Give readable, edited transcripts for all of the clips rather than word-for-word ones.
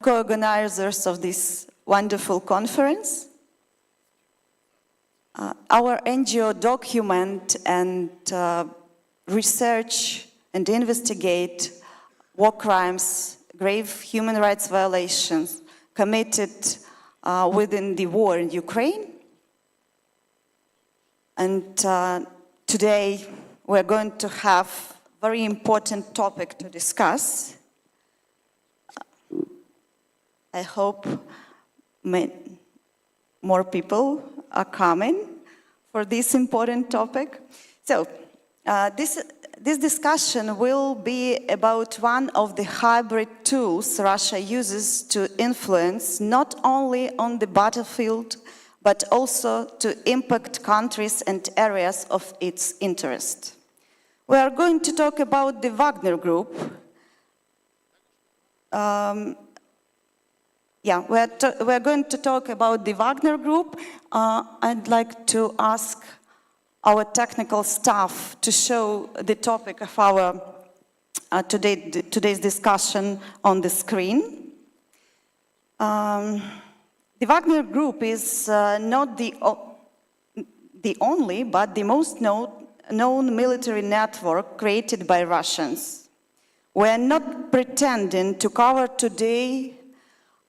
co-organizers of this wonderful conference. Our NGO document and research and investigate war crimes, grave human rights violations committed within the war in Ukraine. And today we're going to have a very important topic to discuss. I hope more people are coming for this important topic. So this discussion will be about one of the hybrid tools Russia uses to influence not only on the battlefield, but also to impact countries and areas of its interest. We are going to talk about the Wagner Group. We're going to talk about the Wagner Group. I'd like to ask our technical staff to show the topic of our today's discussion on the screen. The Wagner Group is not the only, but the most known military network created by Russians. We're not pretending to cover today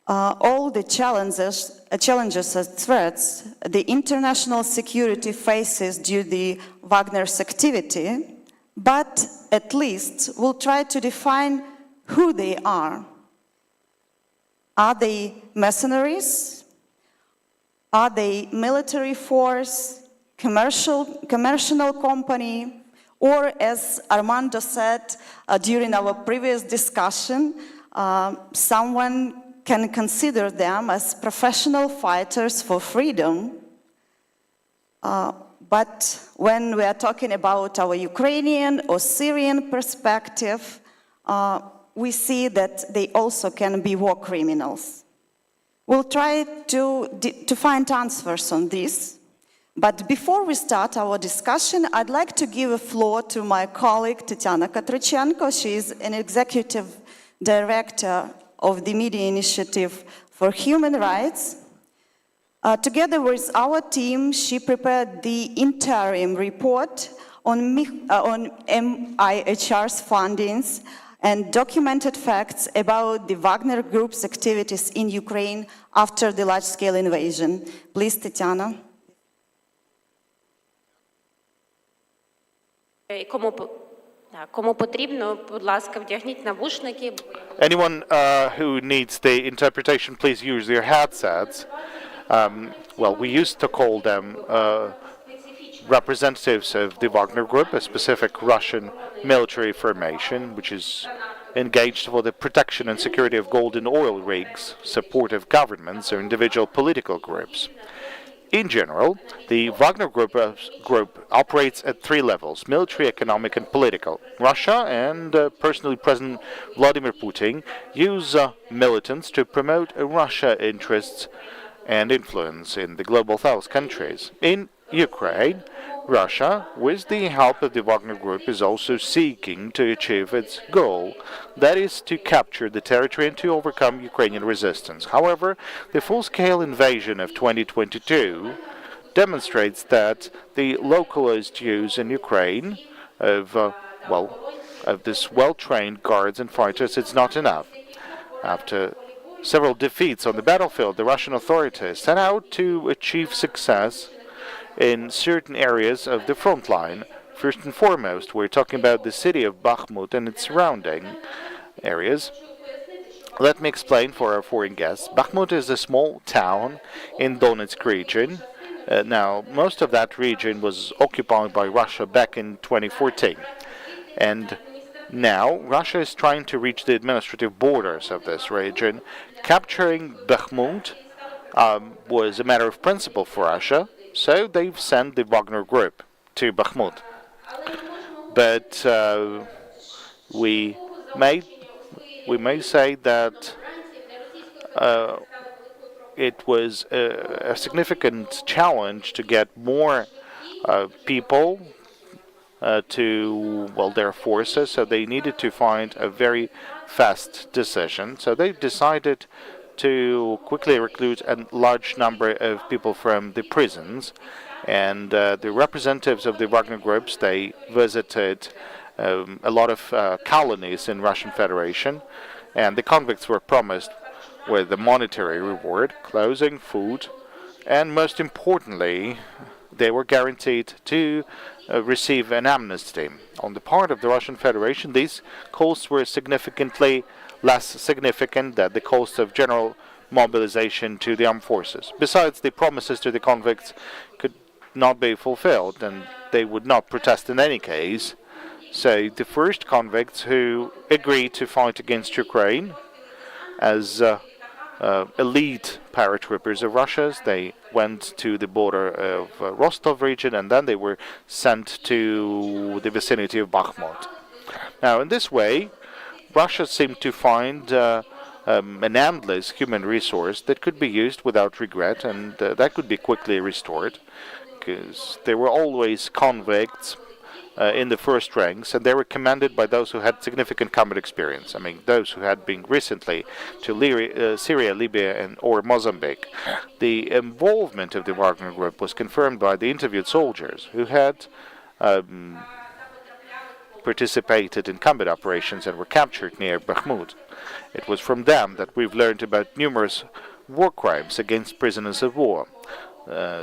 all the challenges and threats the international security faces due to the Wagner's activity, but at least we'll try to define who they are. Are they mercenaries? Are they military force, commercial company, or as Armando said during our previous discussion, someone can consider them as professional fighters for freedom. But when we are talking about our Ukrainian or Syrian perspective, we see that they also can be war criminals. We'll try to find answers on this. But before we start our discussion, I'd like to give a floor to my colleague, Tatiana Katrichenko. She is an executive director of the Media Initiative for Human Rights. Together with our team, she prepared the interim report on MIHR's findings and documented facts about the Wagner Group's activities in Ukraine after the large-scale invasion. Please, Tatiana. Anyone who needs the interpretation, please use their headsets. Well, we used to call them representatives of the Wagner Group, a specific Russian military formation which is engaged for the protection and security of gold and oil rigs, support of governments or individual political groups. In general, the Wagner Group operates at three levels: military, economic, and political. Russia and personally President Vladimir Putin use militants to promote Russia interests and influence in the global South countries. In Ukraine, Russia, with the help of the Wagner Group, is also seeking to achieve its goal, that is, to capture the territory and to overcome Ukrainian resistance. However, the full-scale invasion of 2022 demonstrates that the localized use in Ukraine of this well-trained guards and fighters is not enough. After several defeats on the battlefield, the Russian authorities set out to achieve success in certain areas of the front line. First and foremost, we're talking about the city of Bakhmut and its surrounding areas. Let me explain for our foreign guests. Bakhmut is a small town in Donetsk region. Now, most of that region was occupied by Russia back in 2014. And now, Russia is trying to reach the administrative borders of this region. Capturing Bakhmut was a matter of principle for Russia, so they've sent the Wagner Group to Bakhmut. But we may say that it was a significant challenge to get more people to, well, their forces, so they needed to find a very fast decision. So they decided to quickly recruit a large number of people from the prisons, and the representatives of the Wagner groups, they visited a lot of colonies in Russian Federation, and the convicts were promised with a monetary reward, clothing, food, and most importantly, they were guaranteed to receive an amnesty. On the part of the Russian Federation, these costs were significantly less significant than the cost of general mobilization to the armed forces. Besides, the promises to the convicts could not be fulfilled, and they would not protest in any case. So the first convicts who agreed to fight against Ukraine as elite paratroopers of Russia, they went to the border of Rostov region, and then they were sent to the vicinity of Bakhmut. Now, in this way, Russia seemed to find an endless human resource that could be used without regret, and that could be quickly restored, because there were always convicts in the first ranks, and they were commanded by those who had significant combat experience. I mean, those who had been recently to Syria, Libya, or Mozambique. The involvement of the Wagner Group was confirmed by the interviewed soldiers who had participated in combat operations and were captured near Bakhmut. It was from them that we've learned about numerous war crimes against prisoners of war.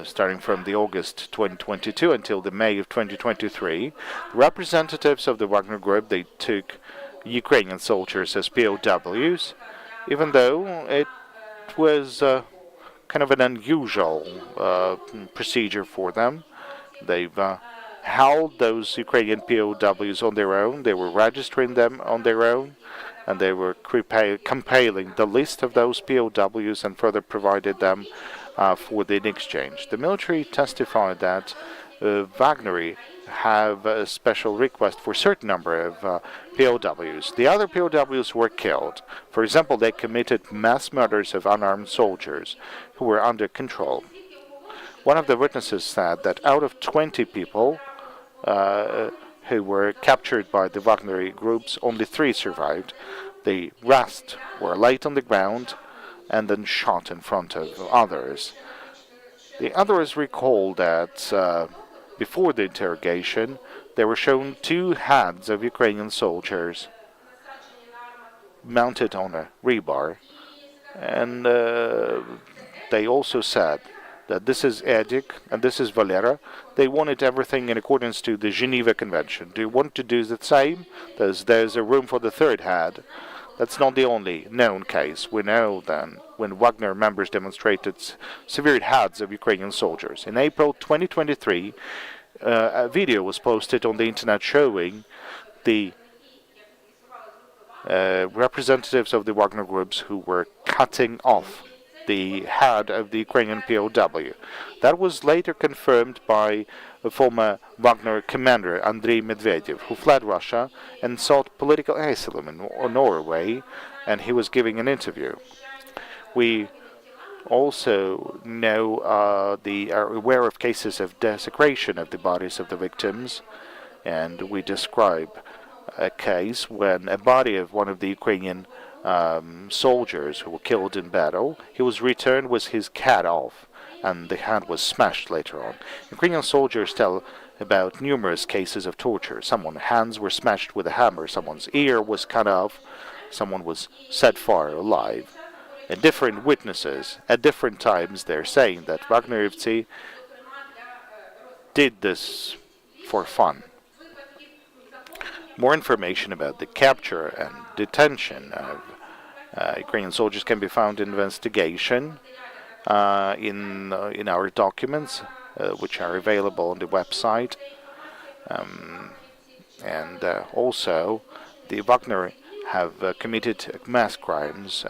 Starting from the August 2022 until the May of 2023, representatives of the Wagner Group, they took Ukrainian soldiers as POWs, even though it was kind of an unusual procedure for them. They've held those Ukrainian POWs on their own, they were registering them on their own, and they were compiling the list of those POWs and further provided them for the exchange. The military testified that Wagner have a special request for a certain number of POWs. The other POWs were killed. For example, they committed mass murders of unarmed soldiers who were under control. One of the witnesses said that out of 20 people who were captured by the Wagner groups, only 3 survived. The rest were laid on the ground and then shot in front of others. The others recalled that before the interrogation, they were shown 2 heads of Ukrainian soldiers mounted on a rebar, and they also said that this is Edik and this is Valera. They wanted everything in accordance to the Geneva Convention. Do you want to do the same? There's a room for the 3rd head. That's not the only known case. We know then when Wagner members demonstrated severed heads of Ukrainian soldiers. In April 2023, a video was posted on the internet showing the representatives of the Wagner groups who were cutting off the head of the Ukrainian POW. That was later confirmed by a former Wagner commander, Andrei Medvedev, who fled Russia and sought political asylum in Norway, and he was giving an interview. We also know are aware of cases of desecration of the bodies of the victims, and we describe a case when a body of one of the Ukrainian soldiers who were killed in battle, he was returned with his head off, and the hand was smashed later on. Ukrainian soldiers tell about numerous cases of torture. Someone's hands were smashed with a hammer, someone's ear was cut off, someone was set fire alive. And different witnesses, at different times, they're saying that Wagnerivtsi did this for fun. More information about the capture and detention of Ukrainian soldiers can be found in the investigation in our documents, which are available on the website. And also, the Wagner have committed mass crimes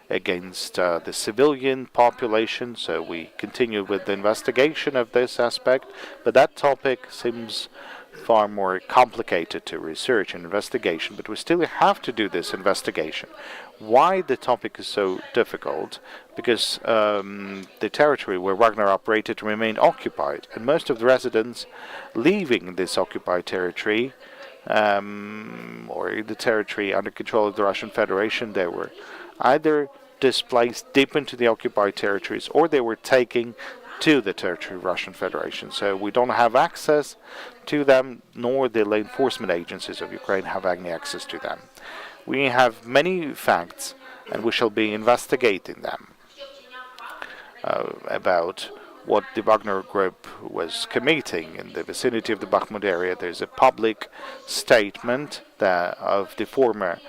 against the civilian population, so we continue with the investigation of this aspect, but that topic seems far more complicated to research and investigation, but we still have to do this investigation. Why the topic is so difficult? Because the territory where Wagner operated remained occupied, and most of the residents leaving this occupied territory, or the territory under control of the Russian Federation, they were either displaced deep into the occupied territories, or they were taken to the territory of Russian Federation. So we don't have access to them, nor the law enforcement agencies of Ukraine have any access to them. We have many facts, and we shall be investigating them about what the Wagner Group was committing in the vicinity of the Bakhmut area. There's a public statement of the former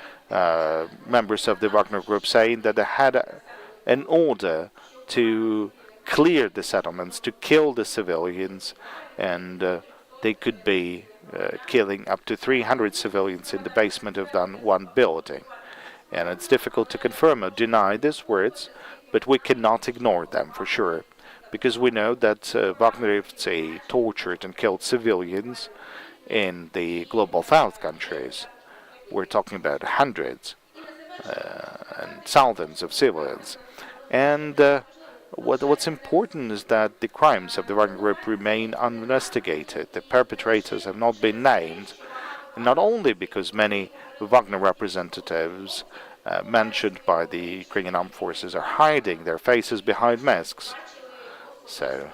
members of the Wagner Group saying that they had an order to clear the settlements, to kill the civilians, and they could be killing up to 300 civilians in the basement of one building. And it's difficult to confirm or deny these words, but we cannot ignore them for sure, because we know that Wagnerivцы tortured and killed civilians in the Global South countries. We're talking about hundreds and thousands of civilians. And what's important is that the crimes of the Wagner Group remain uninvestigated. The perpetrators have not been named, and not only because many Wagner representatives mentioned by the Ukrainian armed forces are hiding their faces behind masks. So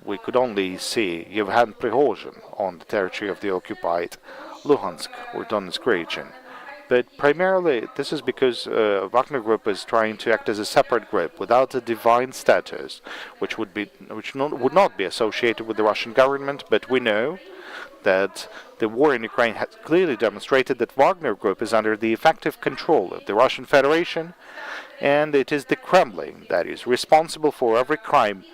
we could only see Yevhen Prigozhin on the territory of the occupied Luhansk or Donetsk region. But primarily, this is because Wagner Group is trying to act as a separate group without a divine status, which would not be associated with the Russian government. But we know that the war in Ukraine has clearly demonstrated that Wagner Group is under the effective control of the Russian Federation, and it is the Kremlin that is responsible for every crime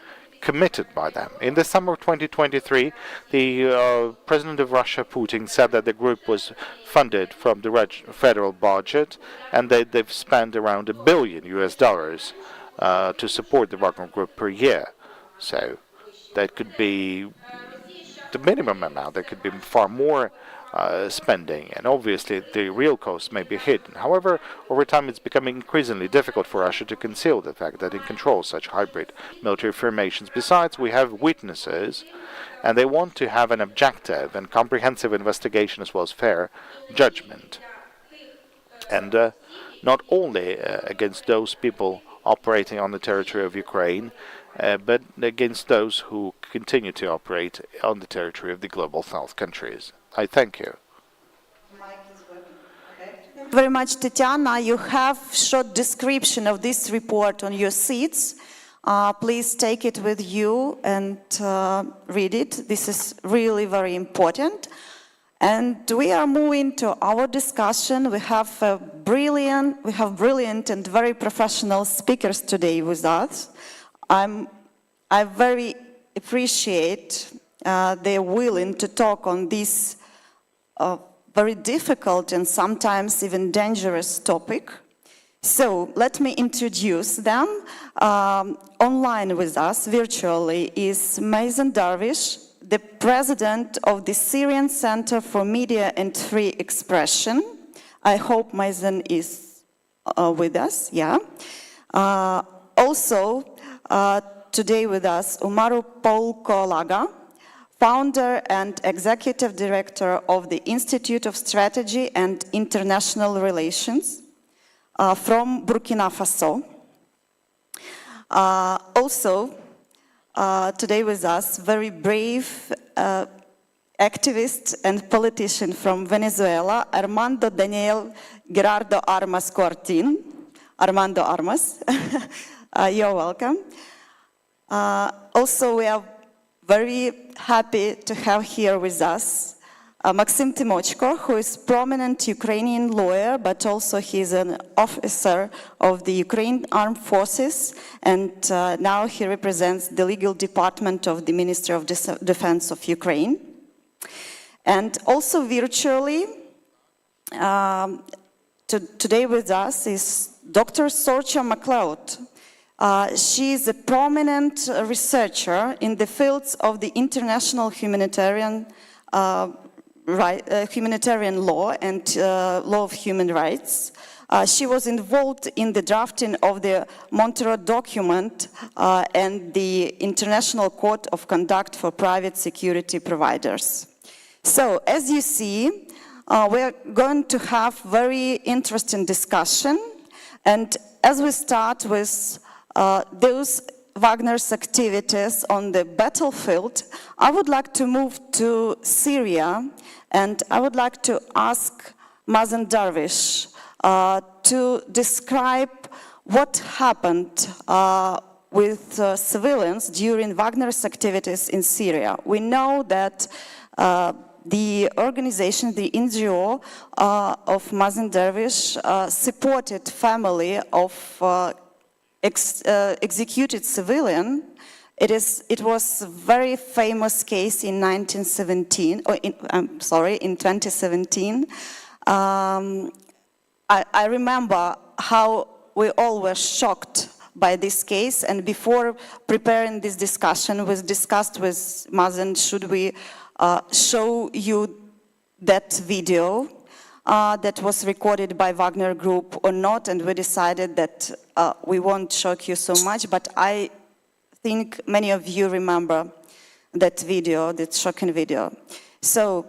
committed by them. In the summer of 2023, the President of Russia, Putin, said that the group was funded from the federal budget, and they've spent around $1 billion to support the Wagner Group per year. So that could be the minimum amount. There could be far more spending, and obviously the real cost may be hidden. However, over time it's becoming increasingly difficult for Russia to conceal the fact that it controls such hybrid military formations. Besides, we have witnesses, and they want to have an objective and comprehensive investigation as well as fair judgment. And not only against those people operating on the territory of Ukraine, but against those who continue to operate on the territory of the Global South countries. I thank you. Thank you very much, Tatiana. You have short description of this report on your seats. Please take it with you and read it. This is really very important. And we are moving to our discussion. We have brilliant and very professional speakers today with us. I very appreciate they're willing to talk on this very difficult and sometimes even dangerous topic. So let me introduce them. Online with us virtually is Mazen Darwish, the president of the Syrian Center for Media and Free Expression. I hope Mazen is with us, yeah. Also, today with us, Umaru Polkolaga, founder and executive director of the Institute of Strategy and International Relations from Burkina Faso. Also, today with us, very brave activist and politician from Venezuela, Armando Daniel Gerardo Armas Cortin. Armando Armas, you're welcome. Also, we are very happy to have here with us Maxim Timochko, who is a prominent Ukrainian lawyer, but also he's an officer of the Ukraine Armed Forces, and now he represents the legal department of the Ministry of Defense of Ukraine. And also virtually, today with us is Dr. Sorcha MacLeod. She is a prominent researcher in the fields of the international humanitarian humanitarian law and law of human rights. She was involved in the drafting of the Montreux document and the International Code of Conduct for Private Security Providers. So, as you see, we're going to have very interesting discussion, and as we start with those Wagner's activities on the battlefield, I would like to move to Syria, and I would like to ask Mazen Darwish to describe what happened with civilians during Wagner's activities in Syria. We know that the organization, the NGO of Mazen Darwish supported family of executed civilian. It was a very famous case in 2017. I remember how we all were shocked by this case, and before preparing this discussion, we discussed with Mazen, should we show you that video that was recorded by Wagner Group or not, and we decided that we won't shock you so much, but I think many of you remember that video, that shocking video. So,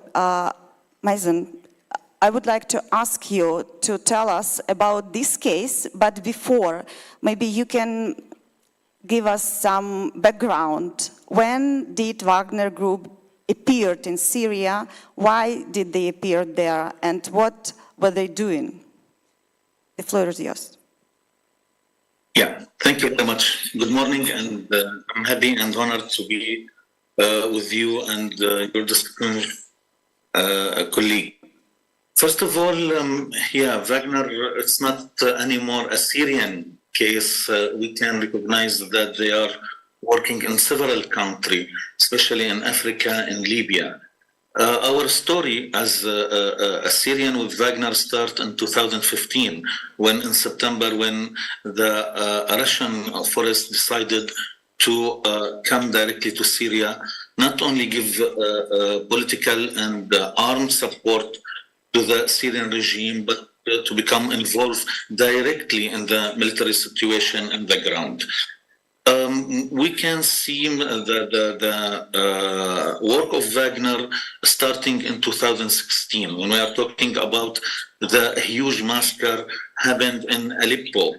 Mazen, I would like to ask you to tell us about this case, but before, maybe you can give us some background. When did Wagner Group appeared in Syria? Why did they appear there? And what were they doing? The floor is yours. Yeah, thank you very much. Good morning, and I'm happy and honored to be with you and your distinguished colleague. First of all, Wagner, it's not anymore a Syrian case. We can recognize that they are working in several countries, especially in Africa and Libya. Our story as a Syrian with Wagner started in 2015, when in September, when the Russian forces decided to come directly to Syria, not only give political and armed support to the Syrian regime, but to become involved directly in the military situation on the ground. We can see the work of Wagner starting in 2016, when we are talking about the huge massacre happened in Aleppo.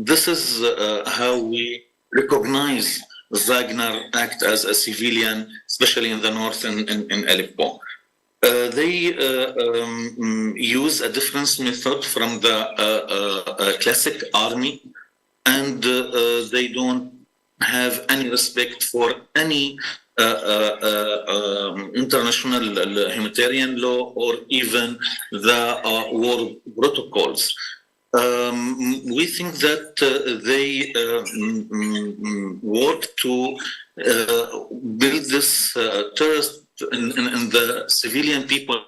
This is how we recognize Wagner act as a civilian, especially in the north in Aleppo. They use a different method from the classic army, and they don't have any respect for any international humanitarian law or even the war protocols. We think that they work to build this terrorist in the civilian people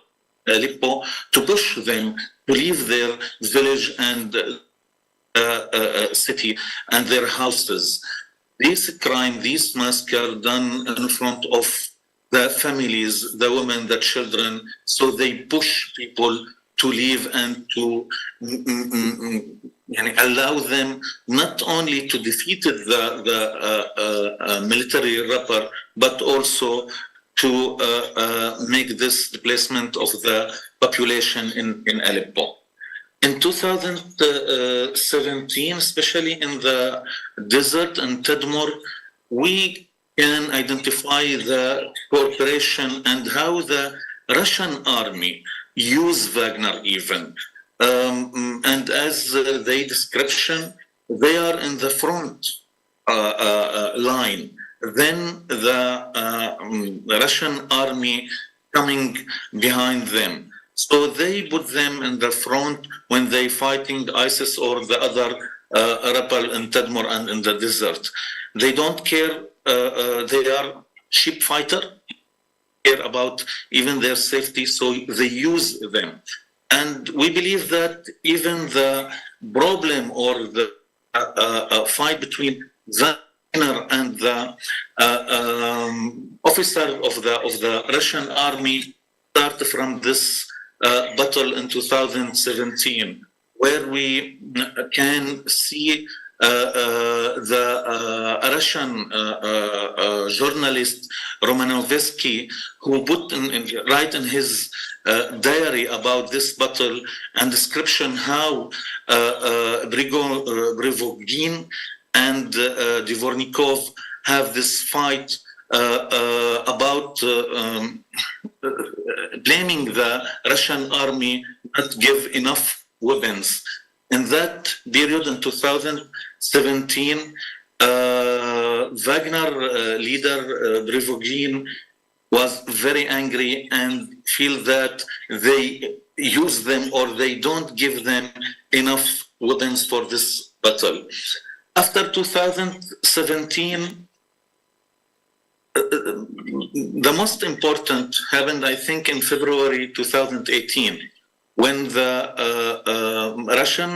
Aleppo, to push them to leave their village and city and their houses. This crime, this massacre done in front of the families, the women, the children, so they push people to leave and to allow them not only to defeat the military rapper, but also to make this displacement of the population in Aleppo. In 2017, especially in the desert in Tadmor, we can identify the cooperation and how the Russian army use Wagner even. And as they description, they are in the front line. Then the Russian army coming behind them. So they put them in the front when they fighting ISIS or the other rebel in Tadmor and in the desert. They don't care, they are sheep fighter, care about even their safety, so they use them. And we believe that even the problem or the fight between Wagner and the officer of the Russian army started from this battle in 2017, where we can see the Russian journalist Romanovsky, who put write in his diary about this battle and description how Prigozhin and Dvornikov have this fight about blaming the Russian army not give enough weapons. In that period, in 2017, Wagner leader Prigozhin was very angry and feel that they use them or they don't give them enough weapons for this battle. After 2017, the most important happened, I think, in February 2018, when the Russian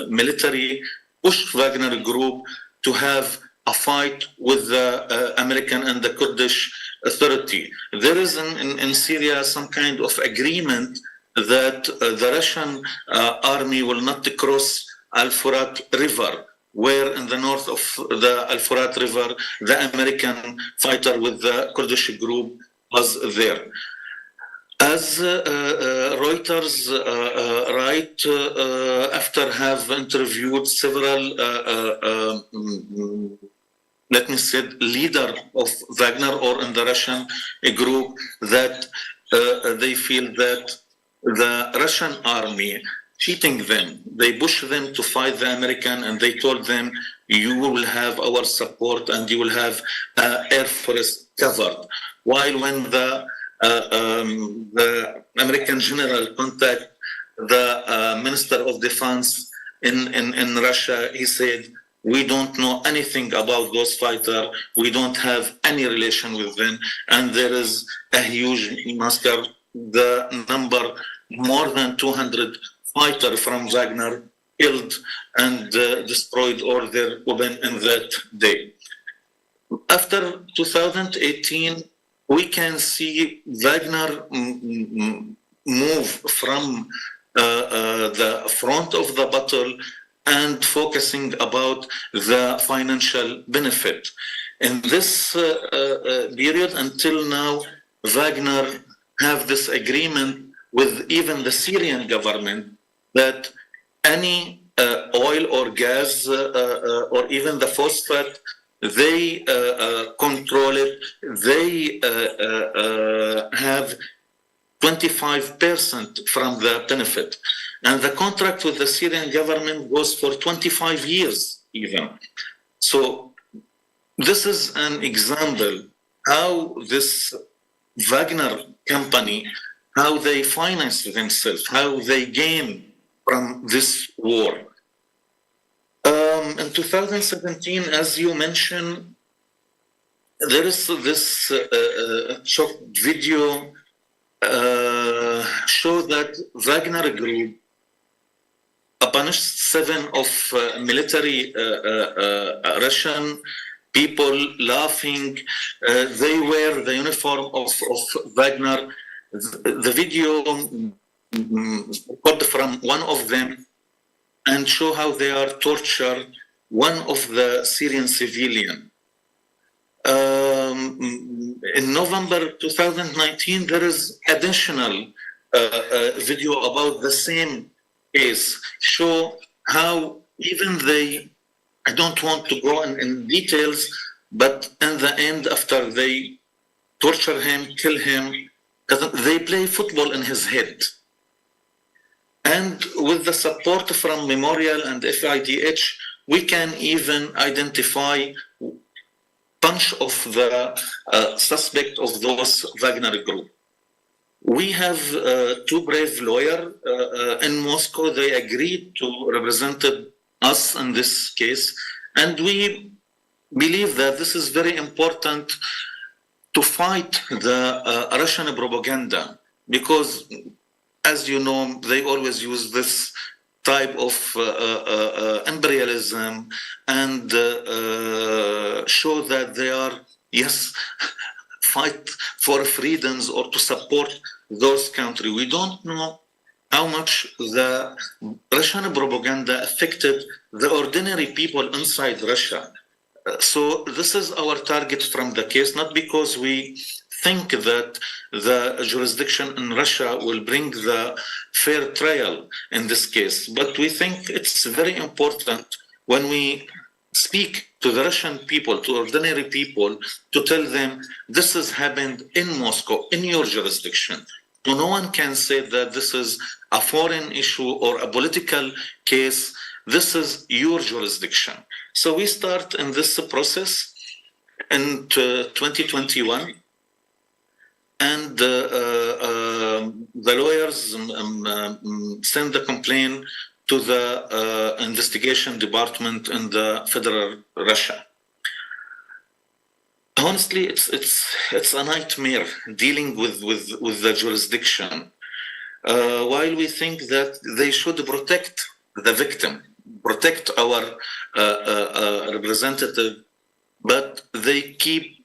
military pushed Wagner group to have a fight with the American and the Kurdish authority. There is in Syria some kind of agreement that the Russian army will not cross Al-Furat River, where in the north of the Al-Furat River, the American fighter with the Kurdish group was there. As Reuters write, after have interviewed several, let me say, leader of Wagner or in the Russian group, that they feel that the Russian army cheating them. They pushed them to fight the American, and they told them, you will have our support and you will have Air Force covered. While when the American general contact the Minister of Defense in Russia, he said, we don't know anything about those fighters. We don't have any relation with them. And there is a huge massacre. The number, more than 200 fighters from Wagner killed and destroyed all their weapons in that day. After 2018, we can see Wagner move from the front of the battle and focusing about the financial benefit. In this period until now, Wagner have this agreement with even the Syrian government that any oil or gas or even the phosphate, they control it. They have 25% from the benefit. And the contract with the Syrian government goes for 25 years even. So this is an example how this Wagner company, how they finance themselves, how they gain from this war. In 2017, as you mentioned, there is this short video show that Wagner group punished 7 of military Russian people laughing. They wear the uniform of Wagner. The video got from one of them and show how they are tortured one of the Syrian civilian. In November 2019, there is additional video about the same case, show how even they, I don't want to go in details, but in the end, after they torture him, kill him, they play football in his head. And with the support from Memorial and FIDH, we can even identify bunch of the suspect of those Wagner group. We have 2 brave lawyers in Moscow. They agreed to represent us in this case. And we believe that this is very important to fight the Russian propaganda, because as you know, they always use this type of imperialism and show that they are, yes, fight for freedoms or to support those countries. We don't know how much the Russian propaganda affected the ordinary people inside Russia. So this is our target from the case, not because we think that the jurisdiction in Russia will bring the fair trial in this case, but we think it's very important when we speak to the Russian people, to ordinary people, to tell them this has happened in Moscow, in your jurisdiction. So no one can say that this is a foreign issue or a political case. This is your jurisdiction. So we start in this process in 2021, and the lawyers send the complaint to the investigation department in the federal Russia. Honestly, it's a nightmare dealing with the jurisdiction. While we think that they should protect the victim, protect our representative, but they keep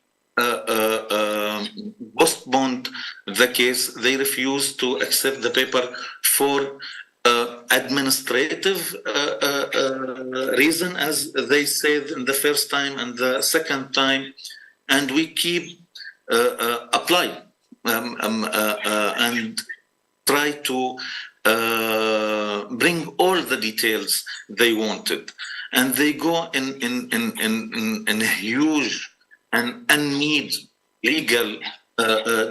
postponed the case. They refuse to accept the paper for administrative reason, as they said in the first time and the second time, and we keep apply and try to bring all the details they wanted, and they go in a huge and unneeded legal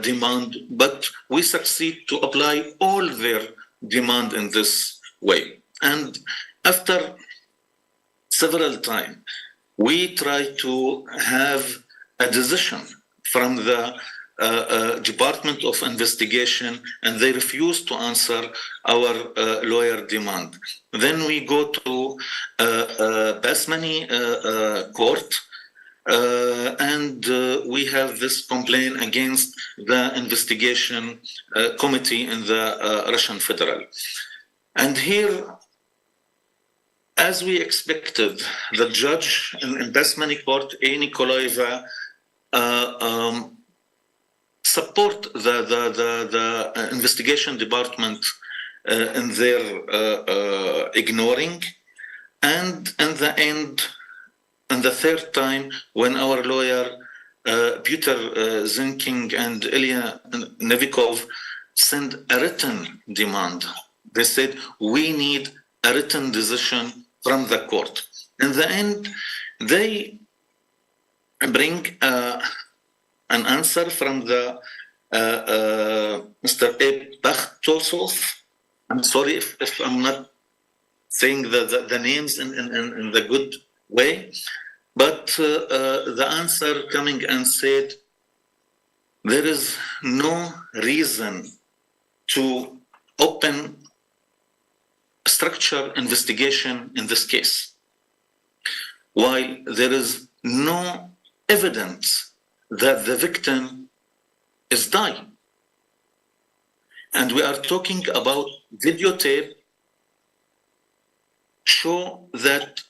demand, but we succeed to apply all their demand in this way. And after several times, we try to have a decision from the Department of Investigation, and they refuse to answer our lawyer demand. Then we go to Basmani court, and we have this complaint against the investigation committee in the Russian Federal. And here, as we expected, the judge in Basmani court, A. Nikolaeva, support the investigation department in their ignoring, and in the end, and the third time, when our lawyer Peter Zinking and Ilya Nevikov sent a written demand, they said we need a written decision from the court. In the end, they bring an answer from the Mr. Bachtosov. I'm sorry if I'm not saying the names in the good way, but the answer coming and said there is no reason to open structure investigation in this case, while there is no evidence that the victim is dying. And we are talking about videotape show that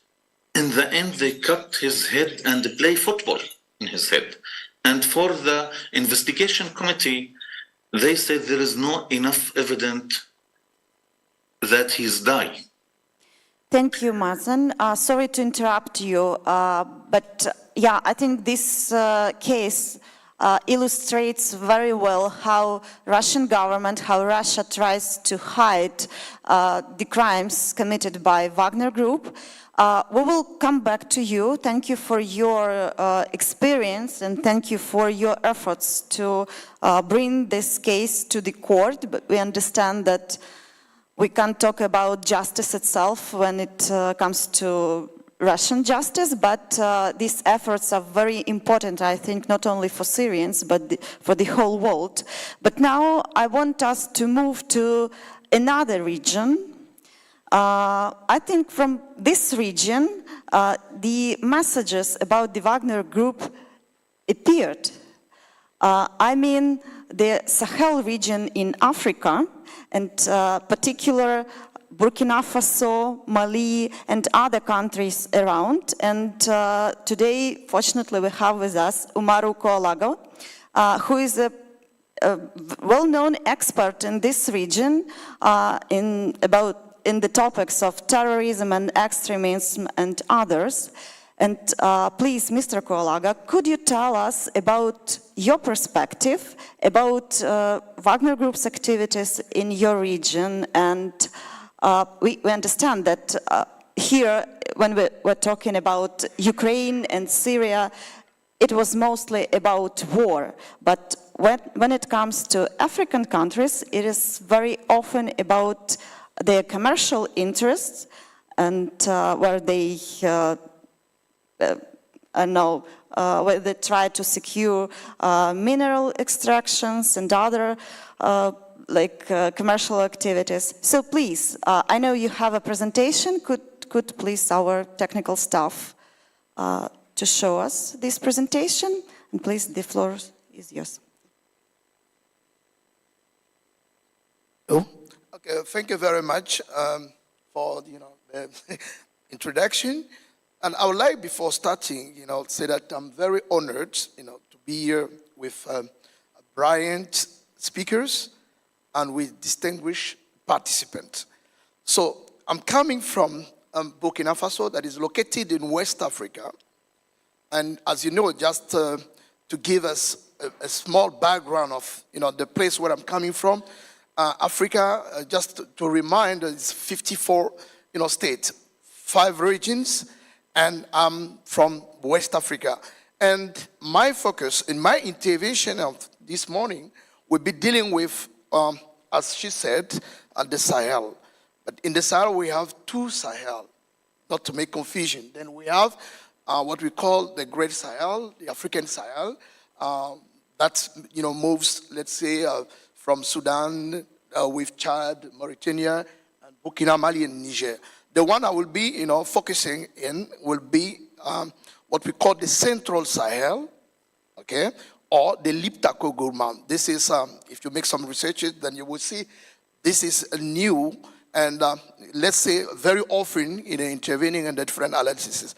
in the end they cut his head and play football in his head. And for the investigation committee, they said there is not enough evidence that he's dying. Thank you, Mazen. Sorry to interrupt you, but yeah, I think this case illustrates very well how Russian government, how Russia tries to hide the crimes committed by Wagner Group. We will come back to you. Thank you for your experience, and thank you for your efforts to bring this case to the court. But we understand that we can't talk about justice itself when it comes to Russian justice, but these efforts are very important, I think, not only for Syrians, but for the whole world. But now I want us to move to another region. I think from this region, the messages about the Wagner Group appeared. I mean, the Sahel region in Africa, and particular Burkina Faso, Mali, and other countries around. And today, fortunately, we have with us Umaru Koalago, who is a well-known expert in this region in the topics of terrorism and extremism and others. And please, Mr. Koalaga, could you tell us about your perspective about Wagner Group's activities in your region? And we understand that here, when we're talking about Ukraine and Syria, it was mostly about war. But when it comes to African countries, it is very often about their commercial interests and where they where they try to secure mineral extractions and other commercial activities. So please, I know you have a presentation. Could please our technical staff to show us this presentation? And please, the floor is yours. Oh, okay. Thank you very much for the introduction. And I would like, before starting, say that I'm very honored, to be here with brilliant speakers and with distinguished participants. So I'm coming from Burkina Faso, that is located in West Africa. And as you know, just to give us a small background of the place where I'm coming from, Africa, just to remind, it's 54 states, 5 regions, and I'm from West Africa. And my focus in my intervention of this morning will be dealing with, as she said, the Sahel. But in the Sahel, we have 2 Sahel, not to make confusion. Then we have what we call the Great Sahel, the African Sahel, that moves, let's say, from Sudan with Chad, Mauritania, and Burkina, Mali, and Niger. The one I will be, focusing in will be what we call the Central Sahel, okay, or the Liptako Gourmand. This is, if you make some researches, then you will see this is new and, let's say, very often intervening in the different analyses.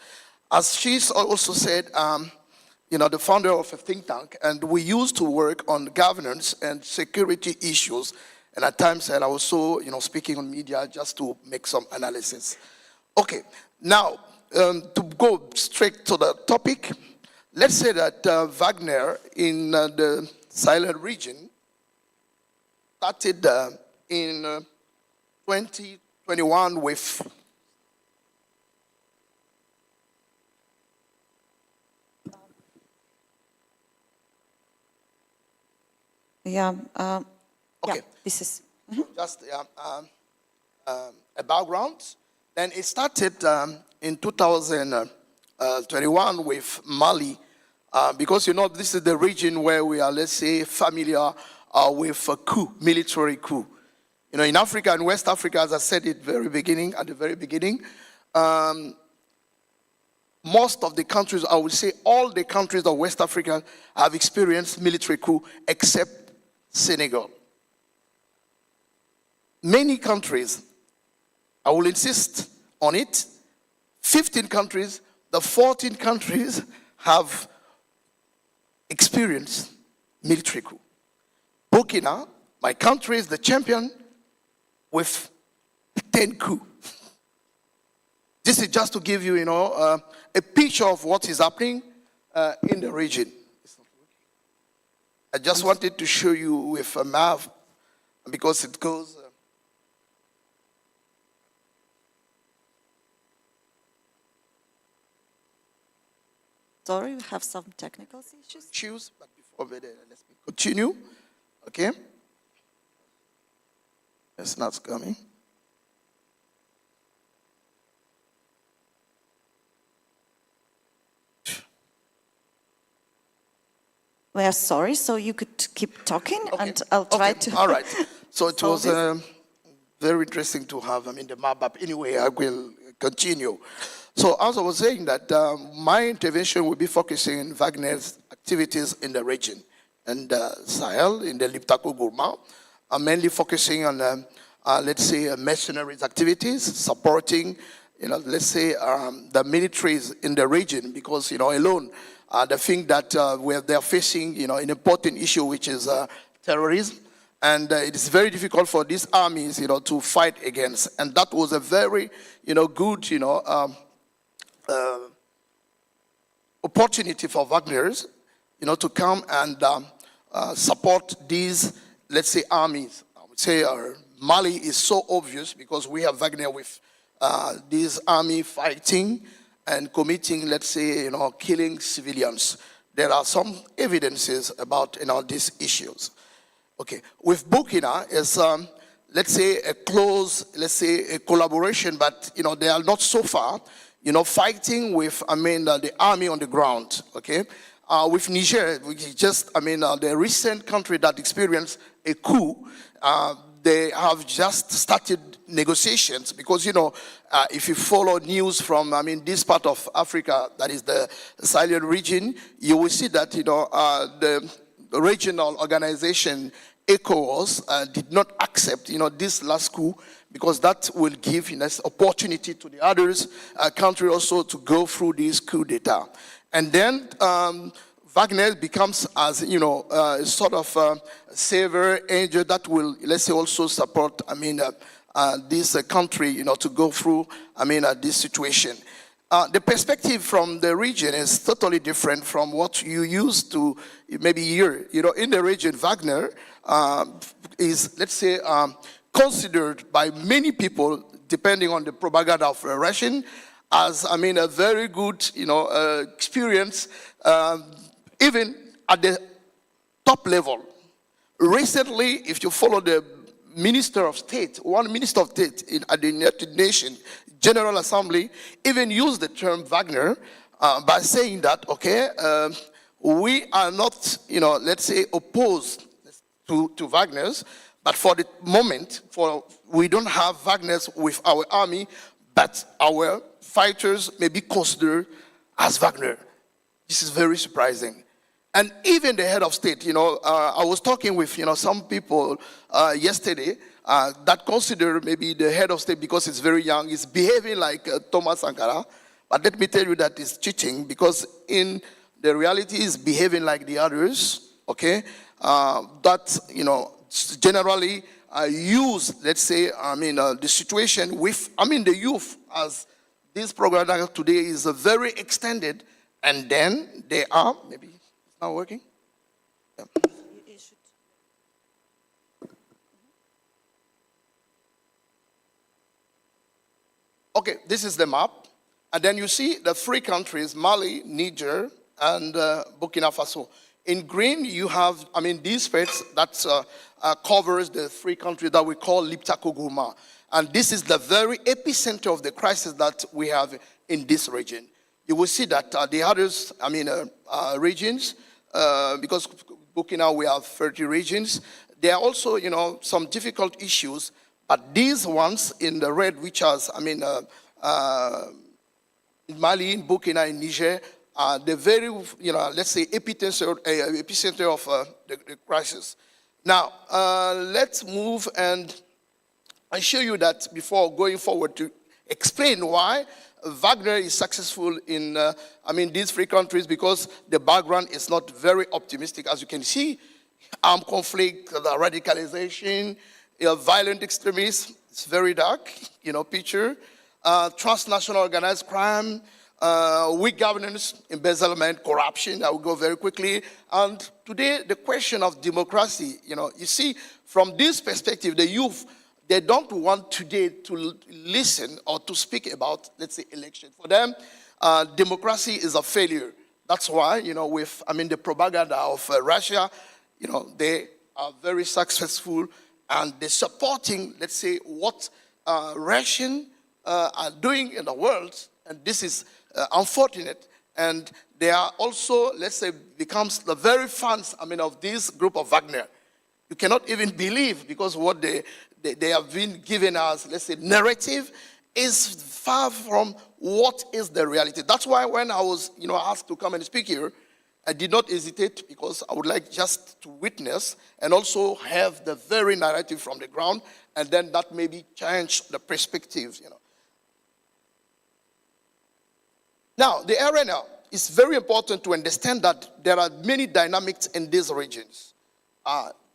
As she's also said, the founder of a think tank, and we used to work on governance and security issues. And at times, I was also, speaking on media just to make some analysis. Okay, now, to go straight to the topic, let's say that Wagner in the Sahel region started in 2021 with okay. Yeah, this is just a background. Then it started in 2021 with Mali, because this is the region where we are, let's say, familiar with a coup, military coup. In Africa and West Africa, as I said at the very beginning, most of the countries, I would say all the countries of West Africa have experienced military coup except Senegal. Many countries, I will insist on it, 15 countries, the 14 countries have experienced military coup. Burkina, my country, is the champion with 10 coups. This is just to give you, a picture of what is happening in the region. I just wanted to show you with a map because it goes. Sorry, we have some technical issues. But before that, let's continue. Okay. It's not coming. We are sorry, so you could keep talking, and I'll try to. All right. So it was very interesting to have the map up. Anyway, I will continue. So as I was saying that my intervention will be focusing on Wagner's activities in the region, and Sahel, in the Liptako Gourmand. mainly focusing on, let's say, mercenaries activities, supporting, let's say, the militaries in the region, because, alone, the thing that they're facing, an important issue, which is terrorism. And it is very difficult for these armies, to fight against. And that was a very, good, opportunity for Wagner's, to come and support these, let's say, armies. I would say Mali is so obvious because we have Wagner with this army fighting and committing, let's say, killing civilians. There are some evidences about, these issues. Okay, with Burkina is, let's say, a close, let's say, a collaboration, but, they are not so far, fighting with, the army on the ground, okay? With Niger, which is just, the recent country that experienced a coup, they have just started negotiations because, if you follow news from, this part of Africa, that is the Sahel region, you will see that, the regional organization ECOWAS did not accept, this last coup, because that will give opportunity to the others country also to go through this coup d'etat. And then Wagner becomes as, a sort of savior angel that will, let's say, also support, this country, to go through, this situation. The perspective from the region is totally different from what you used to maybe hear. In the region, Wagner is, let's say, considered by many people, depending on the propaganda of Russian, as, a very good, experience, even at the top level. Recently, if you follow the Minister of State, one Minister of State at the United Nations General Assembly even used the term Wagner by saying that, okay, we are not, let's say, opposed to Wagner's, but for the moment, we don't have Wagner's with our army, but our fighters may be considered as Wagner. This is very surprising. And even the head of state, I was talking with, some people yesterday that consider maybe the head of state, because it's very young, is behaving like Thomas Sankara. But let me tell you that it's cheating, because in the reality is behaving like the others, okay? That, generally use, let's say, the situation with, the youth, as this program today is very extended, and then they are, maybe it's not working? Yeah. Okay, this is the map. And then you see the three countries, Mali, Niger, and Burkina Faso. In green, you have, these states that covers the three countries that we call Liptako-Gourma. And this is the very epicenter of the crisis that we have in this region. You will see that the others, regions, because Burkina, we have 30 regions, there are also, some difficult issues, but these ones in the red, which has, in Mali, in Burkina, in Niger, the very, let's say, epicenter of the crisis. Now, let's move and show you that before going forward to explain why Wagner is successful in, these three countries, because the background is not very optimistic. As you can see, armed conflict, the radicalization, violent extremists, it's very dark, picture, transnational organized crime, weak governance, embezzlement, corruption. I will go very quickly. And today, the question of democracy, you see, from this perspective, the youth, they don't want today to listen or to speak about, let's say, election. For them, democracy is a failure. That's why, with, the propaganda of Russia, they are very successful, and they're supporting, let's say, what Russians are doing in the world, and this is unfortunate. And they are also, let's say, becomes the very fans, of this group of Wagner. You cannot even believe, because what they have been given as, let's say, narrative is far from what is the reality. That's why when I was, asked to come and speak here, I did not hesitate because I would like just to witness and also have the very narrative from the ground, and then that maybe change the perspectives, Now, the arena is very important to understand that there are many dynamics in these regions.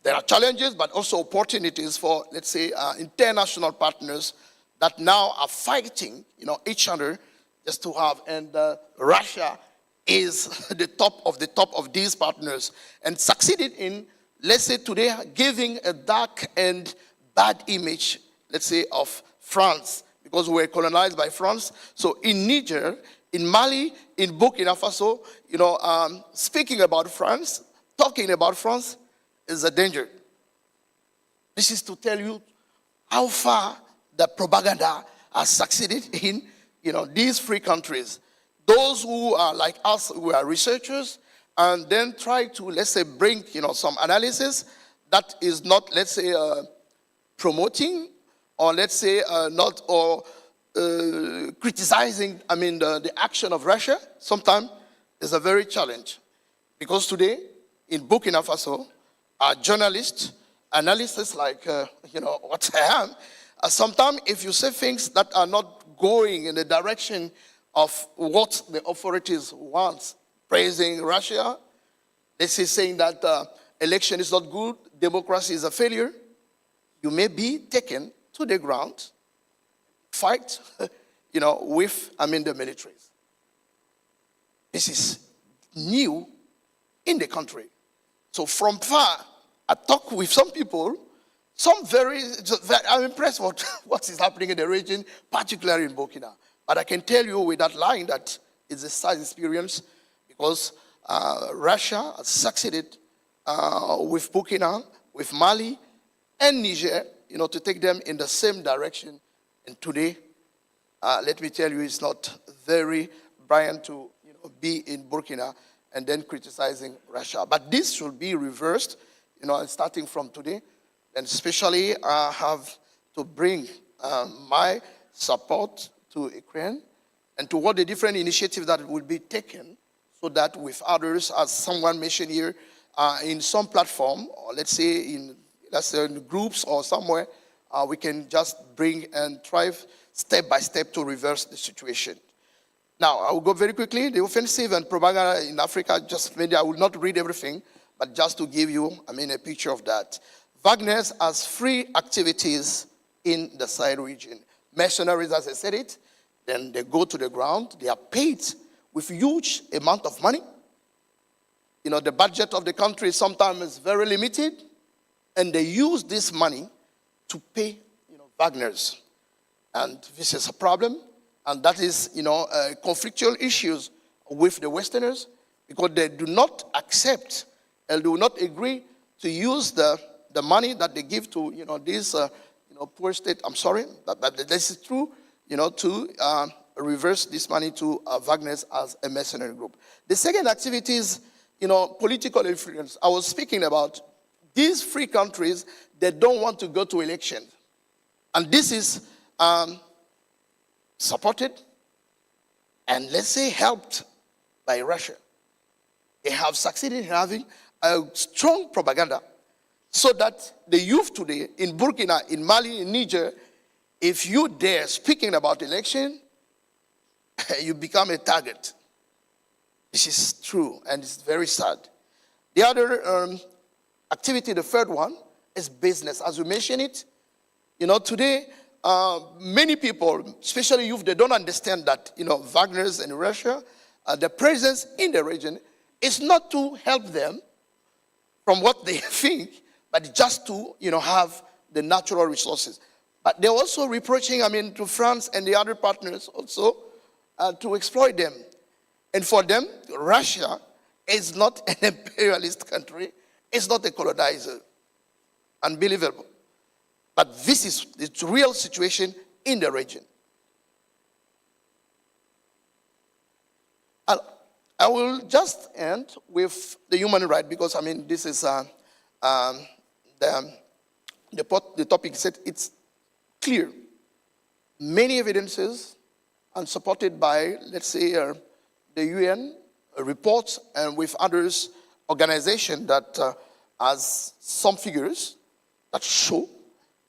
There are challenges, but also opportunities for, let's say, international partners that now are fighting, each other just to have. And Russia is the top of these partners and succeeded in, let's say today, giving a dark and bad image, let's say, of France, because we were colonized by France. So in Niger, in Mali, in Burkina Faso, speaking about France, talking about France is a danger. This is to tell you how far the propaganda has succeeded in, these free countries. Those who are like us, who are researchers, and then try to, let's say, bring, some analysis that is not, let's say, promoting, or let's say, not, or criticizing, the action of Russia, sometimes is a very challenge. Because today, in Burkina Faso, journalists, analysts like, what I am, sometimes if you say things that are not going in the direction of what the authorities want, praising Russia, this is saying that election is not good, democracy is a failure, you may be taken to the ground, fight, with, the militaries. This is new in the country. So from far, I talk with some people, I'm impressed with what is happening in the region, particularly in Burkina. But I can tell you without lying that it's a sad experience because Russia has succeeded with Burkina, with Mali, and Niger, to take them in the same direction. And today, let me tell you, it's not very brilliant to be in Burkina and then criticizing Russia. But this should be reversed, starting from today. And especially, I have to bring my support to Ukraine and to what the different initiatives that will be taken so that with others, as someone mentioned here, in some platform, or let's say in groups or somewhere, we can just bring and try step by step to reverse the situation. Now, I will go very quickly. The offensive and propaganda in Africa, maybe I will not read everything, but just to give you, a picture of that. Wagner has free activities in the Sahel region. Mercenaries, as I said it, then they go to the ground. They are paid with huge amount of money. The budget of the country sometimes is very limited, and they use this money to pay, Wagners. And this is a problem, and that is, conflictual issues with the Westerners because they do not accept and do not agree to use the money that they give to, these, poor state. I'm sorry, but this is true, to reverse this money to Wagner's as a mercenary group. The second activity is, political influence. I was speaking about these free countries that don't want to go to election. And this is supported and, let's say, helped by Russia. They have succeeded in having a strong propaganda so that the youth today in Burkina, in Mali, in Niger, if you dare speaking about election, you become a target. This is true, and it's very sad. The other activity, the third one, is business. As we mentioned it, today, many people, especially youth, they don't understand that, Wagner's in Russia, the presence in the region is not to help them from what they think, but just to, have the natural resources. But they're also reproaching, to France and the other partners also to exploit them. And for them, Russia is not an imperialist country. It's not a colonizer. Unbelievable. But this is the real situation in the region. I will just end with the human right because, this is the topic said it's clear. Many evidences and supported by, let's say, the UN reports and with others organizations that has some figures that show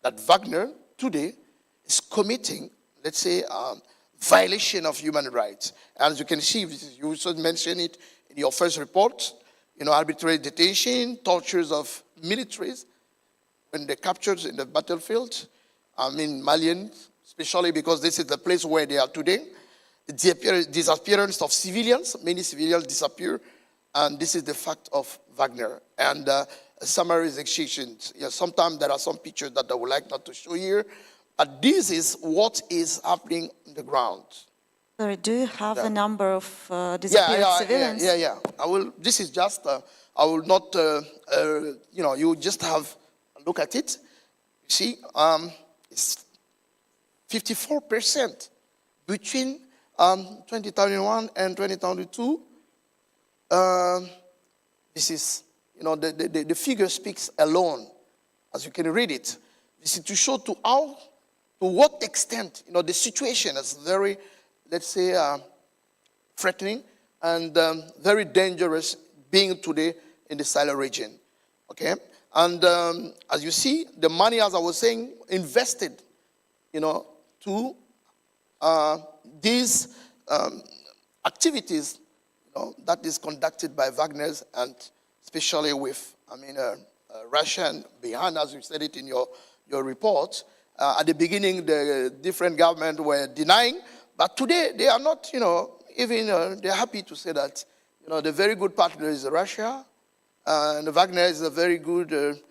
that Wagner today is committing, let's say, violation of human rights. As you can see, you also mentioned it in your first report, arbitrary detention, tortures of militaries when they're captured in the battlefield. Malians, especially because this is the place where they are today. The disappearance of civilians, many civilians disappear, and this is the fact of Wagner. And summarization, sometimes there are some pictures that I would like not to show here, but this is what is happening on the ground. Sorry, do you have a number of disappeared civilians? Yeah. I will. This is just. I will not. You just have a look at it. You see, it's 54% between 2021 and 2022. This is, the figure speaks alone, as you can read it. This is to show to what extent, the situation is very, let's say, threatening and very dangerous being today in the Sahel region, okay? And as you see, the money, as I was saying, invested, to these activities, that is conducted by Wagner's and especially with, Russia and behind, as you said it in your report. At the beginning, the different governments were denying, but today they are not, even they're happy to say that, the very good partner is Russia, and Wagner is a very good,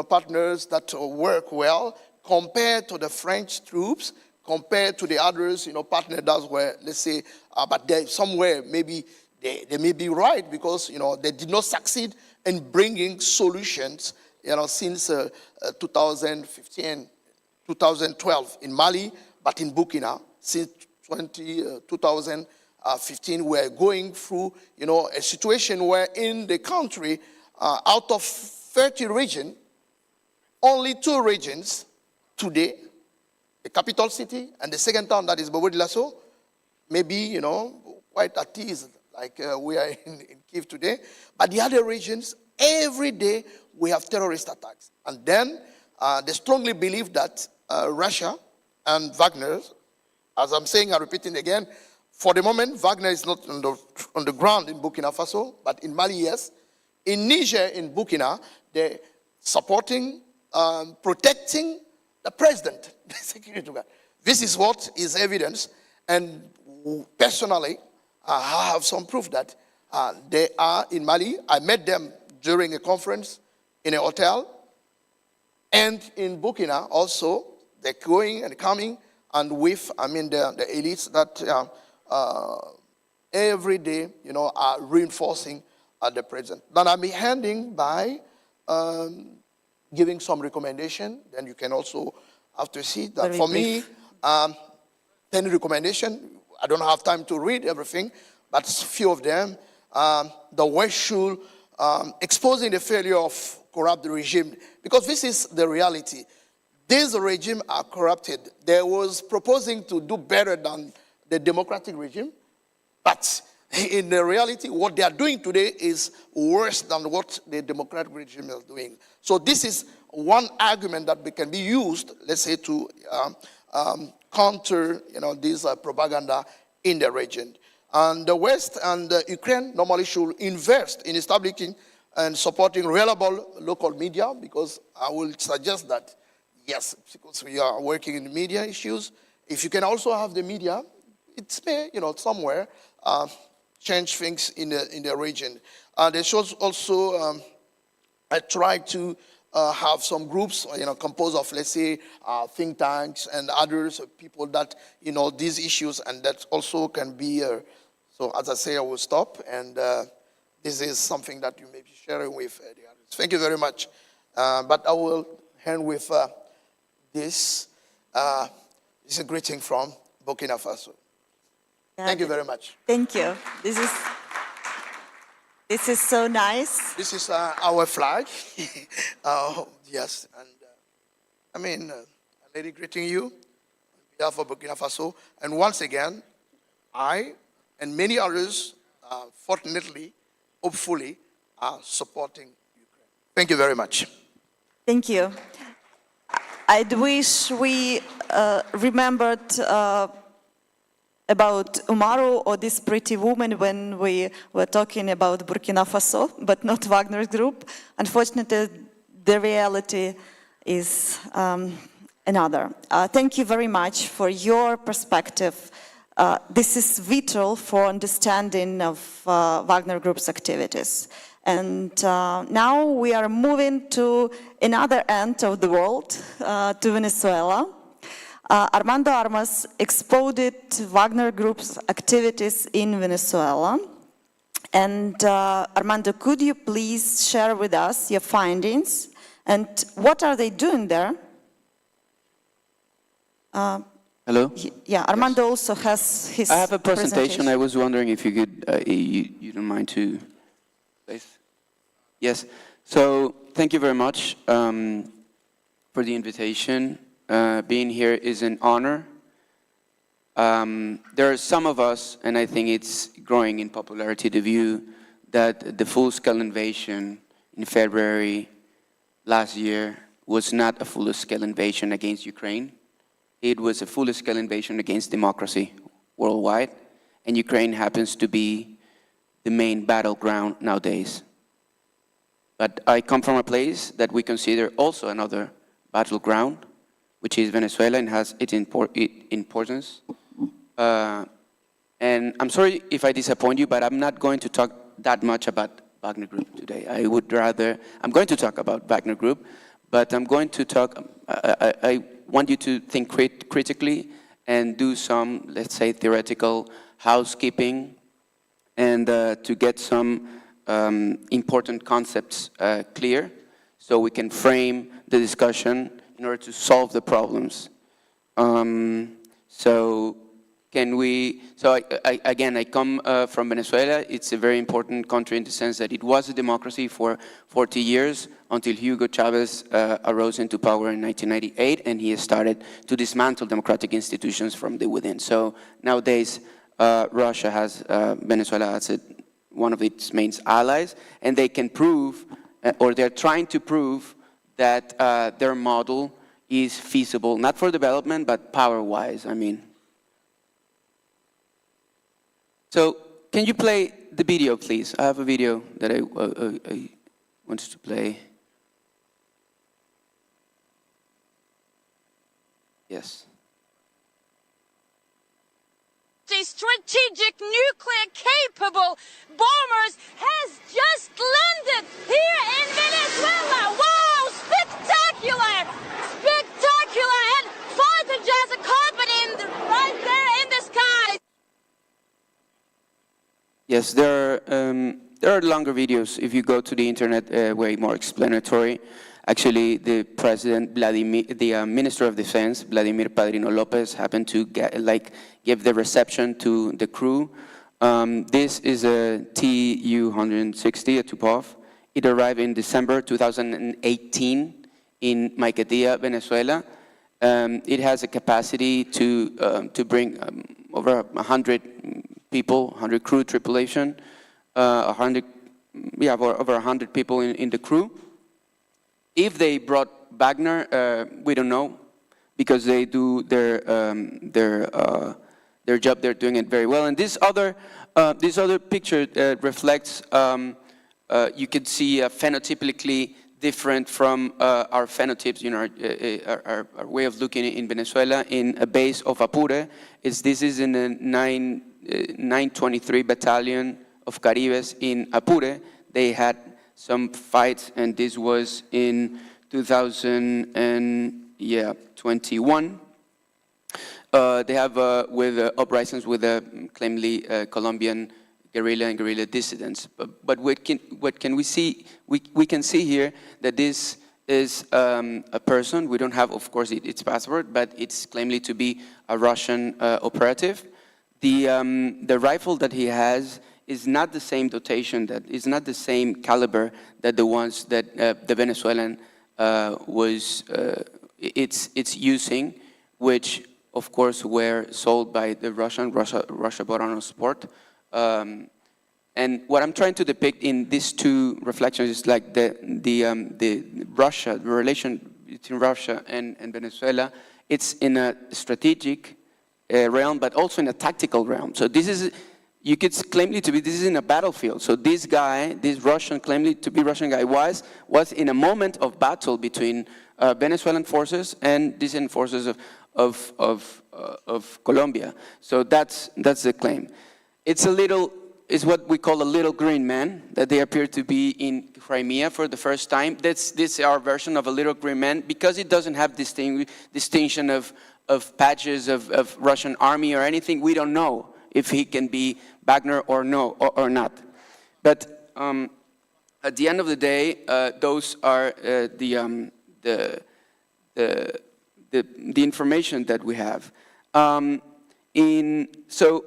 partners that work well compared to the French troops, compared to the others, partners that were, let's say, but they somewhere maybe they may be right because, they did not succeed in bringing solutions, since 2015, 2012 in Mali, but in Burkina, since 2015, we're going through, a situation where in the country, out of 30 regions, only 2 regions today, the capital city and the second town, that is Bobo-Dioulasso, maybe, quite at ease, like we are in Kiev today. But the other regions, every day we have terrorist attacks. And then they strongly believe that Russia and Wagner, as I'm saying, I'm repeating again, for the moment, Wagner is not on the ground in Burkina Faso, but in Mali, yes. In Niger, in Burkina, they're supporting, protecting the president, the security guard. This is what is evidence. And personally, I have some proof that they are in Mali. I met them during a conference in a hotel. And in Burkina also, they're going and coming, and with, the elites that every day, are reinforcing the president. Then I'll be handing by giving some recommendation. Then you can also have to see that Very for brief. me, 10 recommendations. I don't have time to read everything, but a few of them. The West should exposing the failure of corrupt regime, because this is the reality. These regimes are corrupted. They was proposing to do better than the democratic regime, but in the reality, what they are doing today is worse than what the democratic regime is doing. So this is one argument that can be used, let's say, to counter, this propaganda in the region. And the West and Ukraine normally should invest in establishing and supporting reliable local media, because I will suggest that, yes, because we are working in media issues, if you can also have the media, it may, somewhere change things in the region. They should also try to have some groups, composed of, let's say, think tanks and others, people that, these issues, and that also can be, so as I say, I will stop, and this is something that you may be sharing with the others. Thank you very much. But I will hand with this. This is a greeting from Burkina Faso. Yeah, Thank you very much. Thank you. This is so nice. This is our flag. Yes, and a lady greeting you on behalf of Burkina Faso. And once again, I and many others fortunately, hopefully, are supporting Ukraine. Thank you very much. Thank you. I'd wish we remembered about Umaru or this pretty woman when we were talking about Burkina Faso, but not Wagner Group. Unfortunately, the reality is another. Thank you very much for your perspective. This is vital for understanding of Wagner Group's activities. And now we are moving to another end of the world, to Venezuela. Armando Armas exposed Wagner Group's activities in Venezuela. And Armando, could you please share with us your findings and what are they doing there? Hello? Yeah, Armando also has his I have a presentation. I was wondering if you could, you don't mind to, please? Yes. So thank you very much for the invitation. Being here is an honor. There are some of us, and I think it's growing in popularity, the view that the full-scale invasion in February last year was not a full-scale invasion against Ukraine. It was a full-scale invasion against democracy worldwide, and Ukraine happens to be the main battleground nowadays. But I come from a place that we consider also another battleground, which is Venezuela and has its importance. And I'm sorry if I disappoint you, but I'm not going to talk that much about Wagner Group today. I'm going to talk about Wagner Group, but I'm going to talk, I want you to think critically and do some, let's say, theoretical housekeeping and to get some important concepts clear so we can frame the discussion in order to solve the problems. Again, I come from Venezuela. It's a very important country in the sense that it was a democracy for 40 years until Hugo Chavez arose into power in 1998, and he started to dismantle democratic institutions from the within. So nowadays, Russia has Venezuela as one of its main allies, and they can prove, or they're trying to prove, that their model is feasible, not for development, but power-wise, I mean. So, can you play the video, please? I have a video that I wanted to play. Yes. Strategic nuclear-capable bombers has just landed here in Venezuela. Wow, spectacular! Spectacular! And fighter jets are carpeting right there in the sky. Yes, there are longer videos. If you go to the internet, way more explanatory. Actually, the president, the Minister of Defense, Vladimir Padrino Lopez, happened to give the reception to the crew. This is a Tu-160, a Tupov. It arrived in December 2018 in Maiquetía, Venezuela. It has a capacity to bring over 100 people, 100 crew tripulation, over 100 people in the crew. If they brought Wagner, we don't know, because they do their job. They're doing it very well. And this other picture reflects. You can see phenotypically different from our phenotypes, you know, our way of looking in Venezuela. In a base of Apure, this is in the 923 Battalion of Caribes in Apure. They had some fights, and this was in 2021. They have with uprisings with claimly Colombian guerrilla and guerrilla dissidents. But what can we see? We can see here that this is a person. We don't have, of course, its passport, but it's claimly to be a Russian operative. The rifle that he has is not the same dotation, that is not the same caliber that the ones that the Venezuelan it's using, which of course were sold by the Russia bought on sport. And what I'm trying to depict in these two reflections is like the relation between Russia and Venezuela. It's in a strategic realm, but also in a tactical realm. So this is, you could claim it to be, this is in a battlefield. So this guy, this Russian, claimed to be Russian guy, was in a moment of battle between Venezuelan forces and dissident forces of Colombia. So that's the claim. It's what we call a little green man, that they appear to be in Crimea for the first time. This is our version of a little green man, because it doesn't have distinction of patches of Russian army or anything. We don't know if he can be Wagner or not. But at the end of the day, those are the information that we have. So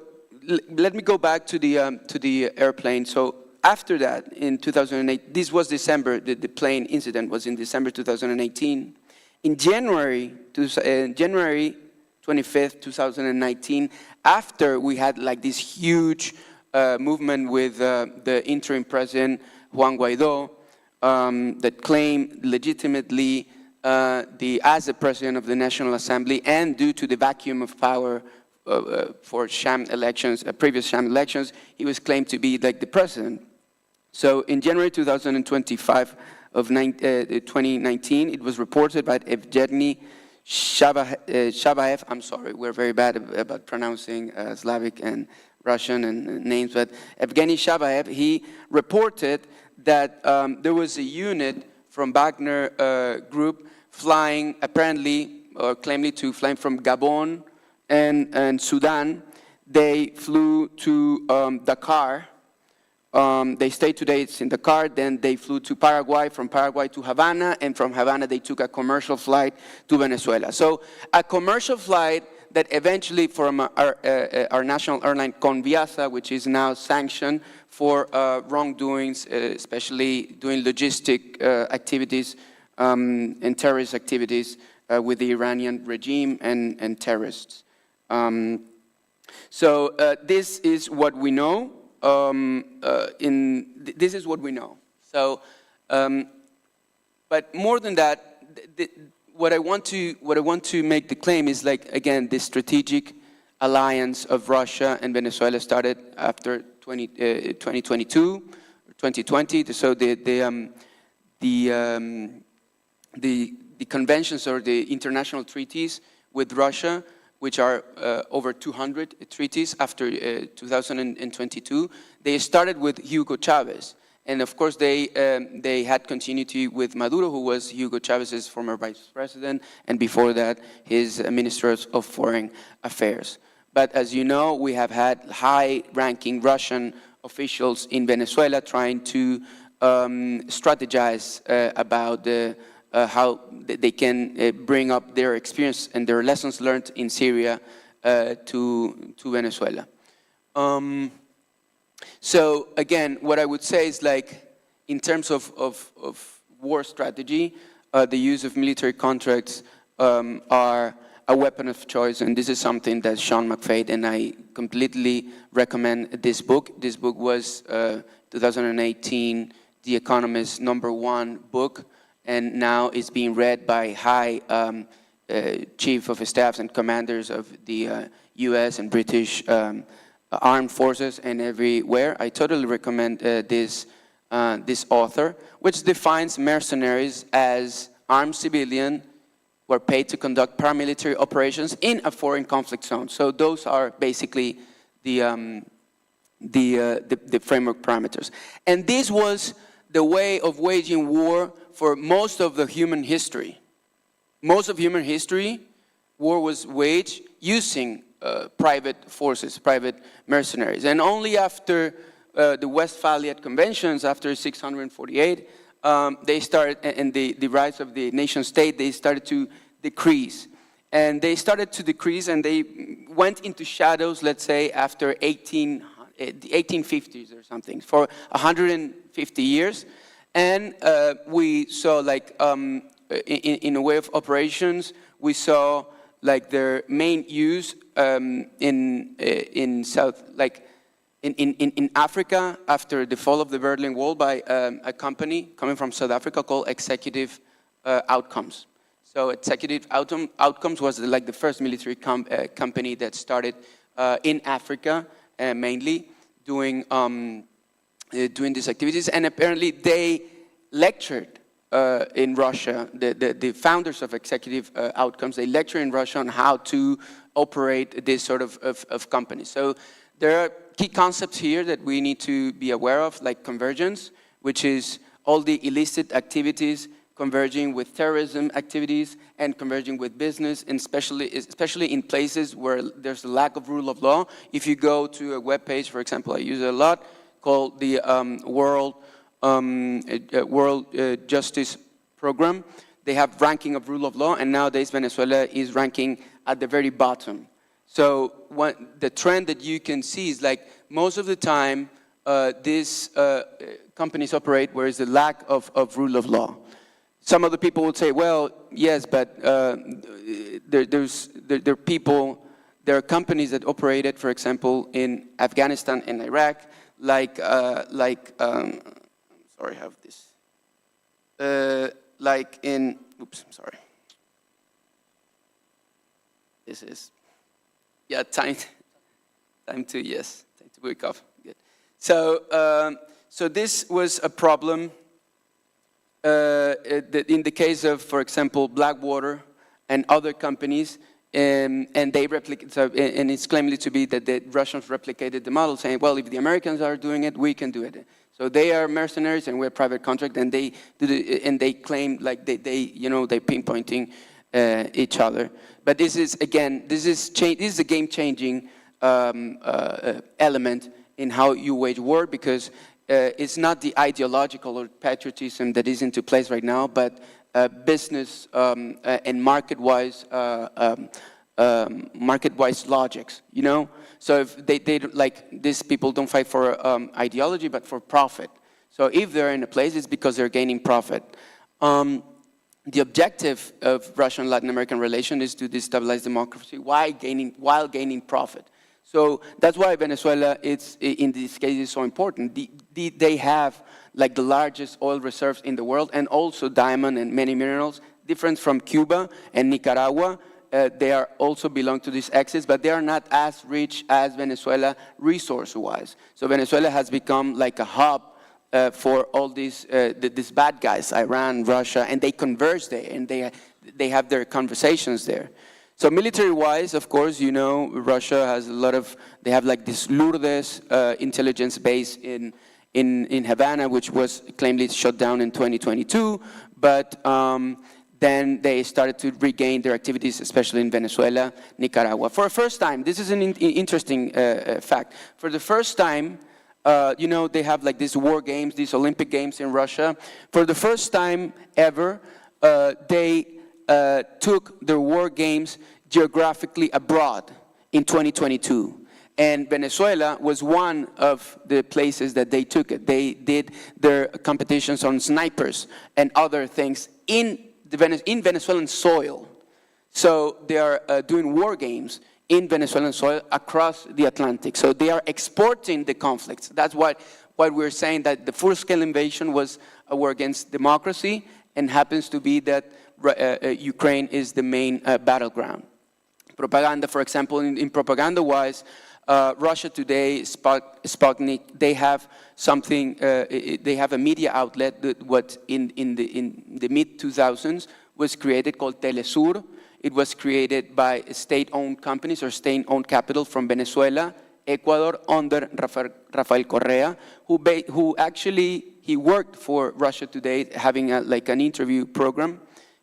let me go back to the airplane. So after that, in 2008, this was December. The plane incident was in December 2018. In January 25th, 2019, after we had like this huge movement with the interim president Juan Guaido that claimed legitimately as the president of the National Assembly, and due to the vacuum of power for sham elections, previous sham elections, he was claimed to be like the president. So in January 2025 of 2019, it was reported by Evgeny Shabaev. I'm sorry, we're very bad about pronouncing Slavic and Russian and names, but Evgeny Shabaev, he reported that there was a unit from Wagner group flying, apparently, or claiming to fly from Gabon and Sudan. They flew to Dakar. They stayed 2 days in Dakar, then they flew to Paraguay, from Paraguay to Havana, and from Havana they took a commercial flight to Venezuela. So a commercial flight that eventually from our national airline Conviasa, which is now sanctioned for wrongdoings, especially doing logistic activities and terrorist activities with the Iranian regime and terrorists. So this is what we know. This is what we know. So, but more than that, what I want to make the claim is, like, again, this strategic alliance of Russia and Venezuela started after 2022, 2020. So the conventions or the international treaties with Russia, which are over 200 treaties after 2022. They started with Hugo Chavez. And of course, they had continuity with Maduro, who was Hugo Chavez's former vice president, and before that, his Minister of Foreign Affairs. But as you know, we have had high-ranking Russian officials in Venezuela trying to strategize about how they can bring up their experience and their lessons learned in Syria to Venezuela. So again, what I would say is, like, in terms of war strategy, the use of military contracts are a weapon of choice, and this is something that Sean McFate and I completely recommend this book. This book was 2018 The Economist's #1 book, and now it's being read by high chief of staffs and commanders of the US and British armed forces and everywhere. I totally recommend this author, which defines mercenaries as armed civilians who are paid to conduct paramilitary operations in a foreign conflict zone. So those are basically the framework parameters. And this was the way of waging war for most of the human history. Most of human history, war was waged using private forces, private mercenaries. And only after the Westphalian Conventions, after 648, they started, and the rise of the nation state, they started to decrease. And they started to decrease, and they went into shadows, let's say, after the 1850s or something, for 150 years. And we saw, like, in a way of operations, we saw, like, their main use in South, like, in Africa, after the fall of the Berlin Wall, by a company coming from South Africa called Executive Outcomes. So Executive Outcomes was like the first military company that started in Africa, mainly doing these activities. And apparently they lectured in Russia, the founders of Executive Outcomes, they lecture in Russia on how to operate this sort of companies. So there are key concepts here that we need to be aware of, like convergence, which is all the illicit activities converging with terrorism activities and converging with business, and especially in places where there's a lack of rule of law. If you go to a web page, for example, I use it a lot, called the World Justice Program, they have ranking of rule of law, and nowadays Venezuela is ranking at the very bottom. So the trend that you can see is like most of the time these companies operate where is the lack of rule of law. Some of the people would say, well, yes, but there are companies that operated, for example, in Afghanistan and Iraq, like I'm sorry, I have this, like in, oops, I'm sorry. This is, yeah, time to wake up. Good. So, so this was a problem. In the case of, for example, Blackwater and other companies, and they replicate, and it's claimed to be that the Russians replicated the model, saying, well, if the Americans are doing it, we can do it. So they are mercenaries and we're private contract, and they claim like they pinpointing each other. But this is again, this is a game-changing element in how you wage war, because it's not the ideological or patriotism that is into place right now, but business and market-wise logics, you know? So if they like, these people don't fight for ideology, but for profit. So if they're in a place, it's because they're gaining profit. The objective of Russian-Latin American relations is to destabilize democracy while gaining profit. So that's why Venezuela, in this case, is so important. They have like the largest oil reserves in the world, and also diamond and many minerals, different from Cuba and Nicaragua. They are also belong to these axis, but they are not as rich as Venezuela resource-wise. So Venezuela has become like a hub for all these bad guys, Iran, Russia, and they converge there, and they have their conversations there. So military-wise, of course, you know, Russia has a lot of, they have like this Lourdes intelligence base in Havana, which was claimed shut down in 2022, but then they started to regain their activities, especially in Venezuela, Nicaragua. For the first time, this is an interesting fact. For the first time, you know, they have like these war games, these Olympic games in Russia. For the first time ever, they took their war games geographically abroad in 2022. And Venezuela was one of the places that they took it. They did their competitions on snipers and other things in Venezuelan soil. So they are doing war games in Venezuelan soil across the Atlantic. So they are exporting the conflicts. That's what we're saying, that the full-scale invasion was a war against democracy, and happens to be that Ukraine is the main battleground. Propaganda, for example, in propaganda-wise, Russia Today, Sputnik, they have something. They have a media outlet that what in the mid-2000s was created called Telesur. It was created by state-owned companies or state-owned capital from Venezuela, Ecuador, under Rafael Correa, who actually he worked for Russia Today, having like an interview program.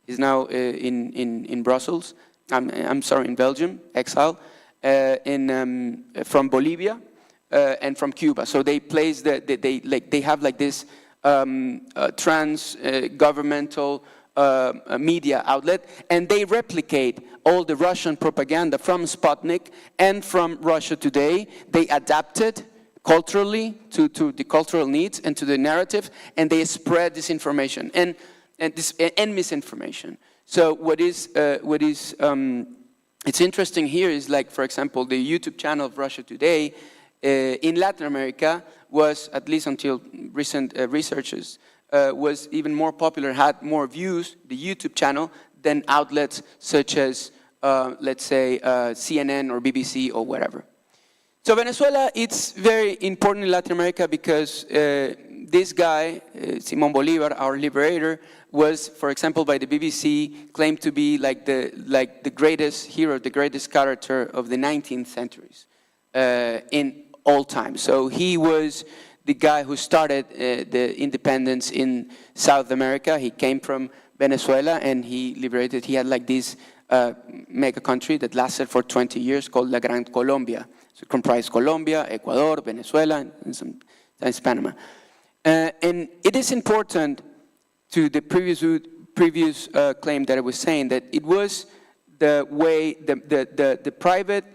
He's now in Brussels. I'm sorry, in Belgium, exile. From Bolivia and from Cuba. So they place they have like this trans-governmental media outlet, and they replicate all the Russian propaganda from Sputnik and from Russia Today. They adapt it culturally to the cultural needs and to the narrative, and they spread disinformation and misinformation. So what is it's interesting here is, like, for example, the YouTube channel of Russia Today in Latin America was, at least until recent researches, was even more popular, had more views, the YouTube channel, than outlets such as, let's say, CNN or BBC or whatever. So Venezuela, it's very important in Latin America because this guy, Simón Bolívar, our liberator, was, for example, by the BBC, claimed to be like the greatest hero, the greatest character of the 19th centuries in all time. So he was the guy who started the independence in South America. He came from Venezuela and he liberated, he had like this mega country that lasted for 20 years called La Gran Colombia. So it comprised Colombia, Ecuador, Venezuela, and sometimes Panama. And it is important to the previous claim that I was saying that it was the way, the private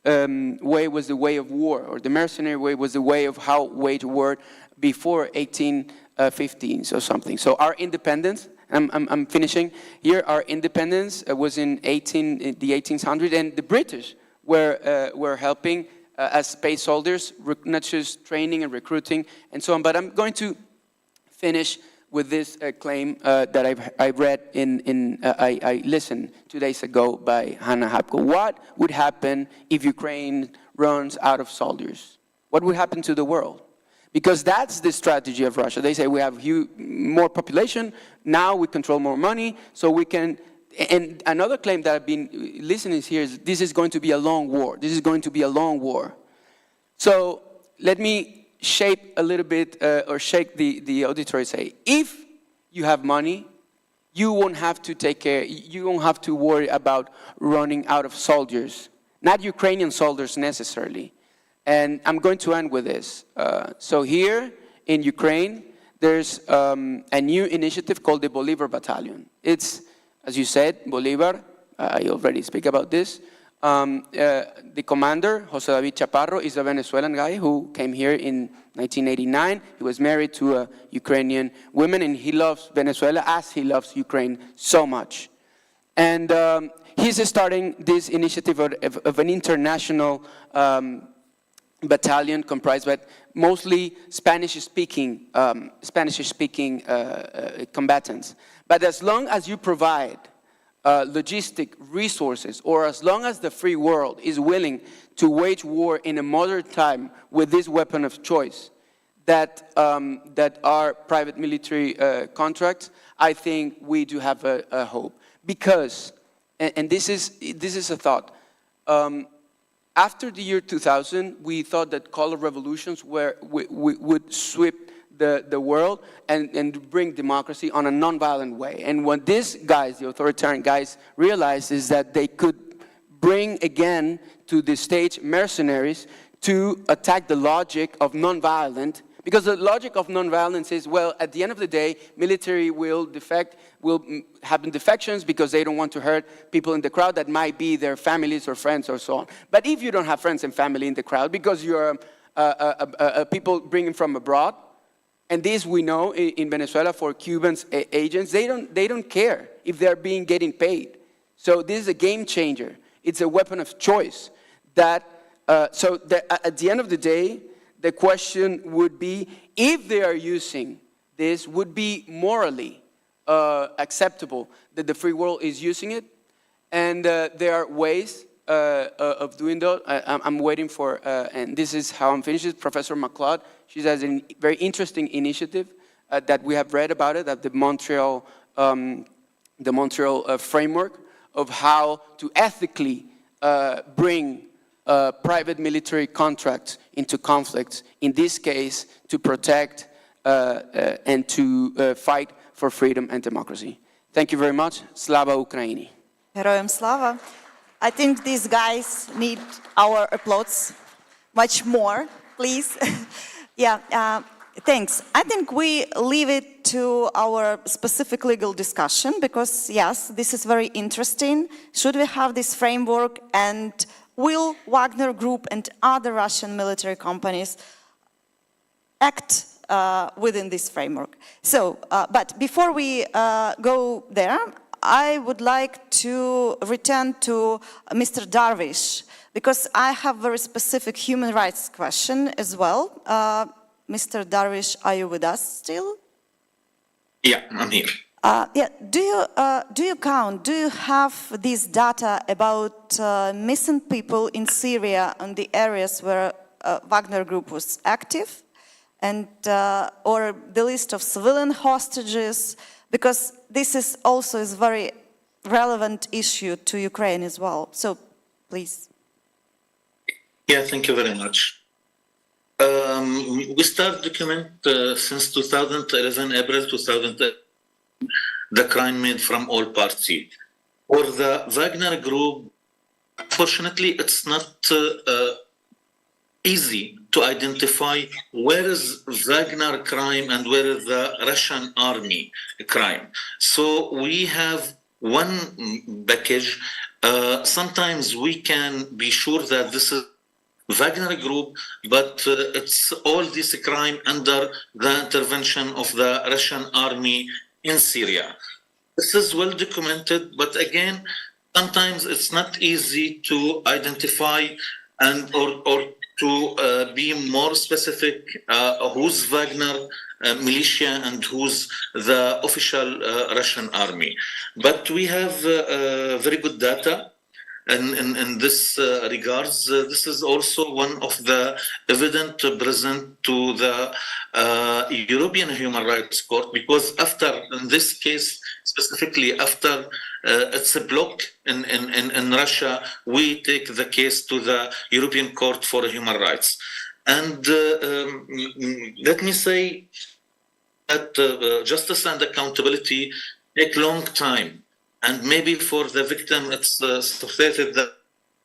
way was the way of war, or the mercenary way was the way of how wage war before 1815 or something. So our independence, I'm finishing here, our independence was in the 1800s, and the British were helping as paid soldiers, not just training and recruiting and so on. But I'm going to finish with this claim that I read I listened 2 days ago by Hannah Hapko. What would happen if Ukraine runs out of soldiers? What would happen to the world? Because that's the strategy of Russia. They say we have more population, now we control more money, so we can. And another claim that I've been listening here is this is going to be a long war. This is going to be a long war. So let me shape a little bit, or shake the auditory, say, if you have money, you won't have to take care, you won't have to worry about running out of soldiers. Not Ukrainian soldiers necessarily. And I'm going to end with this. So here in Ukraine, there's a new initiative called the Bolivar Battalion. It's, as you said, Bolivar, I already speak about this. The commander, José David Chaparro, is a Venezuelan guy who came here in 1989. He was married to a Ukrainian woman, and he loves Venezuela as he loves Ukraine so much. And he's starting this initiative of an international battalion comprised by mostly Spanish-speaking combatants. But as long as you provide logistic resources, or as long as the free world is willing to wage war in a modern time with this weapon of choice, that are private military contracts, I think we do have a hope. Because, and this is a thought, after the year 2000, we thought that color revolutions would sweep the world and bring democracy on a non-violent way. And what these guys, the authoritarian guys, realized is that they could bring again to the stage mercenaries to attack the logic of non-violent, because the logic of non-violence is, well, at the end of the day, military will happen defections because they don't want to hurt people in the crowd that might be their families or friends or so on. But if you don't have friends and family in the crowd because you're people bringing from abroad, and this we know in Venezuela for Cubans agents, they don't care if they're getting paid. So this is a game changer. It's a weapon of choice. At the end of the day, the question would be, if they are using this, would be morally acceptable that the free world is using it? And there are ways of doing that. I'm waiting for, and this is how I'm finishing, Professor McLeod. She has a very interesting initiative that we have read about it at the Montreal framework of how to ethically bring private military contracts into conflicts, in this case, to protect and to fight for freedom and democracy. Thank you very much. Slava Ukraini. Героям слава. I think these guys need our applause much more, please. Yeah, thanks. I think we leave it to our specific legal discussion because, yes, this is very interesting. Should we have this framework, and will Wagner Group and other Russian military companies act within this framework? So, but before we go there, I would like to return to Mr. Darwish, because I have very specific human rights question as well. Mr. Darwish, are you with us still? Yeah, I'm here. Yeah. Do you have this data about missing people in Syria and the areas where Wagner Group was active, and or the list of civilian hostages? Because this is also a very relevant issue to Ukraine as well. So, please. Yeah, thank you very much. We start document since 2011, April 2011, the crime made from all parties. For the Wagner Group, unfortunately, it's not easy to identify where is Wagner crime and where is the Russian army crime. So we have one package. Sometimes we can be sure that this is Wagner Group, but it's all this crime under the intervention of the Russian army in Syria. This is well documented, but again, sometimes it's not easy to identify and or to be more specific who's Wagner militia and who's the official Russian army. But we have very good data. In this regards, this is also one of the evidence present to the European Human Rights Court, because after, in this case specifically, after it's a block in Russia, we take the case to the European Court for Human Rights. And let me say that justice and accountability take a long time. And maybe for the victim, it's stated that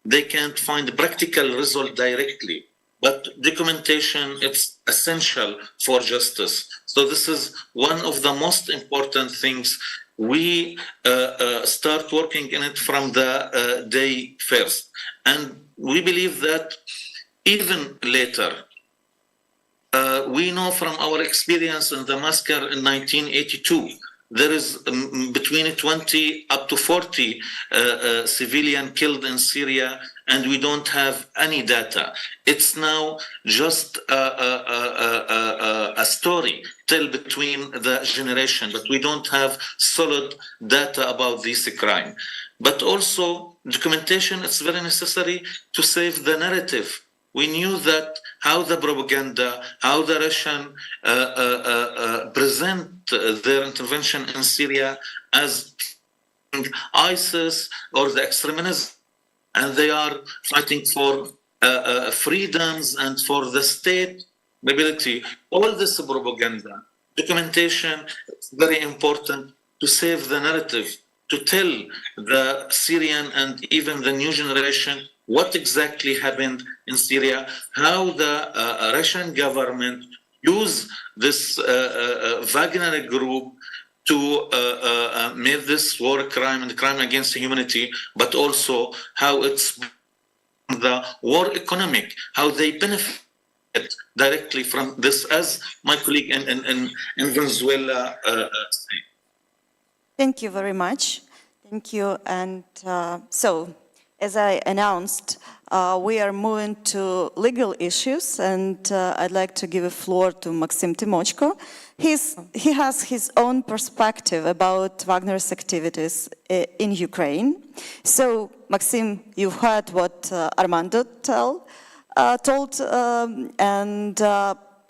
they can't find a practical result directly. But documentation, it's essential for justice. So this is one of the most important things. We start working in it from the day first. And we believe that even later, we know from our experience in the massacre in 1982, there is between 20 up to 40 civilians killed in Syria, and we don't have any data. It's now just a story tell between the generation, but we don't have solid data about this crime. But also documentation, it's very necessary to save the narrative. We knew that how the propaganda, how the Russian present their intervention in Syria as ISIS or the extremism, and they are fighting for freedoms and for the state mobility. All this propaganda, documentation, is very important to save the narrative, to tell the Syrian and even the new generation what exactly happened in Syria, how the Russian government used this Wagner group to make this war crime and crime against humanity, but also how it's the war economic, how they benefit directly from this, as my colleague in Venezuela said. Thank you very much. Thank you. And so, as I announced, we are moving to legal issues, and I'd like to give a floor to Maxim Timochko. He has his own perspective about Wagner's activities in Ukraine. So, Maxim, you've heard what Armando told, and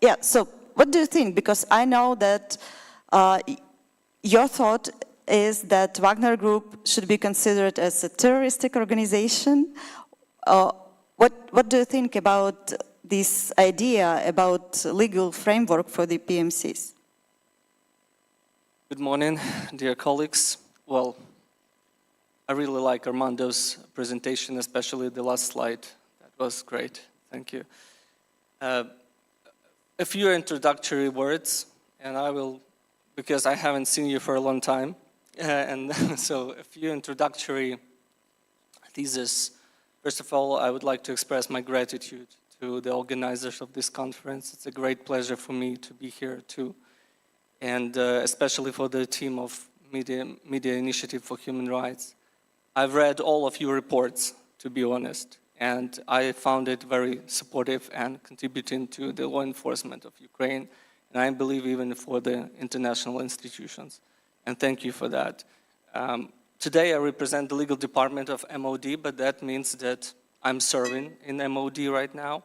yeah, so what do you think? Because I know that your thought is that Wagner Group should be considered as a terroristic organization. What do you think about this idea about legal framework for the PMCs? Good morning, dear colleagues. Well, I really like Armando's presentation, especially the last slide. That was great. Thank you. A few introductory words, and I will, because I haven't seen you for a long time, and so a few introductory theses. First of all, I would like to express my gratitude to the organizers of this conference. It's a great pleasure for me to be here too, and especially for the team of Media Initiative for Human Rights. I've read all of your reports, to be honest, and I found it very supportive and contributing to the law enforcement of Ukraine, and I believe even for the international institutions. And thank you for that. Today I represent the legal department of MOD, but that means that I'm serving in MOD right now.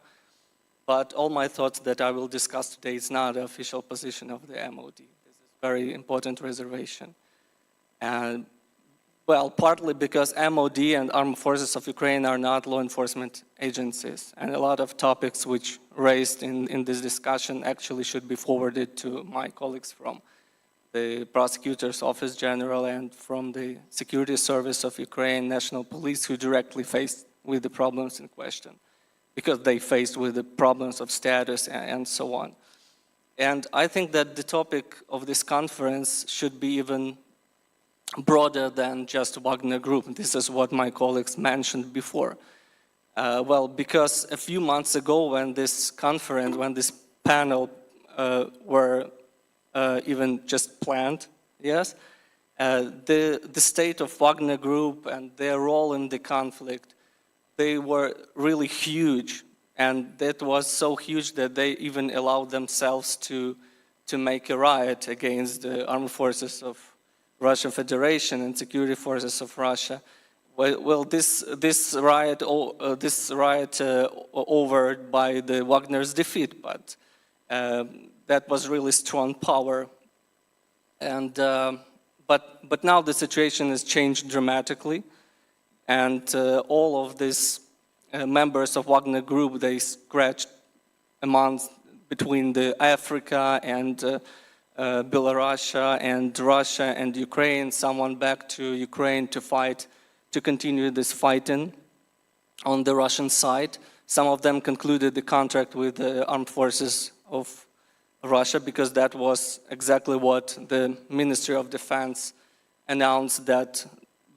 But all my thoughts that I will discuss today is not the official position of the MOD. This is a very important reservation. And well, partly because MOD and Armed Forces of Ukraine are not law enforcement agencies. And a lot of topics which raised in this discussion actually should be forwarded to my colleagues from the Prosecutor's Office General and from the Security Service of Ukraine, National Police, who directly faced with the problems in question, because they faced with the problems of status and so on. And I think that the topic of this conference should be even broader than just Wagner Group. This is what my colleagues mentioned before. Well, because a few months ago when this conference, when this panel were even just planned, yes, the state of Wagner Group and their role in the conflict, they were really huge, and that was so huge that they even allowed themselves to make a riot against the armed forces of Russian Federation and security forces of Russia. Well, this riot over by the Wagner's defeat, but that was really strong power. And but now the situation has changed dramatically, and all of these members of Wagner Group, they scratched amongst between the Africa and Belarus and Russia and Ukraine. Someone back to Ukraine to fight, to continue this fighting on the Russian side. Some of them concluded the contract with the armed forces of Russia, because that was exactly what the Ministry of Defense announced, that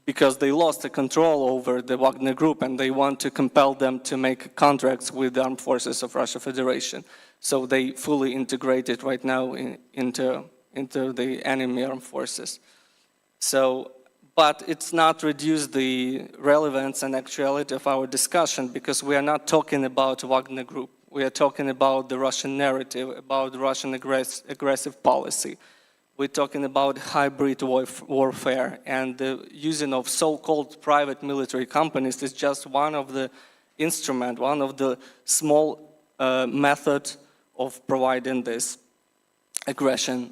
because they lost the control over the Wagner Group and they want to compel them to make contracts with the armed forces of Russia Federation. So they fully integrated right now into the enemy armed forces. So, but it's not reduced the relevance and actuality of our discussion, because we are not talking about Wagner Group. We are talking about the Russian narrative, about the Russian aggressive policy. We're talking about hybrid warfare, and the using of so-called private military companies is just one of the instruments, one of the small methods of providing this aggression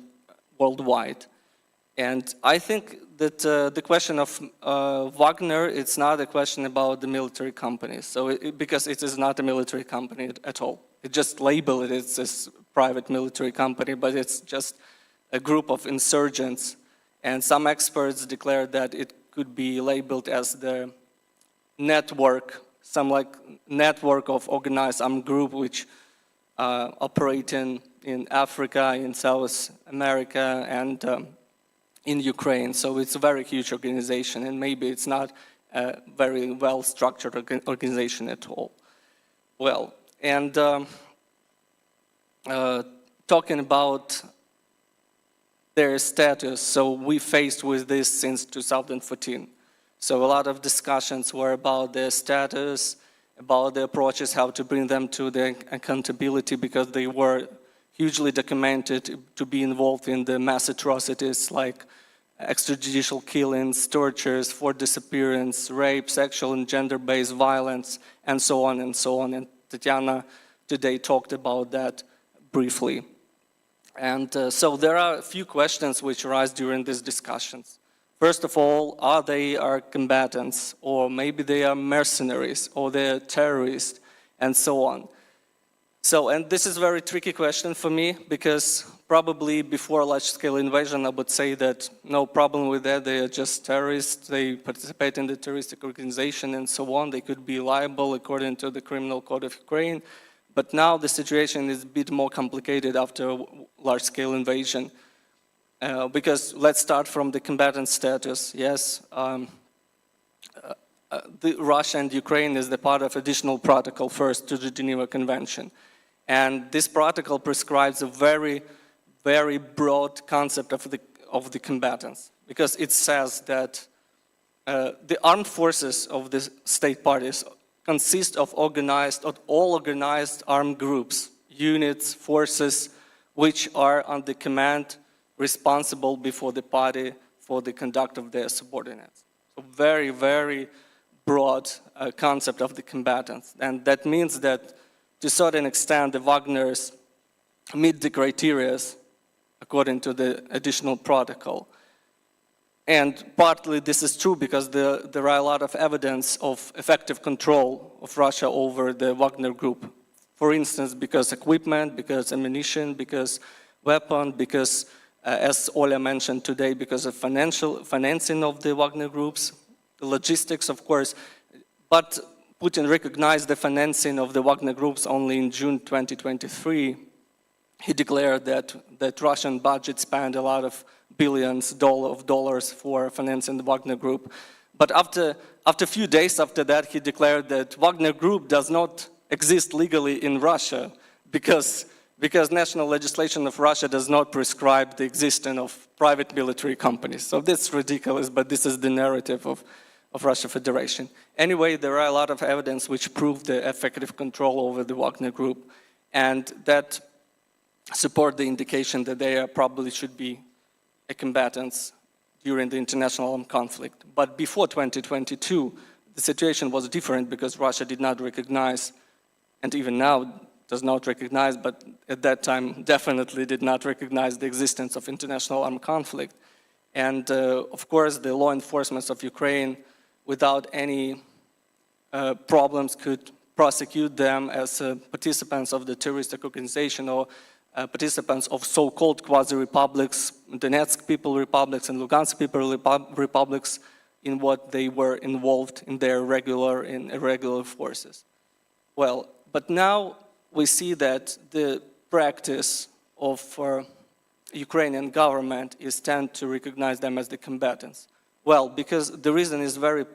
worldwide. And I think that the question of Wagner, it's not a question about the military companies. So because it is not a military company at all. It just labeled it as a private military company, but it's just a group of insurgents. And some experts declare that it could be labeled as the network, some like network of organized armed group which operate in Africa, in South America, and in Ukraine. So it's a very huge organization, and maybe it's not a very well-structured organization at all. Well, and talking about their status, so we faced with this since 2014. So a lot of discussions were about their status, about the approaches, how to bring them to the accountability, because they were hugely documented to be involved in the mass atrocities like extrajudicial killings, tortures, forced disappearance, rape, sexual and gender-based violence, and so on and so on. And Tatiana today talked about that briefly. And so there are a few questions which arise during these discussions. First of all, are they combatants, or maybe they are mercenaries, or they're terrorists, and so on. So, and this is a very tricky question for me, because probably before a large-scale invasion, I would say that no problem with that, they are just terrorists, they participate in the terroristic organization and so on, they could be liable according to the Criminal Code of Ukraine. But now the situation is a bit more complicated after a large-scale invasion. Because let's start from the combatant status. Yes, Russia and Ukraine is the part of additional protocol first to the Geneva Convention. And this protocol prescribes a very, very broad concept of the combatants, because it says that the armed forces of the state parties consist of all organized armed groups, units, forces, which are under command, responsible before the party for the conduct of their subordinates. So very, very broad concept of the combatants. And that means that to a certain extent the Wagners meet the criteria according to the additional protocol. And partly this is true because there are a lot of evidence of effective control of Russia over the Wagner group. For instance, because equipment, because ammunition, because weapon, because, as Oля mentioned today, because of financing of the Wagner groups, the logistics, of course. But Putin recognized the financing of the Wagner groups only in June 2023. He declared that Russian budget spent a lot of billions of dollars for financing the Wagner group. But after a few days after that, he declared that Wagner group does not exist legally in Russia because national legislation of Russia does not prescribe the existence of private military companies. So that's ridiculous, but this is the narrative of Russia Federation. Anyway, there are a lot of evidence which prove the effective control over the Wagner group, and that support the indication that they probably should be combatants during the international armed conflict. But before 2022, the situation was different because Russia did not recognize, and even now does not recognize, but at that time definitely did not recognize the existence of international armed conflict. And of course, the law enforcement of Ukraine, without any problems, could prosecute them as participants of the terroristic organization or participants of so-called quasi-republics, Donetsk People Republics and Lugansk People Republics, in what they were involved in their irregular forces. Well, but now we see that the practice of Ukrainian government is tend to recognize them as the combatants. Well, because the reason is very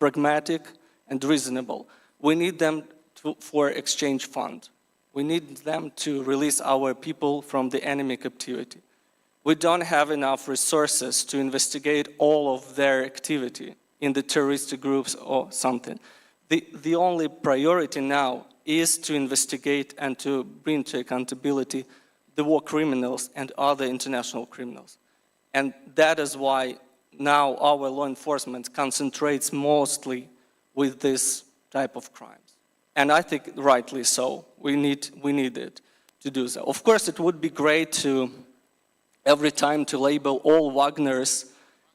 pragmatic and reasonable. We need them for exchange fund. We need them to release our people from the enemy captivity. We don't have enough resources to investigate all of their activity in the terrorist groups or something. The only priority now is to investigate and to bring to accountability the war criminals and other international criminals. And that is why now our law enforcement concentrates mostly with this type of crimes. And I think rightly so. We need it to do so. Of course, it would be great to every time to label all Wagners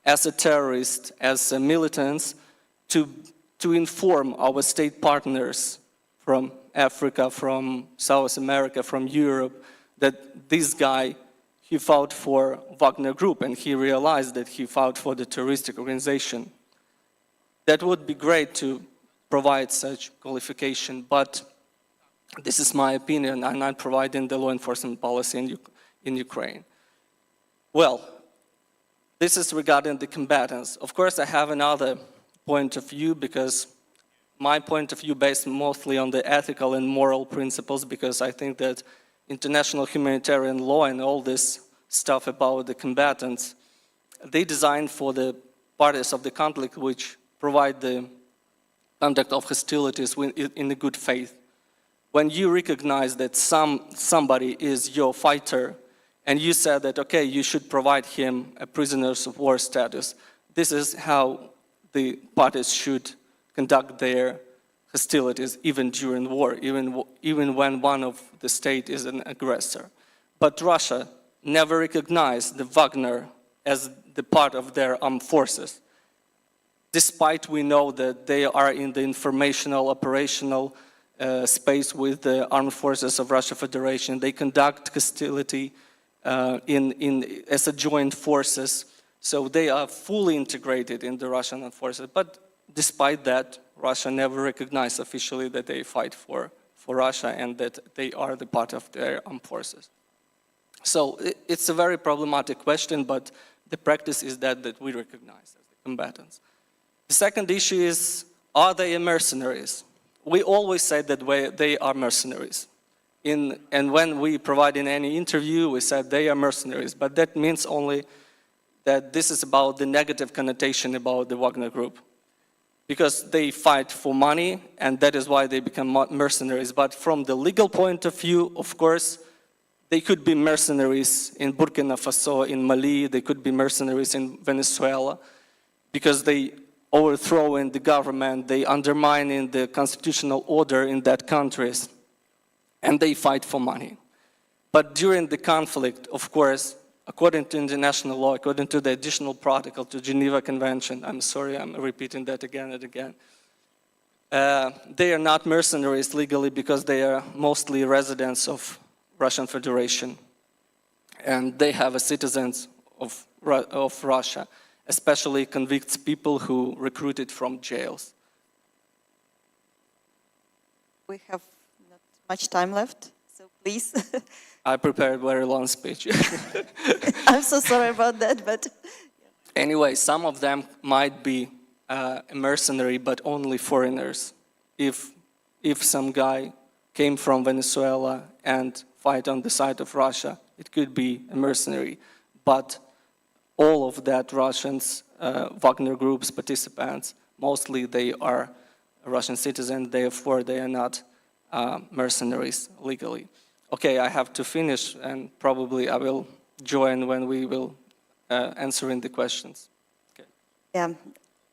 as a terrorist, as militants, to inform our state partners from Africa, from South America, from Europe, that this guy, he fought for Wagner Group and he realized that he fought for the terroristic organization. That would be great to provide such qualification, but this is my opinion. I'm not providing the law enforcement policy in Ukraine. Well, this is regarding the combatants. Of course, I have another point of view because my point of view based mostly on the ethical and moral principles, because I think that international humanitarian law and all this stuff about the combatants, they designed for the parties of the conflict which provide the conduct of hostilities in a good faith. When you recognize that somebody is your fighter and you said that, okay, you should provide him a prisoners of war status, this is how the parties should conduct their hostilities even during war, even when one of the state is an aggressor. But Russia never recognized the Wagner as the part of their armed forces. Despite we know that they are in the informational, operational space with the armed forces of Russia Federation, they conduct hostility as a joint forces, so they are fully integrated in the Russian armed forces. But despite that, Russia never recognized officially that they fight for Russia and that they are the part of their armed forces. So it's a very problematic question, but the practice is that we recognize as the combatants. The second issue is, are they mercenaries? We always say that they are mercenaries. And when we provide in any interview, we said they are mercenaries, but that means only that this is about the negative connotation about the Wagner Group. because they fight for money, and that is why they become mercenaries. But from the legal point of view, of course, they could be mercenaries in Burkina Faso, in Mali, they could be mercenaries in Venezuela, because they overthrow in the government, they undermine in the constitutional order in that countries, and they fight for money. But during the conflict, of course, according to international law, according to the additional protocol to Geneva Convention, I'm sorry, I'm repeating that again and again, they are not mercenaries legally because they are mostly residents of Russian Federation, and they have a citizens of Russia, especially convicted people who recruited from jails. We have not much time left, so please. I prepared a very long speech. I'm so sorry about that, but... Anyway, some of them might be a mercenary, but only foreigners. If some guy came from Venezuela and fight on the side of Russia, it could be a mercenary. But all of that Russians, Wagner Group's participants, mostly they are Russian citizens, therefore they are not mercenaries legally. Okay, I have to finish, and probably I will join when we will answering the questions. Okay. Yeah,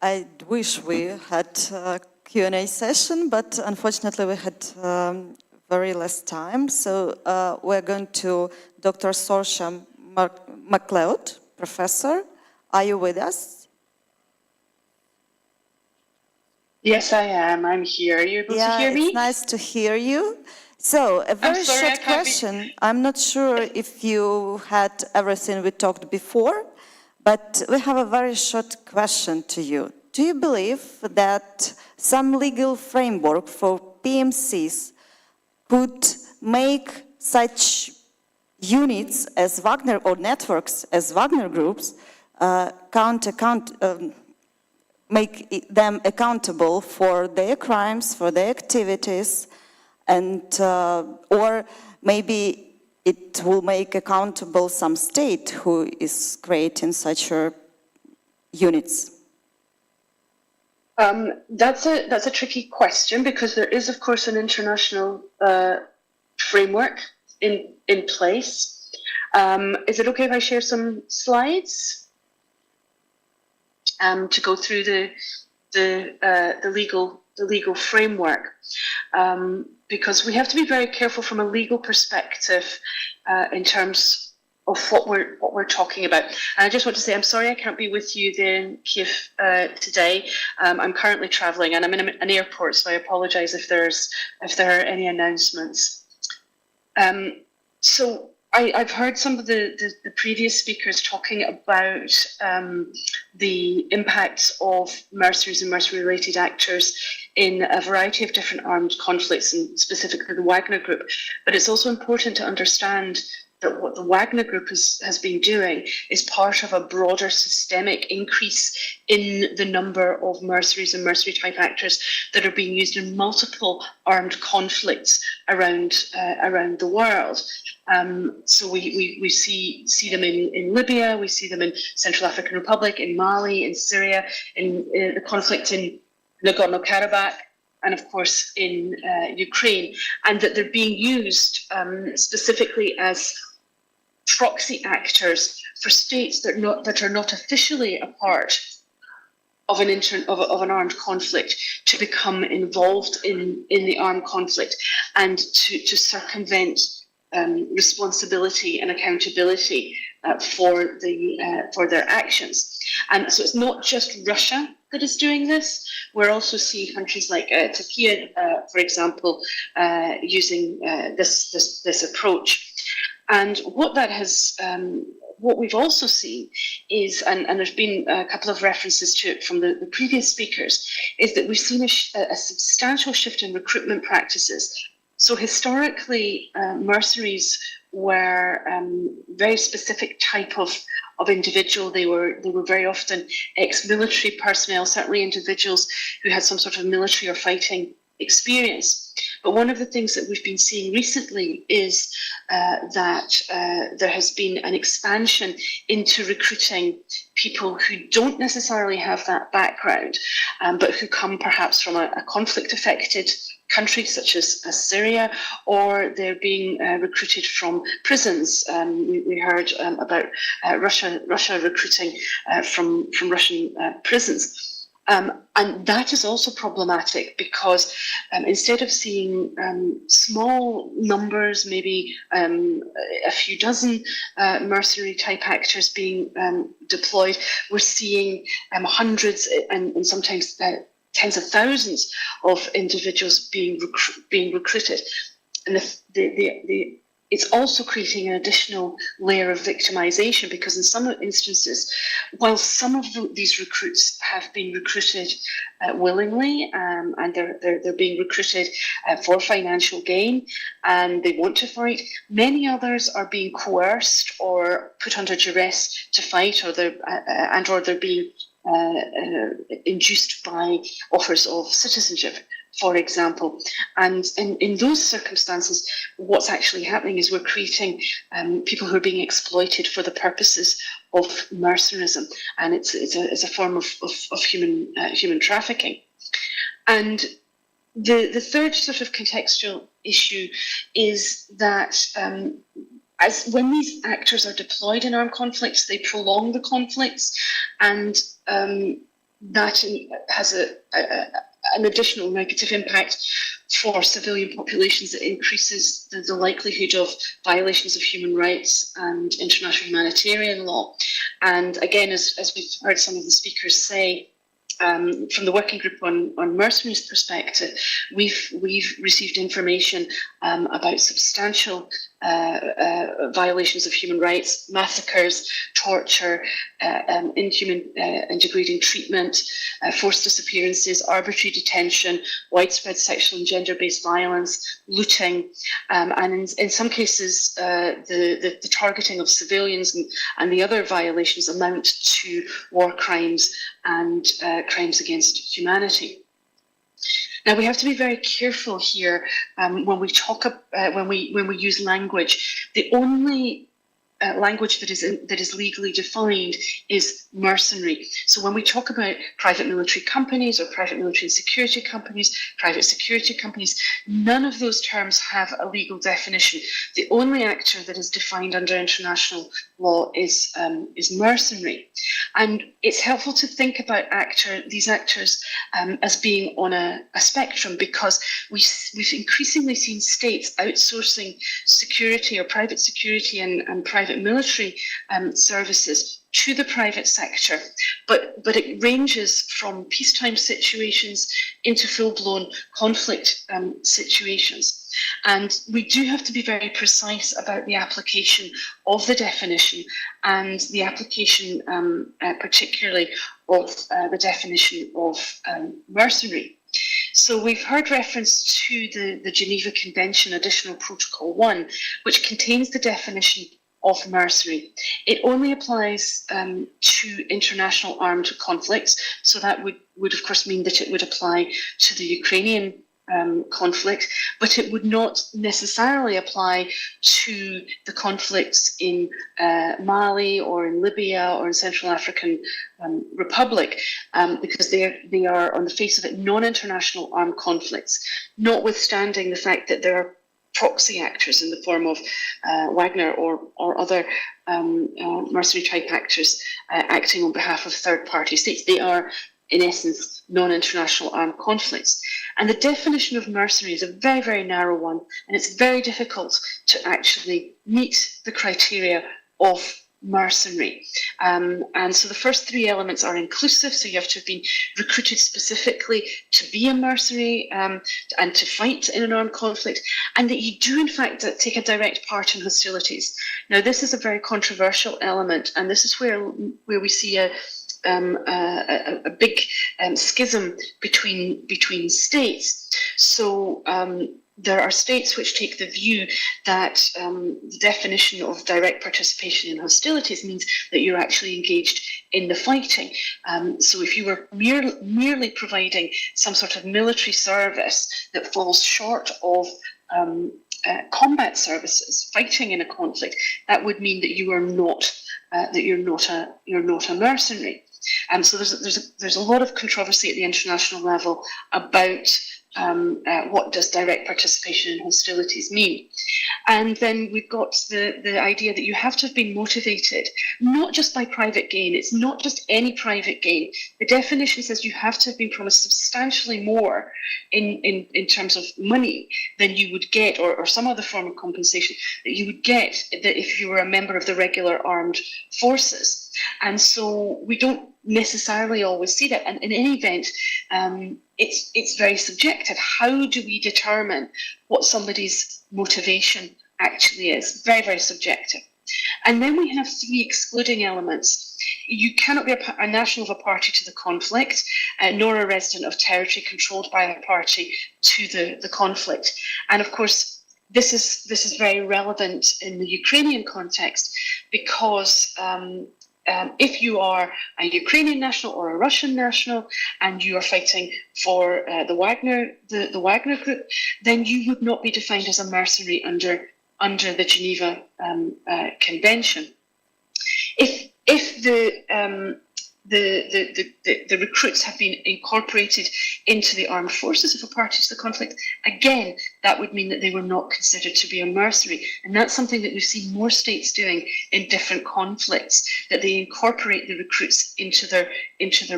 I wish we had a Q&A session, but unfortunately we had very less time. So we're going to Dr. Saoirse MacLeod, professor. Are you with us? Yes, I am. I'm here. Are you able to hear me? Yeah, it's nice to hear you. So, a very short question. I'm not sure if you had everything we talked before, but we have a very short question to you. Do you believe that some legal framework for PMCs could make such units as Wagner or networks as Wagner groups make them accountable for their crimes, for their activities, and or maybe it will make accountable some state who is creating such units? That's a tricky question, because there is, of course, an international framework in place. Is it okay if I share some slides to go through the legal framework? Because we have to be very careful from a legal perspective in terms of what we're talking about. And I just want to say, I'm sorry I can't be with you there in Kiev today. I'm currently traveling and I'm in an airport, so I apologize if there are any announcements. So I've heard some of the previous speakers talking about the impacts of mercenaries and mercenary-related actors in a variety of different armed conflicts, and specifically the Wagner Group. But it's also important to understand that what the Wagner Group has been doing is part of a broader systemic increase in the number of mercenaries and mercenary-type actors that are being used in multiple armed conflicts around the world. So we see them in Libya, we see them in Central African Republic, in Mali, in Syria, in the conflict in Nagorno-Karabakh, and of course in Ukraine, and that they're being used specifically as proxy actors for states that are not officially a part of an armed conflict to become involved in the armed conflict and to circumvent responsibility and accountability for their actions. And so it's not just Russia that is doing this. We're also seeing countries like Turkey, for example, using this approach. And what we've also seen is, and there's been a couple of references to it from the previous speakers, is that we've seen a substantial shift in recruitment practices. So historically, mercenaries were very specific type of individual. They were very often ex-military personnel, certainly individuals who had some sort of military or fighting experience. But one of the things that we've been seeing recently is that there has been an expansion into recruiting people who don't necessarily have that background, but who come perhaps from a conflict-affected country such as Syria, or they're being recruited from prisons. We heard about Russia recruiting from Russian prisons. And that is also problematic because instead of seeing small numbers, maybe a few dozen mercenary type actors being deployed, we're seeing hundreds and sometimes tens of thousands of individuals being recruited. And it's also creating an additional layer of victimization because in some instances, while some of these recruits have been recruited willingly and they're being recruited for financial gain and they want to fight, many others are being coerced or put under duress to fight, or they're being induced by offers of citizenship, for example. And in those circumstances, what's actually happening is we're creating people who are being exploited for the purposes of mercenarism, and it's a form of human trafficking. And the third sort of contextual issue is that when these actors are deployed in armed conflicts, they prolong the conflicts, and that has an additional negative impact for civilian populations. It increases the likelihood of violations of human rights and international humanitarian law. And again, as we've heard some of the speakers say, from the working group on mercenaries perspective, we've received information about substantial violations of human rights, massacres, torture, inhuman and degrading treatment, forced disappearances, arbitrary detention, widespread sexual and gender-based violence, looting, and in some cases the targeting of civilians and the other violations amount to war crimes and crimes against humanity. Now we have to be very careful here when we talk when we use language. The only language that is legally defined is mercenary. So when we talk about private military companies or private military and security companies, private security companies, none of those terms have a legal definition. The only actor that is defined under international law is mercenary. And it's helpful to think about these actors as being on a spectrum, because we've increasingly seen states outsourcing security or private security and private military services to the private sector, but it ranges from peacetime situations into full-blown conflict situations. And we do have to be very precise about the application of the definition and the application particularly of the definition of mercenary. So we've heard reference to the Geneva Convention Additional Protocol 1, which contains the definition of mercenary. It only applies to international armed conflicts, so that would of course mean that it would apply to the Ukrainian conflict, but it would not necessarily apply to the conflicts in Mali or in Libya or in Central African Republic, because they are on the face of it non-international armed conflicts, notwithstanding the fact that there are proxy actors in the form of Wagner or other mercenary type actors acting on behalf of third-party states. They are, in essence, non-international armed conflicts. And the definition of mercenary is a very, very narrow one, and it's very difficult to actually meet the criteria of mercenary. And so the first three elements are inclusive, so you have to have been recruited specifically to be a mercenary and to fight in an armed conflict, and that you do in fact take a direct part in hostilities. Now this is a very controversial element, and this is where we see a big schism between states. So there are states which take the view that the definition of direct participation in hostilities means that you're actually engaged in the fighting. So if you were merely providing some sort of military service that falls short of combat services, fighting in a conflict, that would mean that you are not you're not a mercenary. So there's a lot of controversy at the international level about what does direct participation in hostilities mean. And then we've got the idea that you have to have been motivated, not just by private gain. It's not just any private gain. The definition says you have to have been promised substantially more in terms of money than you would get, or some other form of compensation that you would get if you were a member of the regular armed forces. And so we don't necessarily always see that. And in any event, it's very subjective. How do we determine what somebody's motivation actually is? Very, very subjective. And then we have three excluding elements. You cannot be a national of a party to the conflict, nor a resident of territory controlled by a party to the conflict. And of course, this is very relevant in the Ukrainian context because if you are a Ukrainian national or a Russian national and you are fighting for the Wagner group, then you would not be defined as a mercenary under the Geneva Convention. If the recruits have been incorporated into the armed forces of a party to the conflict, again, that would mean that they were not considered to be a mercenary. And that's something that we've seen more states doing in different conflicts, that they incorporate the recruits into their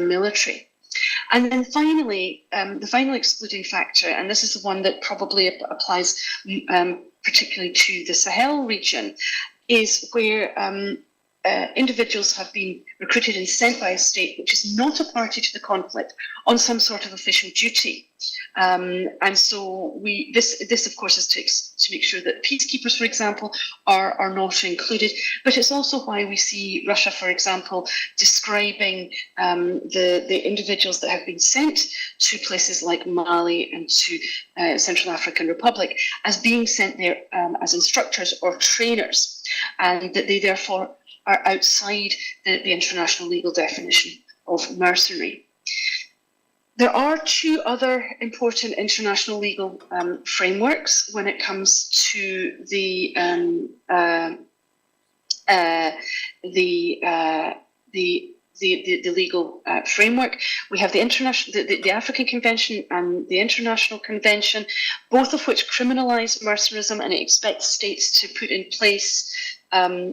military. And then finally, the final excluding factor, and this is the one that probably applies particularly to the Sahel region, is where individuals have been recruited and sent by a state which is not a party to the conflict on some sort of official duty. And so this of course is to make sure that peacekeepers, for example, are not included. But it's also why we see Russia, for example, describing the individuals that have been sent to places like Mali and to Central African Republic as being sent there as instructors or trainers, and that they therefore are outside the international legal definition of mercenary. There are two other important international legal frameworks when it comes to the legal framework. We have the African Convention and the International Convention, both of which criminalize mercenarism and expect states to put in place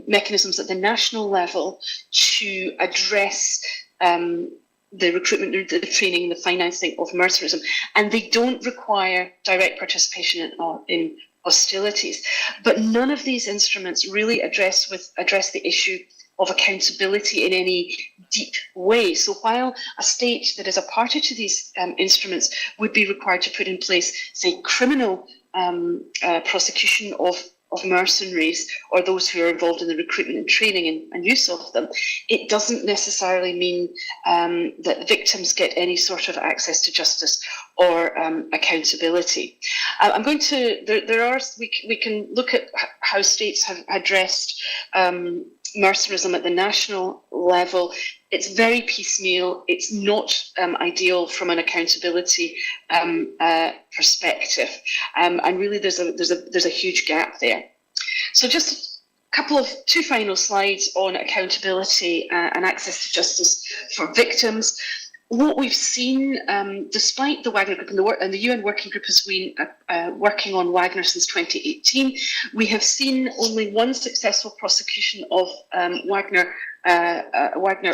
mechanisms at the national level to address the recruitment, the training, the financing of mercenarism. And they don't require direct participation in hostilities. But none of these instruments really address the issue of accountability in any deep way. So while a state that is a party to these instruments would be required to put in place, say, criminal prosecution of mercenaries or those who are involved in the recruitment and training and use of them, it doesn't necessarily mean that victims get any sort of access to justice or accountability. I'm going to, we can look at how states have addressed mercenarism at the national level. It's very piecemeal. It's not ideal from an accountability perspective, and really there's a huge gap there. So just two final slides on accountability and access to justice for victims. What we've seen, despite the Wagner Group and the UN Working Group has been working on Wagner since 2018, we have seen only one successful prosecution of Wagner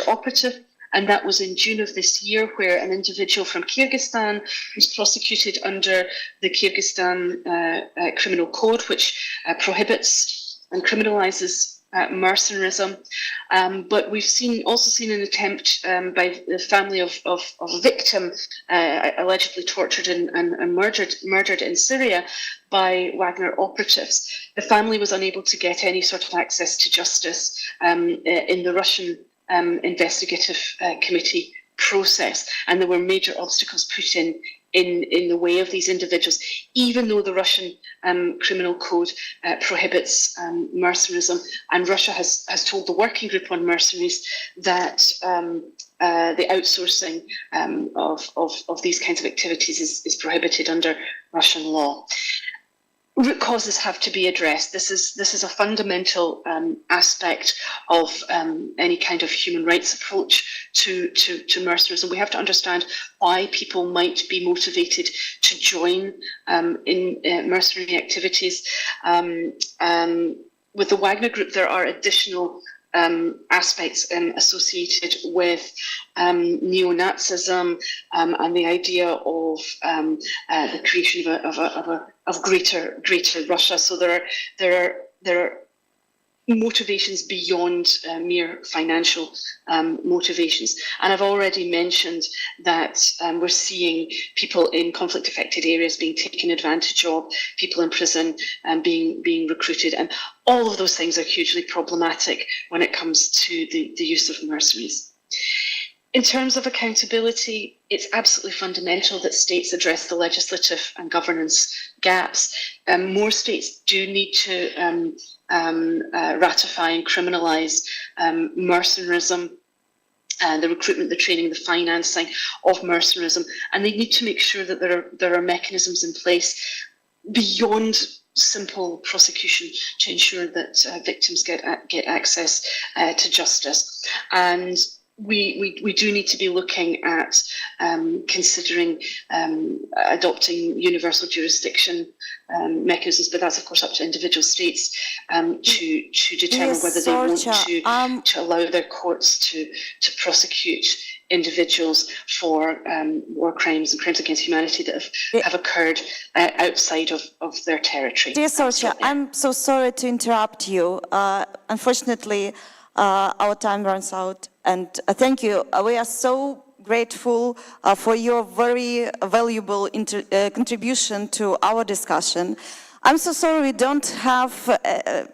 operative, and that was in June of this year, where an individual from Kyrgyzstan was prosecuted under the Kyrgyzstan Criminal Code, which prohibits and criminalizes mercenarism. But we've also seen an attempt by the family of a victim allegedly tortured and murdered in Syria by Wagner operatives. The family was unable to get any sort of access to justice in the Russian investigative committee process, and there were major obstacles put in in the way of these individuals, even though the Russian criminal code prohibits mercenarism. And Russia has told the working group on mercenaries that the outsourcing of these kinds of activities is prohibited under Russian law. Root causes have to be addressed. This is a fundamental aspect of any kind of human rights approach to mercenarism. We have to understand why people might be motivated to join in mercenary activities. With the Wagner Group, there are additional aspects associated with neo-Nazism and the idea of the creation of greater Russia. So there are motivations beyond mere financial motivations. And I've already mentioned that we're seeing people in conflict-affected areas being taken advantage of, people in prison being recruited, and all of those things are hugely problematic when it comes to the use of mercenaries. In terms of accountability, it's absolutely fundamental that states address the legislative and governance gaps. More states do need to ratify and criminalise mercenarism, the recruitment, the training, the financing of mercenarism, and they need to make sure that there are mechanisms in place beyond simple prosecution to ensure that victims get access to justice. And we do need to be looking at considering adopting universal jurisdiction mechanisms, but that's of course up to individual states to determine whether they want to allow their courts to prosecute individuals for war crimes and crimes against humanity that have occurred outside of their territory. Dear Sorcha, I'm so sorry to interrupt you. Unfortunately, our time runs out, and thank you. We are so grateful for your very valuable contribution to our discussion. I'm so sorry we don't have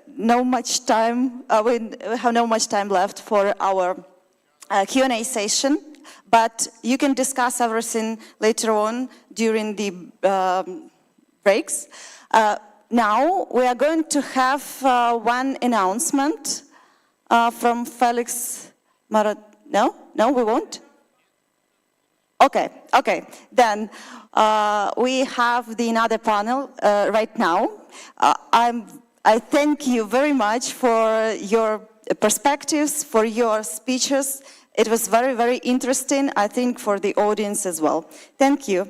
no much time. We have no much time left for our Q&A session, but you can discuss everything later on during the breaks. Now we are going to have one announcement from Felix Marat. No, we won't. Okay. Then we have the another panel right now. I thank you very much for your perspectives, for your speeches. It was very, very interesting, I think, for the audience as well. Thank you.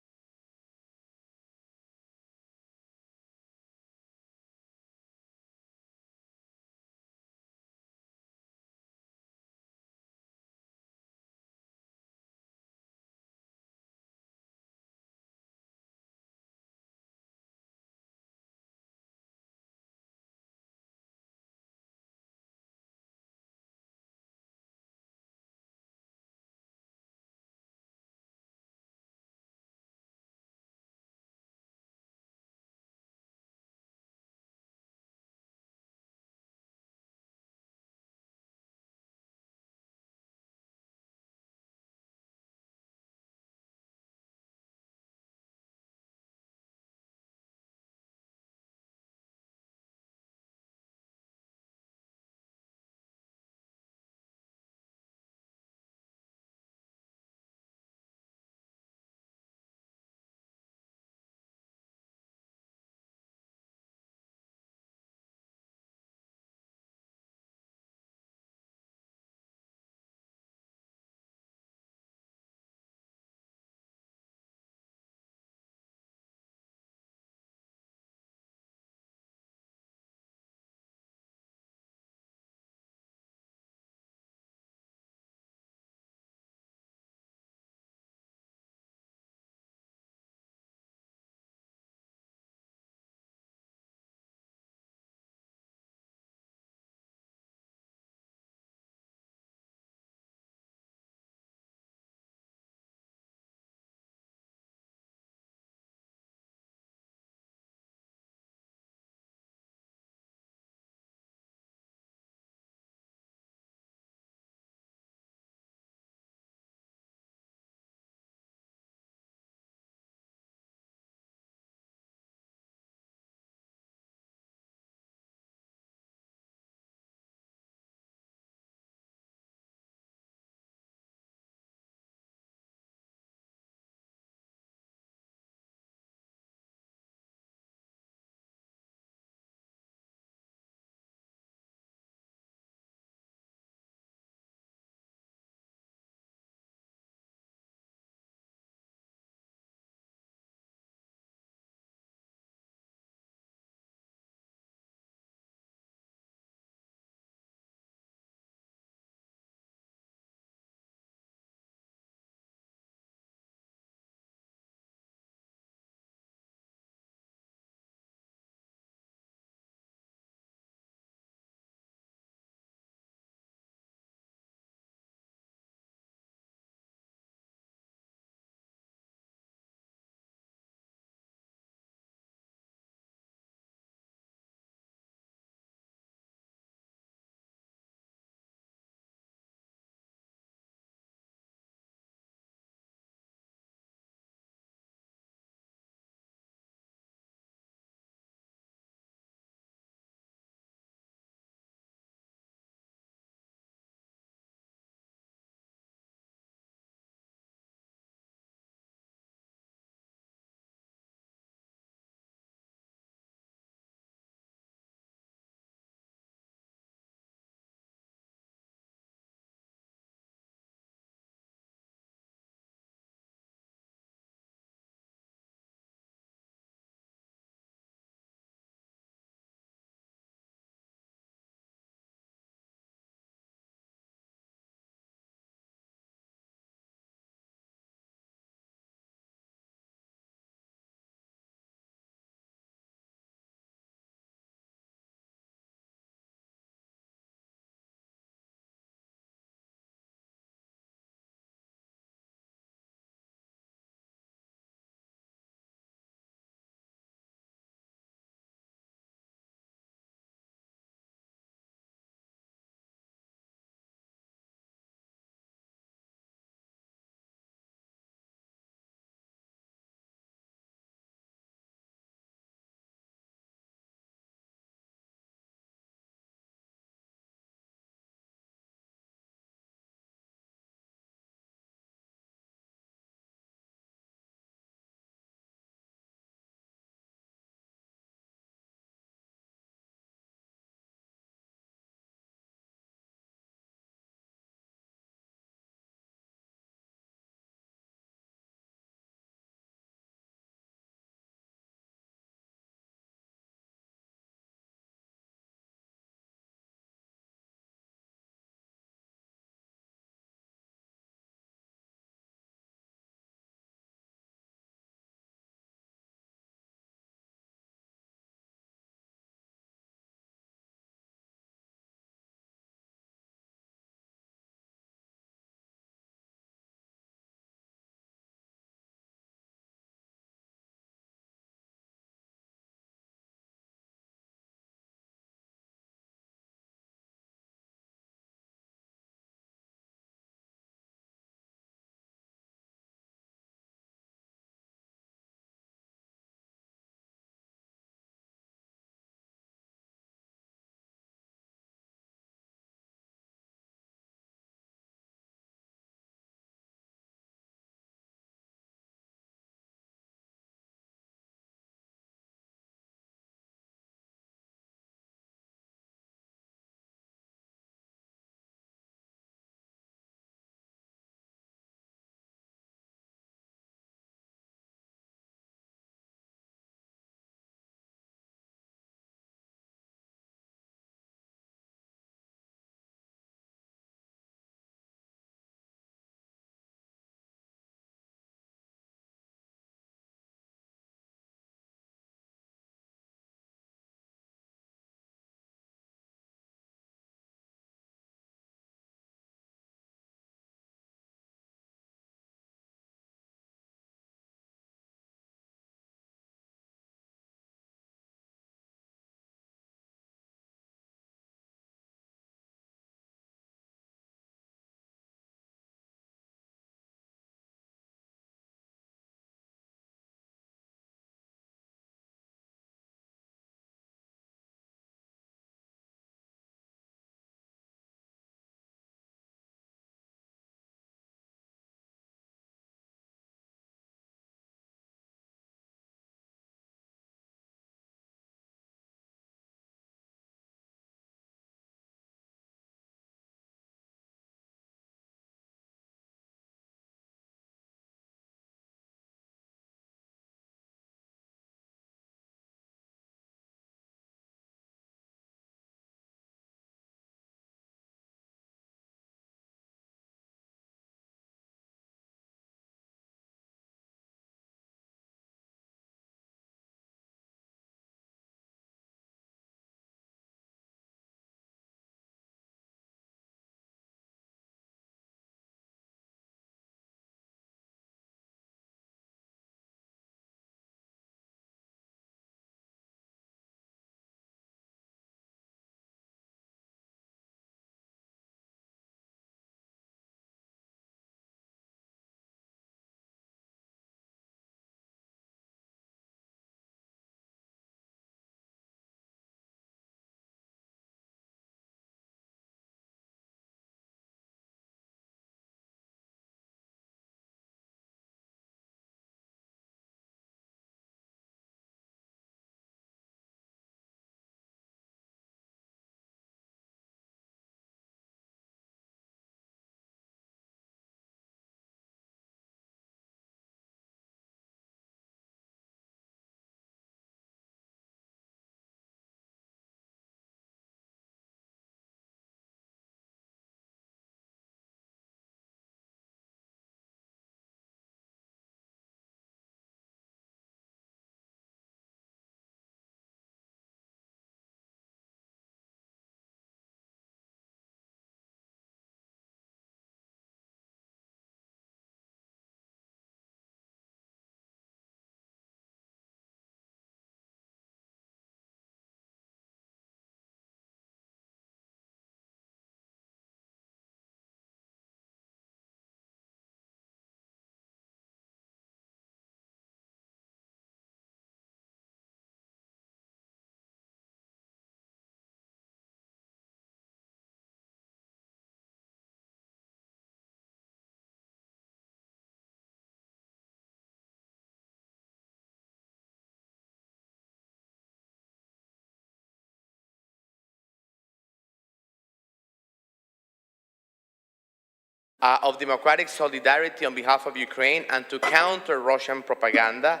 of democratic solidarity on behalf of Ukraine and to counter Russian propaganda.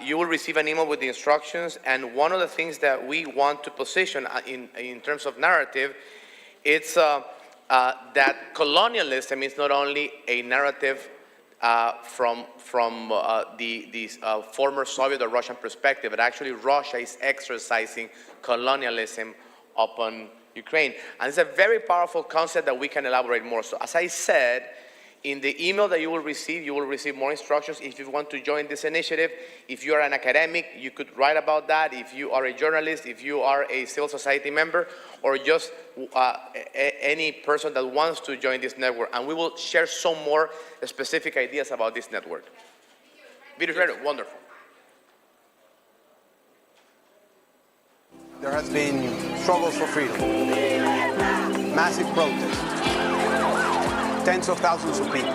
You will receive an email with the instructions, and one of the things that we want to position in terms of narrative, it's that colonialism is not only a narrative from the former Soviet or Russian perspective, but actually Russia is exercising colonialism upon Ukraine. And it's a very powerful concept that we can elaborate more. So as I said, in the email that you will receive more instructions if you want to join this initiative. If you are an academic, you could write about that. If you are a journalist, if you are a civil society member, or just any person that wants to join this network. And we will share some more specific ideas about this network. Video, wonderful. There has been struggles for freedom, massive protests, tens of thousands of people.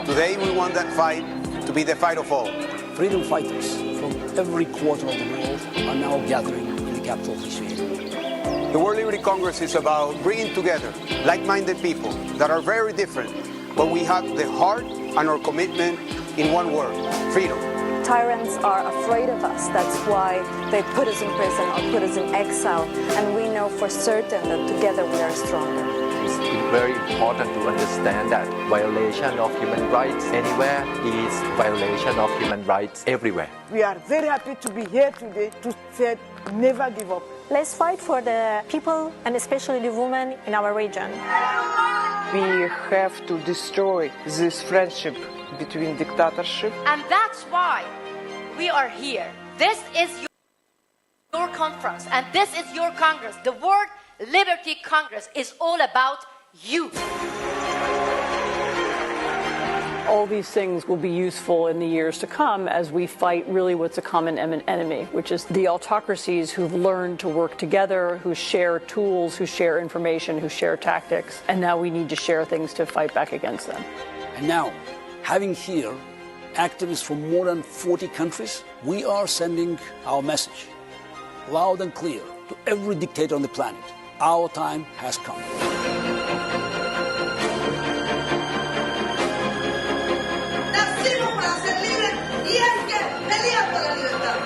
Today we want that fight to be the fight of all. Freedom fighters from every quarter of the world are now gathering in the capital of Srimea. The World Liberty Congress is about bringing together like-minded people that are very different, but we have the heart and our commitment in one word: freedom. Tyrants are afraid of us. That's why they put us in prison or put us in exile. And we know for certain that together we are stronger. It's very important to understand that violation of human rights anywhere is violation of human rights everywhere. We are very happy to be here today to say never give up. Let's fight for the people and especially the women in our region. We have to destroy this friendship between dictatorship. And that's why we are here. This is your conference and this is your Congress. The World Liberty Congress is all about you. All these things will be useful in the years to come as we fight really what's a common enemy, which is the autocracies who've learned to work together, who share tools, who share information, who share tactics, and now we need to share things to fight back against them. And now, having here activists from more than 40 countries, we are sending our message loud and clear to every dictator on the planet. Our time has come.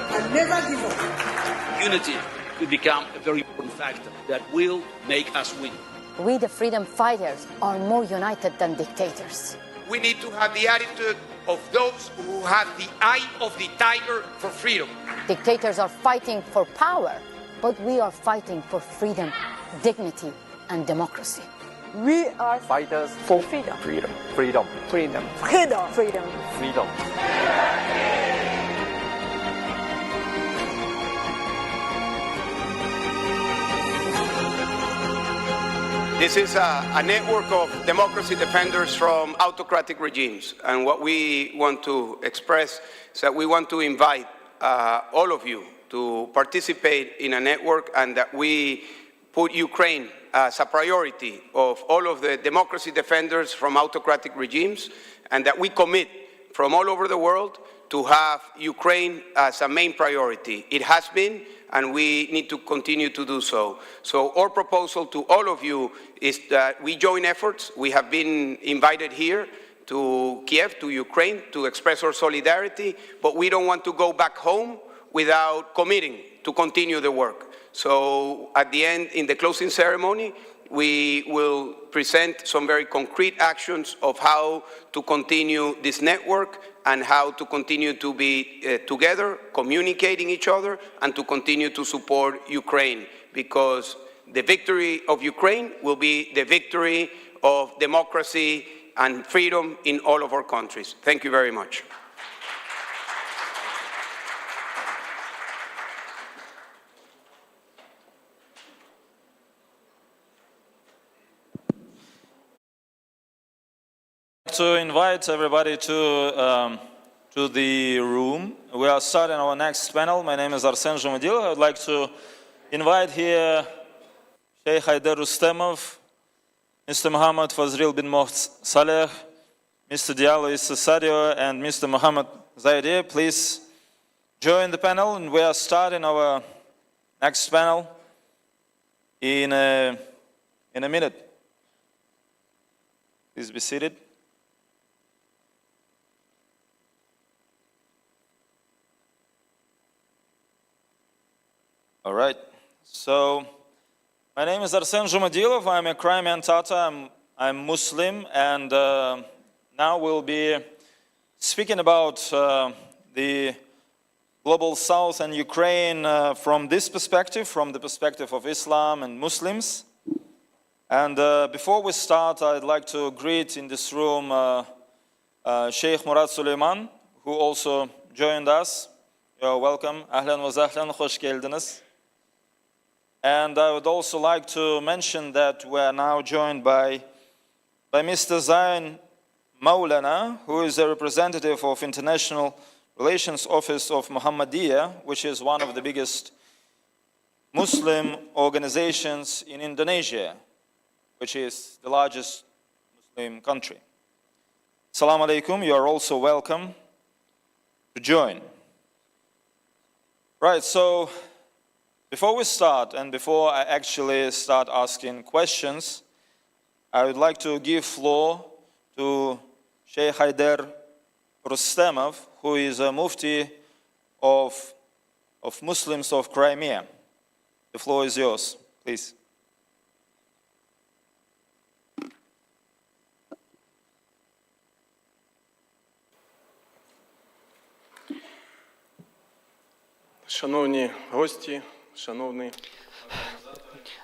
And never give up. Unity will become a very important factor that will make us win. We, the freedom fighters, are more united than dictators. We need to have the attitude of those who have the eye of the tiger for freedom. Dictators are fighting for power, but we are fighting for freedom, dignity, and democracy. We are Fighters for freedom. Freedom. Freedom. Freedom. Freedom. Freedom. Freedom. This is a network of democracy defenders from autocratic regimes. And what we want to express is that we want to invite all of you to participate in a network and that we put Ukraine as a priority of all of the democracy defenders from autocratic regimes, and that we commit from all over the world to have Ukraine as a main priority. It has been, and we need to continue to do so. So our proposal to all of you is that we join efforts. We have been invited here to Kiev, to Ukraine, to express our solidarity, but we don't want to go back home without committing to continue the work. So at the end, in the closing ceremony, we will present some very concrete actions of how to continue this network and how to continue to be together, communicating each other, and to continue to support Ukraine, because the victory of Ukraine will be the victory of democracy and freedom in all of our countries. Thank you very much. To invite everybody to the room. We are starting our next panel. My name is Arsen Zhumedil. I would like to invite here Sheikh Haider Rustemov, Mr. Mohammed Fazril bin Mohd Saleh, Mr. Diallo Issa Sadio, and Mr. Mohammed Zaidi. Please join the panel, and we are starting our next panel in a minute. Please be seated. All right. So, my name is Arsen Zhumadilov. I'm a Crimean Tatar. I'm Muslim, and now we'll be speaking about the global South and Ukraine from this perspective, from the perspective of Islam and Muslims. And before we start, I'd like to greet in this room Sheikh Murad Suleiman, who also joined us. You're welcome. Ahlan wa zahlan, hoş geldiniz. And I would also like to mention that we are now joined by Mr. Zain Maulana, who is a representative of International Relations Office of Muhammadiyah, which is one of the biggest Muslim organizations in Indonesia, which is the largest Muslim country. Assalamu alaikum, you are also welcome to join. Right, so before we start, and before I actually start asking questions, I would like to give floor to Sheikh Haider Rustamov, who is a Mufti of Muslims of Crimea. The floor is yours, please. Шановні гості, шановний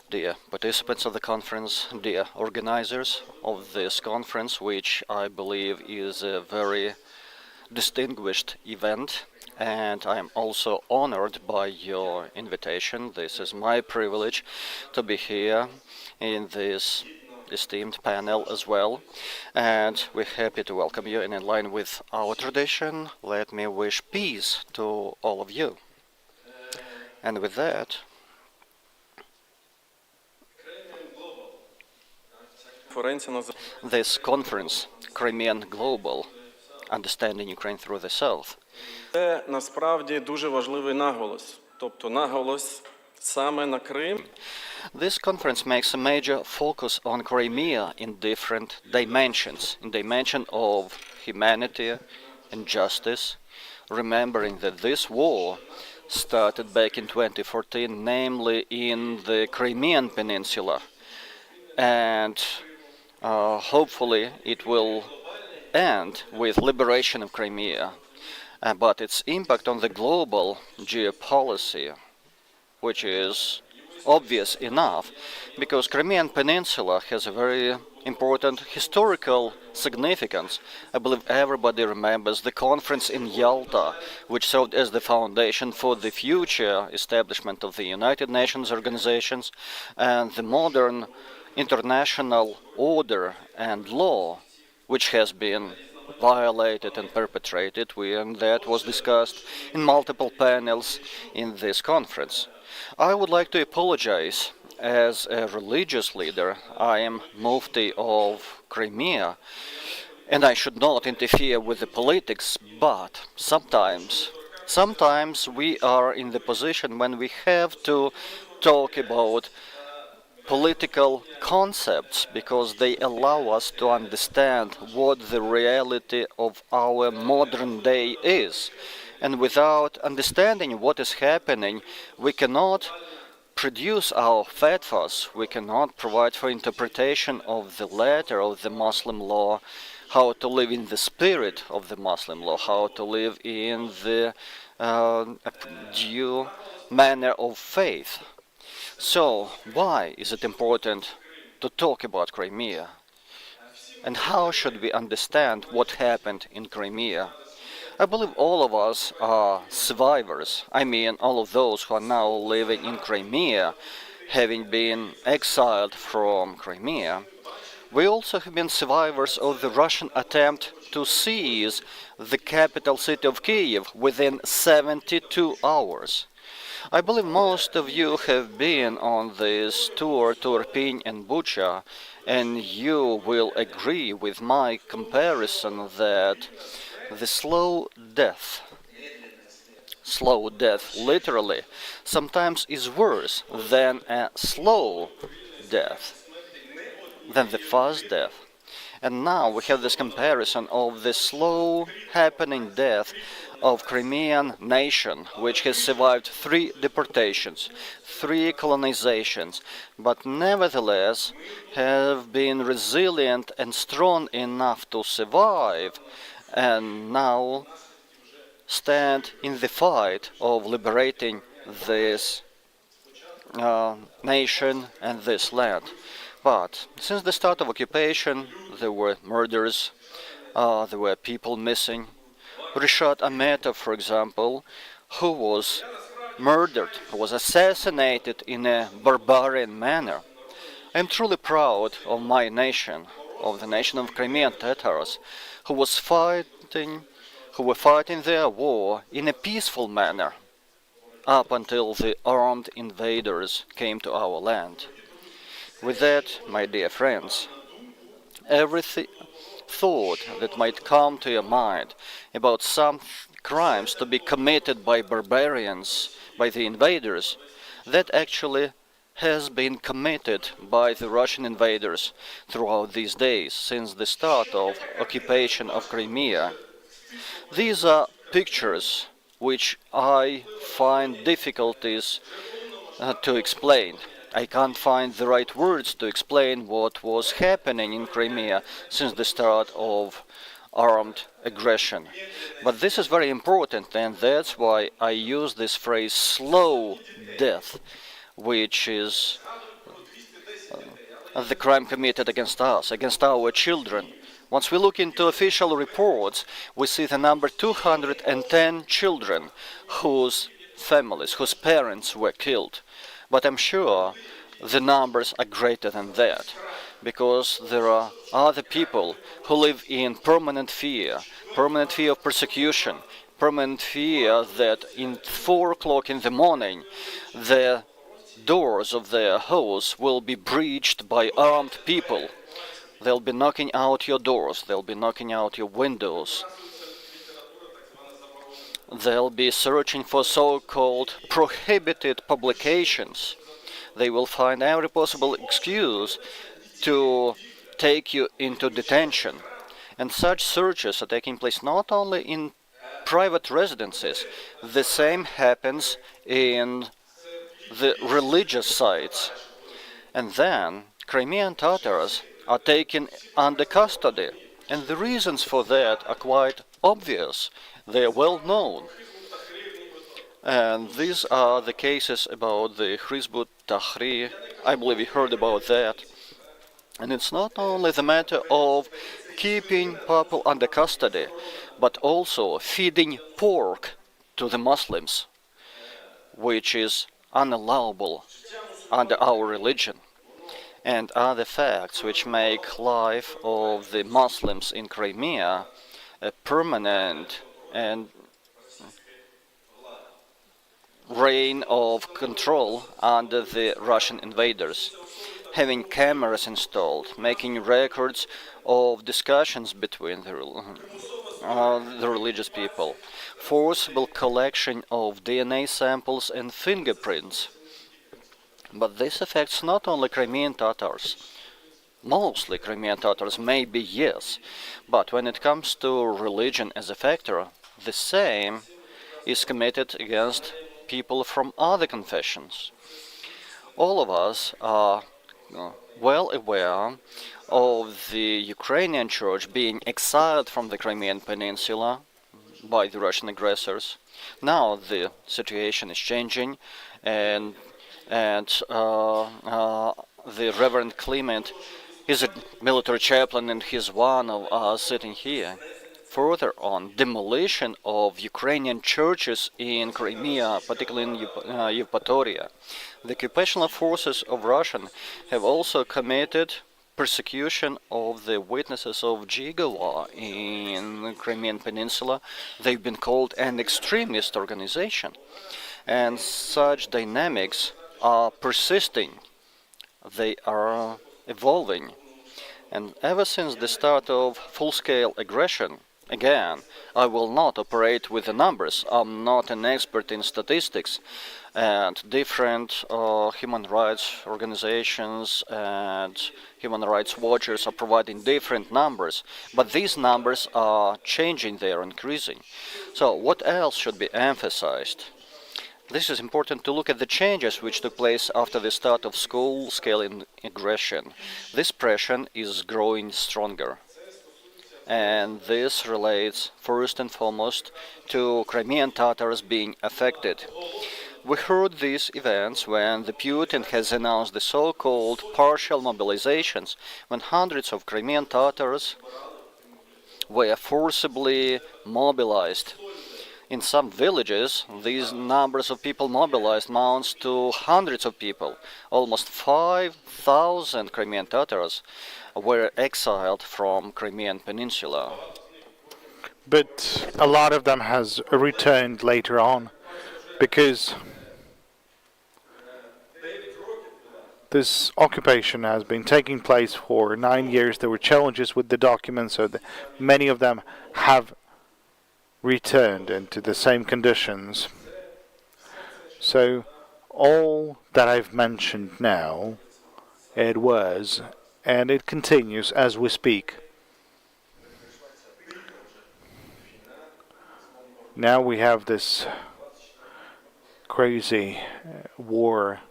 Dear participants of the conference, dear organizers of this conference, which I believe is a very distinguished event, and I am also honored by your invitation. This is my privilege to be here in this esteemed panel as well, and we're happy to welcome you. And in line with our tradition, let me wish peace to all of you. And with that, this conference, Crimean Global, Understanding Ukraine through the South, це насправді дуже важливий наголос, тобто наголос саме на Крим. This conference makes a major focus on Crimea in different dimensions, in dimension of humanity and justice, remembering that this war started back in 2014, namely in the Crimean Peninsula, and hopefully it will end with liberation of Crimea, but its impact on the global geopolicy, which is obvious enough, because Crimean Peninsula has a very important historical significance. I believe everybody remembers the conference in Yalta, which served as the foundation for the future establishment of the United Nations organizations and the modern international order and law, which has been violated and perpetrated, and that was discussed in multiple panels in this conference. I would like to apologize. As a religious leader, I am Mufti of Crimea, and I should not interfere with the politics, but sometimes we are in the position when we have to talk about political concepts because they allow us to understand what the reality of our modern day is. And without understanding what is happening, we cannot produce our fatwas, we cannot provide for interpretation of the letter of the Muslim law, how to live in the spirit of the Muslim law, how to live in the due manner of faith. So, why is it important to talk about Crimea? And how should we understand what happened in Crimea? I believe all of us are survivors. I mean, all of those who are now living in Crimea, having been exiled from Crimea. We also have been survivors of the Russian attempt to seize the capital city of Kyiv within 72 hours. I believe most of you have been on this tour to Irpin and Bucha, and you will agree with my comparison that the slow death literally sometimes is worse than a slow death, than the fast death. And now we have this comparison of the slow happening death of Crimean nation, which has survived 3 deportations, 3 colonizations, but nevertheless have been resilient and strong enough to survive, and now stand in the fight of liberating this nation and this land. But since the start of occupation, there were murders, there were people missing. Rishad Ahmetov, for example, who was murdered, who was assassinated in a barbarian manner. I am truly proud of my nation, of the nation of Crimean Tatars, who were fighting their war in a peaceful manner up until the armed invaders came to our land. With that, my dear friends, every thought that might come to your mind about some crimes to be committed by barbarians, by the invaders, that actually has been committed by the Russian invaders throughout these days, since the start of occupation of Crimea. These are pictures which I find difficulties to explain. I can't find the right words to explain what was happening in Crimea since the start of armed aggression. But this is very important, and that's why I use this phrase slow death, which is the crime committed against us, against our children. Once we look into official reports, we see the number 210 children whose families, whose parents were killed. But I'm sure the numbers are greater than that, because there are other people who live in permanent fear of persecution, permanent fear that in 4 o'clock in the morning the doors of their house will be breached by armed people. They'll be knocking out your doors, they'll be knocking out your windows. They'll be searching for so-called prohibited publications. They will find every possible excuse to take you into detention. And such searches are taking place not only in private residences, the same happens in the religious sites. And then Crimean Tatars are taken under custody. And the reasons for that are quite obvious. They are well known. And these are the cases about the Hizb ut-Tahrir. I believe you heard about that. And it's not only the matter of keeping people under custody, but also feeding pork to the Muslims, which is unallowable under our religion, and other facts which make life of the Muslims in Crimea a permanent and reign of control under the Russian invaders. Having cameras installed, making records of discussions between the religious people, forcible collection of DNA samples and fingerprints. But this affects not only Crimean Tatars, mostly Crimean Tatars, maybe yes, but when it comes to religion as a factor, the same is committed against people from other confessions. All of us are well aware of the Ukrainian church being exiled from the Crimean Peninsula by the Russian aggressors. Now the situation is changing, and the Reverend Clement is a military chaplain, and he's one of us sitting here. Further on, demolition of Ukrainian churches in Crimea, particularly in Yevpatoria. The occupational forces of Russia have also committed persecution of the witnesses of Jehovah in the Crimean Peninsula. They've been called an extremist organization. And such dynamics are persisting. They are evolving. And ever since the start of full-scale aggression, Again, I will not operate with the numbers. I'm not an expert in statistics, and different human rights organizations and human rights watchers are providing different numbers, but these numbers are changing, they are increasing. So what else should be emphasized? This is important to look at the changes which took place after the start of school-scale aggression. This pressure is growing stronger. And this relates first and foremost to Crimean Tatars being affected. We heard these events when the Putin has announced the so-called partial mobilizations, when hundreds of Crimean Tatars were forcibly mobilized. In some villages, these numbers of people mobilized amounts to hundreds of people. Almost 5,000 Crimean Tatars were exiled from Crimean Peninsula. But a lot of them has returned later on because this occupation has been taking place for 9 years. There were challenges with the documents, so many of them have returned into the same conditions. So all that I've mentioned now, it was, and it continues as we speak. Now we have this crazy war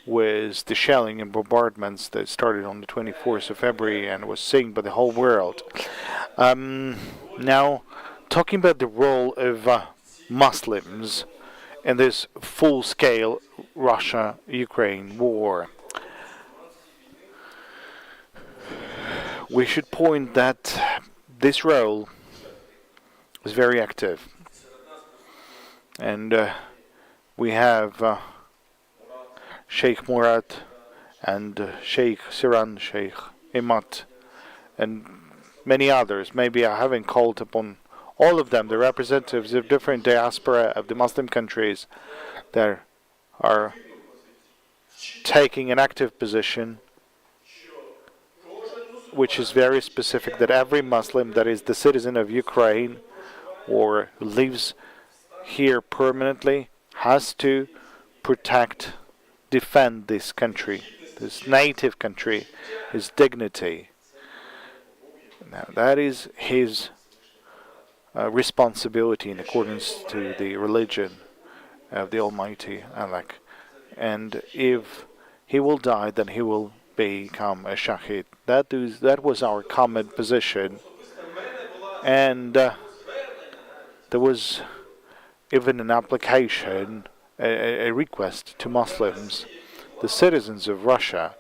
with the shelling and bombardments that started on the 24th of February and was seen by the whole world. Now, talking about the role of Muslims in this full-scale Russia-Ukraine war, we should point that this role is very active. And we have Sheikh Murad and Sheikh Siran, Sheikh Imat, and many others. Maybe I haven't called upon all of them, the representatives of different diaspora of the Muslim countries that are taking an active position, which is very specific, that every Muslim that is the citizen of Ukraine or who lives here permanently has to protect, defend this country, this native country, his dignity. Now that is his responsibility in accordance to the religion of the Almighty Allah. And if he will die, then he will become a shahid. That was our common position. And there was even an application, a request to Muslims, the citizens of Russia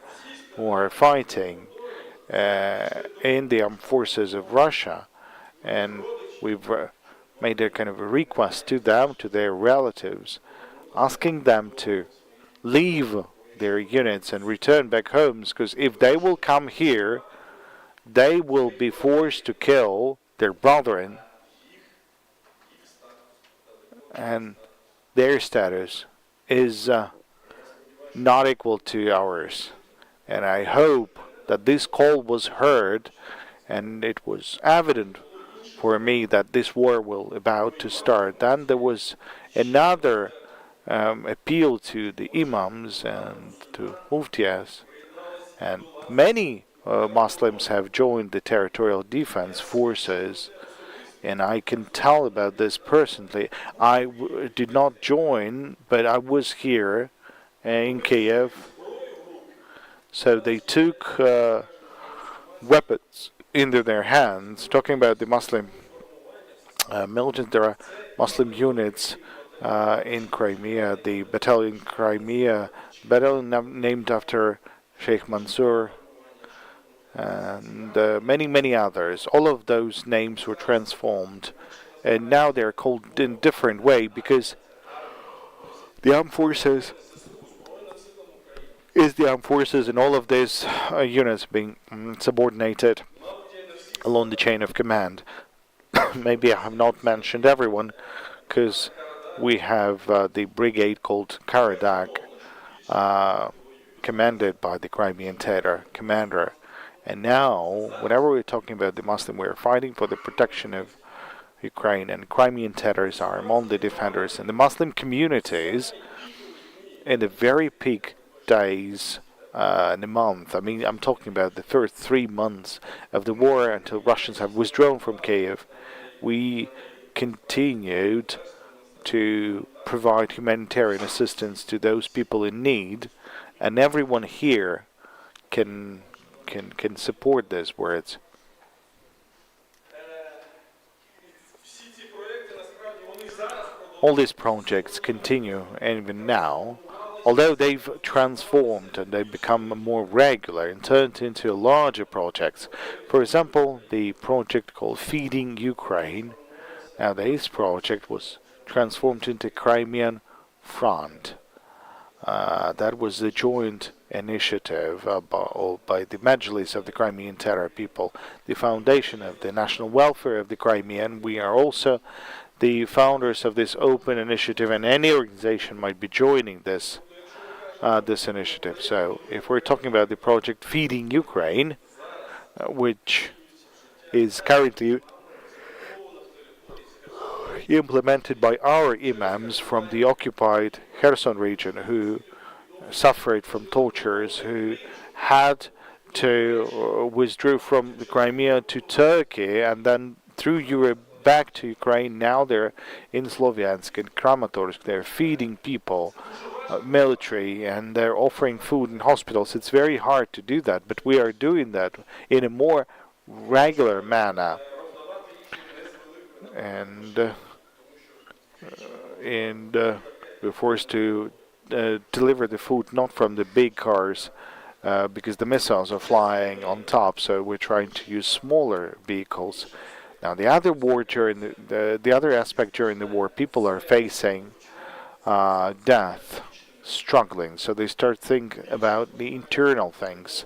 who are fighting in the armed forces of Russia, and we've made a kind of a request to them, to their relatives, asking them to leave their units and return back homes, because if they will come here, they will be forced to kill their brethren, and their status is not equal to ours. And I hope that this call was heard, and it was evident for me that this war will about to start. Then there was another appeal to the imams and to muftis, and many Muslims have joined the territorial defense forces, and I can tell about this personally. I did not join, but I was here in Kiev, so they took weapons into their hands. Talking about the Muslim militants, there are Muslim units in Crimea, the battalion Crimea, battalion named after Sheikh Mansour, and many others. All of those names were transformed, and now they're called in a different way because the armed forces is the armed forces, and all of these units being subordinated along the chain of command. Maybe I have not mentioned everyone, because we have the brigade called Karadak, commanded by the Crimean Tatar commander, And now, whenever we're talking about the Muslim, we're fighting for the protection of Ukraine, and Crimean Tatars are among the defenders. And the Muslim communities, in the very peak days in the month, I mean, I'm talking about the first 3 months of the war until Russians have withdrawn from Kiev, we continued to provide humanitarian assistance to those people in need, and everyone here can support this words. All these projects continue even now, although they've transformed and they've become more regular and turned into larger projects. For example, the project called Feeding Ukraine. Now, this project was transformed into Crimean Front. That was a joint initiative by the Majlis of the Crimean Tatar people, the foundation of the national welfare of the Crimean. We are also the founders of this open initiative, and any organization might be joining this initiative. So, if we're talking about the project Feeding Ukraine, which is currently implemented by our imams from the occupied Kherson region, who suffered from tortures, who had to withdraw from the Crimea to Turkey and then through Europe back to Ukraine. Now they're in Sloviansk and Kramatorsk. They're feeding people, military, and they're offering food in hospitals. It's very hard to do that, but we are doing that in a more regular manner. And we're forced to deliver the food not from the big cars because the missiles are flying on top, so we're trying to use smaller vehicles. Now, the other war during the other aspect during the war, people are facing death, struggling, so they start thinking about the internal things.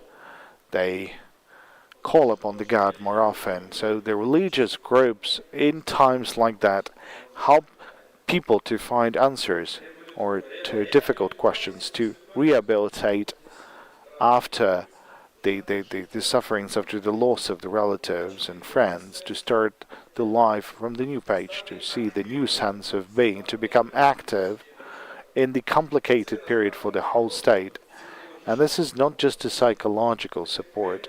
They call upon the God more often. So the religious groups in times like that help people to find answers or to difficult questions, to rehabilitate after the sufferings, after the loss of the relatives and friends, to start the life from the new page, to see the new sense of being, to become active in the complicated period for the whole state. And this is not just a psychological support.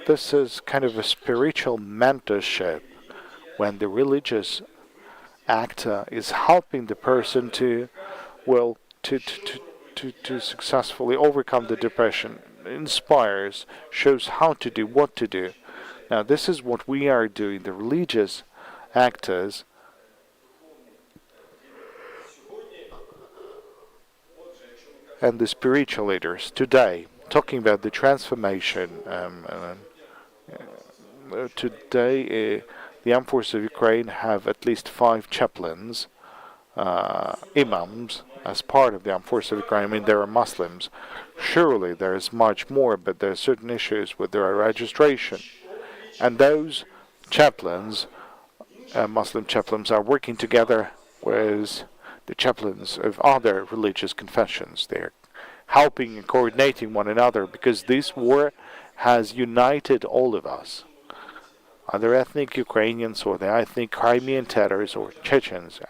This is kind of a spiritual mentorship when the religious actor is helping the person to successfully overcome the depression, inspires, shows how to do, what to do. Now, this is what we are doing, the religious actors. And the spiritual leaders today, talking about the transformation. Today, the armed forces of Ukraine have at least 5 chaplains, imams, as part of the armed forces of Ukraine. I mean, there are Muslims. Surely there is much more, but there are certain issues with their registration. And those chaplains, Muslim chaplains, are working together with the chaplains of other religious confessions. They're helping and coordinating one another because this war has united all of us. Either ethnic Ukrainians or the ethnic Crimean Tatars or Chechens,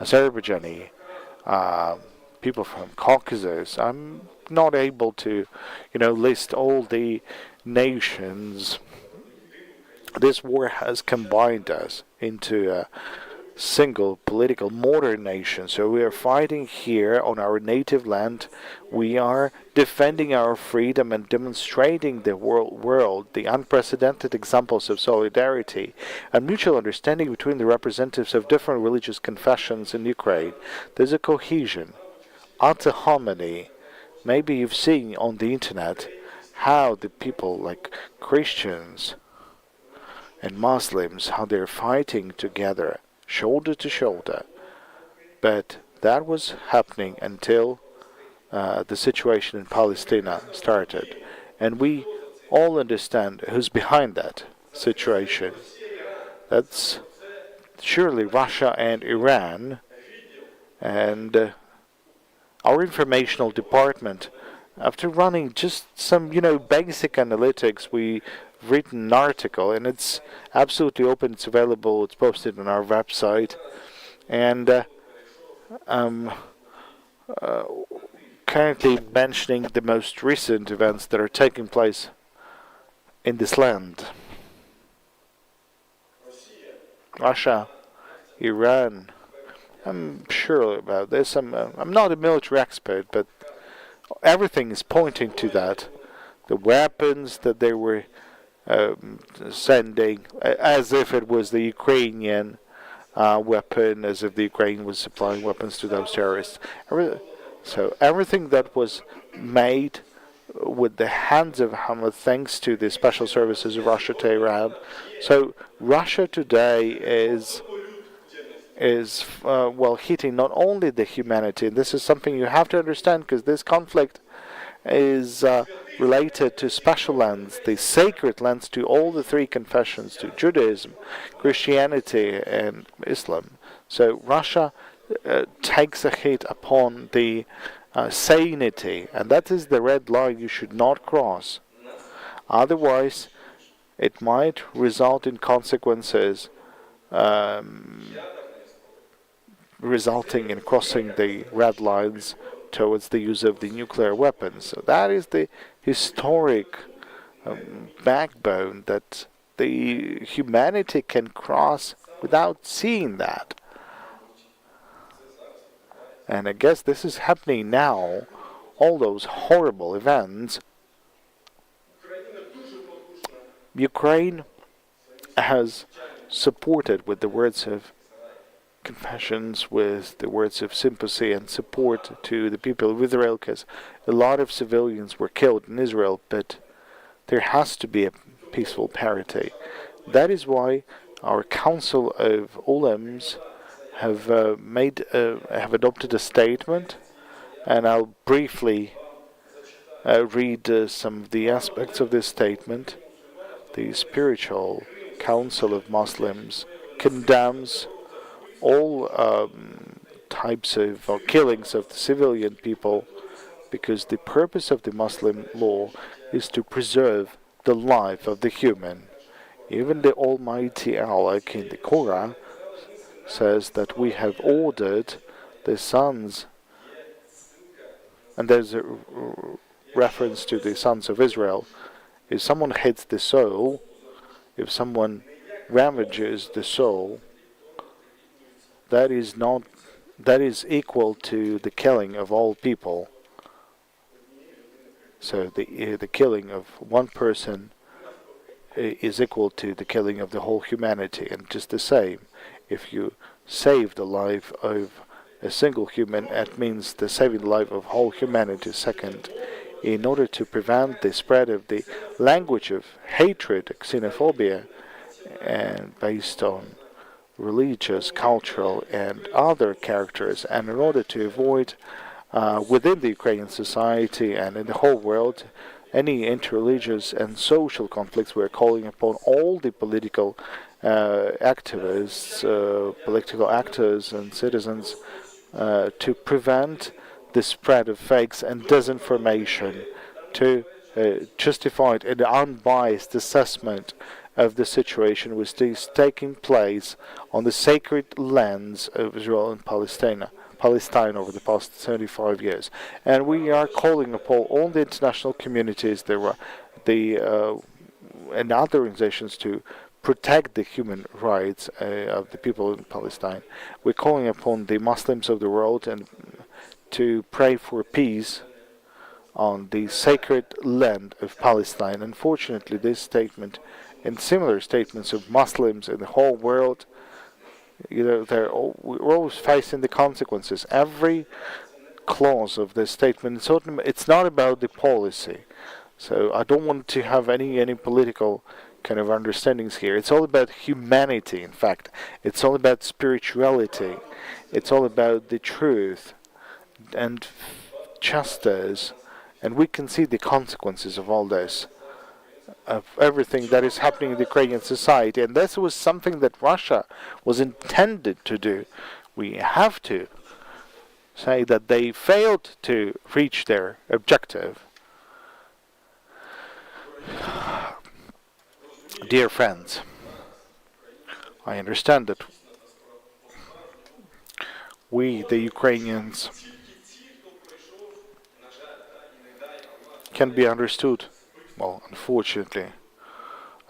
Azerbaijani, people from Caucasus. I'm not able to, list all the nations. This war has combined us into a single political modern nation. So we are fighting here on our native land. We are defending our freedom and demonstrating the world the unprecedented examples of solidarity and mutual understanding between the representatives of different religious confessions in Ukraine. There's a cohesion, utter harmony. Maybe you've seen on the internet how the people like Christians and Muslims, how they're fighting together, shoulder to shoulder. But that was happening until the situation in Palestine started. And we all understand who's behind that situation. That's surely Russia and Iran. And our informational department After running just some, basic analytics, we've written an article, and it's absolutely open. It's available. It's posted on our website, and currently mentioning the most recent events that are taking place in this land. Russia, Iran. I'm sure about this. I'm not a military expert, but everything is pointing to that. The weapons that they were sending, as if it was the Ukrainian weapon, as if the Ukraine was supplying weapons to those terrorists. So everything that was made with the hands of Hamas, thanks to the special services of Russia to Iran. So Russia today is hitting not only the humanity, and this is something you have to understand, because this conflict is related to special lands, the sacred lands to all the three confessions, to Judaism, Christianity, and Islam. So Russia takes a hit upon the sanity, and that is the red line you should not cross. Otherwise, it might result in consequences resulting in crossing the red lines towards the use of the nuclear weapons. So that is the historic backbone that the humanity can cross without seeing that. And I guess this is happening now. All those horrible events. Ukraine has supported with the words of confessions, with the words of sympathy and support to the people of Israel, because a lot of civilians were killed in Israel, but there has to be a peaceful parity. That is why our Council of Ulemas have adopted a statement, and I'll briefly read some of the aspects of this statement. The Spiritual Council of Muslims condemns all types of killings of civilian people, because the purpose of the Muslim law is to preserve the life of the human. Even the Almighty Allah in the Quran says that we have ordered the sons, and there's a reference to the sons of Israel. If someone hits the soul, if someone ravages the soul, that is equal to the killing of all people. So the killing of one person is equal to the killing of the whole humanity. And just the same, if you save the life of a single human, that means the saving the life of whole humanity. Second, in order to prevent the spread of the language of hatred, xenophobia, and based on religious, cultural, and other characters, and in order to avoid within the Ukrainian society and in the whole world any interreligious and social conflicts, we are calling upon all the political activists, political actors and citizens to prevent the spread of fakes and disinformation, to justify an unbiased assessment of the situation which is taking place on the sacred lands of Israel and Palestine over the past 75 years. And we are calling upon all the international communities, and other organizations to protect the human rights of the people in Palestine. We're calling upon the Muslims of the world and to pray for peace on the sacred land of Palestine. Unfortunately, this statement and similar statements of Muslims in the whole world, we're always facing the consequences. Every clause of this statement, it's not about the policy. So I don't want to have any political kind of understandings here. It's all about humanity, in fact. It's all about spirituality. It's all about the truth and justice. And we can see the consequences of all this, of everything that is happening in the Ukrainian society. And this was something that Russia was intended to do. We have to say that they failed to reach their objective. Dear friends, I understand that we, the Ukrainians, can be understood. Well, unfortunately,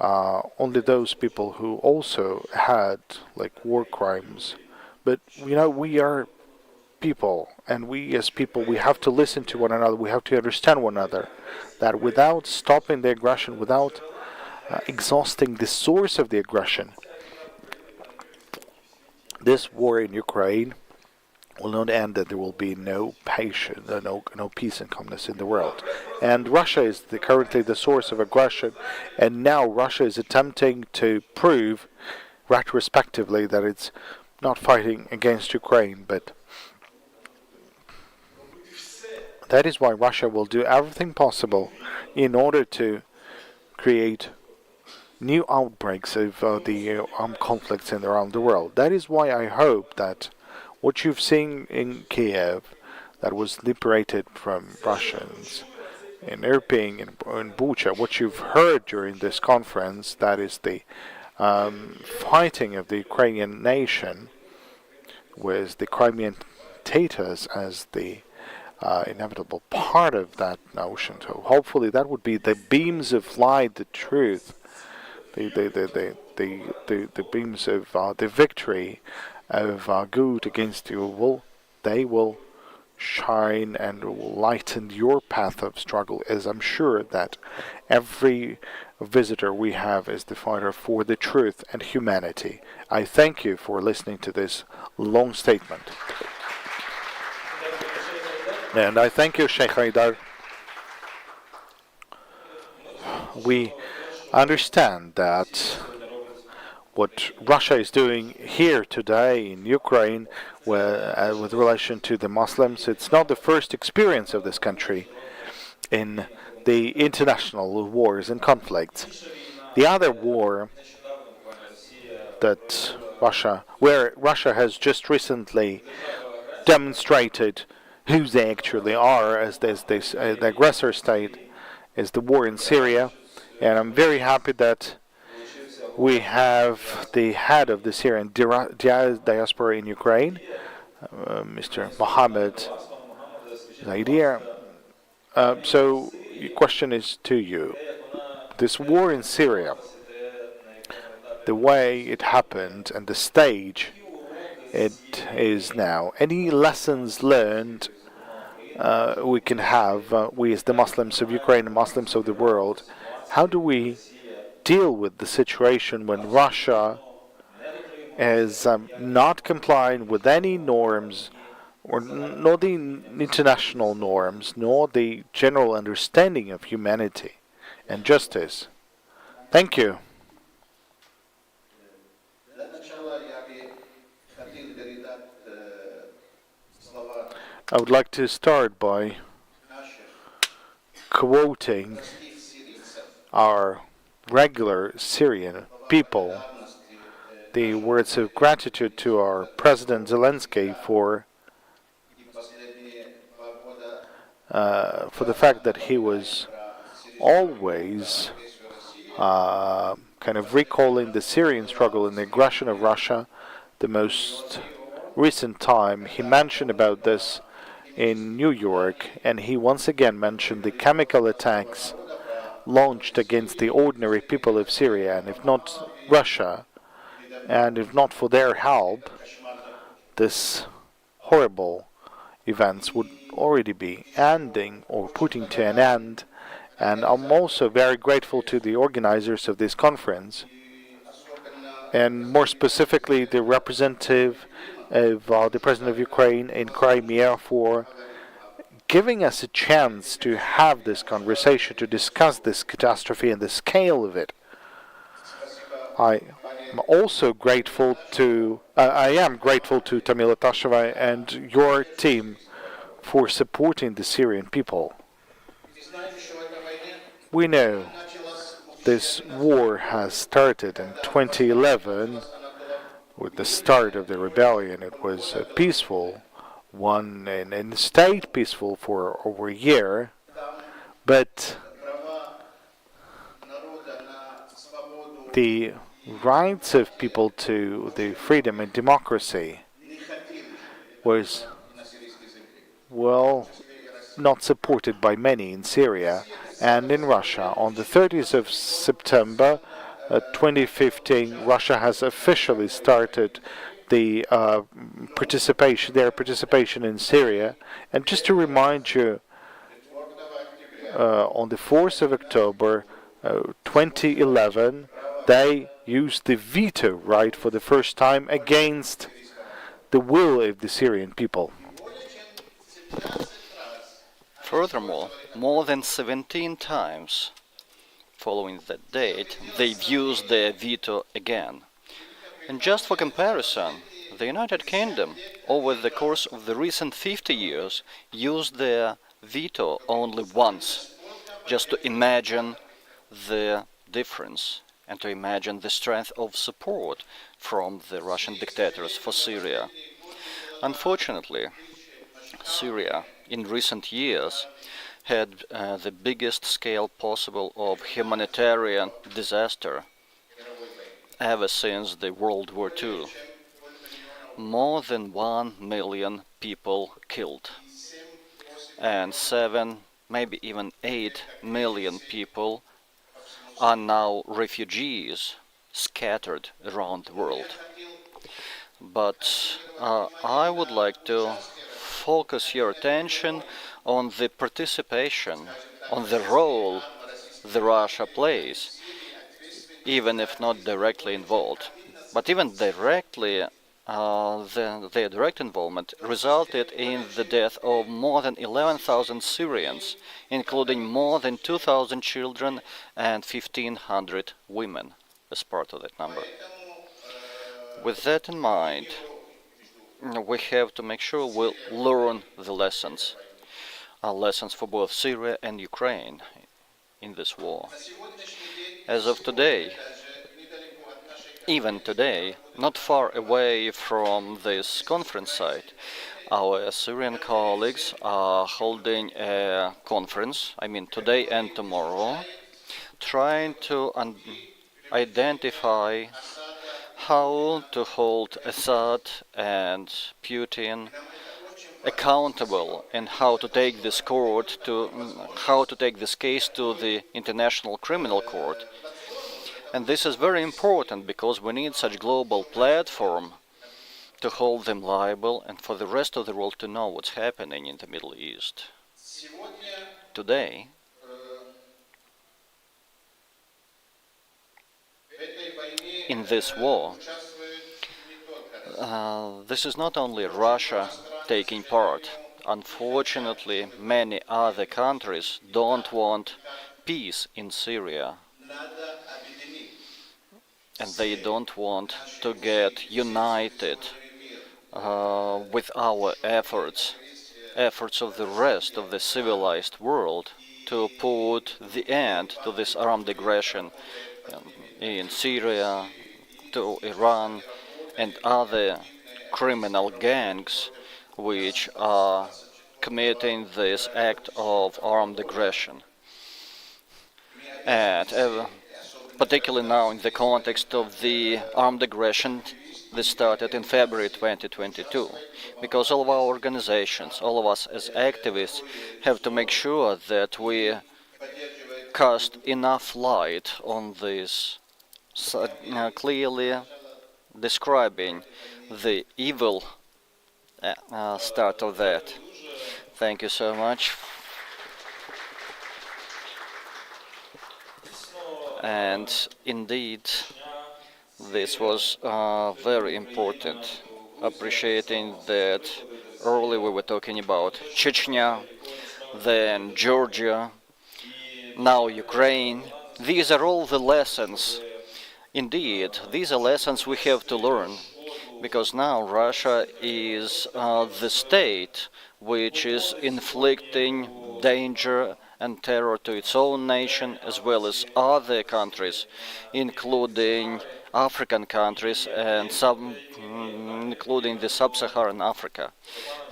only those people who also had like war crimes. But we are people, and we as people, we have to listen to one another. We have to understand one another. That without stopping the aggression, without exhausting the source of the aggression, this war in Ukraine will not end, that there will be no patience, no peace and calmness in the world. And Russia is currently the source of aggression, and now Russia is attempting to prove retrospectively that it's not fighting against Ukraine, but that is why Russia will do everything possible in order to create new outbreaks of the armed conflicts around the world. That is why I hope that what you've seen in Kiev, that was liberated from Russians, in Irpin, in Bucha, what you've heard during this conference, that is the fighting of the Ukrainian nation, with the Crimean Tatars as the inevitable part of that notion. So hopefully that would be the beams of light, the truth, the beams of the victory of good against evil. They will shine and will lighten your path of struggle, as I'm sure that every visitor we have is the fighter for the truth and humanity. I thank you for listening to this long statement. And I thank you, Sheikh Haidar. We understand that what Russia is doing here today in Ukraine with relation to the Muslims, it's not the first experience of this country in the international wars and conflicts. The other war that where Russia has just recently demonstrated who they actually are as the aggressor state, is the war in Syria. And I'm very happy that we have the head of the Syrian diaspora in Ukraine, Mr. Mohammed Zaidir. So the question is to you. This war in Syria, the way it happened and the stage it is now, any lessons learned we can have, we as the Muslims of Ukraine and Muslims of the world, how do we deal with the situation when Russia is not complying with any norms, or nor the international norms, nor the general understanding of humanity and justice? Thank you. I would like to start by quoting our regular Syrian people, the words of gratitude to our President Zelensky for the fact that he was always kind of recalling the Syrian struggle and the aggression of Russia. The most recent time he mentioned about this in New York, and he once again mentioned the chemical attacks launched against the ordinary people of Syria, and if not Russia, and if not for their help, this horrible events would already be ending or putting to an end. And I'm also very grateful to the organizers of this conference, and more specifically the representative of the President of Ukraine in Crimea, for giving us a chance to have this conversation, to discuss this catastrophe and the scale of it. I am grateful to Tamila Tasheva and your team for supporting the Syrian people. We know this war has started in 2011 with the start of the rebellion. It was a peaceful one and stayed peaceful for over a year, but the rights of people to the freedom and democracy was, well, not supported by many in Syria and in Russia. On the 30th of September 2015, Russia has officially started the their participation in Syria. And just to remind you, on the 4th of October 2011, they used the veto right for the first time against the will of the Syrian people. Furthermore, more than 17 times following that date, they've used their veto again. And just for comparison, the United Kingdom, over the course of the recent 50 years, used their veto only once, just to imagine the difference and to imagine the strength of support from the Russian dictators for Syria. Unfortunately, Syria in recent years had the biggest scale possible of humanitarian disaster ever since the World War II. More than 1 million people killed, and 7, maybe even 8 million people are now refugees scattered around the world. But I would like to focus your attention on the participation, on the role the Russia plays, even if not directly involved. But even directly, their direct involvement resulted in the death of more than 11,000 Syrians, including more than 2,000 children and 1,500 women as part of that number. With that in mind, we have to make sure we learn the lessons for both Syria and Ukraine in this war. As of today, even today, not far away from this conference site, our Syrian colleagues are holding a conference, today and tomorrow, trying to identify how to hold Assad and Putin accountable and how to take this case to the International Criminal Court. And this is very important because we need such global platform to hold them liable and for the rest of the world to know what's happening in the Middle East. Today, in this war, this is not only Russia taking part. Unfortunately, many other countries don't want peace in Syria. And they don't want to get united with our efforts of the rest of the civilized world to put the end to this armed aggression in Syria, to Iran, and other criminal gangs which are committing this act of armed aggression. And particularly now in the context of the armed aggression that started in February 2022, because all of our organizations, all of us as activists, have to make sure that we cast enough light on this, clearly describing the evil start of that. Thank you so much. And indeed, this was very important, appreciating that earlier we were talking about Chechnya, then Georgia, now Ukraine. These are all the lessons. Indeed, these are lessons we have to learn, because now Russia is the state which is inflicting danger and terror to its own nation as well as other countries, including African countries and some including the sub-Saharan Africa.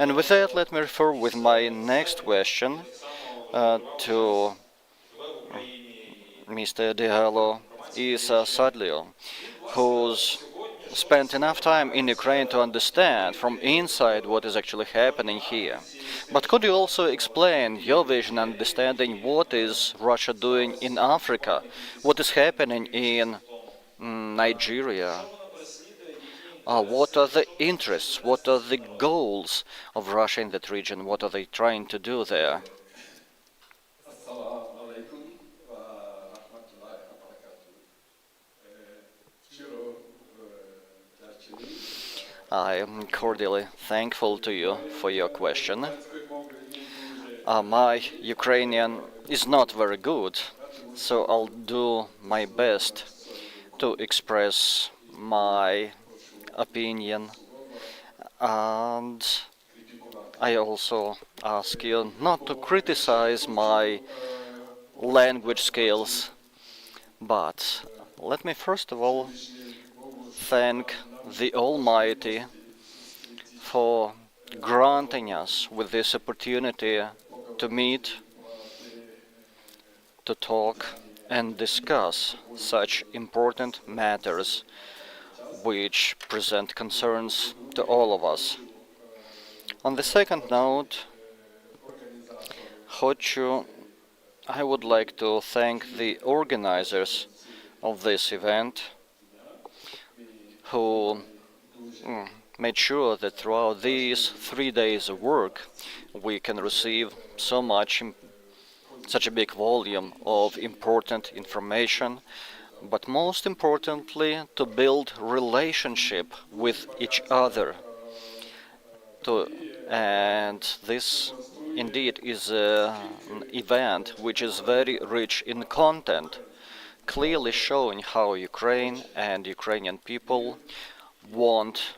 And with that, let me refer with my next question to Mr. Diallo Issa Sadlio, who's spent enough time in Ukraine to understand from inside what is actually happening here. But could you also explain your vision and understanding what is Russia doing in Africa? What is happening in Nigeria? What are the interests? What are the goals of Russia in that region? What are they trying to do there? I am cordially thankful to you for your question. My Ukrainian is not very good, so I'll do my best to express my opinion, and I also ask you not to criticize my language skills, but let me first of all thank the Almighty for granting us with this opportunity to meet, to talk and discuss such important matters which present concerns to all of us. On the second note, I would like to thank the organizers of this event who made sure that throughout these 3 days of work we can receive such a big volume of important information, but most importantly to build relationship with each other. And this indeed is an event which is very rich in content, clearly showing how Ukraine and Ukrainian people want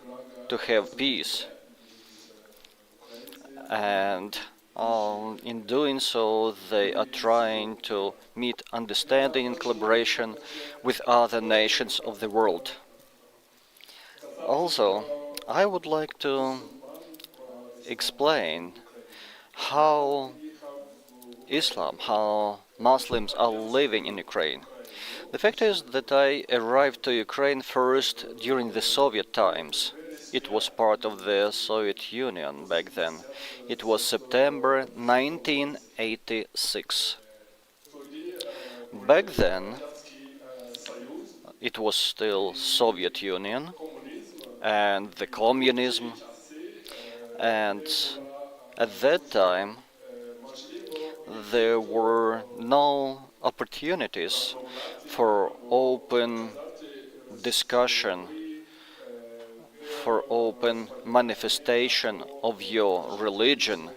to have peace. And in doing so, they are trying to meet understanding and collaboration with other nations of the world. Also, I would like to explain how Islam, how Muslims are living in Ukraine. The fact is that I arrived to Ukraine first during the Soviet times. It was part of the Soviet Union back then. It was September 1986. Back then, it was still Soviet Union and the communism, and at that time there were no opportunities for open discussion, for open manifestation of your religion.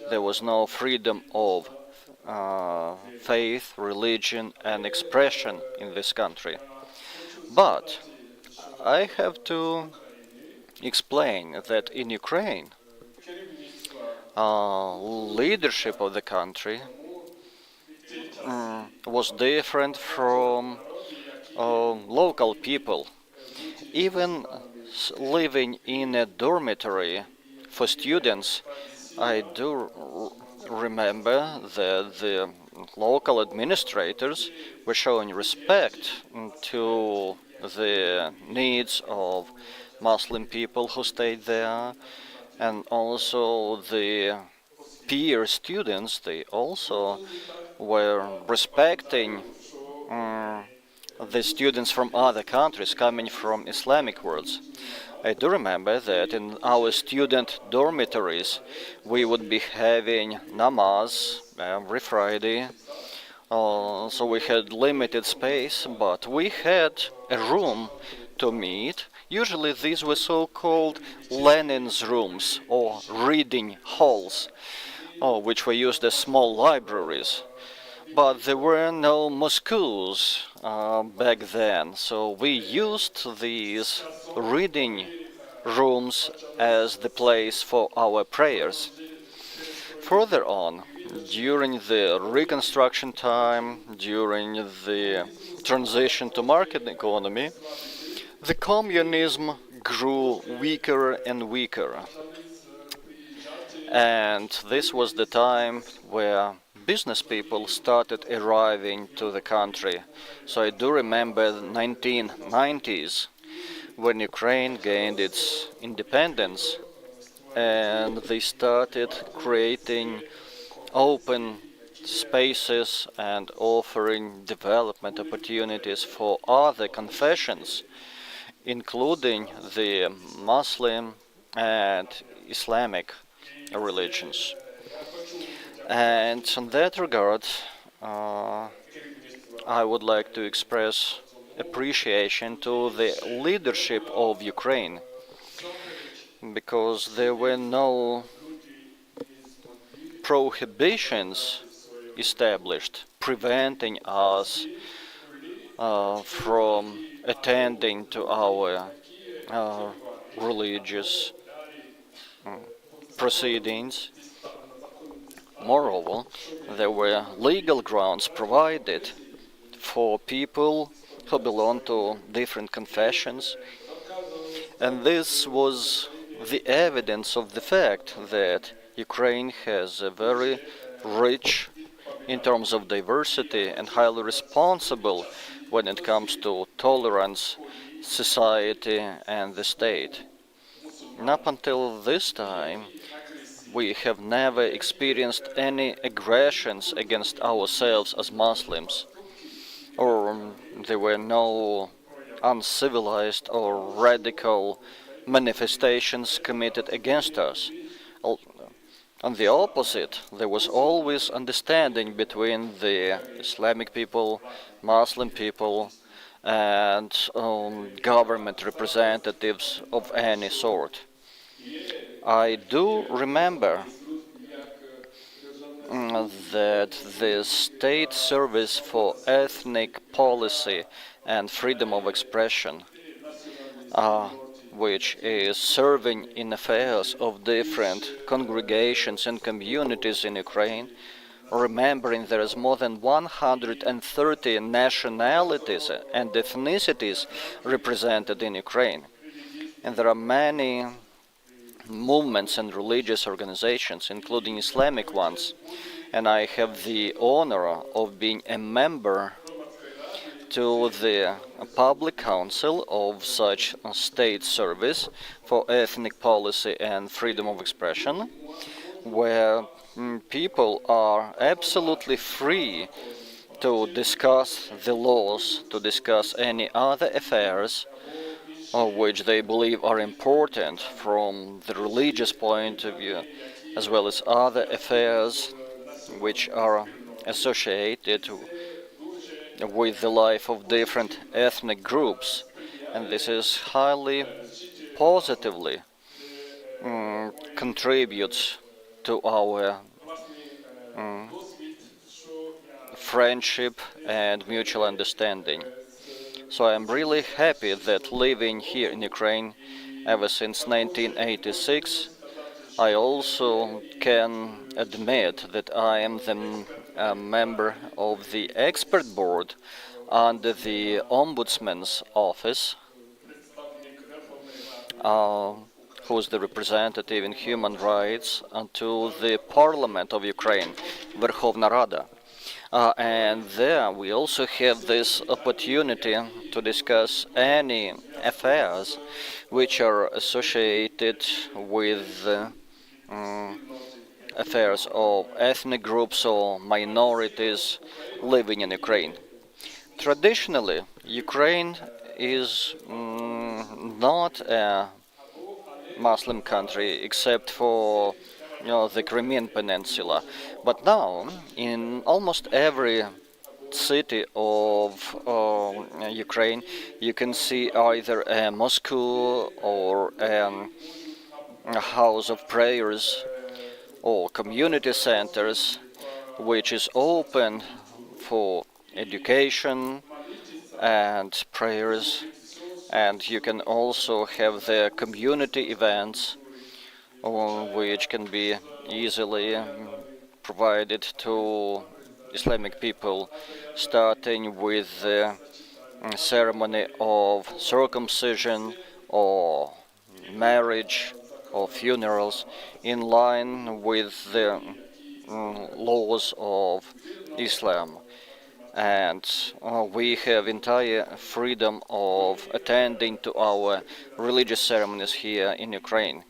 There was no freedom of faith, religion, and expression in this country. But I have to explain that in Ukraine, leadership of the country was different from local people. Even living in a dormitory for students, I do remember that the local administrators were showing respect to the needs of Muslim people who stayed there, and also the peer students, they also were respecting the students from other countries coming from Islamic worlds. I do remember that in our student dormitories we would be having namaz every Friday, so we had limited space, but we had a room to meet. Usually these were so-called Lenin's rooms or reading halls, which were used as small libraries. But there were no mosques back then, so we used these reading rooms as the place for our prayers. Further on, during the reconstruction time, during the transition to market economy, The communism grew weaker and weaker. And this was the time where business people started arriving to the country. So I do remember the 1990s when Ukraine gained its independence, and they started creating open spaces and offering development opportunities for other confessions, including the Muslim and Islamic religions. And in that regard, I would like to express appreciation to the leadership of Ukraine, because there were no prohibitions established preventing us from attending to our religious proceedings. Moreover, there were legal grounds provided for people who belong to different confessions, and this was the evidence of the fact that Ukraine has a very rich in terms of diversity and highly responsible when it comes to tolerance, society and the state. And up until this time, we have never experienced any aggressions against ourselves as Muslims, or there were no uncivilized or radical manifestations committed against us. On the opposite, there was always understanding between the Islamic people, Muslim people, and government representatives of any sort. I do remember that the State Service for Ethnic Policy and Freedom of Expression, which is serving in affairs of different congregations and communities in Ukraine, remembering there is more than 130 nationalities and ethnicities represented in Ukraine. And there are many movements and religious organizations, including Islamic ones, and I have the honor of being a member to the Public Council of such state service for ethnic policy and freedom of expression, where people are absolutely free to discuss the laws, to discuss any other affairs which they believe are important from the religious point of view, as well as other affairs which are associated with the life of different ethnic groups. And this is highly positively contributes to our friendship and mutual understanding. So I'm really happy that living here in Ukraine ever since 1986, I also can admit that I am the member of the expert board under the Ombudsman's office, who's the representative in human rights to the Parliament of Ukraine, Verkhovna Rada. And there we also have this opportunity to discuss any affairs which are associated with affairs of ethnic groups or minorities living in Ukraine. Traditionally, Ukraine is not a Muslim country except for the Crimean Peninsula. But now, in almost every city of Ukraine, you can see either a mosque or a house of prayers or community centers, which is open for education and prayers. And you can also have the community events, which can be easily provided to Islamic people, starting with the ceremony of circumcision or marriage or funerals in line with the laws of Islam. And we have entire freedom of attending to our religious ceremonies here in Ukraine.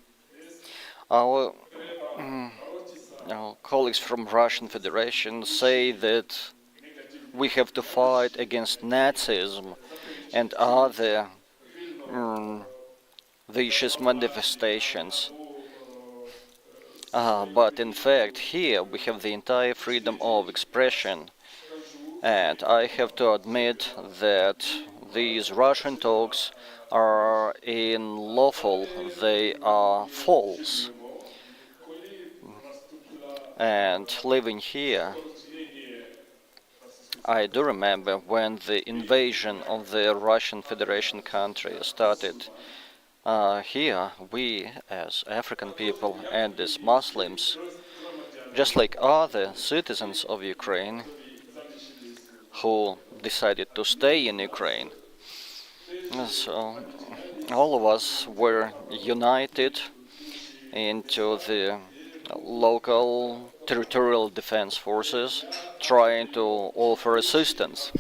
Our colleagues from Russian Federation say that we have to fight against Nazism and other vicious manifestations. But in fact, here we have the entire freedom of expression. And I have to admit that these Russian talks are unlawful, they are false. And living here, I do remember when the invasion of the Russian Federation country started. Here, we as African people and as Muslims, just like other citizens of Ukraine who decided to stay in Ukraine, so all of us were united into the local territorial defense forces trying to offer assistance.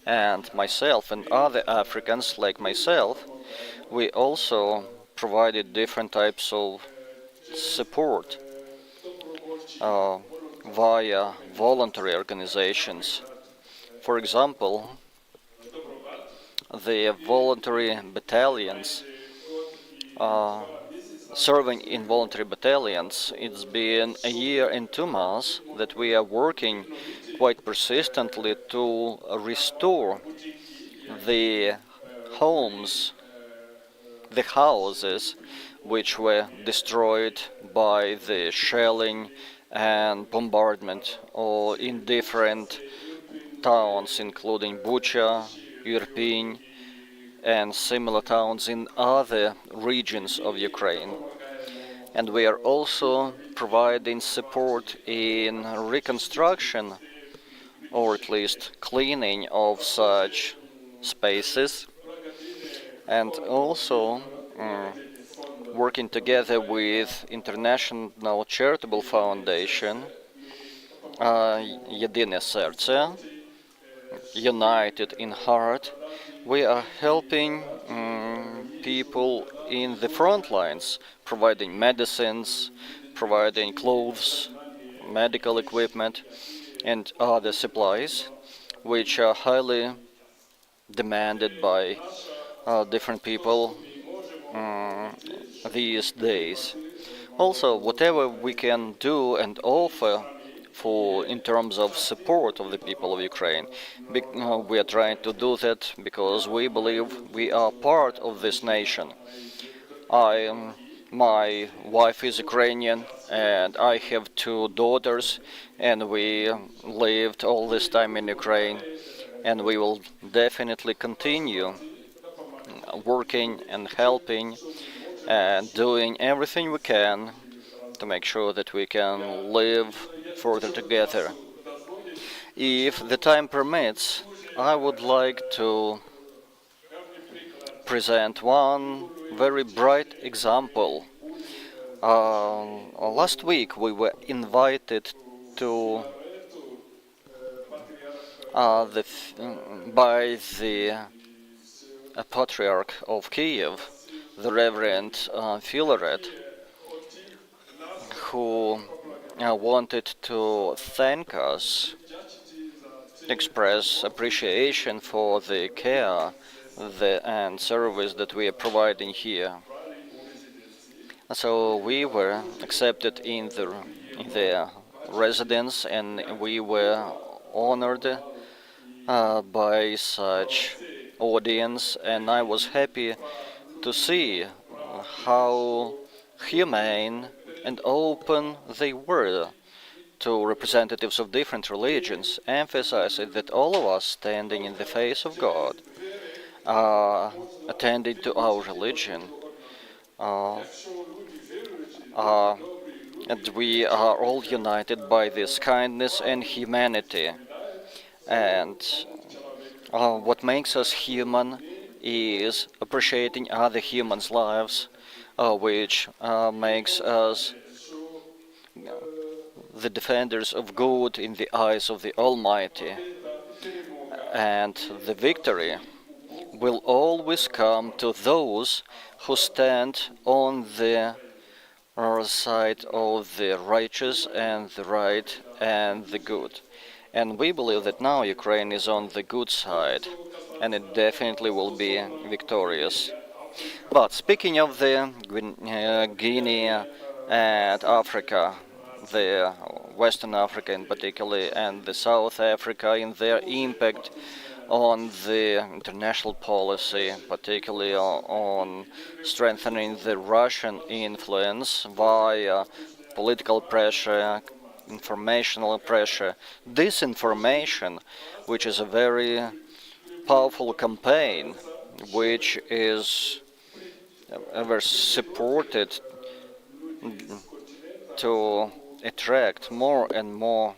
And myself and other Africans like myself, we also provided different types of support via voluntary organizations. For example, the voluntary battalions, serving in voluntary battalions, it's been a year and 2 months that we are working quite persistently to restore the homes, the houses which were destroyed by the shelling and bombardment or in different towns, including Bucha, Irpin, and similar towns in other regions of Ukraine. And we are also providing support in reconstruction, or at least cleaning of such spaces, and also working together with International Charitable Foundation, Єдине серце, United in Heart. We are helping people in the front lines, providing medicines, providing clothes, medical equipment, and other supplies, which are highly demanded by different people these days. Also, whatever we can do and offer in terms of support of the people of Ukraine, we are trying to do that because we believe we are part of this nation. My wife is Ukrainian and I have 2 daughters, and we lived all this time in Ukraine, and we will definitely continue working and helping and doing everything we can to make sure that we can live further together. If the time permits, I would like to present one very bright example. Last week we were invited to by the Patriarch of Kiev, the Reverend Filaret, who wanted to thank us, express appreciation for the care and service that we are providing here. So we were accepted in their residence, and we were honored by such audience, and I was happy to see how humane and open they were to representatives of different religions, emphasizing that all of us standing in the face of God, attending to our religion, and we are all united by this kindness and humanity. And What makes us human is appreciating other humans' lives, which makes us the defenders of good in the eyes of the Almighty. And the victory will always come to those who stand on the side of the righteous and the right and the good. And we believe that now Ukraine is on the good side, and it definitely will be victorious. But speaking of the Guinea and Africa, the Western Africa in particular, and the South Africa in their impact on the international policy, particularly on strengthening the Russian influence via political pressure, informational pressure, disinformation, which is a very powerful campaign, which is ever supported to attract more and more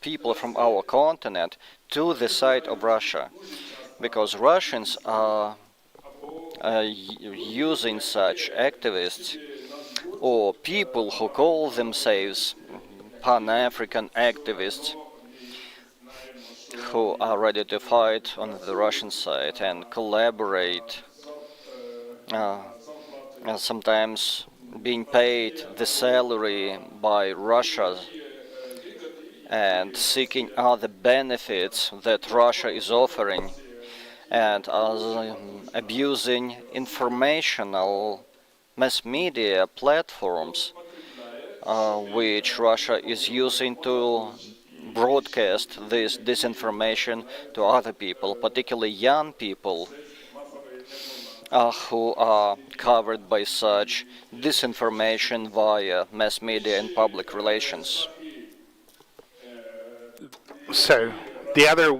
people from our continent to the side of Russia, because Russians are using such activists or people who call themselves Pan-African activists who are ready to fight on the Russian side and collaborate, sometimes being paid the salary by Russia and seeking other benefits that Russia is offering, and abusing informational mass media platforms which Russia is using to broadcast this disinformation to other people, particularly young people who are covered by such disinformation via mass media and public relations. So, the other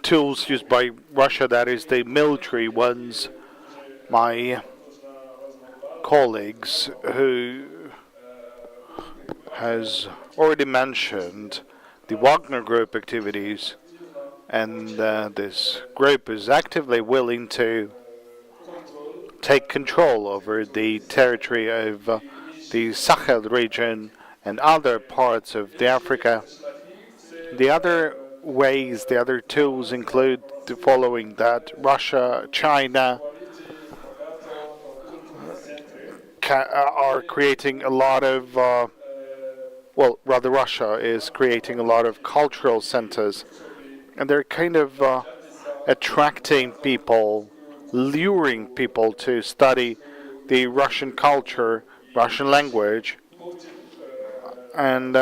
tools used by Russia, that is the military ones, my colleagues who has already mentioned the Wagner Group activities, and this group is actively willing to take control over the territory of the Sahel region and other parts of the Africa. The other ways, the other tools include the following: that Russia, China are creating a lot of, well, rather Russia is creating a lot of cultural centers, and they're kind of attracting people, luring people to study the Russian culture, Russian language, and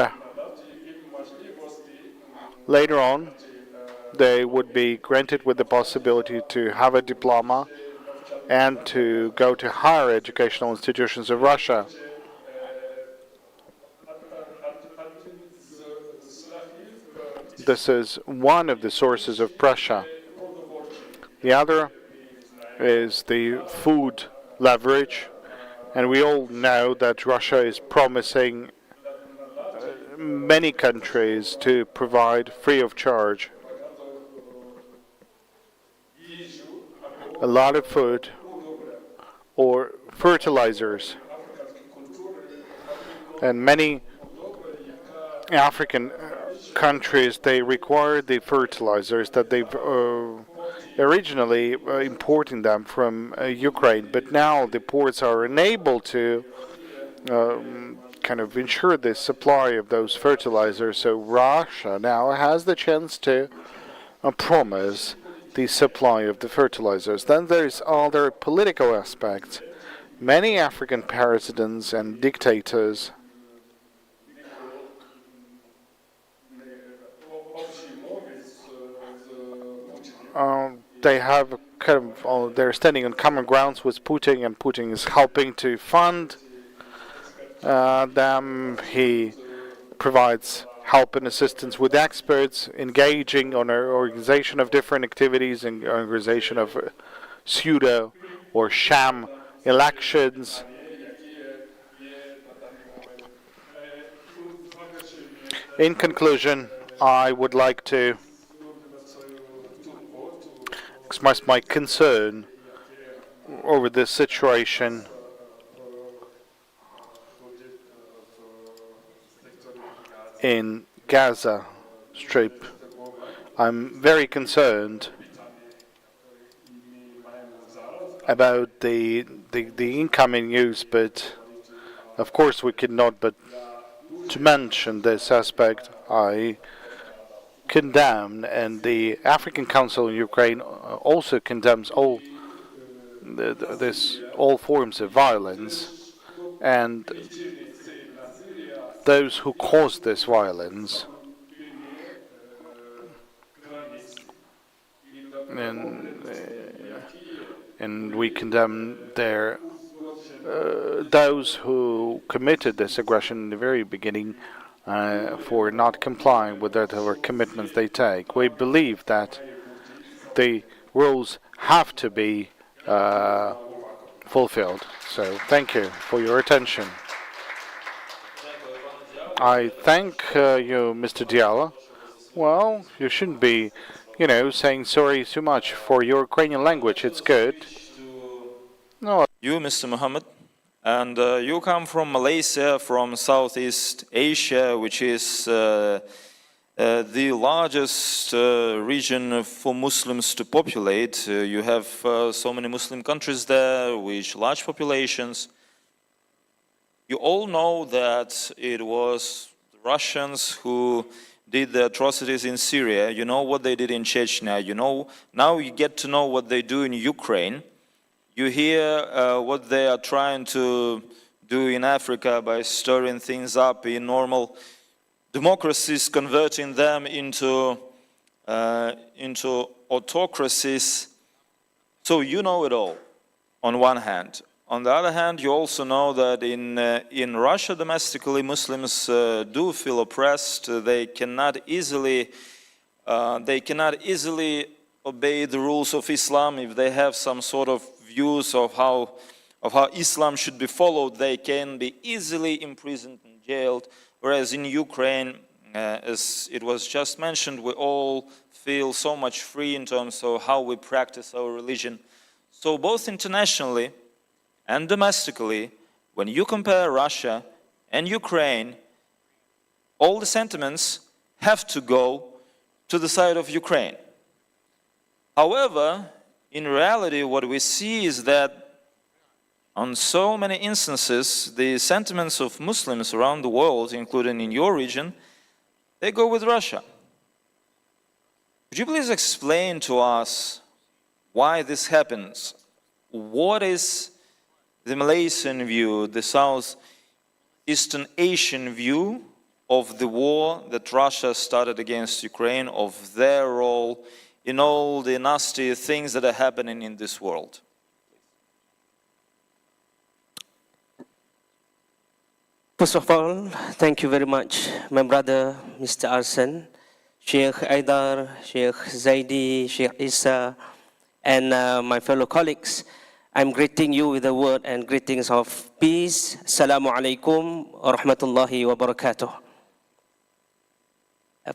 later on they would be granted with the possibility to have a diploma and to go to higher educational institutions of Russia. This is one of the sources of pressure. The other is the food leverage, and we all know that Russia is promising many countries to provide free of charge a lot of food or fertilizers. And many African countries, they require the fertilizers that they've originally importing them from Ukraine, but now the ports are unable to kind of ensure the supply of those fertilizers. So Russia now has the chance to promise the supply of the fertilizers. Then there's other political aspects. Many African presidents and dictators they have kind of they're standing on common grounds with Putin, and Putin is helping to fund them. He provides help and assistance with experts, engaging on an organization of different activities and organization of pseudo or sham elections. In conclusion, I would like to express my concern over this situation in Gaza Strip. I'm very concerned about the incoming news, but of course we cannot but to mention this aspect. I condemn, and the African Council in Ukraine also condemns all forms of violence, and those who caused this violence. And we condemn those who committed this aggression in the very beginning for not complying with whatever commitments they take. We believe that the rules have to be fulfilled. So thank you for your attention. I thank you, Mr. Diallo. Well, you shouldn't be, saying sorry too much for your Ukrainian language. It's good. No. You, Mr. Mohammed, and you come from Malaysia, from Southeast Asia, which is the largest region for Muslims to populate. You have so many Muslim countries there with large populations. You all know that it was the Russians who did the atrocities in Syria. You know what they did in Chechnya. Now you get to know what they do in Ukraine. You hear what they are trying to do in Africa by stirring things up in normal democracies, converting them into autocracies. So you know it all, on one hand. On the other hand, you also know that in Russia domestically, Muslims do feel oppressed. They cannot easily obey the rules of Islam. If they have some sort of views of how Islam should be followed, they can be easily imprisoned and jailed. Whereas in Ukraine, as it was just mentioned, we all feel so much free in terms of how we practice our religion. So both internationally and domestically, when you compare Russia and Ukraine, all the sentiments have to go to the side of Ukraine. However, in reality, what we see is that on so many instances, the sentiments of Muslims around the world, including in your region, they go with Russia. Could you please explain to us why this happens? What is the Malaysian view, the Southeastern Asian view of the war that Russia started against Ukraine, of their role in all the nasty things that are happening in this world? First of all, thank you very much, my brother, Mr. Arsen, Sheikh Aidar, Sheikh Zaidi, Sheikh Isa, and my fellow colleagues. I'm greeting you with a word and greetings of peace. Assalamu alaikum wa rahmatullahi wa barakatuh.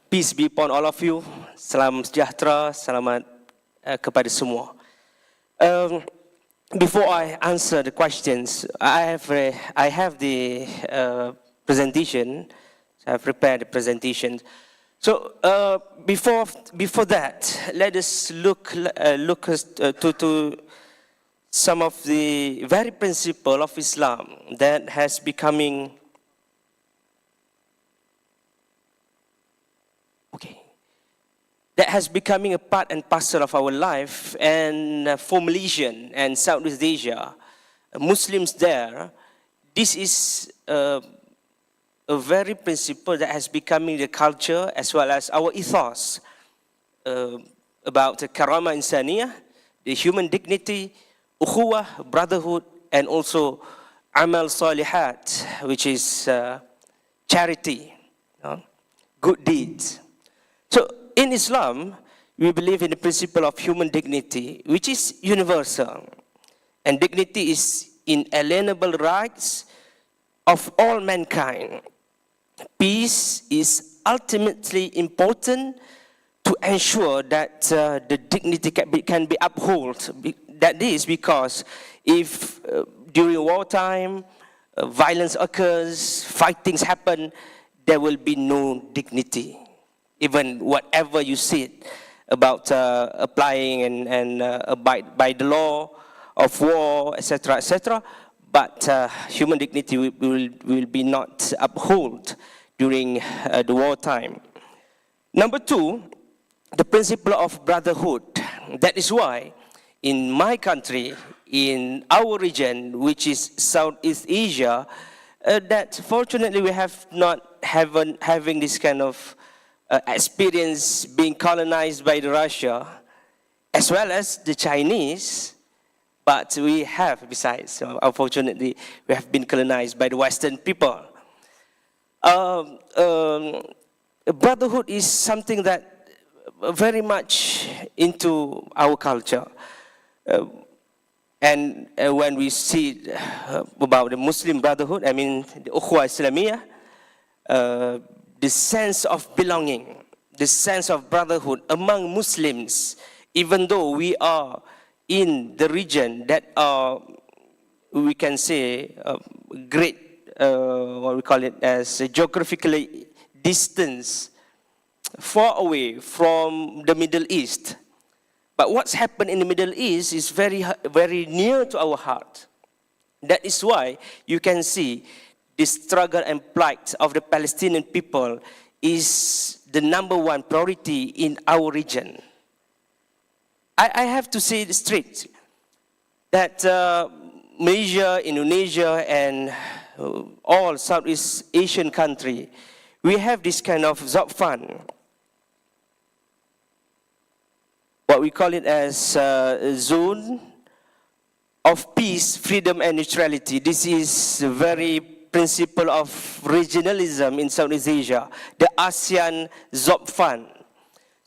Peace be upon all of you. Salam sejahtera, selamat kepada semua. Before I answer the questions, I have the presentation. I have prepared the presentation. So before that, let us look to some of the very principle of Islam that has becoming a part and parcel of our life. And for Malaysian and Southeast Asia, Muslims there, this is a very principle that has becoming the culture as well as our ethos about the karama insaniyah, the human dignity, ukhuwah, brotherhood, and also amal salihat, which is charity, good deeds. So in Islam, we believe in the principle of human dignity, which is universal. And dignity is inalienable rights of all mankind. Peace is ultimately important to ensure that the dignity can be upheld. That is because if during wartime violence occurs, fightings happen, there will be no dignity. Even whatever you said about applying and abide by the law of war, etc., but human dignity will be not upheld during the wartime. Number two, the principle of brotherhood. That is why in my country, in our region, which is Southeast Asia, that fortunately we have not having this kind of experience being colonized by the Russia, as well as the Chinese, but we have, besides, unfortunately, we have been colonized by the Western people. Brotherhood is something that very much into our culture. And when we see about the Muslim Brotherhood, I mean the Ukhwa Islamiyah, the sense of belonging, the sense of brotherhood among Muslims, even though we are in the region that are, we can say, great, what we call it as geographically distance, far away from the Middle East. But what's happened in the Middle East is very, very near to our heart. That is why you can see the struggle and plight of the Palestinian people is the #1 priority in our region. I have to say it straight that Malaysia, Indonesia, and all Southeast Asian countries, we have this kind of Zopfan, what we call it as a zone of peace, freedom, and neutrality. This is the very principle of regionalism in Southeast Asia, the ASEAN Zopfan.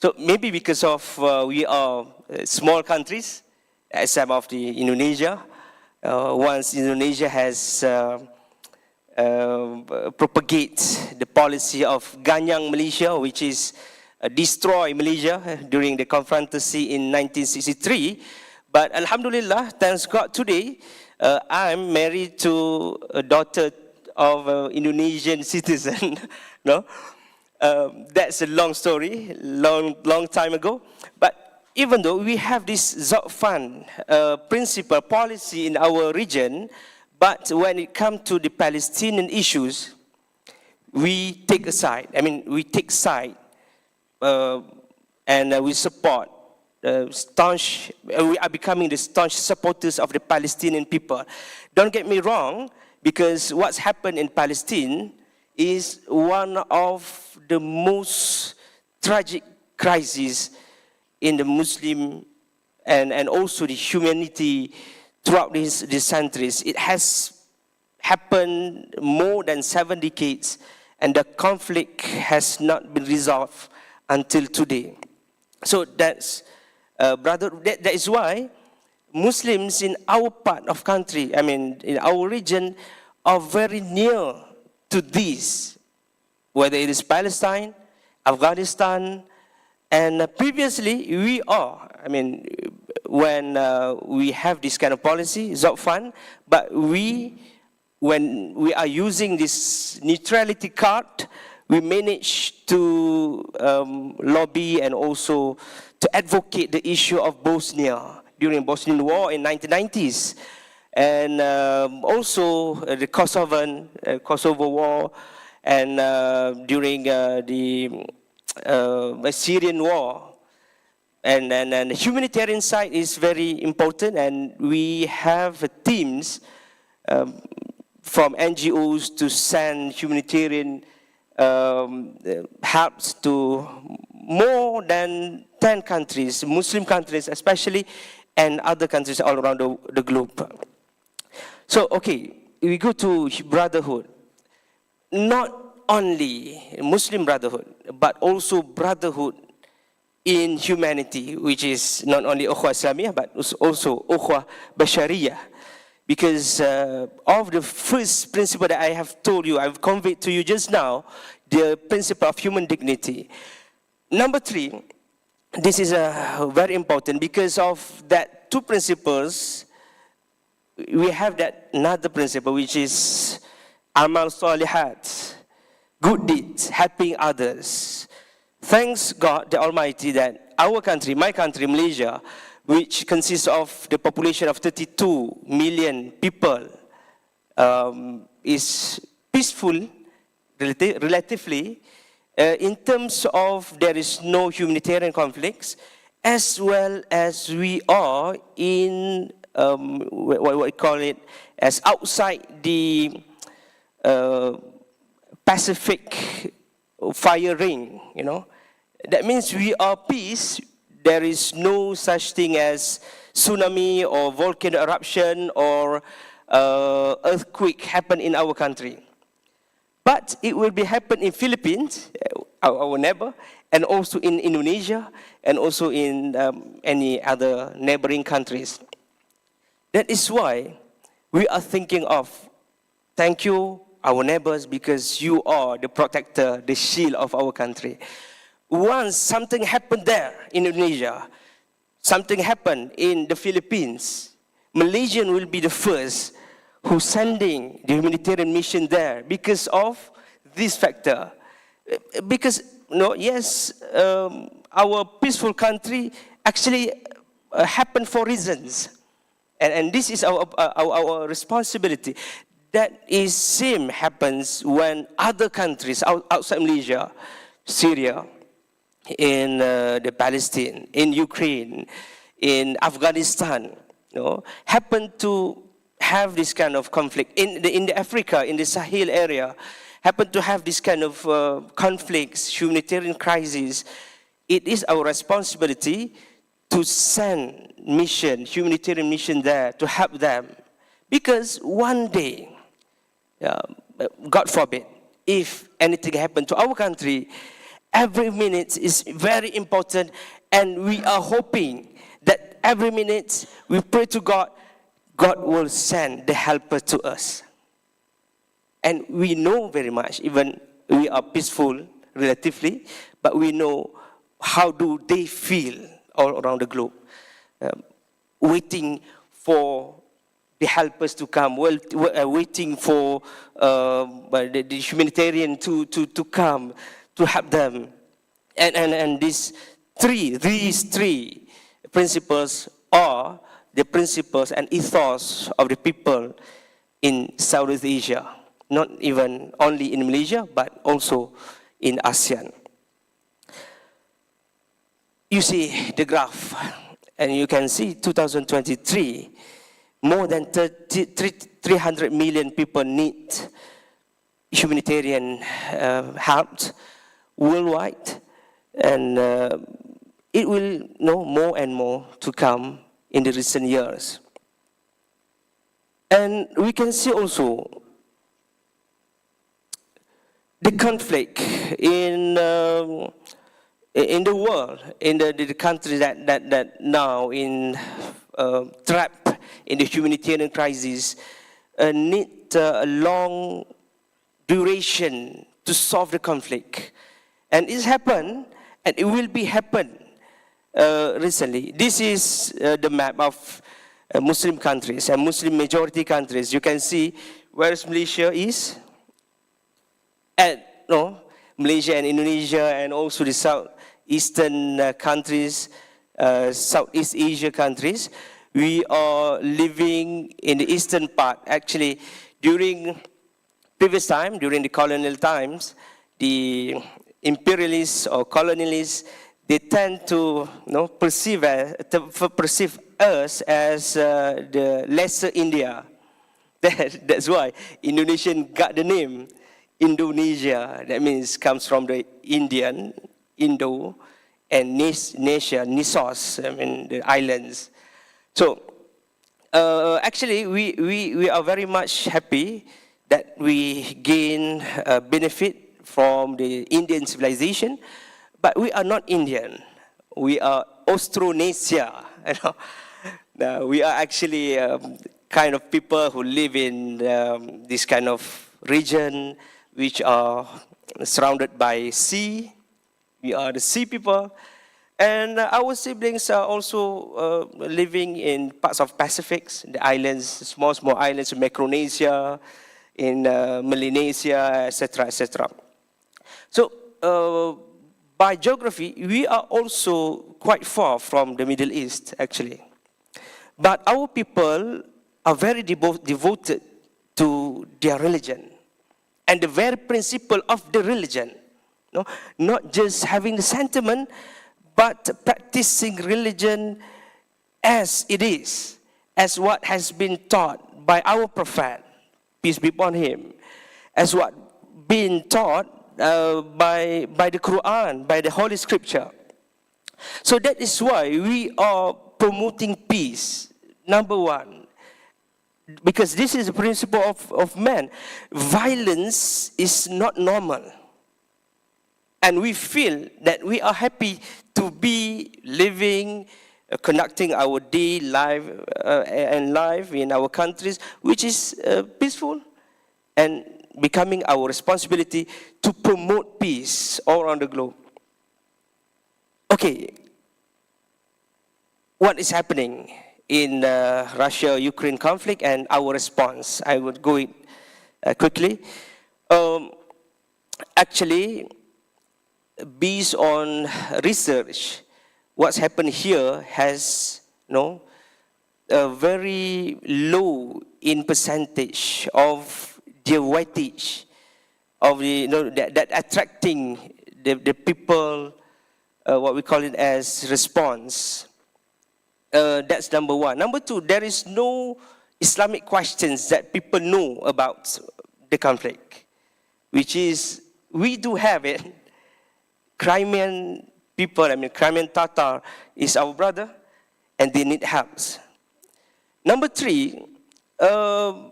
So maybe because of we are small countries, as some of the Indonesia, once Indonesia has propagate the policy of Ganyang Malaysia, which is destroy Malaysia during the confrontation in 1963. But Alhamdulillah, thanks God today, I'm married to a daughter of an Indonesian citizen. No, that's a long story, long time ago. But even though we have this Zopfan principle policy in our region, but when it comes to the Palestinian issues, we take a side. I mean, we take side. And we support staunch, we are becoming the staunch supporters of the Palestinian people. Don't get me wrong, because what's happened in Palestine is one of the most tragic crises in the Muslim and also the humanity throughout these centuries. It has happened more than 7 decades, and the conflict has not been resolved until today. So that's, that is why Muslims in our part of country, I mean in our region, are very near to this, whether it is Palestine, Afghanistan, and previously we are, I mean, when we have this kind of policy, Zopfan, but when we are using this neutrality card, we managed to lobby and also to advocate the issue of Bosnia during Bosnian War in 1990s, and also the Kosovo War, and during the Syrian War. And the humanitarian side is very important, and we have teams from NGOs to send humanitarian helps to more than 10 countries, Muslim countries especially, and other countries all around the globe. So, okay, we go to brotherhood. Not only Muslim brotherhood, but also brotherhood in humanity, which is not only Ukhwa Islamiyah, but also Ukhwa Bashariyah. Because of the first principle that I have told you, I've conveyed to you just now, the principle of human dignity. Number 3, this is very important because of that two principles. We have that another principle, which is amal salihat, good deeds, helping others. Thanks God the Almighty that our country, my country, Malaysia, which consists of the population of 32 million people, is peaceful, relatively, in terms of there is no humanitarian conflicts, as well as we are in what we call it as outside the Pacific fire ring, you know. That means we are peace. There is no such thing as tsunami or volcano eruption or earthquake happen in our country. But it will be happen in Philippines, our neighbor, and also in Indonesia, and also in any other neighboring countries. That is why we are thinking of, thank you, our neighbors, because you are the protector, the shield of our country. Once something happened there in Indonesia, something happened in the Philippines, Malaysian will be the first who sending the humanitarian mission there because of this factor. Because, yes, our peaceful country actually happened for reasons. And this is our responsibility. That is same happens when other countries outside Malaysia, Syria, in the Palestine, in Ukraine, in Afghanistan, happen to have this kind of conflict. In the Africa, in the Sahel area, happen to have this kind of conflicts, humanitarian crises. It is our responsibility to send humanitarian mission there to help them. Because one day, God forbid, if anything happened to our country, every minute is very important, and we are hoping that every minute we pray to God, God will send the helper to us. And we know very much, even we are peaceful relatively, but we know how do they feel all around the globe, waiting for the helpers to come, waiting for the humanitarian to come to help them. And these three principles are the principles and ethos of the people in Southeast Asia, not even only in Malaysia, but also in ASEAN. You see the graph, and you can see 2023, more than 300 million people need humanitarian help worldwide, and it will more and more to come in the recent years. And we can see also the conflict in the world, in the countries that now in trapped in the humanitarian crisis, need a long duration to solve the conflict. And it's happened, and it will be happen recently. This is the map of Muslim countries and Muslim majority countries. You can see where Malaysia is. And Malaysia and Indonesia, and also the southeastern countries, Southeast Asia countries. We are living in the eastern part. Actually, during previous time, during the colonial times, the imperialists or colonialists, they tend to perceive us as the lesser India. That's why Indonesian got the name Indonesia. That means comes from the Indian, Indo, and Nesia, Nisos, the islands. So actually, we are very much happy that we gain benefit from the Indian civilization, but we are not Indian. We are Austronesia. We are actually kind of people who live in this kind of region, which are surrounded by sea. We are the sea people. And our siblings are also living in parts of Pacific, the islands, small islands in Micronesia, in Melanesia, etc., etc. So by geography, we are also quite far from the Middle East, actually. But our people are very devoted to their religion and the very principle of the religion. No? Not just having the sentiment, but practicing religion as it is, as what has been taught by our prophet, peace be upon him, as what been taught by the Quran, by the Holy Scripture. So that is why we are promoting peace, number one, because this is the principle of man. Violence is not normal. And we feel that we are happy to be living, conducting our day life and life in our countries, which is peaceful, and becoming our responsibility to promote peace all around the globe. Okay, what is happening in Russia-Ukraine conflict and our response? I would go in quickly. Actually, based on research, what's happened here has a very low in percentage of the weightage of the that attracting the people, what we call it as response. That's number one. Number two, there is no Islamic questions that people know about the conflict, which is, we do have it. Crimean people, Crimean Tatar is our brother, and they need help. Number three, the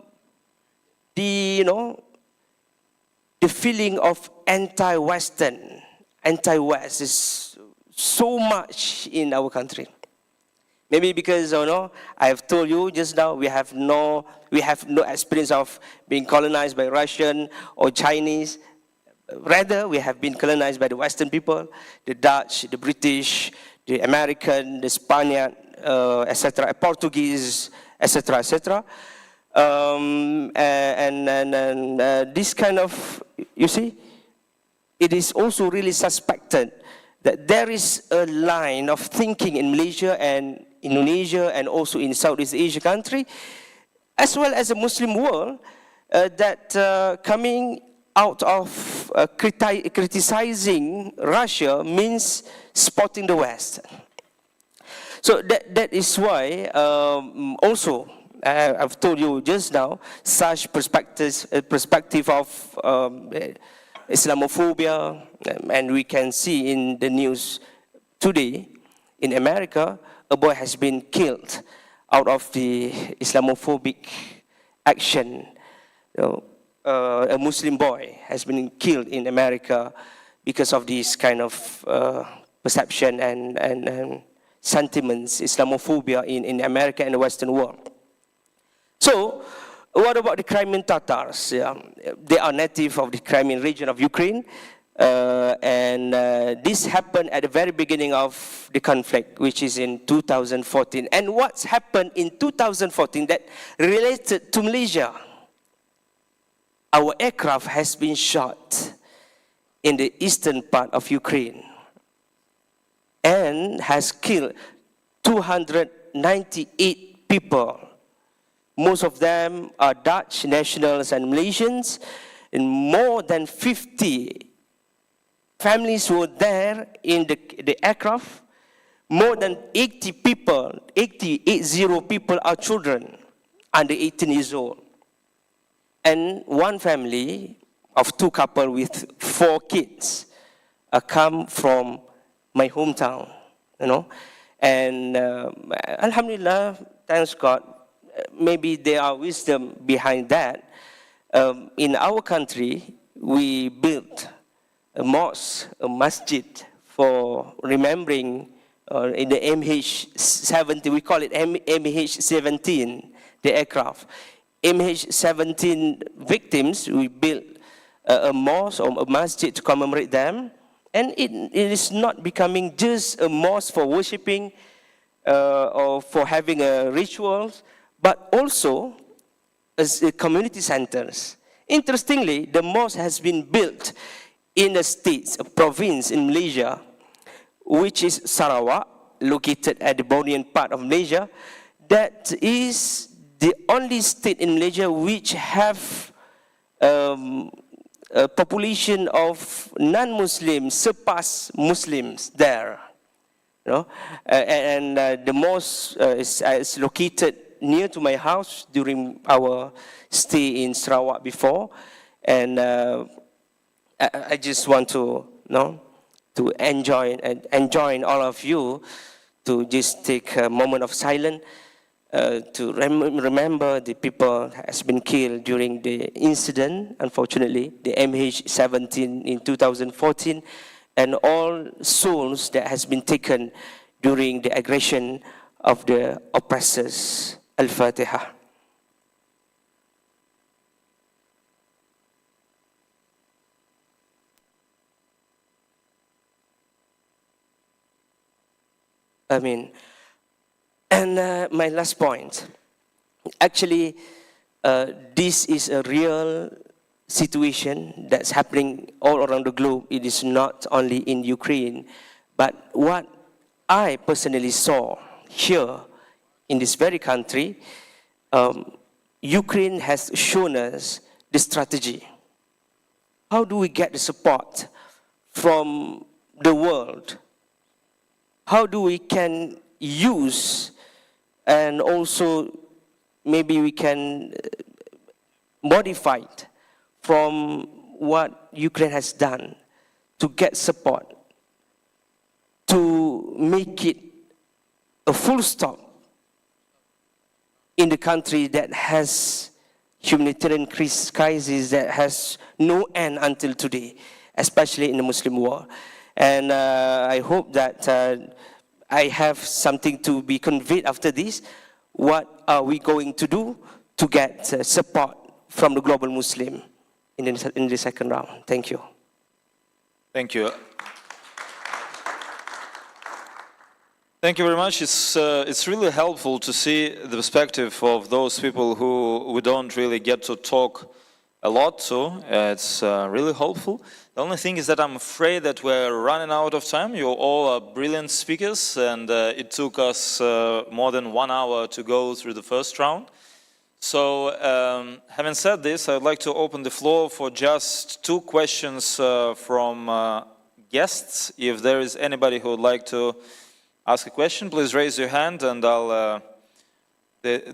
feeling of anti-Western, anti-West is so much in our country. Maybe because I have told you just now, we have no experience of being colonized by Russian or Chinese. Rather, we have been colonized by the Western people, the Dutch, the British, the American, the Spaniard, etc., Portuguese, etc., etc. This kind of, you see, it is also really suspected that there is a line of thinking in Malaysia and Indonesia and also in Southeast Asia country, as well as the Muslim world, that coming out of criticizing Russia means supporting the West. So that is why also, I've told you just now, such perspective of Islamophobia, and we can see in the news today, in America, a boy has been killed out of the Islamophobic action. A Muslim boy has been killed in America because of this kind of perception and sentiments, Islamophobia in America and the Western world. So, what about the Crimean Tatars? They are native of the Crimean region of Ukraine, and this happened at the very beginning of the conflict, which is in 2014. And what's happened in 2014 that related to Malaysia? Our aircraft has been shot in the eastern part of Ukraine and has killed 298 people. Most of them are Dutch nationals and Malaysians, and more than 50 families were there in the aircraft. More than 80 people are children under 18 years old. And one family of two couples with 4 kids come from my hometown, And Alhamdulillah, thanks God, maybe there are wisdom behind that. In our country, we built a mosque, a masjid for remembering in the MH17, we call it MH17, the aircraft. MH17 victims, we built a mosque or a masjid to commemorate them. And it is not becoming just a mosque for worshipping or for having rituals, but also as community centers. Interestingly, the mosque has been built in a state, a province in Malaysia, which is Sarawak, located at the Bornean part of Malaysia. That is the only state in Malaysia which have a population of non-Muslims surpass Muslims there. You know? The mosque is located near to my house during our stay in Sarawak before, and I just want to to enjoin all of you to just take a moment of silence to remember the people that has been killed during the incident, unfortunately, the MH17 in 2014, and all souls that has been taken during the aggression of the oppressors. Al-Fatiha. Amin. And my last point, actually, this is a real situation that's happening all around the globe. It is not only in Ukraine, but what I personally saw here in this very country, Ukraine has shown us the strategy. How do we get the support from the world? How do we can use, and also maybe we can modify it from what Ukraine has done to get support, to make it a full stop in the country that has humanitarian crisis that has no end until today, especially in the Muslim world. And I hope that I have something to be conveyed after this. What are we going to do to get support from the global Muslim in the second round? Thank you. Thank you. Thank you very much. It's really helpful to see the perspective of those people who we don't really get to talk a lot to. It's really helpful. The only thing is that I'm afraid that we're running out of time. You all are brilliant speakers, and it took us more than 1 hour to go through the first round. So having said this, I'd like to open the floor for just 2 questions from guests. If there is anybody who would like to ask a question, please raise your hand, and the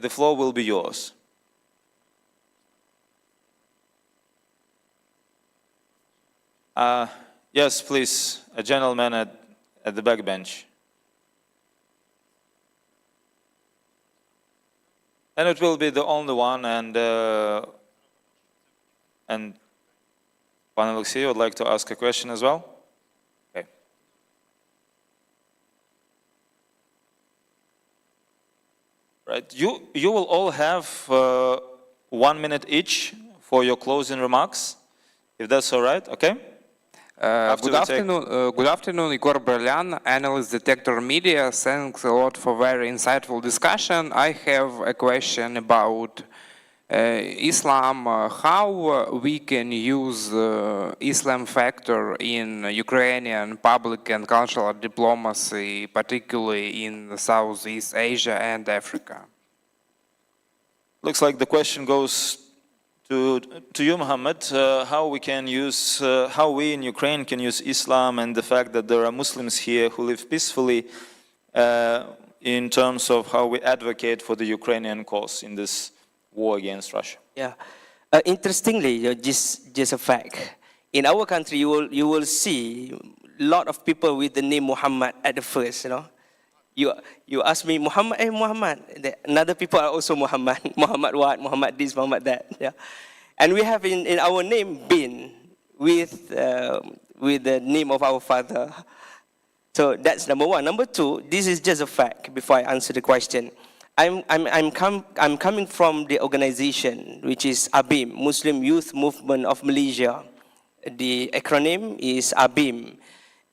floor will be yours. Yes, please, a gentleman at the back bench. And it will be the only one, and Pan Alexei would like to ask a question as well. Okay. Right, you will all have 1 minute each for your closing remarks, if that's all right, okay? Good afternoon, Igor Berlyan, analyst Detector Media. Thanks a lot for very insightful discussion. I have a question about Islam, how we can use Islam factor in Ukrainian public and cultural diplomacy, particularly in Southeast Asia and Africa. Looks like the question goes to you, Mohammed, how we can use, how we in Ukraine can use Islam and the fact that there are Muslims here who live peacefully in terms of how we advocate for the Ukrainian cause in this war against Russia. Yeah, interestingly, just a fact. In our country, you will see a lot of people with the name Muhammad at the first, you know. You ask me, Muhammad, Muhammad. Another people are also Muhammad. Muhammad what? Muhammad this, Muhammad that. Yeah. And we have in our name bin with the name of our father. So that's number one. Number two, this is just a fact before I answer the question. I'm coming from the organization which is ABIM, Muslim Youth Movement of Malaysia. The acronym is ABIM.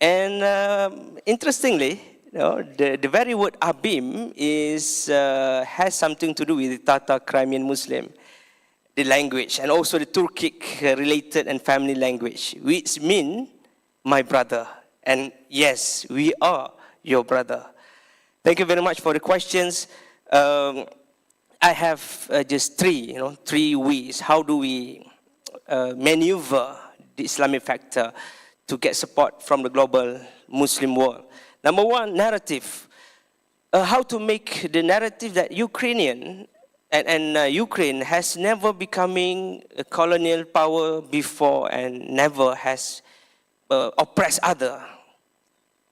And interestingly, the very word Abim has something to do with the Tatar Crimean Muslim, the language, and also the Turkic related and family language, which mean my brother. And yes, we are your brother. Thank you very much for the questions. I have just three ways. How do we maneuver the Islamic factor to get support from the global Muslim world? Number one, narrative. How to make the narrative that Ukrainian and Ukraine has never becoming a colonial power before and never has oppressed other.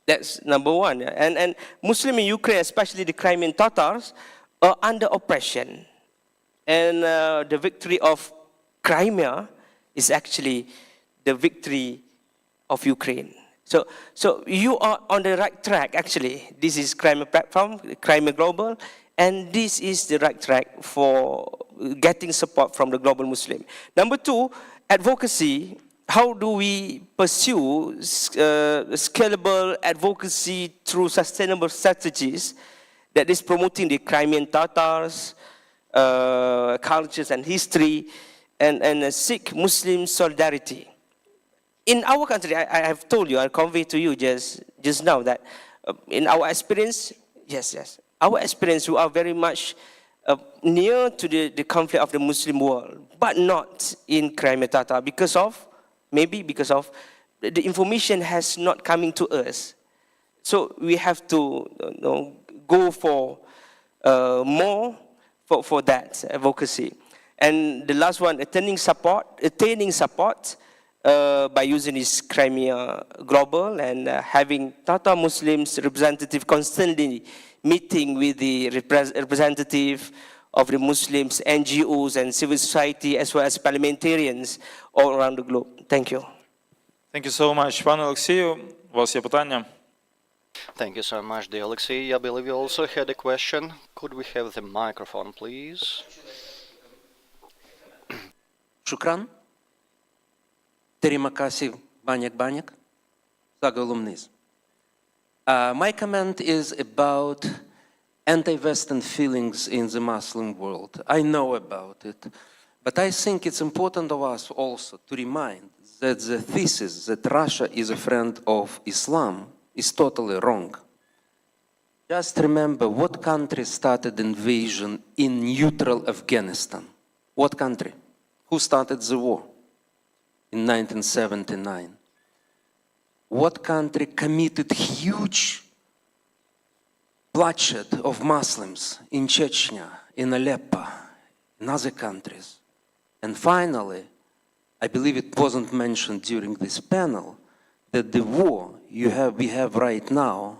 That's number one. And Muslim in Ukraine, especially the Crimean Tatars, are under oppression. And the victory of Crimea is actually the victory of Ukraine. So you are on the right track, actually. This is Crimea Platform, Srimea Global, and this is the right track for getting support from the global Muslim. Number two, advocacy. How do we pursue scalable advocacy through sustainable strategies that is promoting the Crimean Tatars, cultures and history, and seek Muslim solidarity? In our country, I have told you, I conveyed to you just now that in our experience, yes, our experience, we are very much near to the conflict of the Muslim world, but not in Crimea Tatar maybe because of the information has not coming to us. So we have to go for more for that advocacy. And the last one, attaining support by using this Srimea Global and having Tatar Muslims representative constantly meeting with the representative of the Muslims, NGOs and civil society, as well as parliamentarians all around the globe. Thank you. Thank you so much. Пане Олексію, у вас є питання? Thank you so much, dear Alexei. I believe you also had a question. Could we have the microphone, please? Shukran. Terima kasih banyak-banyak. Zagalumnis. My comment is about anti-Western feelings in the Muslim world. I know about it, but I think it's important of us also to remind that the thesis that Russia is a friend of Islam is totally wrong. Just remember what country started invasion in neutral Afghanistan. What country? Who started the war in 1979? What country committed huge bloodshed of Muslims in Chechnya, in Aleppo, in other countries? And finally, I believe it wasn't mentioned during this panel, that the war we have right now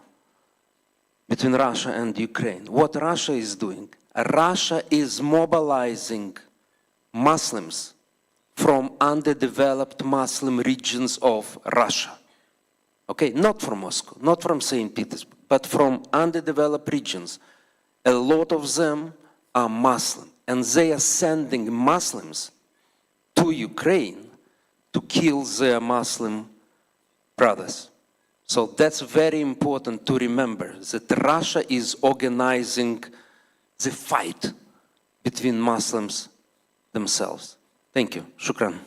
between Russia and Ukraine, what Russia is doing, Russia is mobilizing Muslims from underdeveloped Muslim regions of Russia. Okay, not from Moscow, not from St. Petersburg, but from underdeveloped regions. A lot of them are Muslim, and they are sending Muslims to Ukraine to kill their Muslim brothers. So that's very important to remember, that Russia is organizing the fight between Muslims themselves. Thank you. Shukran.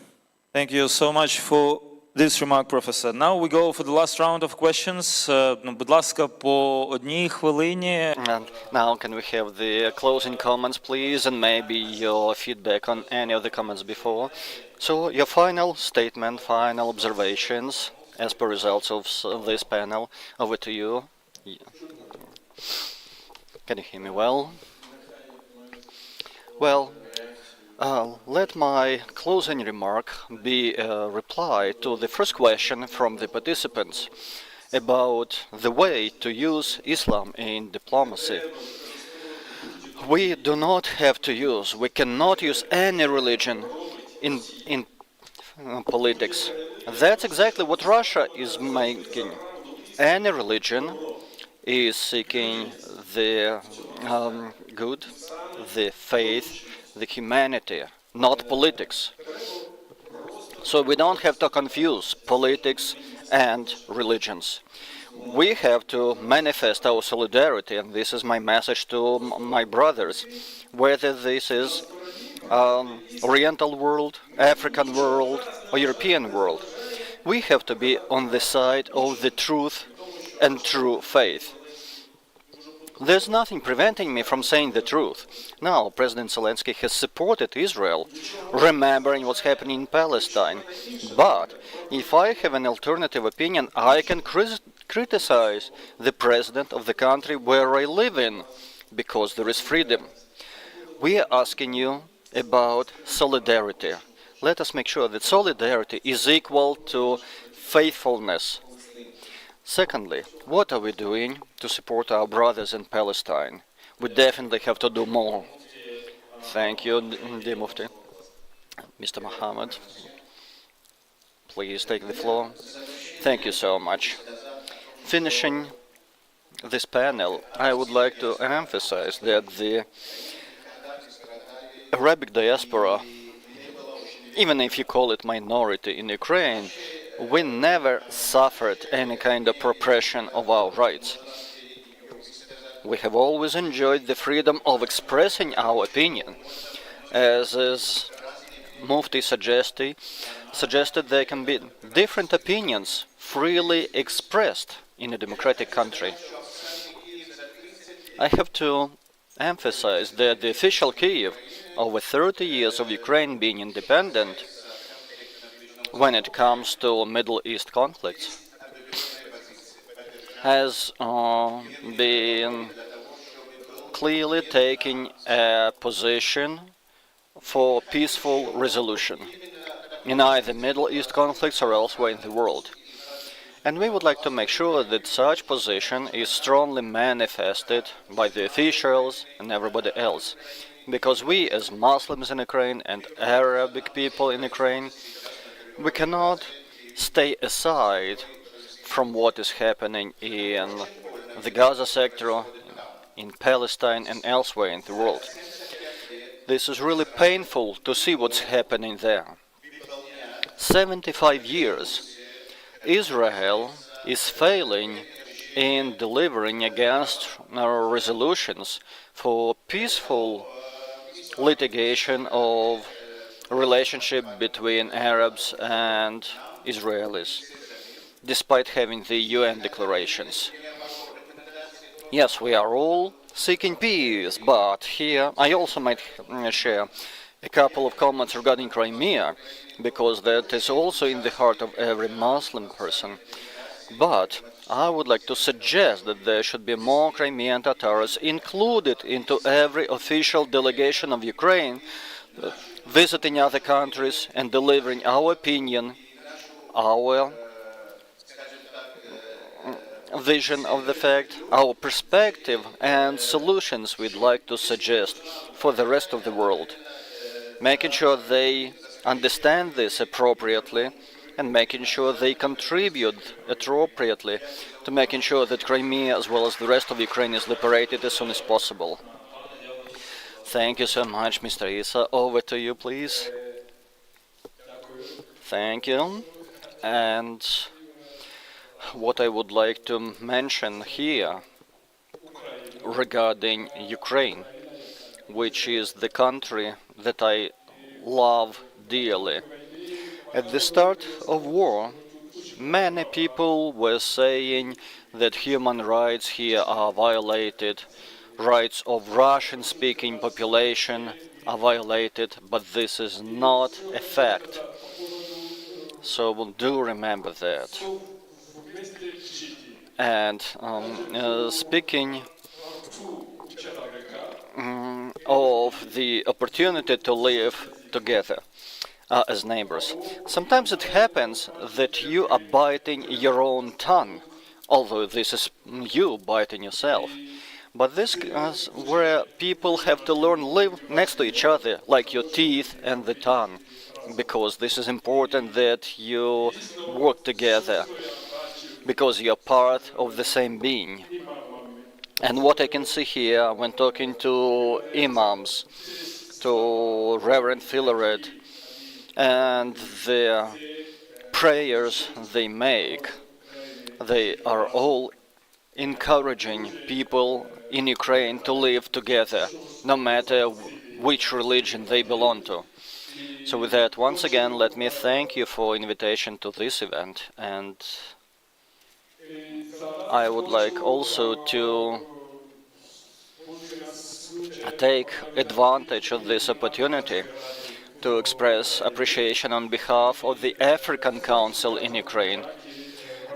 Thank you so much for this remark, Professor. Now we go for the last round of questions. Будь ласка, по одній хвилині. And now can we have the closing comments, please, and maybe your feedback on any of the comments before. So your final statement, final observations as per results of this panel. Over to you. Can you hear me well? Well, let my closing remark be a reply to the first question from the participants about the way to use Islam in diplomacy. We do not have to use, we cannot use any religion in politics. That's exactly what Russia is making. Any religion is seeking the good, the faith, the humanity, not politics. So we don't have to confuse politics and religions. We have to manifest our solidarity, and this is my message to my brothers, whether this is Oriental world, African world, or European world. We have to be on the side of the truth and true faith. There's nothing preventing me from saying the truth. Now, President Zelensky has supported Israel, remembering what's happening in Palestine. But if I have an alternative opinion, I can criticize the president of the country where I live in, because there is freedom. We are asking you about solidarity. Let us make sure that solidarity is equal to faithfulness. Secondly, what are we doing to support our brothers in Palestine? We definitely have to do more. Thank you, dear Mufti. Mr. Mohammed, please take the floor. Thank you so much. Finishing this panel, I would like to emphasize that the Arabic diaspora, even if you call it minority in Ukraine, we never suffered any kind of repression of our rights. We have always enjoyed the freedom of expressing our opinion. As Mufti suggested there can be different opinions freely expressed in a democratic country. I have to emphasize that the official Kyiv, over 30 years of Ukraine being independent, when it comes to Middle East conflicts, has been clearly taking a position for peaceful resolution in either Middle East conflicts or elsewhere in the world. And we would like to make sure that such position is strongly manifested by the officials and everybody else. Because we, as Muslims in Ukraine and Arabic people in Ukraine, we cannot stay aside from what is happening in the Gaza sector, in Palestine and elsewhere in the world. This is really painful to see what's happening there. 75 years, Israel is failing in delivering against our resolutions for peaceful litigation of relationship between Arabs and Israelis, despite having the UN declarations. Yes, we are all seeking peace, but here I also might share a couple of comments regarding Crimea, because that is also in the heart of every Muslim person. But I would like to suggest that there should be more Crimean Tatars included into every official delegation of Ukraine, visiting other countries and delivering our opinion, our vision of the fact, our perspective and solutions we'd like to suggest for the rest of the world. Making sure they understand this appropriately and making sure they contribute appropriately to making sure that Crimea as well as the rest of Ukraine is liberated as soon as possible. Thank you so much, Mr. Issa. Over to you, please. Thank you. And what I would like to mention here regarding Ukraine, which is the country that I love dearly. At the start of war, many people were saying that human rights here are violated, rights of Russian-speaking population are violated, but this is not a fact. So do remember that. And speaking of the opportunity to live together as neighbors, sometimes it happens that you are biting your own tongue, although this is you biting yourself. But this is where people have to learn to live next to each other, like your teeth and the tongue, because this is important that you work together, because you're part of the same being. And what I can see here when talking to imams, to Reverend Philaret, and the prayers they make They are all encouraging people in Ukraine to live together, no matter which religion they belong to. So with that, once again, let me thank you for invitation to this event, and I would like also to take advantage of this opportunity to express appreciation on behalf of the African Council in Ukraine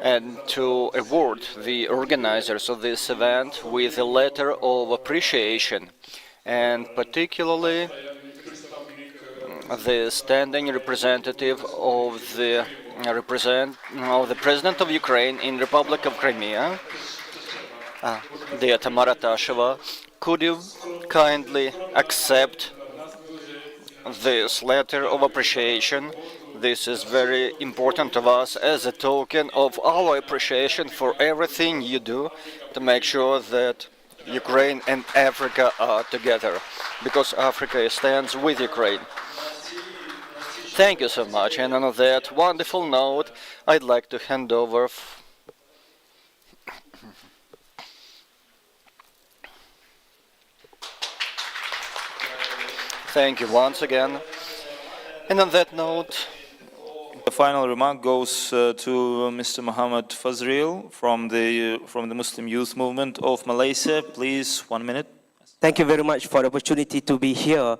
and to award the organizers of this event with a letter of appreciation, and particularly the standing representative of the President of Ukraine in Republic of Crimea, dear Tamara Tasheva. Could you kindly accept this letter of appreciation? This is very important to us as a token of our appreciation for everything you do to make sure that Ukraine and Africa are together, because Africa stands with Ukraine. Thank you so much, and on that wonderful note, I'd like to hand over. Thank you once again. And on that note, the final remark goes to Mr. Muhammad Fazril from the Muslim Youth Movement of Malaysia. Please, 1 minute. Thank you very much for the opportunity to be here.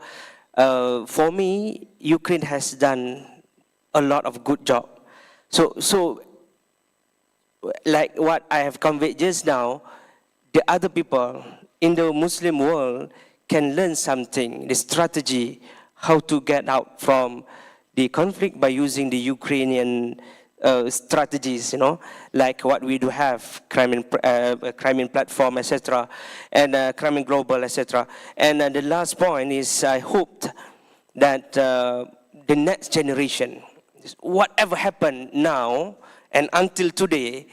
For me, Ukraine has done a lot of good job. So like what I have conveyed just now, the other people in the Muslim world can learn something, the strategy, how to get out from the conflict by using the Ukrainian strategies, like what we do have, Crimean platform, etc., and Srimea Global, etc. And the last point is, I hoped that the next generation, whatever happened now and until today,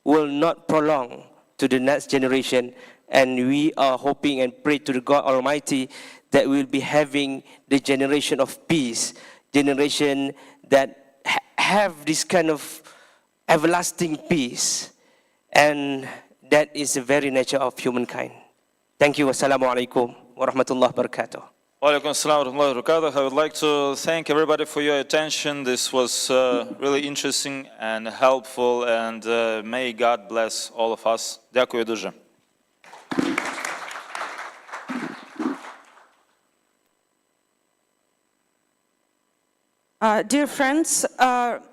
will not prolong to the next generation. And we are hoping and pray to the God Almighty that we'll be having the generation of peace, generation that have this kind of everlasting peace. And that is the very nature of humankind. Thank you. Wassalamu alaikum wa rahmatullahi wa barakatuh. I would like to thank everybody for your attention. This was really interesting and helpful, and may God bless all of us. Дякую дуже. Dear friends,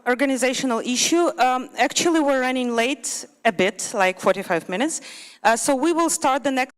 organizational issue. Actually, we're running late a bit, like 45 minutes. So we will start the next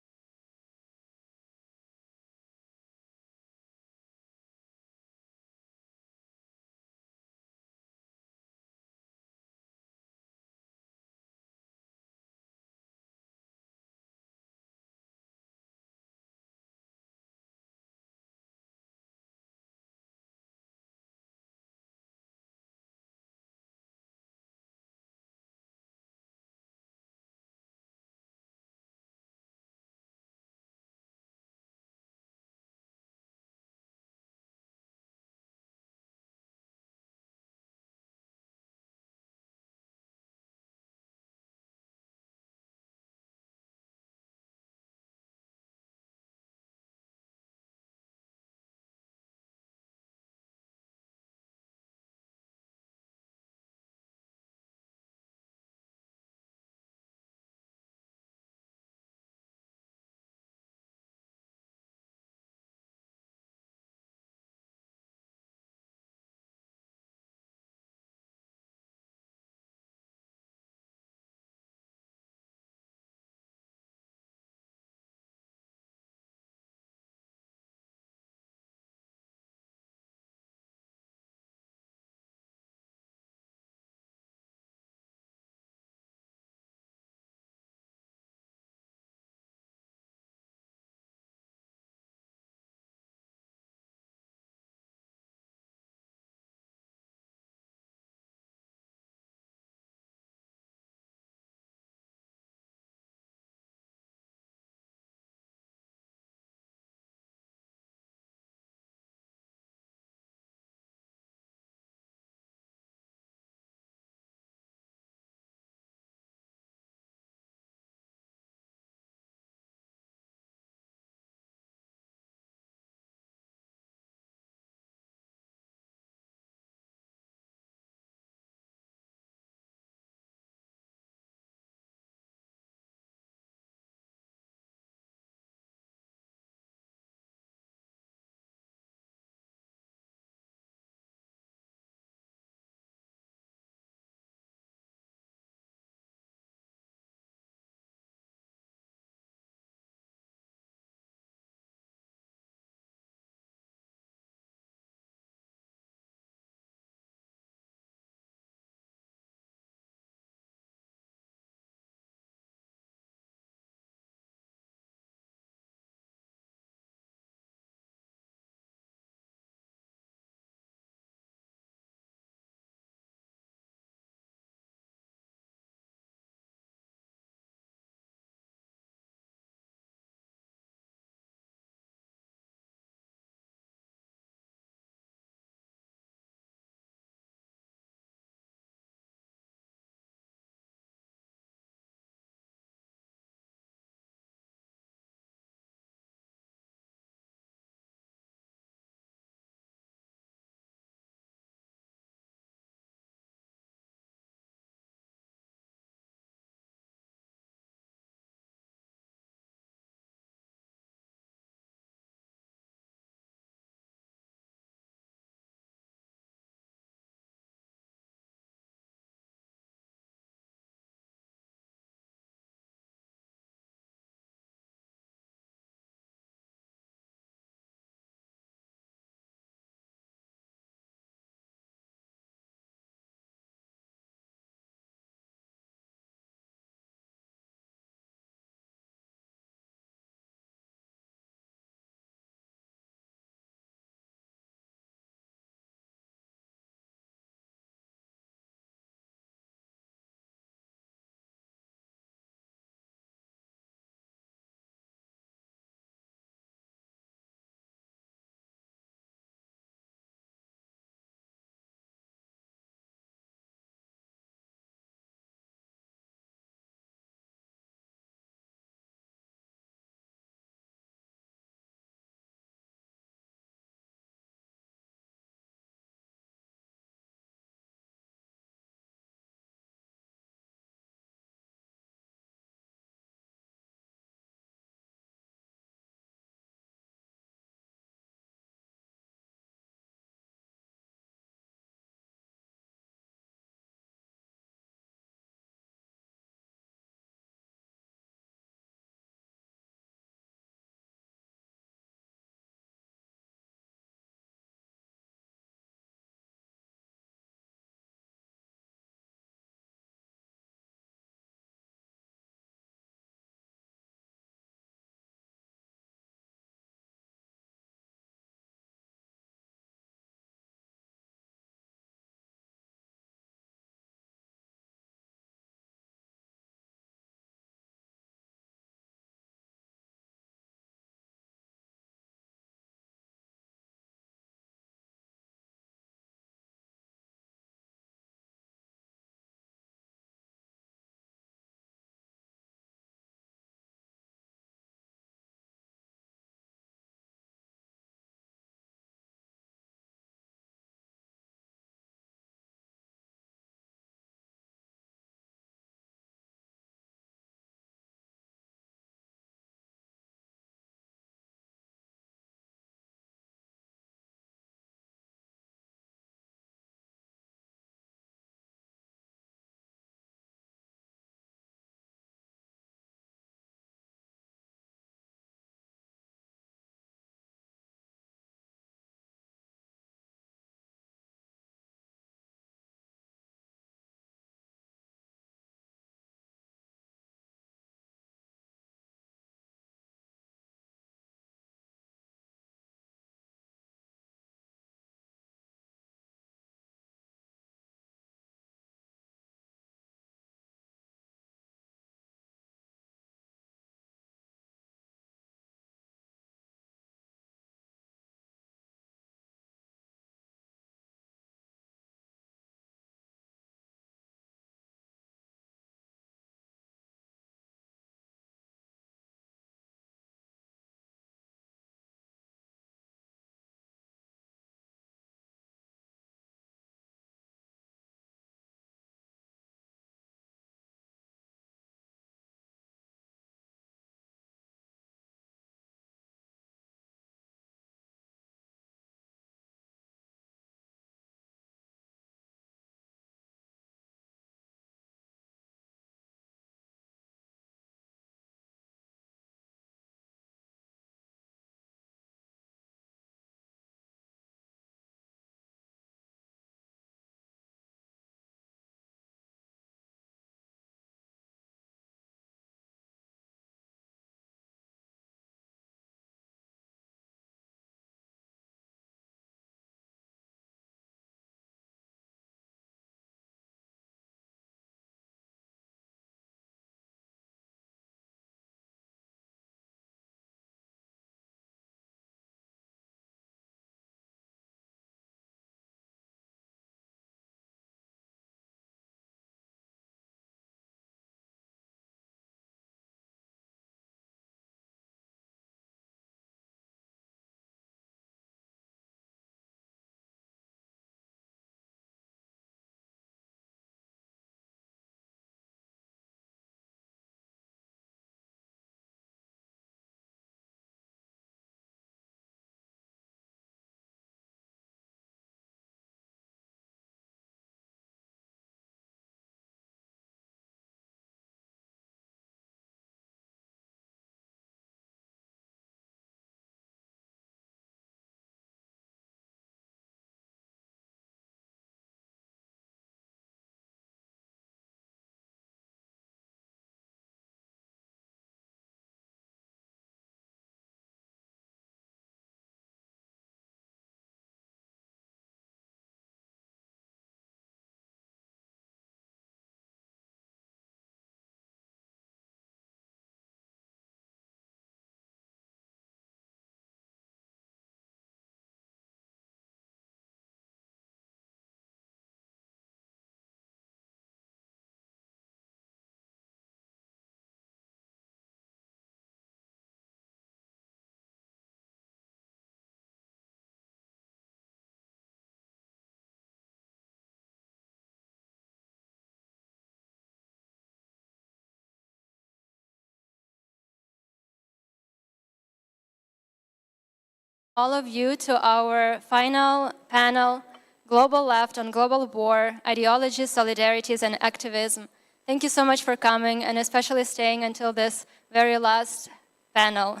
all of you to our final panel, Global Left on Global War, Ideologies, Solidarities, and Activism. Thank you so much for coming and especially staying until this very last panel.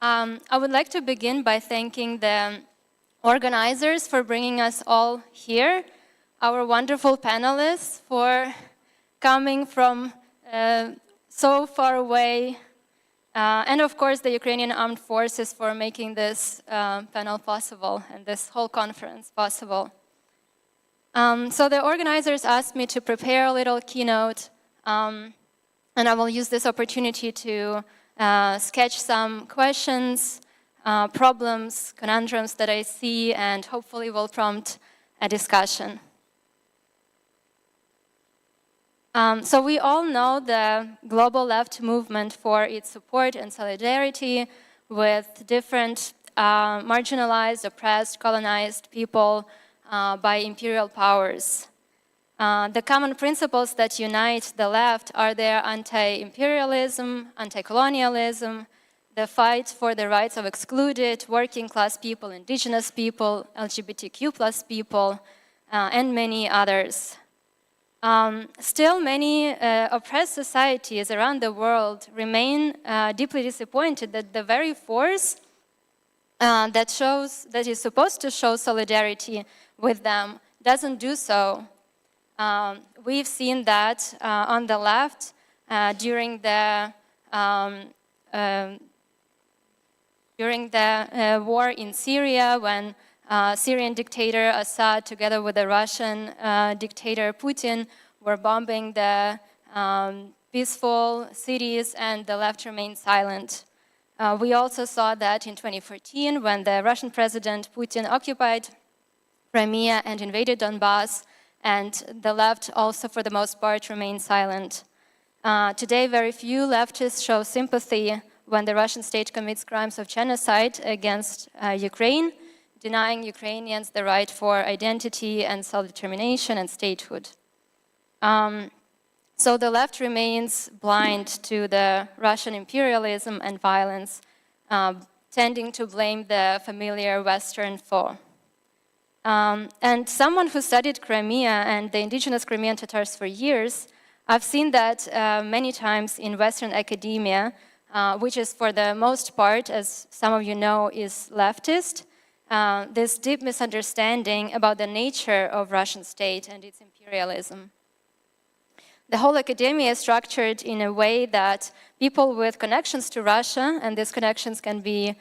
I would like to begin by thanking the organizers for bringing us all here, our wonderful panelists for coming from so far away, and of course the Ukrainian Armed Forces for making this panel possible and this whole conference possible. So the organizers asked me to prepare a little keynote, and I will use this opportunity to sketch some questions, problems, conundrums that I see, and hopefully will prompt a discussion. So we all know the global left movement for its support and solidarity with different marginalized, oppressed, colonized people by imperial powers. The common principles that unite the left are their anti-imperialism, anti-colonialism, the fight for the rights of excluded, working-class people, indigenous people, LGBTQ+ people, and many others. Still, many oppressed societies around the world remain deeply disappointed that the very force that is supposed to show solidarity with them doesn't do so. We've seen that on the left during the war in Syria, when Syrian dictator Assad, together with the Russian dictator Putin, were bombing the peaceful cities, and the left remained silent. We also saw that in 2014, when the Russian president Putin occupied Crimea and invaded Donbass, and the left also, for the most part, remained silent. Today, very few leftists show sympathy when the Russian state commits crimes of genocide against Ukraine, denying Ukrainians the right for identity and self-determination and statehood. So the left remains blind to the Russian imperialism and violence, tending to blame the familiar Western foe. And someone who studied Crimea and the indigenous Crimean Tatars for years, I've seen that many times in Western academia, which is for the most part, as some of you know, is leftist, this deep misunderstanding about the nature of Russian state and its imperialism. The whole academia is structured in a way that people with connections to Russia, and these connections can be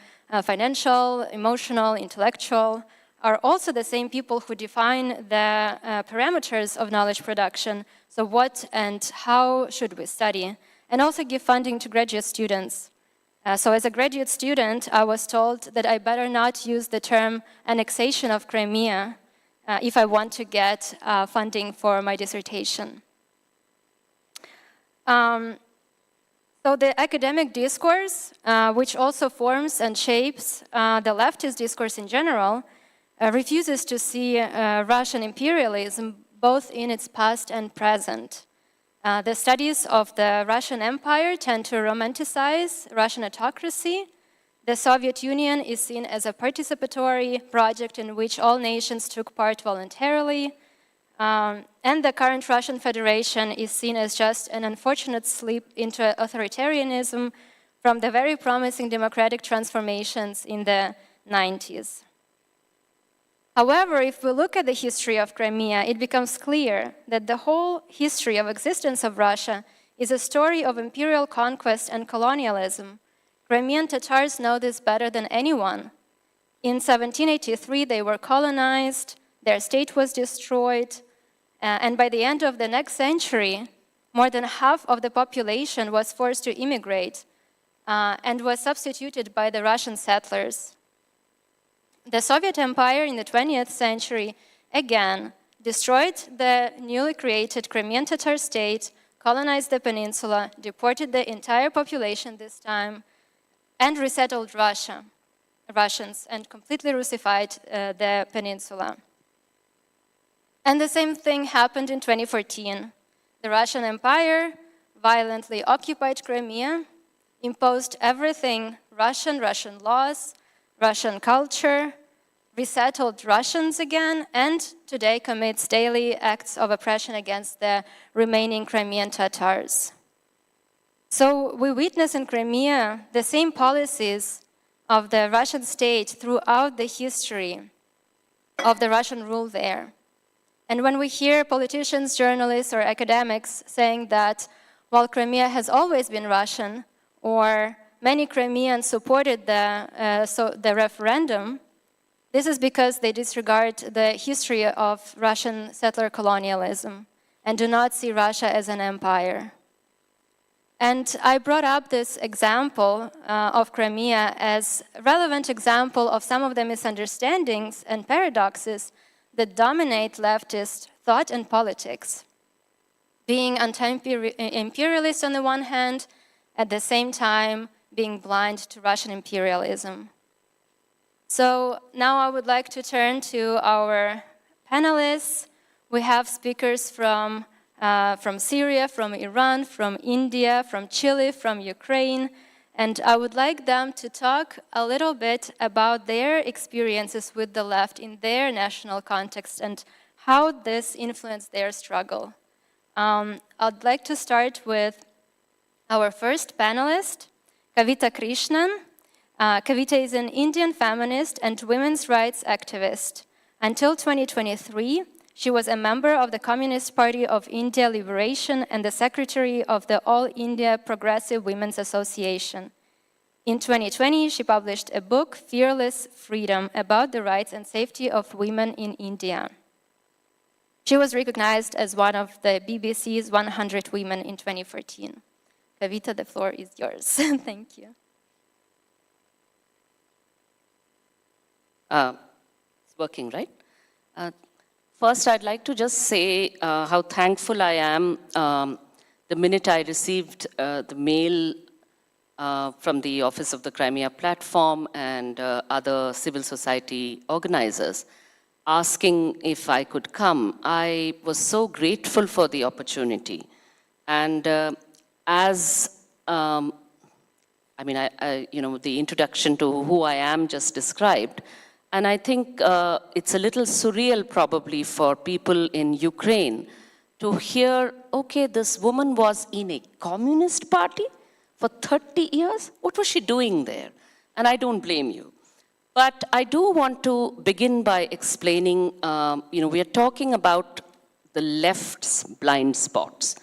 financial, emotional, intellectual, are also the same people who define the parameters of knowledge production, so what and how should we study, and also give funding to graduate students. So as a graduate student, I was told that I better not use the term annexation of Crimea if I want to get funding for my dissertation. So the academic discourse, which also forms and shapes the leftist discourse in general, refuses to see Russian imperialism both in its past and present. The studies of the Russian Empire tend to romanticize Russian autocracy. The Soviet Union is seen as a participatory project in which all nations took part voluntarily. And the current Russian Federation is seen as just an unfortunate slip into authoritarianism from the very promising democratic transformations in the 90s. However, if we look at the history of Crimea, it becomes clear that the whole history of existence of Russia is a story of imperial conquest and colonialism. Crimean Tatars know this better than anyone. In 1783, they were colonized, their state was destroyed, and by the end of the next century, more than half of the population was forced to immigrate and was substituted by the Russian settlers. The Soviet Empire in the 20th century, again, destroyed the newly created Crimean Tatar state, colonized the peninsula, deported the entire population this time, and resettled Russians, and completely Russified the peninsula. And the same thing happened in 2014. The Russian Empire violently occupied Crimea, imposed everything Russian laws, Russian culture, resettled Russians again, and today commits daily acts of oppression against the remaining Crimean Tatars. So we witness in Crimea the same policies of the Russian state throughout the history of the Russian rule there. And when we hear politicians, journalists, or academics saying that, well, Crimea has always been Russian, or many Crimeans supported the referendum, this is because they disregard the history of Russian settler colonialism and do not see Russia as an empire. And I brought up this example of Crimea as a relevant example of some of the misunderstandings and paradoxes that dominate leftist thought and politics. Being anti-imperialist on the one hand, at the same time being blind to Russian imperialism. So now I would like to turn to our panelists. We have speakers from Syria, from Iran, from India, from Chile, from Ukraine, and I would like them to talk a little bit about their experiences with the left in their national context and how this influenced their struggle. I'd like to start with our first panelist, Kavita Krishnan. Kavita is an Indian feminist and women's rights activist. Until 2023, she was a member of the Communist Party of India Liberation and the secretary of the All India Progressive Women's Association. In 2020, she published a book, Fearless Freedom, about the rights and safety of women in India. She was recognized as one of the BBC's 100 Women in 2014. Kavita, the floor is yours. Thank you. It's working, right? First, I'd like to just say how thankful I am the minute I received the mail from the Office of the Crimea Platform and other civil society organizers asking if I could come. I was so grateful for the opportunity. And the introduction to who I am just described, and I think it's a little surreal probably for people in Ukraine to hear, okay, this woman was in a communist party for 30 years? What was she doing there? And I don't blame you. But I do want to begin by explaining, we are talking about the left's blind spots.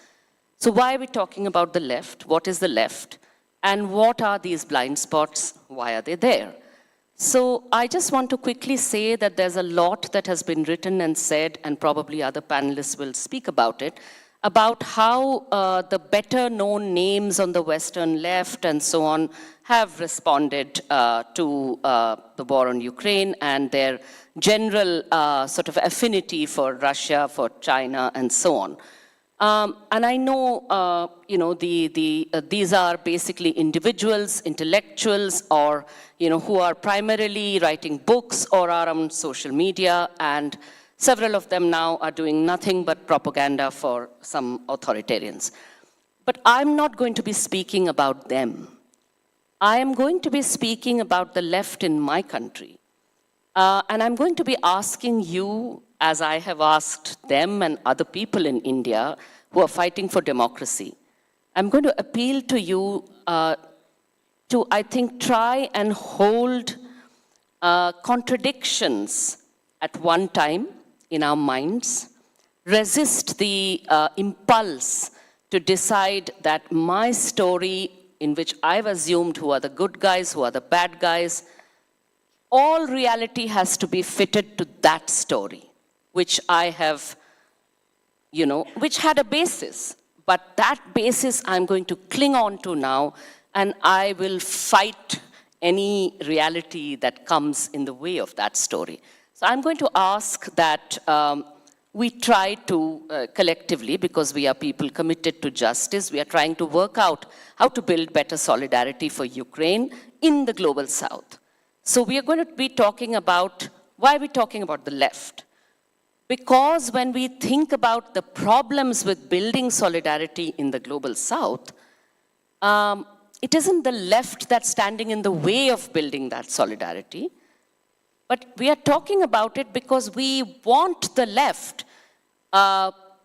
So why are we talking about the left? What is the left? And what are these blind spots? Why are they there? So I just want to quickly say that there's a lot that has been written and said, and probably other panelists will speak about it, about how the better known names on the Western left and so on have responded to the war on Ukraine and their general sort of affinity for Russia, for China, and so on. And I know, these are basically individuals, intellectuals, or, who are primarily writing books or are on social media, and several of them now are doing nothing but propaganda for some authoritarians. But I'm not going to be speaking about them. I am going to be speaking about the left in my country. And I'm going to be asking you, as I have asked them and other people in India who are fighting for democracy, I'm going to appeal to you to, I think, try and hold contradictions at one time in our minds, resist the impulse to decide that my story, in which I've assumed who are the good guys, who are the bad guys, all reality has to be fitted to that story, which I have, which had a basis. But that basis I'm going to cling on to now, and I will fight any reality that comes in the way of that story. So I'm going to ask that we try to collectively, because we are people committed to justice, we are trying to work out how to build better solidarity for Ukraine in the global south. So we are going to be talking about, why are we talking about the left? Because when we think about the problems with building solidarity in the global south, it isn't the left that's standing in the way of building that solidarity, but we are talking about it because we want the left.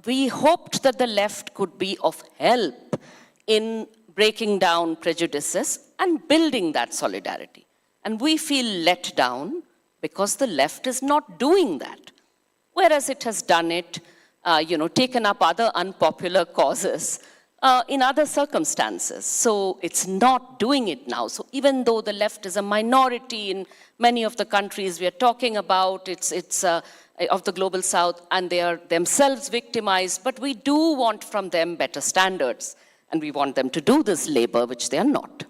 We hoped that the left could be of help in breaking down prejudices and building that solidarity. And we feel let down because the left is not doing that. Whereas it has done it, taken up other unpopular causes in other circumstances. So it's not doing it now. So even though the left is a minority in many of the countries we are talking about, it's of the global south, and they are themselves victimized, but we do want from them better standards, and we want them to do this labor, which they are not.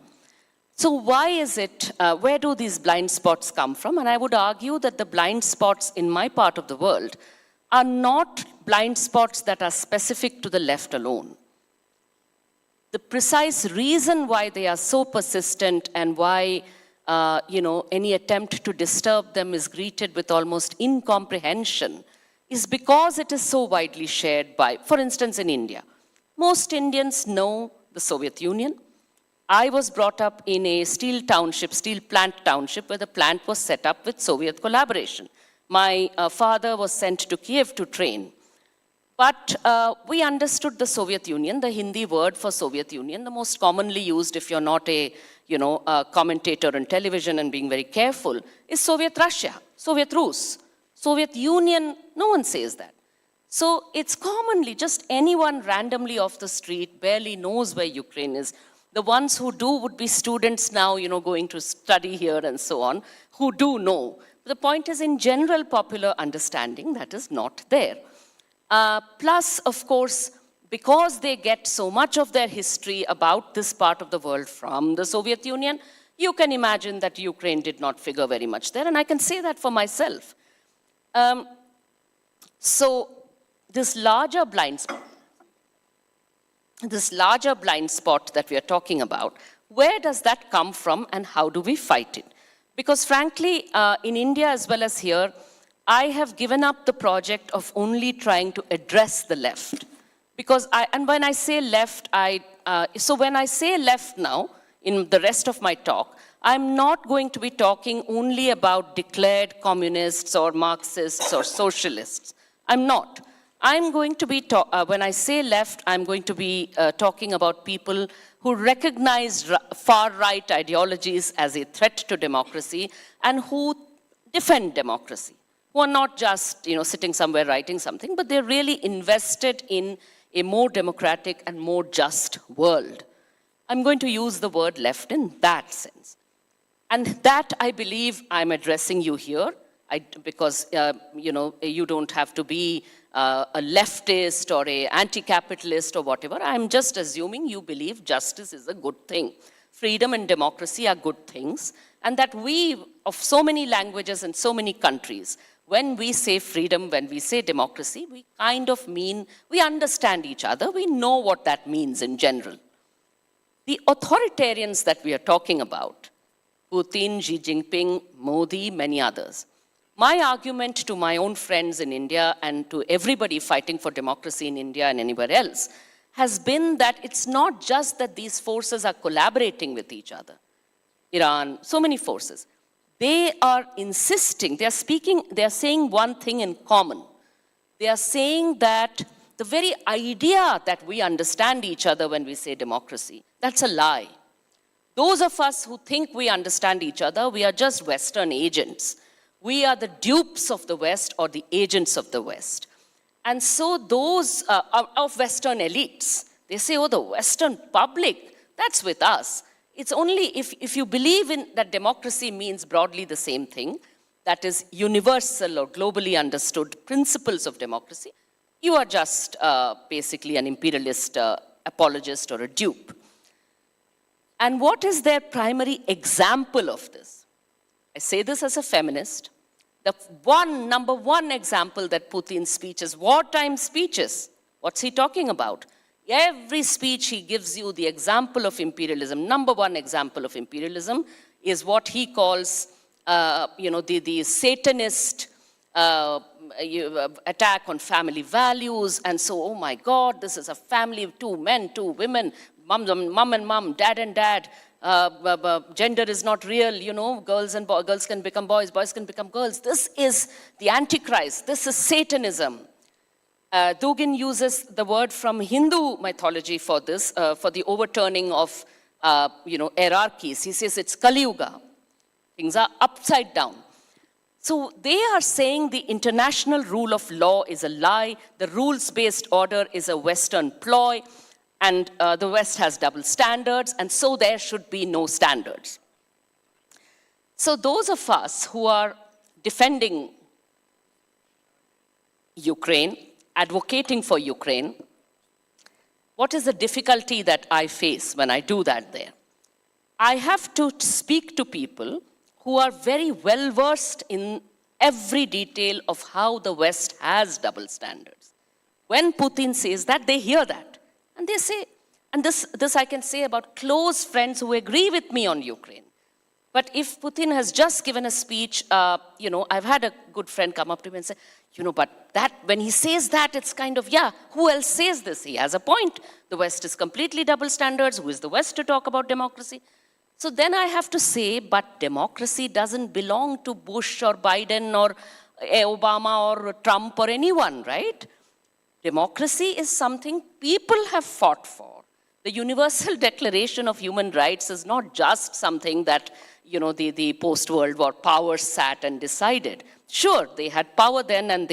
So why is it, where do these blind spots come from? And I would argue that the blind spots in my part of the world are not blind spots that are specific to the left alone. The precise reason why they are so persistent and why any attempt to disturb them is greeted with almost incomprehension is because it is so widely shared by, for instance, in India. Most Indians know the Soviet Union. I was brought up in a steel plant township, where the plant was set up with Soviet collaboration. My father was sent to Kiev to train. But we understood the Soviet Union, the Hindi word for Soviet Union, the most commonly used if you're not a commentator on television and being very careful, is Soviet Russia, Soviet Rus. Soviet Union, no one says that. So it's commonly, just anyone randomly off the street barely knows where Ukraine is. The ones who do would be students now, going to study here and so on, who do know. The point is, in general popular understanding, that is not there. Plus, of course, because they get so much of their history about this part of the world from the Soviet Union, you can imagine that Ukraine did not figure very much there, and I can say that for myself. So this larger blind spot that we are talking about, where does that come from and how do we fight it? Because frankly, in India as well as here, I have given up the project of only trying to address the left. Because when I say left, when I say left now, in the rest of my talk, I'm not going to be talking only about declared communists or Marxists or socialists. I'm not. I'm going to be, when I say left, I'm going to be talking about people who recognize far-right ideologies as a threat to democracy and who defend democracy, who are not just sitting somewhere writing something, but they're really invested in a more democratic and more just world. I'm going to use the word left in that sense. And that, I believe, I'm addressing you here, because you don't have to be a leftist or an anti-capitalist or whatever. I'm just assuming you believe justice is a good thing. Freedom and democracy are good things, and that we, of so many languages and so many countries, when we say freedom, when we say democracy, we kind of mean, we understand each other, we know what that means in general. The authoritarians that we are talking about, Putin, Xi Jinping, Modi, many others, my argument to my own friends in India and to everybody fighting for democracy in India and anywhere else has been that it's not just that these forces are collaborating with each other. Iran, so many forces. They are insisting, they are saying one thing in common. They are saying that the very idea that we understand each other when we say democracy, that's a lie. Those of us who think we understand each other, we are just Western agents. We are the dupes of the West or the agents of the West. And so those of Western elites, they say, oh, the Western public, that's with us. It's only if you believe in that democracy means broadly the same thing, that is universal or globally understood principles of democracy, you are just basically an imperialist apologist or a dupe. And what is their primary example of this? I say this as a feminist. The number one example that Putin's speech is wartime speeches. What's he talking about? Every speech he gives you the example of imperialism. Number one example of imperialism is what he calls, the Satanist attack on family values. And so, oh my God, this is a family of two men, two women. mom and mom, dad and dad, gender is not real, you know, girls can become boys, boys can become girls. This is the Antichrist. This is Satanism. Dugin uses the word from Hindu mythology for this, for the overturning of, hierarchies. He says it's Kali Yuga. Things are upside down. So they are saying the international rule of law is a lie, the rules-based order is a Western ploy, and the West has double standards, and so there should be no standards. So those of us who are defending Ukraine, advocating for Ukraine, what is the difficulty that I face when I do that there? I have to speak to people who are very well versed in every detail of how the West has double standards. When Putin says that, they hear that. And they say, and this I can say about close friends who agree with me on Ukraine. But if Putin has just given a speech, I've had a good friend come up to me and say, but that, when he says that, it's kind of, yeah, who else says this? He has a point. The West is completely double standards. Who is the West to talk about democracy? So then I have to say, but democracy doesn't belong to Bush or Biden or Obama or Trump or anyone, right? Democracy is something people have fought for. The Universal Declaration of Human Rights is not just something that, the post-World War powers sat and decided. Sure, they had power then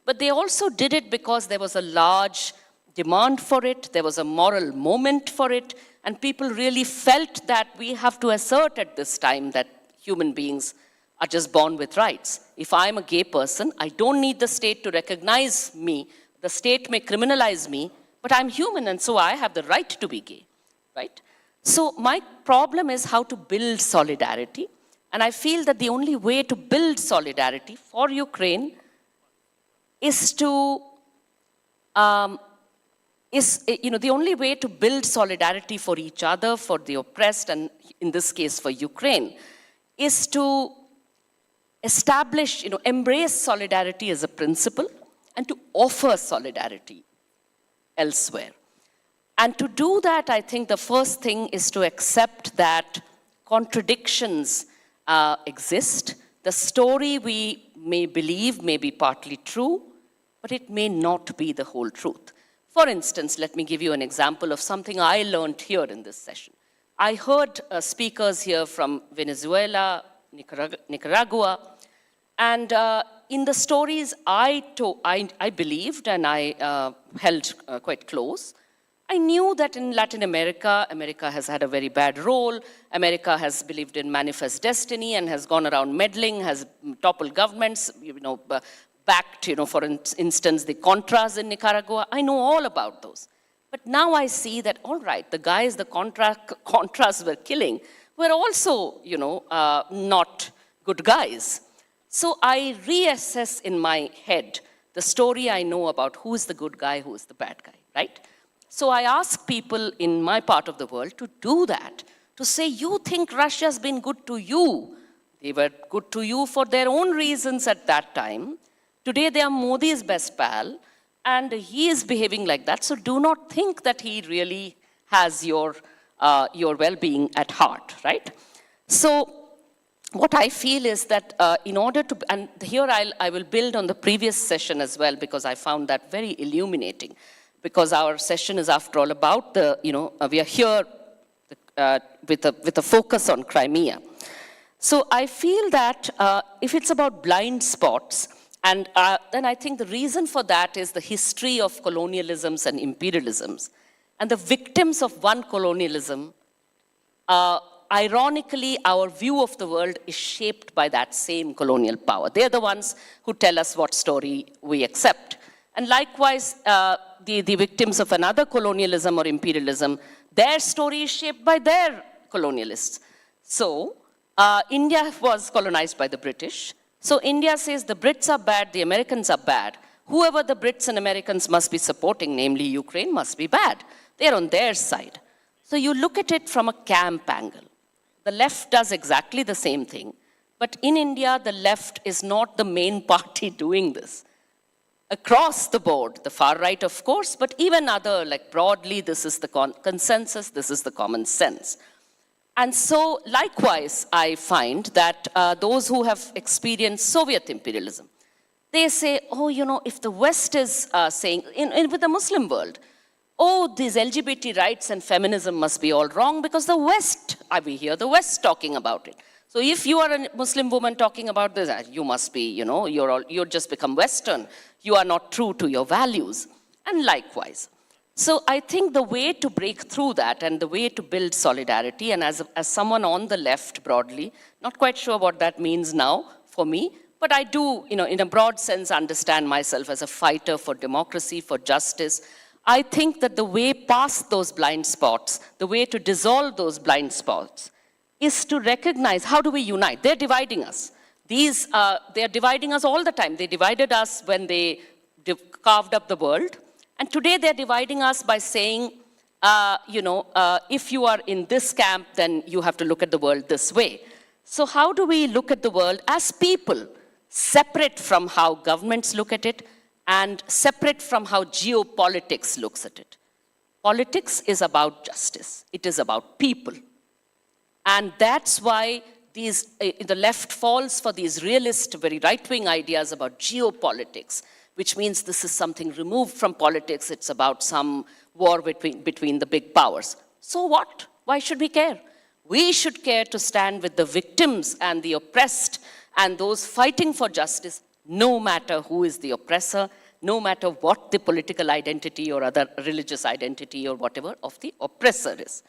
but they also did it because there was a large demand for it, there was a moral moment for it, and people really felt that we have to assert at this time that human beings are just born with rights. If I'm a gay person, I don't need the state to recognize me. The state may criminalize me, but I'm human, and so I have the right to be gay, right? So my problem is how to build solidarity, and I feel that the only way to build solidarity for Ukraine is to, the only way to build solidarity for each other, for the oppressed, and in this case for Ukraine, is to establish, embrace solidarity as a principle and to offer solidarity elsewhere. And to do that, I think the first thing is to accept that contradictions exist. The story we may believe may be partly true, but it may not be the whole truth. For instance, let me give you an example of something I learned here in this session. I heard speakers here from Venezuela, Nicaragua, and in the stories I believed and I held quite close, I knew that in Latin America, America has had a very bad role. America has believed in manifest destiny and has gone around meddling, has toppled governments, backed, for instance, the Contras in Nicaragua. I know all about those. But now I see that, all right, the guys the Contras were killing were also, not good guys. So I reassess in my head the story I know about who is the good guy, who is the bad guy, right? So I ask people in my part of the world to do that, to say, you think Russia's been good to you. They were good to you for their own reasons at that time. Today they are Modi's best pal, and he is behaving like that. So do not think that he really has your well-being at heart, right? So what I feel is that in order to, and here I will build on the previous session as well, because I found that very illuminating. Because our session is, after all, about the, we are here with a focus on Crimea. So I feel that if it's about blind spots, and then I think the reason for that is the history of colonialisms and imperialisms. And the victims of one colonialism, ironically, our view of the world is shaped by that same colonial power. They're the ones who tell us what story we accept. And likewise, the victims of another colonialism or imperialism, their story is shaped by their colonialists. So India was colonized by the British. So India says the Brits are bad, the Americans are bad. Whoever the Brits and Americans must be supporting, namely Ukraine, must be bad. They're on their side. So you look at it from a camp angle. The left does exactly the same thing. But in India, the left is not the main party doing this. across the board, the far right, of course, but even other, like broadly, this is the consensus, this is the common sense. And so, likewise, I find that those who have experienced Soviet imperialism, they say, oh, you know, if the West is saying, with the Muslim world, oh, these LGBT rights and feminism must be all wrong because the West, we hear the West talking about it. So if you are a Muslim woman talking about this, you must be, you know, you're just become Western. You are not true to your values. And likewise. So I think the way to break through that and the way to build solidarity, and as someone on the left broadly, not quite sure what that means now for me, but I do, you know, in a broad sense, understand myself as a fighter for democracy, for justice. I think that the way past those blind spots, the way to dissolve those blind spots, is to recognize how do we unite. They're dividing us. They're dividing us all the time. They divided us when they carved up the world. And today they're dividing us by saying, if you are in this camp, then you have to look at the world this way. So how do we look at the world as people, separate from how governments look at it and separate from how geopolitics looks at it? Politics is about justice. It is about people. And that's why the left falls for these realist, very right-wing ideas about geopolitics, which means this is something removed from politics. It's about some war between the big powers. So what? Why should we care? We should care to stand with the victims and the oppressed and those fighting for justice, no matter who is the oppressor, no matter what the political identity or other religious identity or whatever of the oppressor is.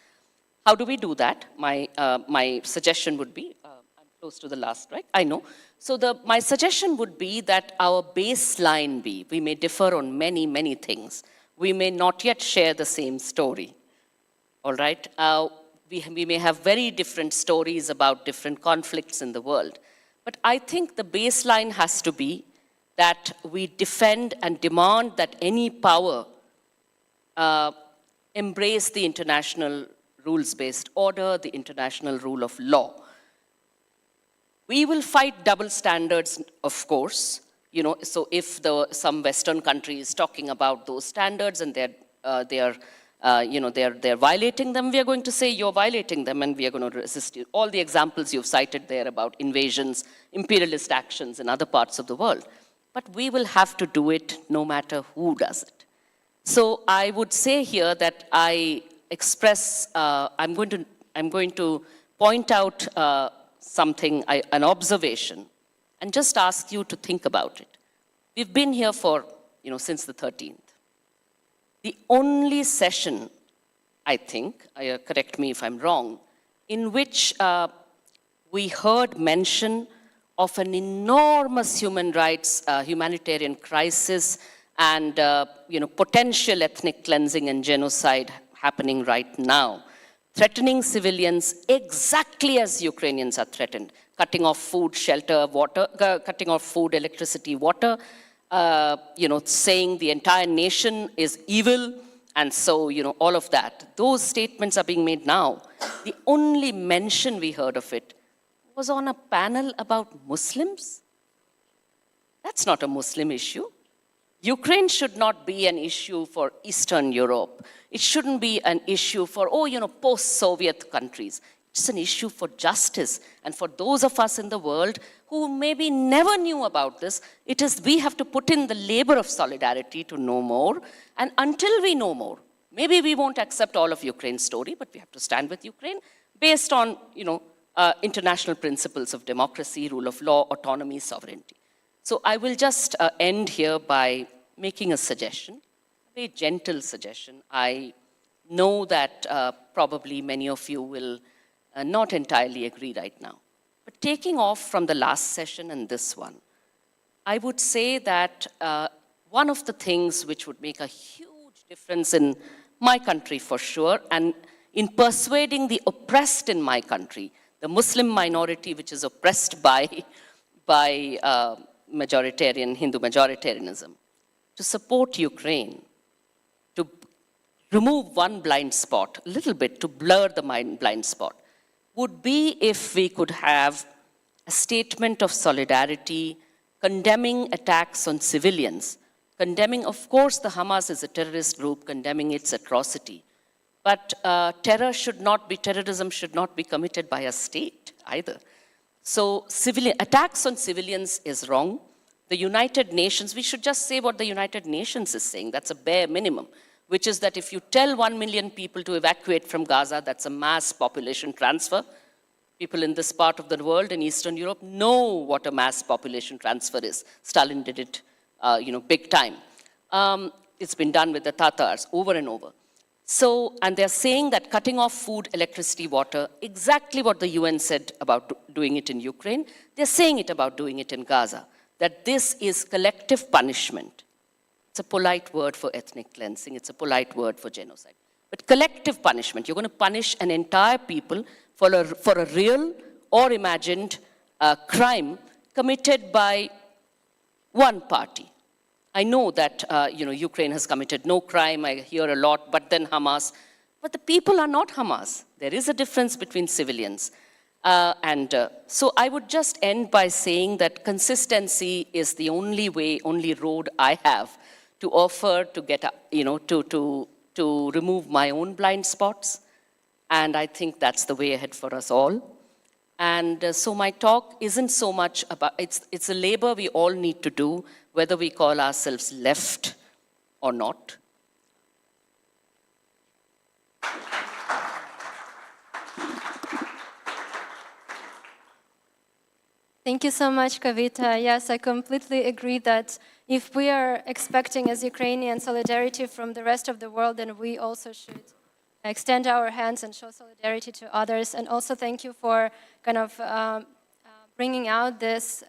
How do we do that? My suggestion would be, I'm close to the last, right? I know. So my suggestion would be that our baseline be, we may differ on many, many things. We may not yet share the same story, all right? We may have very different stories about different conflicts in the world. But I think the baseline has to be that we defend and demand that any power embrace the international rules-based order, the international rule of law. We will fight double standards, of course. You know, so if some Western country is talking about those standards and they're violating them, we are going to say you're violating them and we are going to resist you. All the examples you've cited there about invasions, imperialist actions in other parts of the world. But we will have to do it no matter who does it. So I would say here that I express, I'm going to point out something, an observation, and just ask you to think about it. We've been here for, since the 13th. The only session, I think, correct me if I'm wrong, in which we heard mention of an enormous human rights, humanitarian crisis and potential ethnic cleansing and genocide happening right now, threatening civilians exactly as Ukrainians are threatened, cutting off food, shelter, water, cutting off food, electricity, water, saying the entire nation is evil, and so, all of that. Those statements are being made now. The only mention we heard of it was on a panel about Muslims. That's not a Muslim issue. Ukraine should not be an issue for Eastern Europe. It shouldn't be an issue for, post-Soviet countries. It's an issue for justice. And for those of us in the world who maybe never knew about this, we have to put in the labor of solidarity to know more. And until we know more, maybe we won't accept all of Ukraine's story, but we have to stand with Ukraine based on, international principles of democracy, rule of law, autonomy, sovereignty. So I will just end here by making a suggestion, a very gentle suggestion. I know that probably many of you will not entirely agree right now. But taking off from the last session and this one, I would say that one of the things which would make a huge difference in my country for sure, and in persuading the oppressed in my country, the Muslim minority which is oppressed by Hindu majoritarianism, to support Ukraine, to remove one blind spot, a little bit, to blur the blind spot, would be if we could have a statement of solidarity condemning attacks on civilians, condemning, of course, the Hamas is a terrorist group, condemning its atrocity. But terrorism should not be committed by a state either. So attacks on civilians is wrong. The United Nations, we should just say what the United Nations is saying. That's a bare minimum, which is that if you tell 1 million people to evacuate from Gaza, that's a mass population transfer. People in this part of the world, in Eastern Europe, know what a mass population transfer is. Stalin did it, big time. It's been done with the Tatars over and over. So, and they're saying that cutting off food, electricity, water, exactly what the UN said about doing it in Ukraine, they're saying it about doing it in Gaza, that this is collective punishment. It's a polite word for ethnic cleansing, it's a polite word for genocide. But collective punishment, you're going to punish an entire people for a real or imagined crime committed by one party. I know that Ukraine has committed no crime, I hear a lot, but then Hamas. But the people are not Hamas. There is a difference between civilians. So I would just end by saying that consistency is the only way, only road I have to offer to get, to remove my own blind spots. And I think that's the way ahead for us all. And so my talk isn't so much about, it's a labor we all need to do, whether we call ourselves left or not. Thank you so much, Kavita. Yes, I completely agree that if we are expecting as Ukrainian solidarity from the rest of the world, then we also should extend our hands and show solidarity to others. And also thank you for kind of bringing out this,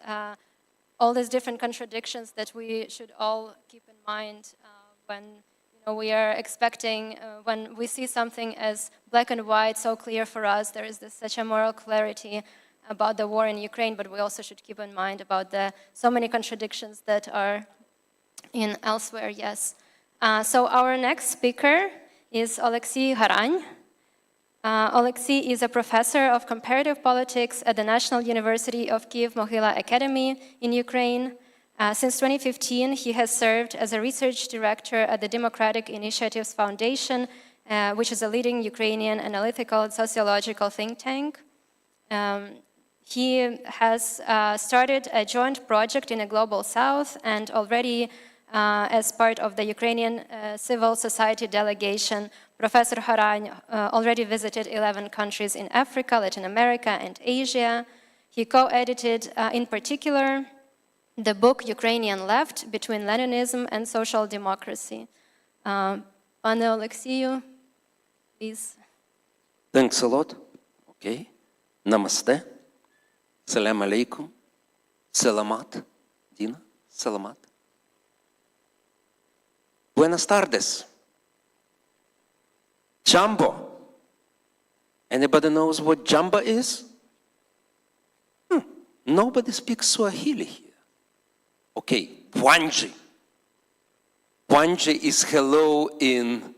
all these different contradictions that we should all keep in mind when we are expecting, when we see something as black and white, so clear for us, there is such a moral clarity about the war in Ukraine, but we also should keep in mind about the so many contradictions that are in elsewhere, yes. So our next speaker is Oleksiy Harany. Oleksiy is a professor of comparative politics at the National University of Kyiv-Mohyla Academy in Ukraine. Since 2015, he has served as a research director at the Democratic Initiatives Foundation, which is a leading Ukrainian analytical and sociological think tank. He has started a joint project in the Global South and already as part of the Ukrainian civil society delegation, Professor Harany already visited 11 countries in Africa, Latin America, and Asia. He co-edited, in particular, the book Ukrainian Left, Between Leninism and Social Democracy. Pane Oleksiyu, please. Thanks a lot. Okay. Namaste. Salam alaikum. Salamat. Dina. Salamat. Buenas tardes. Jambo. Anybody knows what Jamba is? Nobody speaks Swahili here. Okay, Bwanji. Bwanji is hello in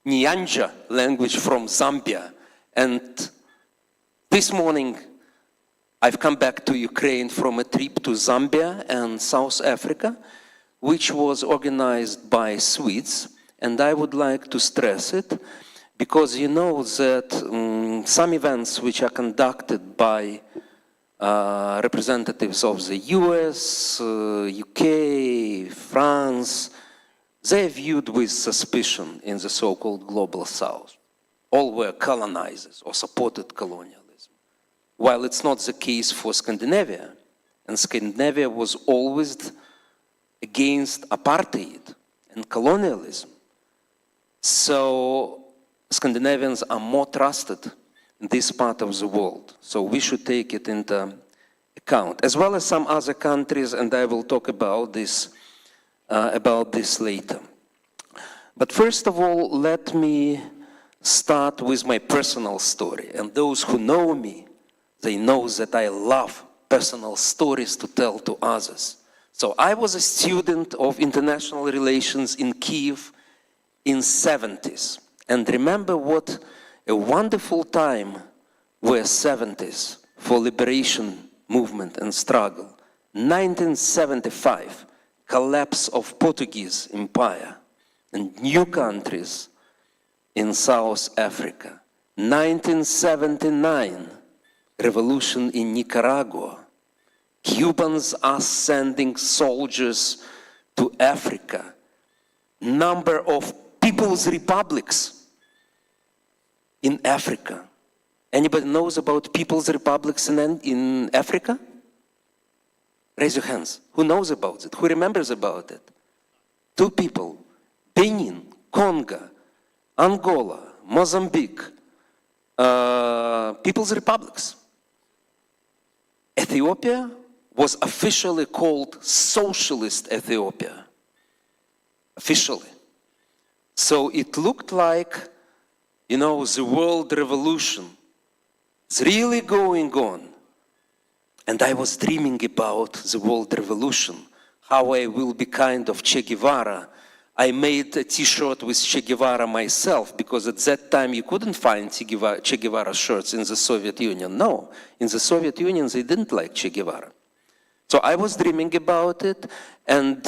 Nyanja language from Zambia. And this morning, I've come back to Ukraine from a trip to Zambia and South Africa, which was organized by Swedes. And I would like to stress it, because you know that some events which are conducted by representatives of the US, UK, France, they are viewed with suspicion in the so-called Global South. All were colonizers or supported colonialism. While it's not the case for Scandinavia, and Scandinavia was always against apartheid and colonialism. So Scandinavians are more trusted in this part of the world. So we should take it into account, as well as some other countries, and I will talk about this later. But first of all, let me start with my personal story. And those who know me, they know that I love personal stories to tell to others. So I was a student of international relations in Kyiv in the 70s. And remember what a wonderful time were 70s for liberation movement and struggle. 1975, collapse of Portuguese empire and new countries in South Africa. 1979, revolution in Nicaragua. Cubans are sending soldiers to Africa. Number of people's republics in Africa. Anybody knows about people's republics in Africa? Raise your hands. Who knows about it? Who remembers about it? 2 people. Benin, Congo, Angola, Mozambique, people's republics. Ethiopia was officially called Socialist Ethiopia. Officially. So it looked like, you know, the world revolution is really going on. And I was dreaming about the world revolution, how I will be kind of Che Guevara. I made a t-shirt with Che Guevara myself, because at that time you couldn't find Che Guevara shirts in the Soviet Union. No, in the Soviet Union they didn't like Che Guevara. So I was dreaming about it, and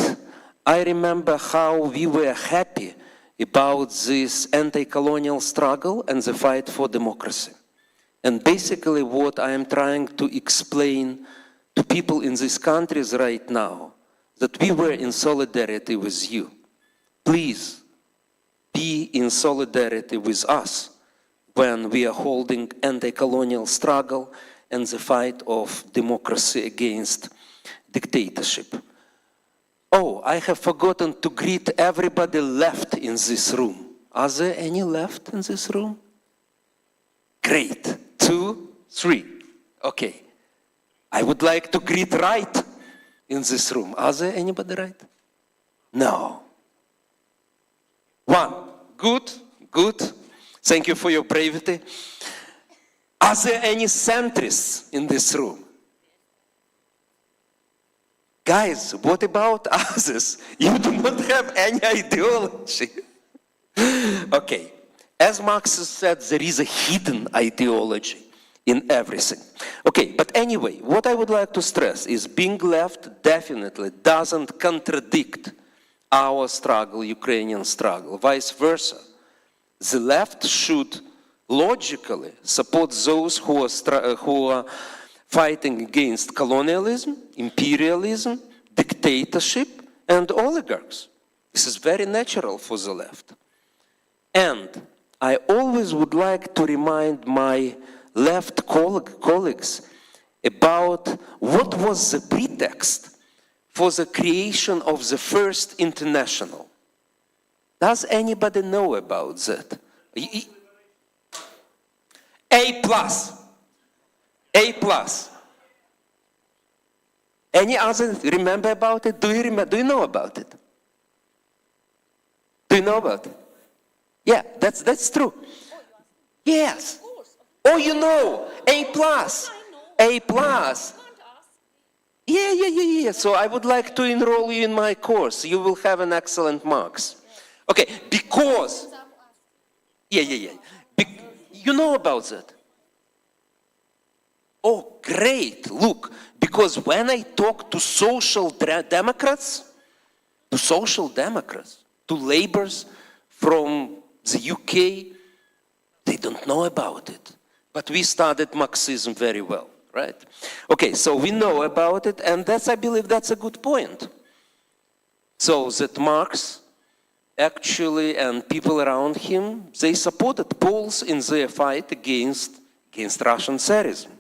I remember how we were happy about this anti-colonial struggle and the fight for democracy. And basically what I am trying to explain to people in these countries right now, that we were in solidarity with you. Please be in solidarity with us when we are holding anti-colonial struggle and the fight of democracy against dictatorship. Oh, I have forgotten to greet everybody left in this room. Are there any left in this room? Great. 2, 3. Okay. I would like to greet right in this room. Are there anybody right? No. 1. Good, good. Thank you for your bravery. Are there any centrists in this room? Guys, what about others? You do not have any ideology. Okay. As Marx said, there is a hidden ideology in everything. Okay, but anyway, what I would like to stress is being left definitely doesn't contradict our struggle, Ukrainian struggle. Vice versa. The left should logically support those who are fighting against colonialism, imperialism, dictatorship, and oligarchs. This is very natural for the left. And I always would like to remind my left colleagues about what was the pretext for the creation of the first international. Does anybody know about that? A plus. A plus. Any other remember about it? Do you know about it? Do you know about it? Yeah, that's true. Yes. Oh, you know, A plus. A plus. Yeah. So I would like to enroll you in my course. You will have an excellent marks. Okay, because. Yeah. You know about that? Oh, great. Look, because when I talk to social democrats, to labourers from the UK, they don't know about it. But we studied Marxism very well, right? Okay, so we know about it, and I believe that's a good point. So that Marx actually, and people around him, they supported Poles in their fight against Russian Tsarism.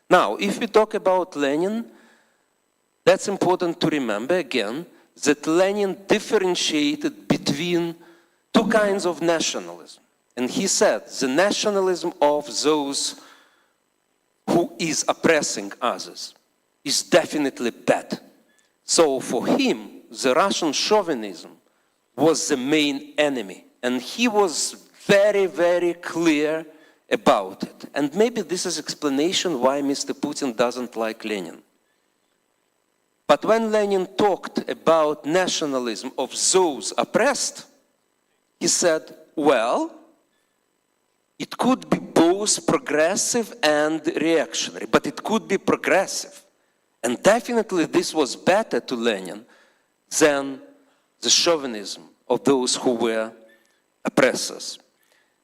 Now, if we talk about Lenin, that's important to remember again, that Lenin differentiated between 2 kinds of nationalism. And he said, the nationalism of those who is oppressing others is definitely bad. So for him, the Russian chauvinism was the main enemy. And he was very, very clear about it. And maybe this is explanation why Mr. Putin doesn't like Lenin. But when Lenin talked about nationalism of those oppressed, he said, well, it could be both progressive and reactionary, but it could be progressive. And definitely this was better to Lenin than the chauvinism of those who were oppressors.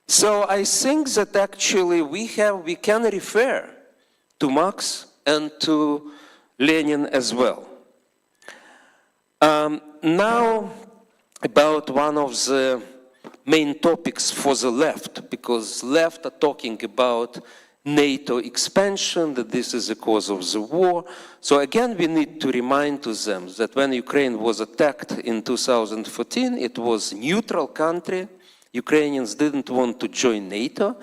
So I think that actually we can refer to Marx and to Lenin as well. Now about one of the main topics for the left, because left are talking about NATO expansion, that this is the cause of the war. So again, we need to remind to them that when Ukraine was attacked in 2014, it was a neutral country. Ukrainians didn't want to join NATO.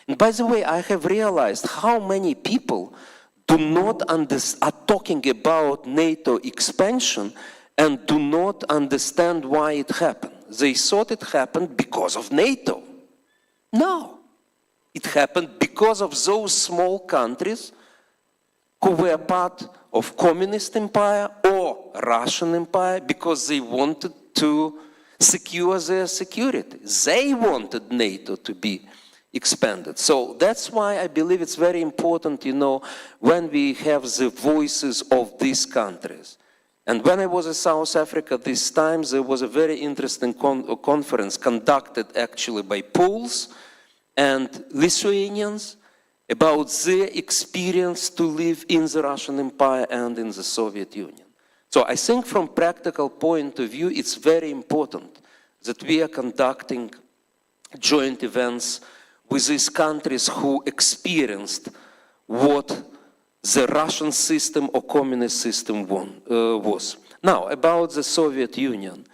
And by the way, I have realized how many people are talking about NATO expansion and do not understand why it happened. They thought it happened because of NATO. No. It happened because of those small countries who were part of communist empire or Russian empire because they wanted to secure their security. They wanted NATO to be expanded. So that's why I believe it's very important, when we have the voices of these countries. And when I was in South Africa this time, there was a very interesting conference conducted actually by Poles and Lithuanians about their experience to live in the Russian Empire and in the Soviet Union. So I think from practical point of view, it's very important that we are conducting joint events with these countries who experienced what the Russian system or communist system was. Now, about the Soviet Union.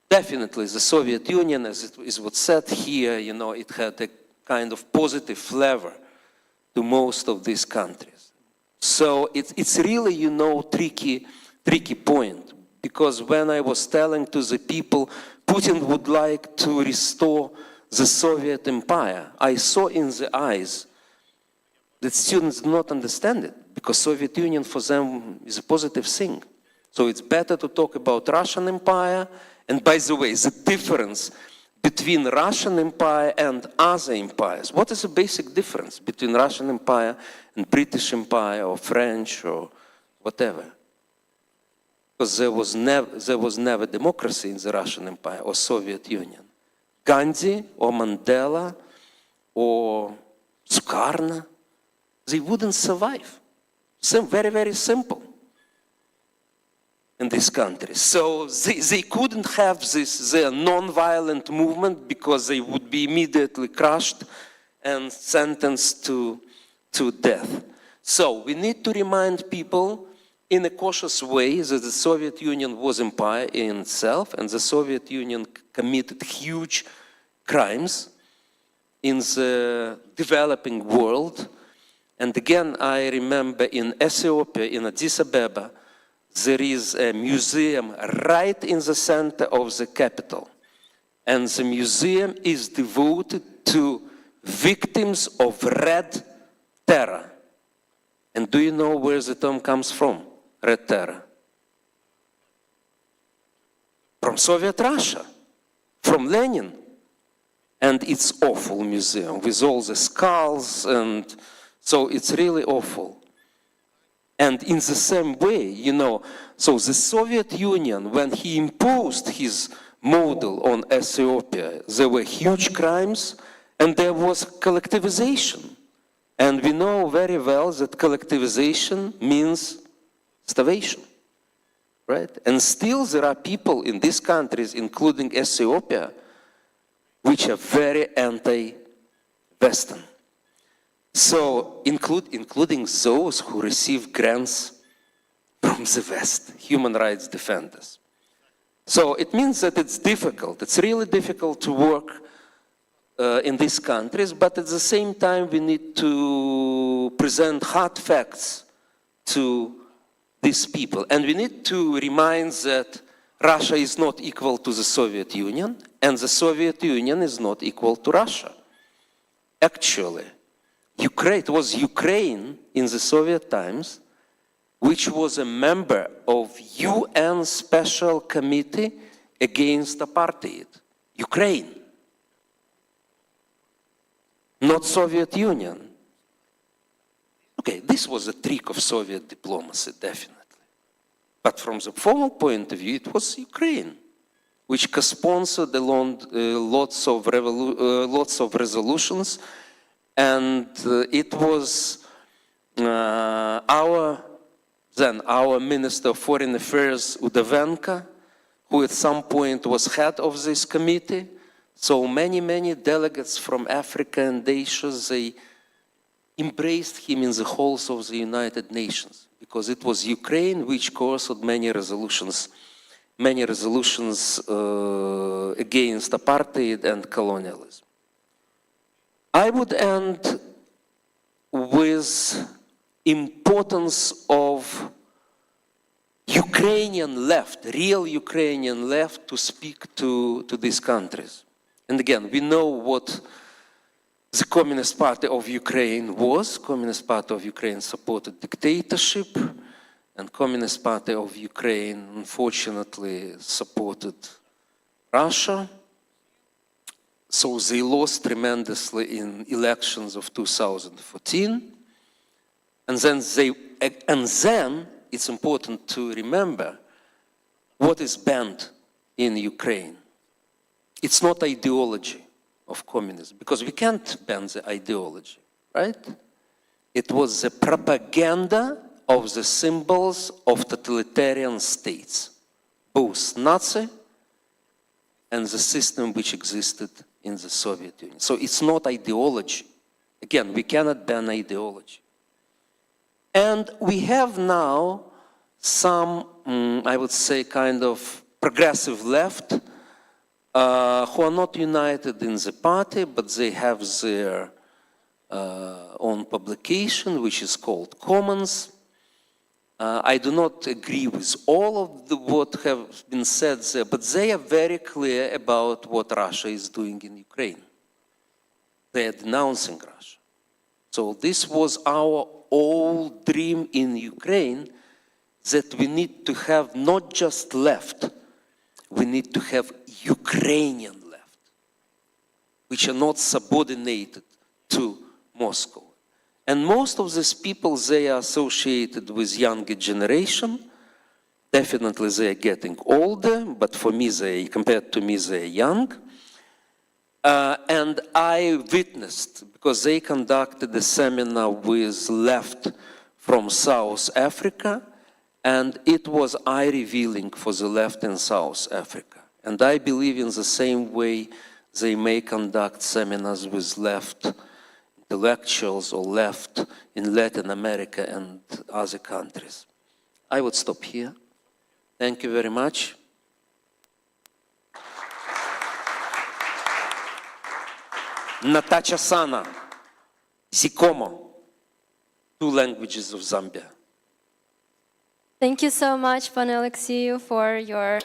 Definitely the Soviet Union, as it is what's said here, it had a kind of positive flavor to most of these countries. So it's really, tricky point, because when I was telling to the people, Putin would like to restore the Soviet Empire, I saw in the eyes that students do not understand it, because Soviet Union for them is a positive thing. So it's better to talk about Russian Empire, and by the way, the difference between Russian Empire and other empires. What is the basic difference between Russian Empire and British Empire or French or whatever? Because there was never democracy in the Russian Empire or Soviet Union. Gandhi or Mandela or Sukarno, they wouldn't survive. Very, very simple in this country. So they couldn't have their non-violent movement because they would be immediately crushed and sentenced to death. So we need to remind people in a cautious way that the Soviet Union was empire in itself, and the Soviet Union committed huge crimes in the developing world. And again, I remember in Ethiopia, in Addis Ababa, there is a museum right in the center of the capital. And the museum is devoted to victims of Red Terror. And do you know where the term comes from, Red Terror? From Soviet Russia, from Lenin. And it's awful museum with all the skulls, and so it's really awful. And in the same way, so the Soviet Union, when he imposed his model on Ethiopia, there were huge crimes and there was collectivization. And we know very well that collectivization means starvation, right? And still there are people in these countries, including Ethiopia, which are very anti-Western. So, including those who receive grants from the West, human rights defenders. So it means that it's difficult. It's really difficult to work in these countries, but at the same time we need to present hard facts to these people. And we need to remind that Russia is not equal to the Soviet Union, and the Soviet Union is not equal to Russia. Actually, it was Ukraine in the Soviet times which was a member of UN Special Committee against apartheid. Ukraine. Not Soviet Union. Okay, this was a trick of Soviet diplomacy, definitely. But from the formal point of view, it was Ukraine, which co-sponsored lots of resolutions, and it was our Minister of Foreign Affairs, Udavenka, who at some point was head of this committee. So many delegates from Africa and Asia, they embraced him in the halls of the United Nations, because it was Ukraine which co-authored many resolutions against apartheid and colonialism. I would end with importance of Ukrainian left, real Ukrainian left, to speak to these countries. And again, we know what the Communist Party of Ukraine was. Communist Party of Ukraine supported dictatorship, and Communist Party of Ukraine, unfortunately, supported Russia. So they lost tremendously in elections of 2014. And then it's important to remember what is banned in Ukraine. It's not ideology of communism, because we can't ban the ideology, right? It was the propaganda of the symbols of totalitarian states, both Nazi and the system which existed in the Soviet Union. So it's not ideology. Again, we cannot ban ideology. And we have now some, I would say, kind of progressive left who are not united in the party, but they have their own publication, which is called Commons. I do not agree with all of what have been said there, but they are very clear about what Russia is doing in Ukraine. They are denouncing Russia. So this was our old dream in Ukraine, that we need to have not just left, we need to have Ukrainian left, which are not subordinated to Moscow. And most of these people, they are associated with younger generation. Definitely they are getting older, but for me, compared to me, they are young. And I witnessed, because they conducted a seminar with left from South Africa, and it was eye-revealing for the left in South Africa. And I believe in the same way they may conduct seminars with left intellectuals or left in Latin America and other countries. I would stop here. Thank you very much. Natacha Sana, Zikomo, 2 languages of Zambia. Thank you so much, Pane Alexiou, for your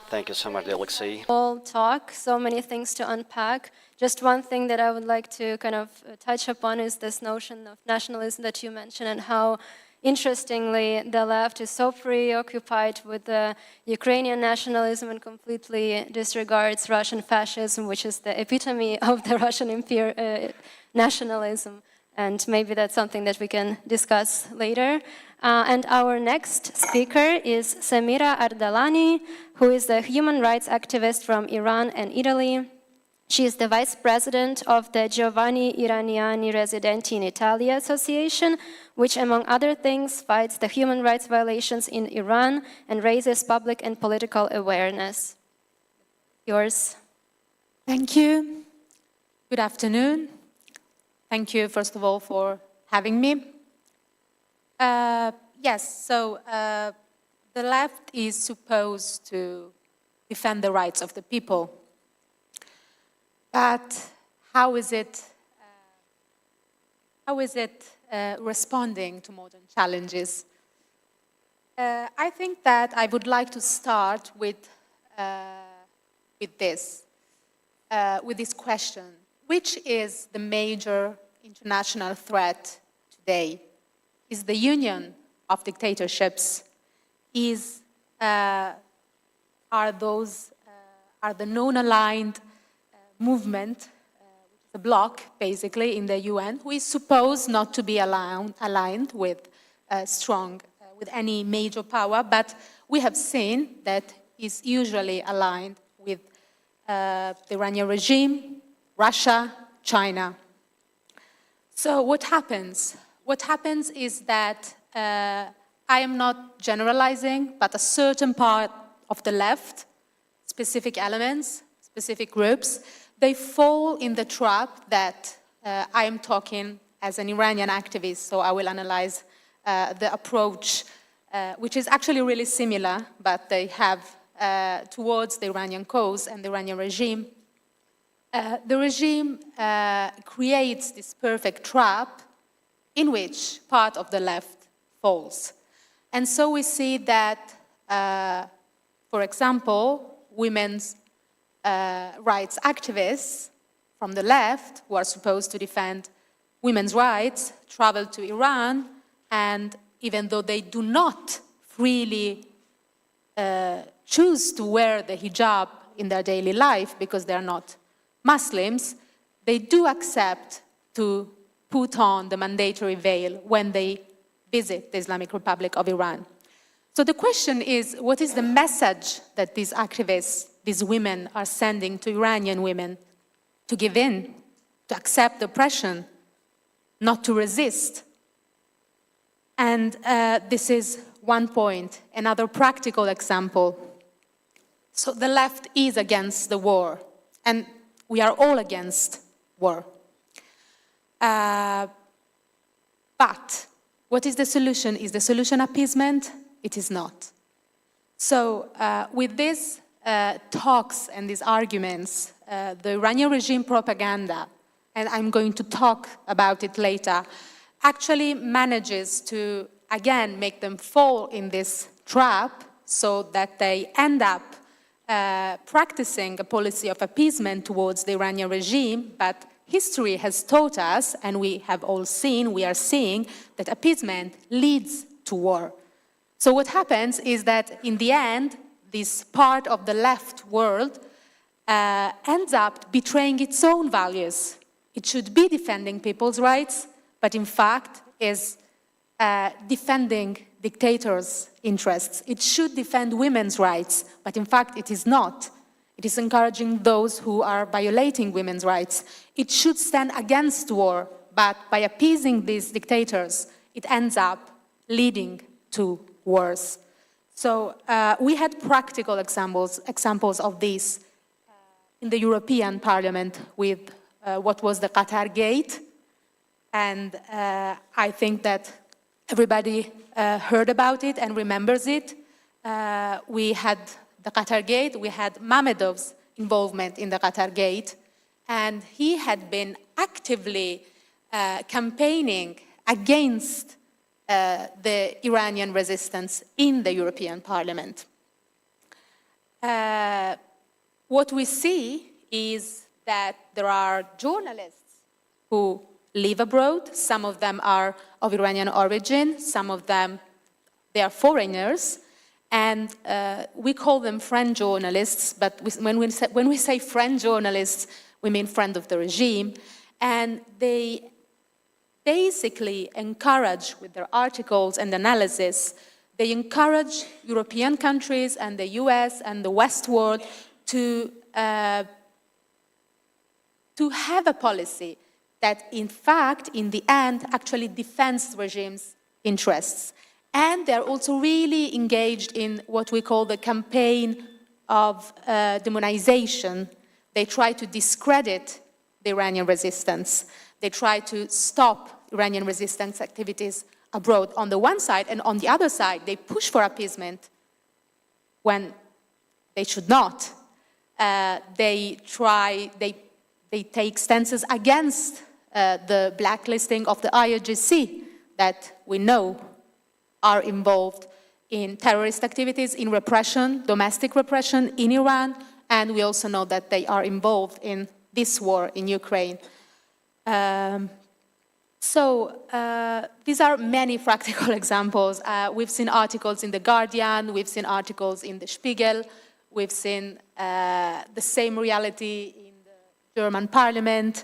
Thank you so much, Alexei. whole talk. So many things to unpack. Just one thing that I would like to kind of touch upon is this notion of nationalism that you mentioned, and how, interestingly, the left is so preoccupied with the Ukrainian nationalism and completely disregards Russian fascism, which is the epitome of the Russian nationalism. And maybe that's something that we can discuss later. And our next speaker is Samira Ardalani, who is a human rights activist from Iran and Italy. She is the vice president of the Giovanni Iraniani Residenti in Italia Association, which, among other things, fights the human rights violations in Iran and raises public and political awareness. Yours. Thank you. Good afternoon. Thank you, first of all, for having me. Yes, so the left is supposed to defend the rights of the people. But how is it responding to modern challenges? I think that I would like to start with this question. Which is the major international threat today? Is the union of dictatorships? Are the non-aligned movement, the bloc, basically, in the UN, who is supposed not to be aligned with with any major power, but we have seen that is usually aligned with the Iranian regime, Russia, China. So what happens? What happens is that I am not generalizing, but a certain part of the left, specific elements, specific groups, they fall in the trap that I am talking as an Iranian activist, so I will analyze the approach, which is actually really similar, but they have towards the Iranian cause and the Iranian regime. The regime creates this perfect trap in which part of the left falls. And so we see that, for example, women's rights activists from the left, who are supposed to defend women's rights, travel to Iran, and even though they do not freely choose to wear the hijab in their daily life because they are not Muslims, they do accept to put on the mandatory veil when they visit the Islamic Republic of Iran. So the question is, what is the message that these activists, these women, are sending to Iranian women to give in, to accept oppression, not to resist? And this is one point. Another practical example. So the left is against the war, and we are all against war. But what is the solution? Is the solution appeasement? It is not. So with these talks and these arguments, the Iranian regime propaganda, and I'm going to talk about it later, actually manages to, again, make them fall in this trap so that they end up practicing a policy of appeasement towards the Iranian regime, but history has taught us, and we have all seen, we are seeing, that appeasement leads to war. So what happens is that in the end, this part of the left world ends up betraying its own values. It should be defending people's rights, but in fact is defending dictators' interests. It should defend women's rights, but in fact it is not. It is encouraging those who are violating women's rights. It should stand against war, but by appeasing these dictators, it ends up leading to wars. So we had practical examples of this in the European Parliament with what was the Qatar Gate. And I think that everybody heard about it and remembers it. We had the Qatar Gate, we had Mamedov's involvement in the Qatar Gate, and he had been actively campaigning against the Iranian resistance in the European Parliament. What we see is that there are journalists who live abroad. Some of them are of Iranian origin, some of them, they are foreigners, and we call them friend journalists, but when we say friend journalists, we mean friend of the regime, and they basically encourage, with their articles and analysis, they encourage European countries and the US and the West world to have a policy that, in fact, in the end, actually defends the regime's interests. And they're also really engaged in what we call the campaign of demonization. They try to discredit the Iranian resistance. They try to stop Iranian resistance activities abroad on the one side, and on the other side, they push for appeasement when they should not. They take stances against the blacklisting of the IRGC that we know are involved in terrorist activities, in repression, domestic repression in Iran, and we also know that they are involved in this war in Ukraine. These are many practical examples. We've seen articles in The Guardian, we've seen articles in The Spiegel, we've seen the same reality in the German parliament.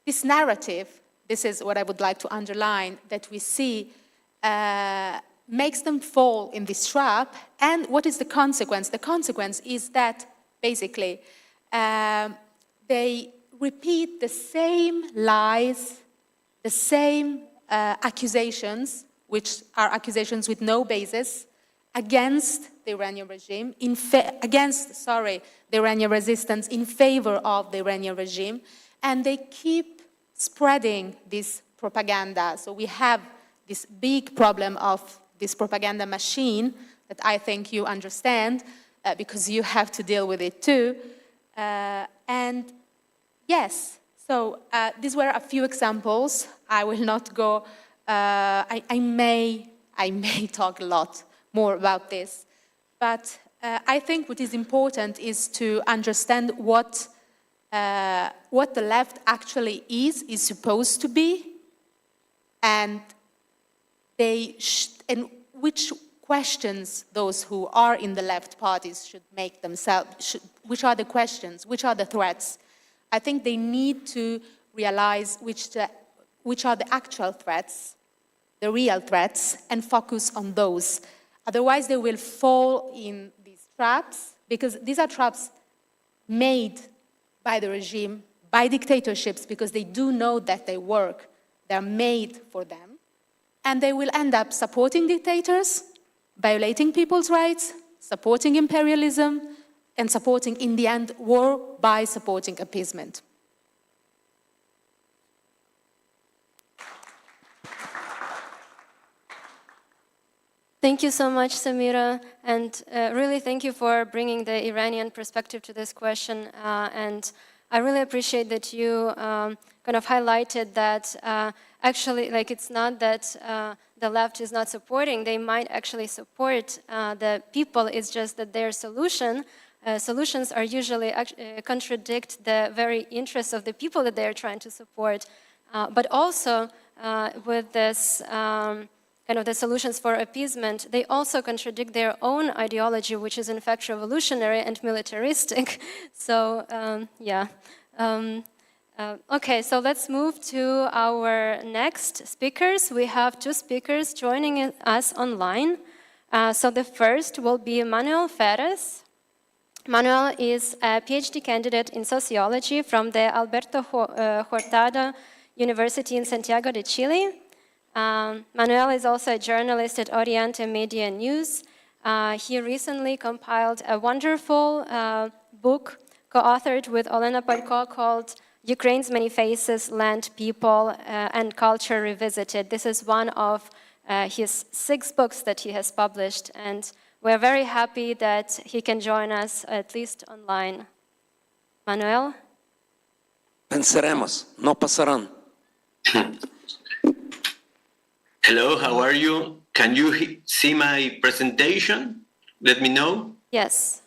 This narrative, this is what I would like to underline, that we see makes them fall in this trap. And what is the consequence? The consequence is that, basically, they repeat the same lies, the same accusations, which are accusations with no basis, against the Iranian regime, the Iranian resistance in favor of the Iranian regime, and they keep spreading this propaganda. So we have this big problem of this propaganda machine that I think you understand because you have to deal with it too. And yes, so these were a few examples. I will not go, I may talk a lot more about this, but I think what is important is to understand what the left actually is supposed to be, and and which questions those who are in the left parties should make themselves, which are the questions, which are the threats. I think they need to realize which are the actual threats, the real threats, and focus on those. Otherwise, they will fall in these traps, because these are traps made by the regime, by dictatorships, because they do know that they work. They're made for them. And they will end up supporting dictators, violating people's rights, supporting imperialism, and supporting, in the end, war by supporting appeasement. Thank you so much, Samira, and really thank you for bringing the Iranian perspective to this question. And I really appreciate that you kind of highlighted that actually, like, it's not that the left is not supporting. They might actually support the people. It's just that their solutions are usually contradict the very interests of the people that they are trying to support. But also with this kind of the solutions for appeasement, they also contradict their own ideology, which is in fact revolutionary and militaristic. So, yeah. Okay, so let's move to our next speakers. We have two speakers joining us online. So the first will be Manuel Ferres. Manuel is a PhD candidate in sociology from the Alberto Hurtado University in Santiago de Chile. Manuel is also a journalist at Oriente Media News. He recently compiled a wonderful book co-authored with Olena Palko called Ukraine's Many Faces, Land, People, and Culture Revisited. This is one of his 6 books that he has published, and we're very happy that he can join us, at least online. Manuel? Venceremos, no pasarán. Hello, how are you? Can you see my presentation? Let me know. Yes.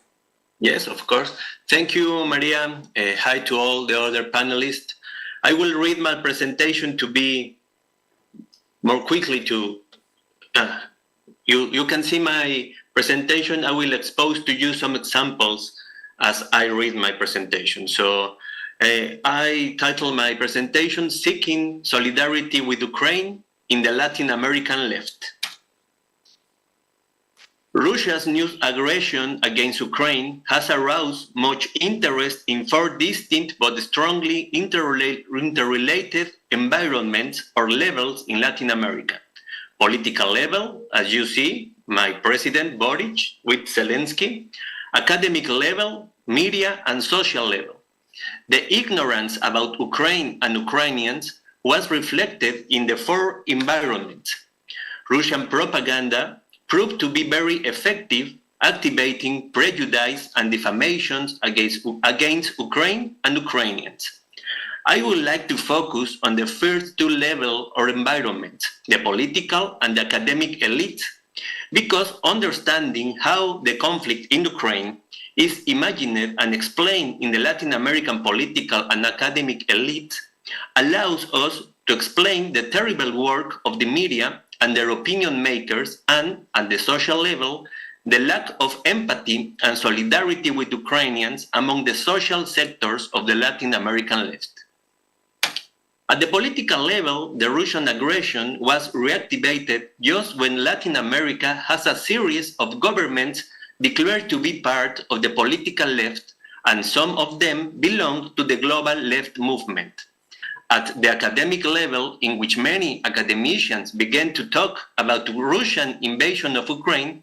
Yes, of course. Thank you, Maria. Hi to all the other panelists. I will read my presentation to be more quickly to... you can see my presentation. I will expose to you some examples as I read my presentation. So I title my presentation, Seeking Solidarity with Ukraine in the Latin American Left. Russia's new aggression against Ukraine has aroused much interest in 4 distinct but strongly interrelated environments or levels in Latin America. Political level, as you see, my president Boric with Zelensky. Academic level, media and social level. The ignorance about Ukraine and Ukrainians was reflected in the 4 environments. Russian propaganda proved to be very effective, activating prejudice and defamations against Ukraine and Ukrainians. I would like to focus on the first 2 levels or environments, the political and the academic elite, because understanding how the conflict in Ukraine is imagined and explained in the Latin American political and academic elite allows us to explain the terrible work of the media and their opinion makers, and at the social level, the lack of empathy and solidarity with Ukrainians among the social sectors of the Latin American left. At the political level, the Russian aggression was reactivated just when Latin America has a series of governments declared to be part of the political left, and some of them belong to the global left movement. At the academic level, in which many academicians began to talk about the Russian invasion of Ukraine,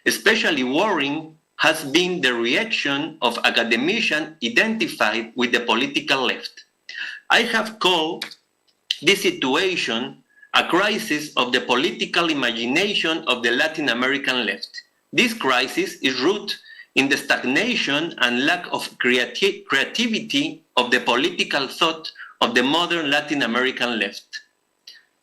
especially worrying has been the reaction of academicians identified with the political left. I have called this situation a crisis of the political imagination of the Latin American left. This crisis is rooted in the stagnation and lack of creativity of the political thought of the modern Latin American left.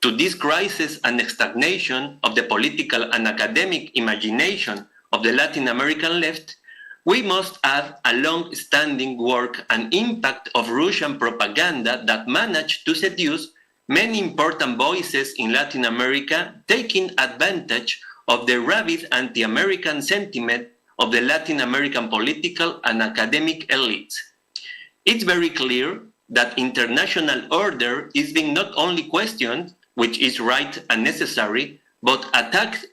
To this crisis and stagnation of the political and academic imagination of the Latin American left, we must add a long-standing work and impact of Russian propaganda that managed to seduce many important voices in Latin America, taking advantage of the rabid anti-American sentiment of the Latin American political and academic elites. It's very clear that international order is being not only questioned, which is right and necessary, but attacked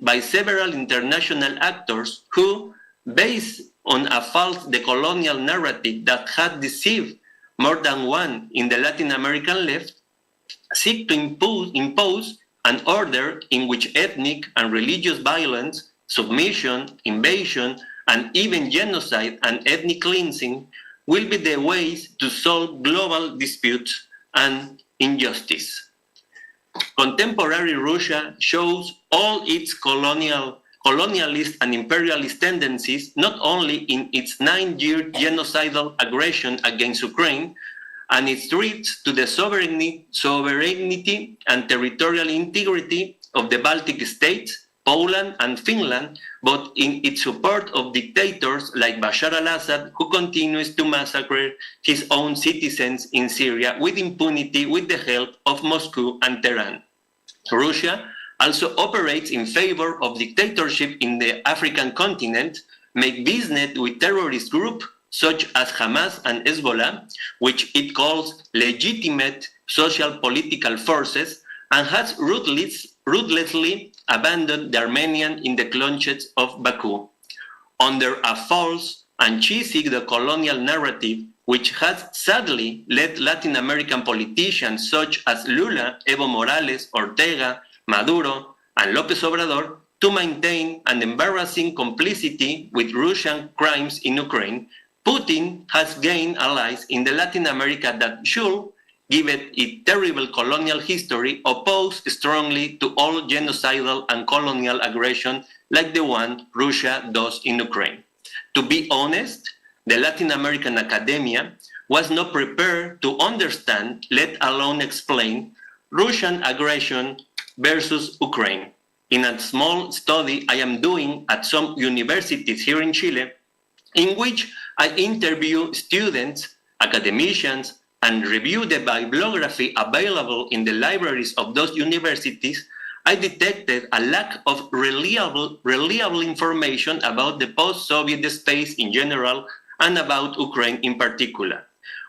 by several international actors who, based on a false decolonial narrative that had deceived more than one in the Latin American left, seek to impose an order in which ethnic and religious violence, submission, invasion, and even genocide and ethnic cleansing will be the ways to solve global disputes and injustice. Contemporary Russia shows all its colonialist and imperialist tendencies, not only in its 9-year genocidal aggression against Ukraine and its threats to the sovereignty and territorial integrity of the Baltic states, Poland and Finland, but in its support of dictators like Bashar al-Assad, who continues to massacre his own citizens in Syria with impunity with the help of Moscow and Tehran. Russia also operates in favor of dictatorship in the African continent, make business with terrorist groups such as Hamas and Hezbollah, which it calls legitimate social political forces, and has ruthlessly abandoned the Armenian in the clutches of Baku. Under a false and cheesy colonial narrative, which has sadly led Latin American politicians such as Lula, Evo Morales, Ortega, Maduro, and López Obrador to maintain an embarrassing complicity with Russian crimes in Ukraine, Putin has gained allies in the Latin America that should, given its terrible colonial history, oppose strongly to all genocidal and colonial aggression like the one Russia does in Ukraine. To be honest, the Latin American academia was not prepared to understand, let alone explain, Russian aggression versus Ukraine. In a small study I am doing at some universities here in Chile, in which I interview students, academicians, and review the bibliography available in the libraries of those universities, I detected a lack of reliable information about the post-Soviet space in general and about Ukraine in particular.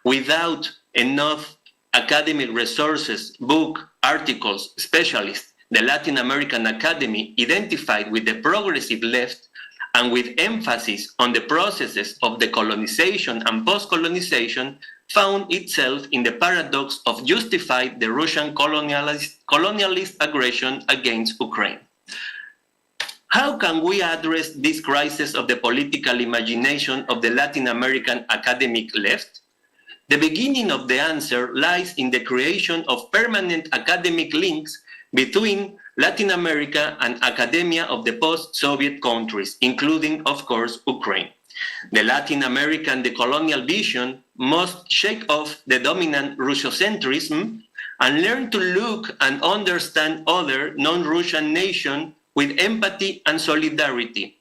Without enough academic resources, books, articles, specialists, the Latin American Academy identified with the progressive left and with emphasis on the processes of decolonization and post-colonization, found itself in the paradox of justifying the Russian colonialist aggression against Ukraine. How can we address this crisis of the political imagination of the Latin American academic left? The beginning of the answer lies in the creation of permanent academic links between Latin America and academia of the post-Soviet countries, including, of course, Ukraine. The Latin American decolonial vision must shake off the dominant Russocentrism and learn to look and understand other non-Russian nations with empathy and solidarity.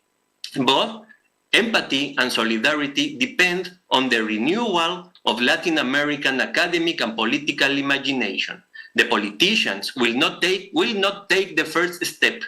Both empathy and solidarity depend on the renewal of Latin American academic and political imagination. The politicians will not take the first step.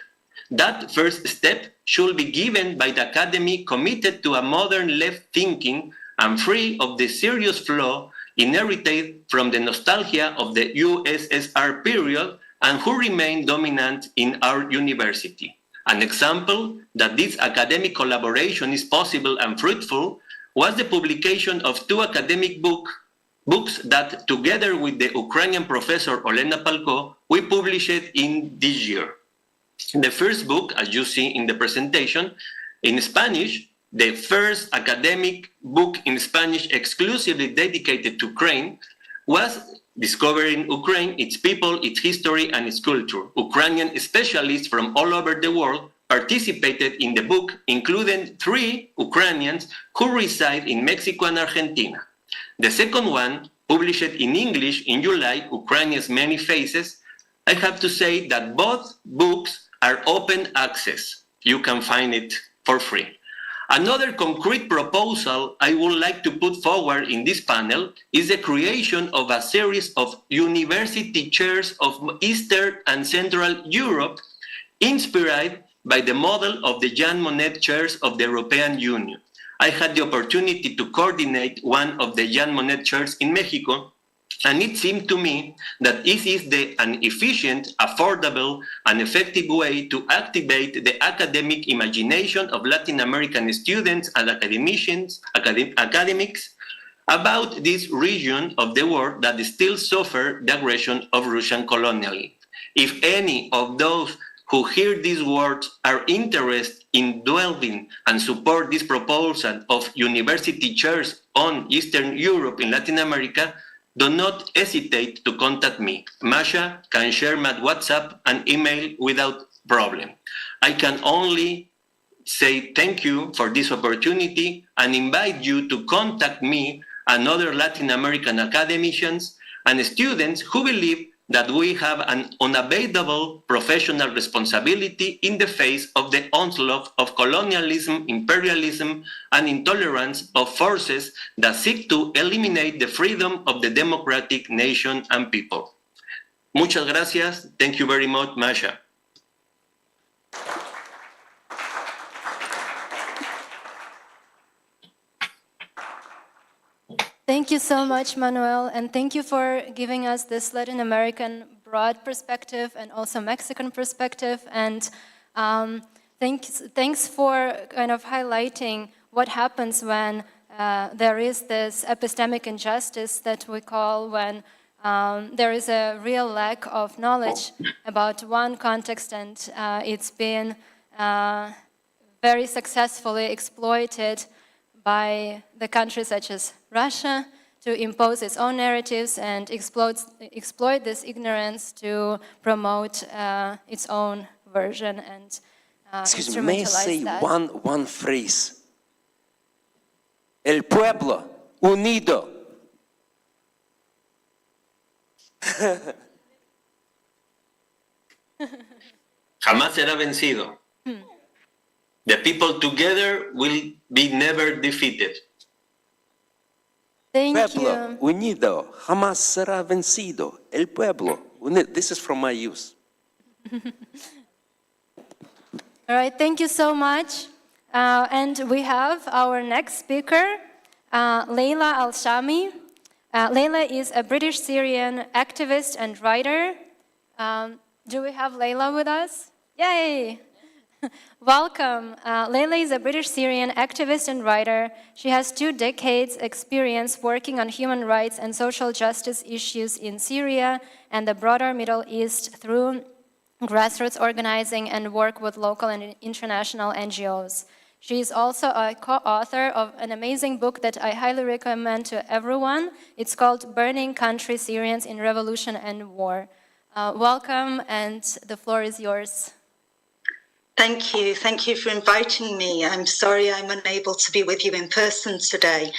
That first step should be given by the academy committed to a modern left thinking and free of the serious flaw inherited from the nostalgia of the USSR period and who remain dominant in our university. An example that this academic collaboration is possible and fruitful was the publication of two academic books that, together with the Ukrainian professor Olena Palko, we published in this year. The first book, as you see in the presentation, in Spanish, the first academic book in Spanish exclusively dedicated to Ukraine, was Discovering Ukraine, Its People, Its History, and Its Culture. Ukrainian specialists from all over the world participated in the book, including 3 Ukrainians who reside in Mexico and Argentina. The second one, published in English in July, Ukrainia's Many Faces, I have to say that both books are open access. You can find it for free. Another concrete proposal I would like to put forward in this panel is the creation of a series of university chairs of Eastern and Central Europe, inspired by the model of the Jean Monnet chairs of the European Union. I had the opportunity to coordinate one of the Jean Monnet chairs in Mexico, and it seemed to me that this is an efficient, affordable, and effective way to activate the academic imagination of Latin American students and academics about this region of the world that still suffer the aggression of Russian colonialism. If any of those who hear these words are interested in delving and support this proposal of university chairs on Eastern Europe in Latin America, do not hesitate to contact me. Masha can share my WhatsApp and email without problem. I can only say thank you for this opportunity and invite you to contact me and other Latin American academicians and students who believe that we have an unavoidable professional responsibility in the face of the onslaught of colonialism, imperialism, and intolerance of forces that seek to eliminate the freedom of the democratic nation and people. Muchas gracias. Thank you very much, Masha. Thank you so much, Manuel, and thank you for giving us this Latin American broad perspective and also Mexican perspective. And thanks for kind of highlighting what happens when there is this epistemic injustice that we call when there is a real lack of knowledge about one context and it's been very successfully exploited by the countries such as Russia to impose its own narratives and exploit this ignorance to promote its own version and Excuse me, may I say that. one phrase? El pueblo unido. Jamás será vencido. The people together will be never defeated. Thank Pueblo unido jamás será vencido. El pueblo unido. This is from my youth. All right, thank you so much. And we have our next speaker, Leila Al-Shami. Leila is a British Syrian activist and writer. Do we have Leila with us? Yay! Welcome. Leila is a British Syrian activist and writer. She has 2 decades experience working on human rights and social justice issues in Syria and the broader Middle East through grassroots organizing and work with local and international NGOs. She is also a co-author of an amazing book that I highly recommend to everyone. It's called Burning Country, Syrians in Revolution and War. Welcome, and the floor is yours. Thank you. Thank you for inviting me. I'm sorry I'm unable to be with you in person today.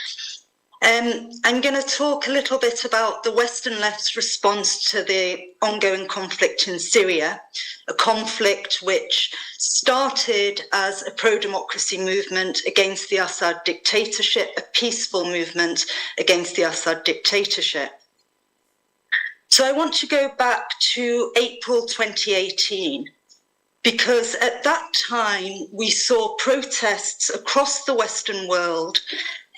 I'm going to talk a little bit about the Western left's response to the ongoing conflict in Syria, a conflict which started as a pro-democracy movement against the Assad dictatorship, a peaceful movement against the Assad dictatorship. So I want to go back to April 2018. Because at that time, we saw protests across the Western world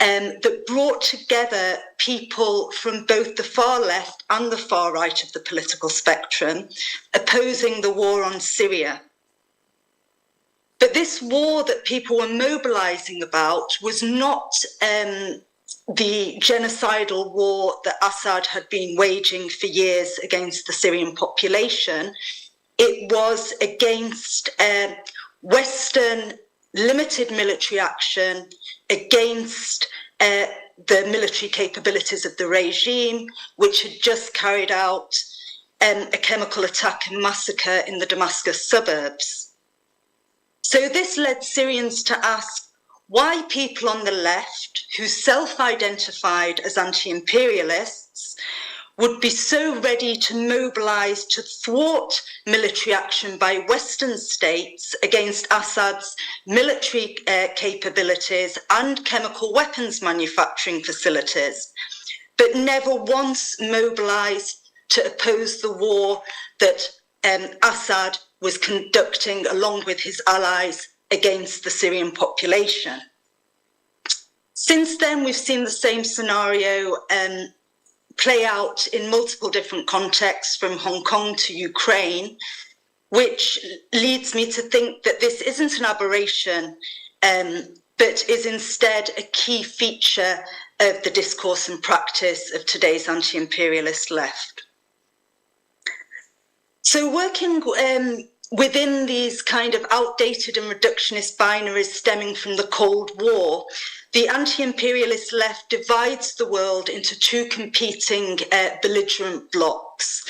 that brought together people from both the far left and the far right of the political spectrum, opposing the war on Syria. But this war that people were mobilizing about was not the genocidal war that Assad had been waging for years against the Syrian population. It was against Western limited military action, against the military capabilities of the regime, which had just carried out a chemical attack and massacre in the Damascus suburbs. So this led Syrians to ask why people on the left, who self-identified as anti-imperialists, would be so ready to mobilize to thwart military action by Western states against Assad's military capabilities and chemical weapons manufacturing facilities, but never once mobilized to oppose the war that Assad was conducting along with his allies against the Syrian population. Since then, we've seen the same scenario play out in multiple different contexts, from Hong Kong to Ukraine, which leads me to think that this isn't an aberration, but is instead a key feature of the discourse and practice of today's anti-imperialist left. So working within these kind of outdated and reductionist binaries stemming from the Cold War, the anti-imperialist left divides the world into two competing belligerent blocs.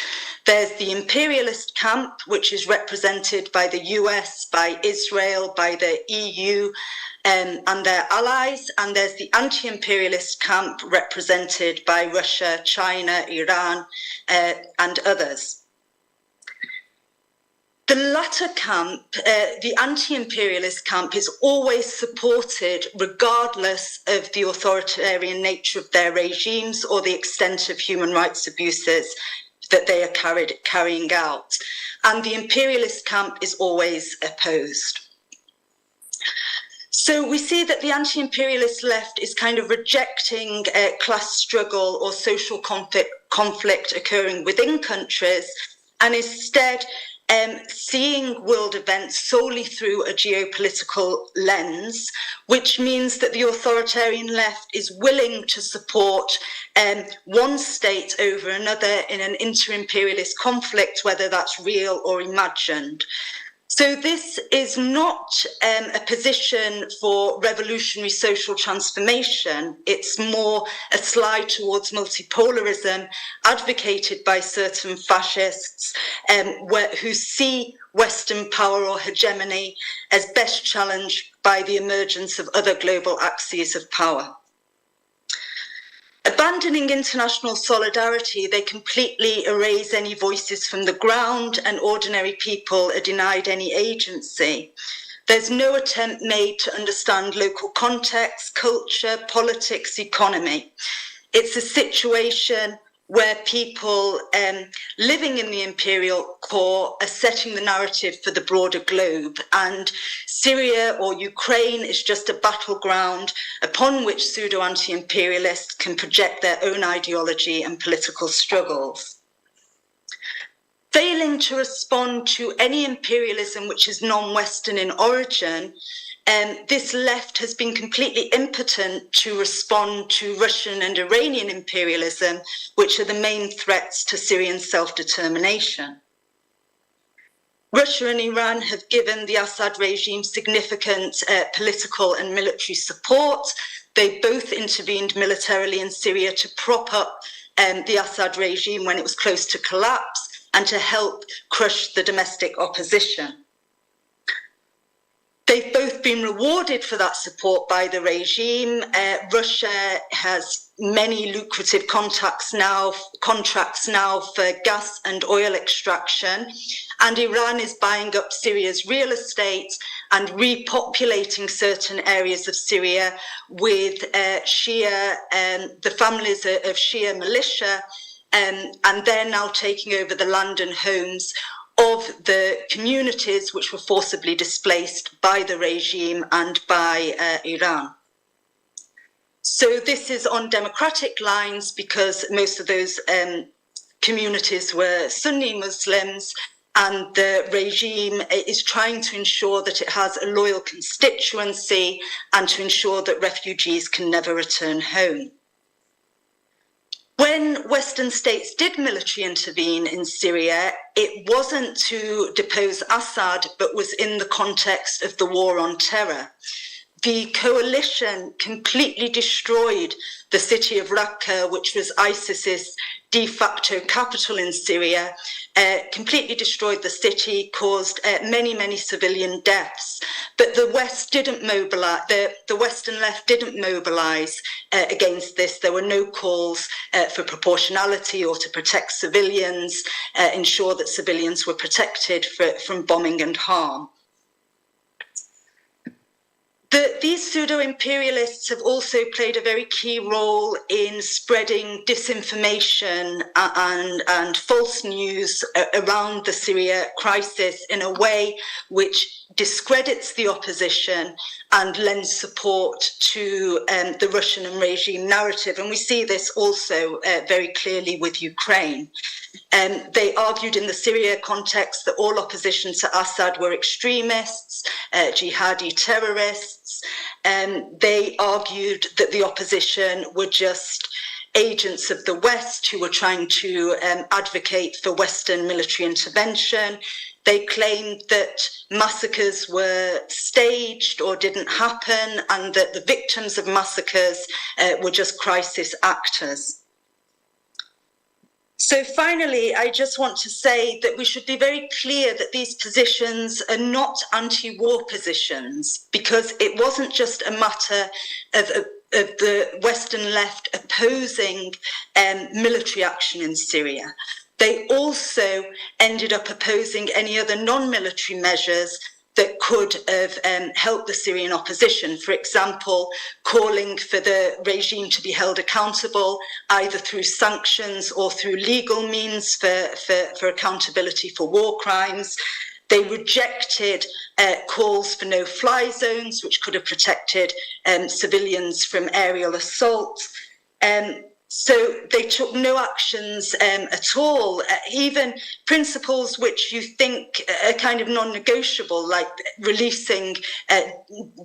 There's the imperialist camp, which is represented by the US, by Israel, by the EU and their allies, and there's the anti-imperialist camp represented by Russia, China, Iran, and others. The latter camp, the anti-imperialist camp, is always supported regardless of the authoritarian nature of their regimes or the extent of human rights abuses that they are carrying out. And the imperialist camp is always opposed. So we see that the anti-imperialist left is kind of rejecting class struggle or social conflict occurring within countries, and instead seeing world events solely through a geopolitical lens, which means that the authoritarian left is willing to support one state over another in an inter-imperialist conflict, whether that's real or imagined. So this is not a position for revolutionary social transformation. It's more a slide towards multipolarism advocated by certain fascists who see Western power or hegemony as best challenged by the emergence of other global axes of power. Abandoning international solidarity, they completely erase any voices from the ground, and ordinary people are denied any agency. There's no attempt made to understand local context, culture, politics, economy. It's a situation where people living in the imperial core are setting the narrative for the broader globe, and Syria or Ukraine is just a battleground upon which pseudo-anti-imperialists can project their own ideology and political struggles. Failing to respond to any imperialism which is non-Western in origin, this left has been completely impotent to respond to Russian and Iranian imperialism, which are the main threats to Syrian self-determination. Russia and Iran have given the Assad regime significant political and military support. They both intervened militarily in Syria to prop up the Assad regime when it was close to collapse and to help crush the domestic opposition. They've both been rewarded for that support by the regime. Russia has many lucrative contracts now for gas and oil extraction, and Iran is buying up Syria's real estate and repopulating certain areas of Syria with Shia, the families of Shia militia, and they're now taking over the land and homes of the communities which were forcibly displaced by the regime and by Iran. So this is on democratic lines because most of those communities were Sunni Muslims, and the regime is trying to ensure that it has a loyal constituency and to ensure that refugees can never return home. When Western states did military intervene in Syria, it wasn't to depose Assad, but was in the context of the war on terror. The coalition completely destroyed the city of Raqqa, which was ISIS's de facto capital in Syria, completely destroyed the city, caused many, many civilian deaths. But the West didn't mobilize, the Western left didn't mobilize against this. There were no calls for proportionality or to protect civilians, ensure that civilians were protected from bombing and harm. These pseudo-imperialists have also played a very key role in spreading disinformation and false news around the Syria crisis in a way which discredits the opposition and lends support to the Russian and regime narrative. And we see this also very clearly with Ukraine. They argued in the Syria context that all opposition to Assad were extremists, jihadi terrorists. They argued that the opposition were just agents of the West who were trying to advocate for Western military intervention. They claimed that massacres were staged or didn't happen, and that the victims of massacres were just crisis actors. So finally, I just want to say that we should be very clear that these positions are not anti-war positions, because it wasn't just a matter of the Western left opposing military action in Syria. They also ended up opposing any other non-military measures that could have helped the Syrian opposition. For example, calling for the regime to be held accountable, either through sanctions or through legal means for accountability for war crimes. They rejected calls for no-fly zones, which could have protected civilians from aerial assault. So they took no actions at all, even principles which you think are kind of non-negotiable, like releasing